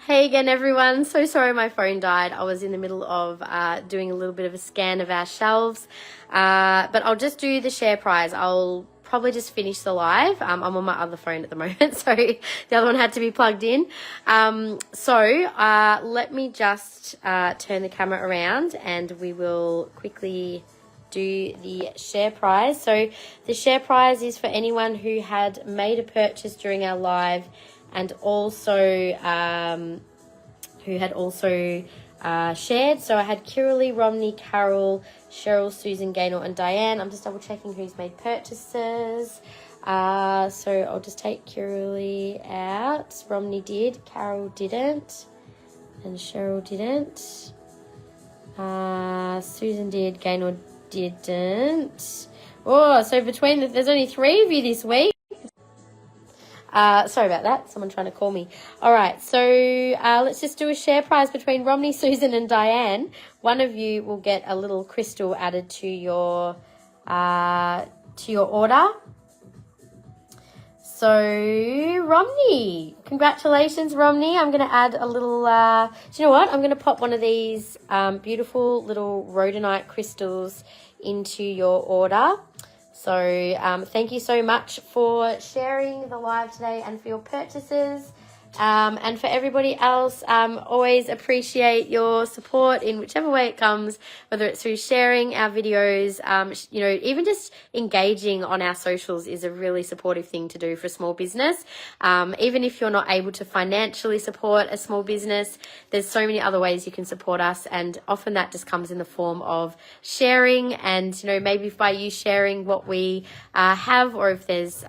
Hey again everyone, so sorry my phone died. I was in the middle of doing a little bit of a scan of our shelves, but I'll just do the share prize. I'll probably just finish the live. I'm on my other phone at the moment, so the other one had to be plugged in. Let me just turn the camera around and we will quickly do the share prize. So the share prize is for anyone who had made a purchase during our live and also who had also shared. So I had Kiralee, Romney, Carol, Cheryl, Susan, Gaynor and Diane. I'm just double checking who's made purchases. So I'll just take Kiralee out. Romney did, Carol didn't, and Cheryl didn't. Susan did, Gaynor didn't. Oh, so there's only 3 of you this week. Sorry about that. Someone trying to call me. All right. So let's just do a share prize between Romney, Susan and Diane. One of you will get a little crystal added to your order. So Romney, congratulations, Romney. I'm going to add a little, do you know what? I'm going to pop one of these beautiful little rhodonite crystals into your order. So thank you so much for sharing the live today and for your purchases. And for everybody else, always appreciate your support in whichever way it comes, whether it's through sharing our videos, you know, even just engaging on our socials is a really supportive thing to do for a small business. Even if you're not able to financially support a small business, there's so many other ways you can support us, and often that just comes in the form of sharing, and, you know, maybe by you sharing what we have, or if there's,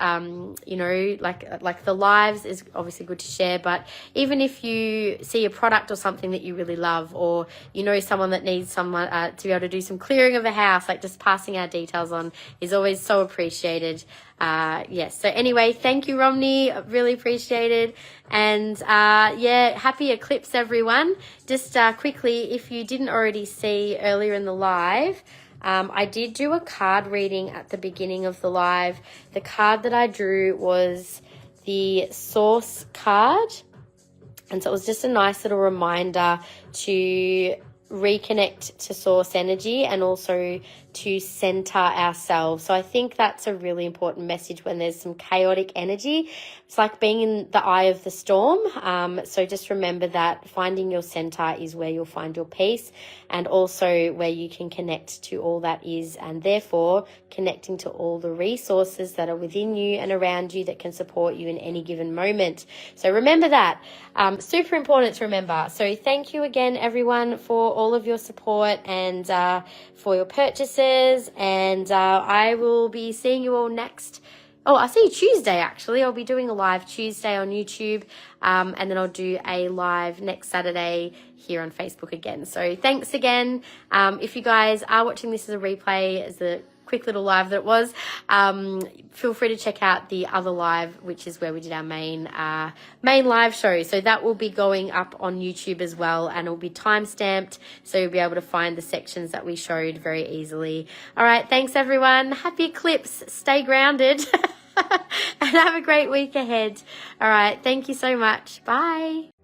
you know, like the lives is obviously good to share, there. But even if you see a product or something that you really love, or you know someone that needs someone to be able to do some clearing of a house, like just passing our details on is always so appreciated. Yes, so anyway, thank you, Romney, really appreciated. And yeah, happy eclipse, everyone. Just quickly, if you didn't already see earlier in the live, I did do a card reading at the beginning of the live. The card that I drew was the Source card, and so it was just a nice little reminder to reconnect to source energy and also to center ourselves. So I think that's a really important message when there's some chaotic energy. It's like being in the eye of the storm. So just remember that finding your center is where you'll find your peace, and also where you can connect to all that is, and therefore connecting to all the resources that are within you and around you that can support you in any given moment. So remember that. Super important to remember. So thank you again, everyone, for all of your support and for your purchases. And I will be seeing you all next. Oh, I'll see you Tuesday, actually. I'll be doing a live Tuesday on YouTube, and then I'll do a live next Saturday here on Facebook again. So thanks again. If you guys are watching this as a replay, as a quick little live that it was, feel free to check out the other live, which is where we did our main live show. So that will be going up on YouTube as well, and it will be time stamped, so you'll be able to find the sections that we showed very easily. All right, thanks everyone. Happy eclipse. Stay grounded and have a great week ahead. All right, thank you so much. Bye.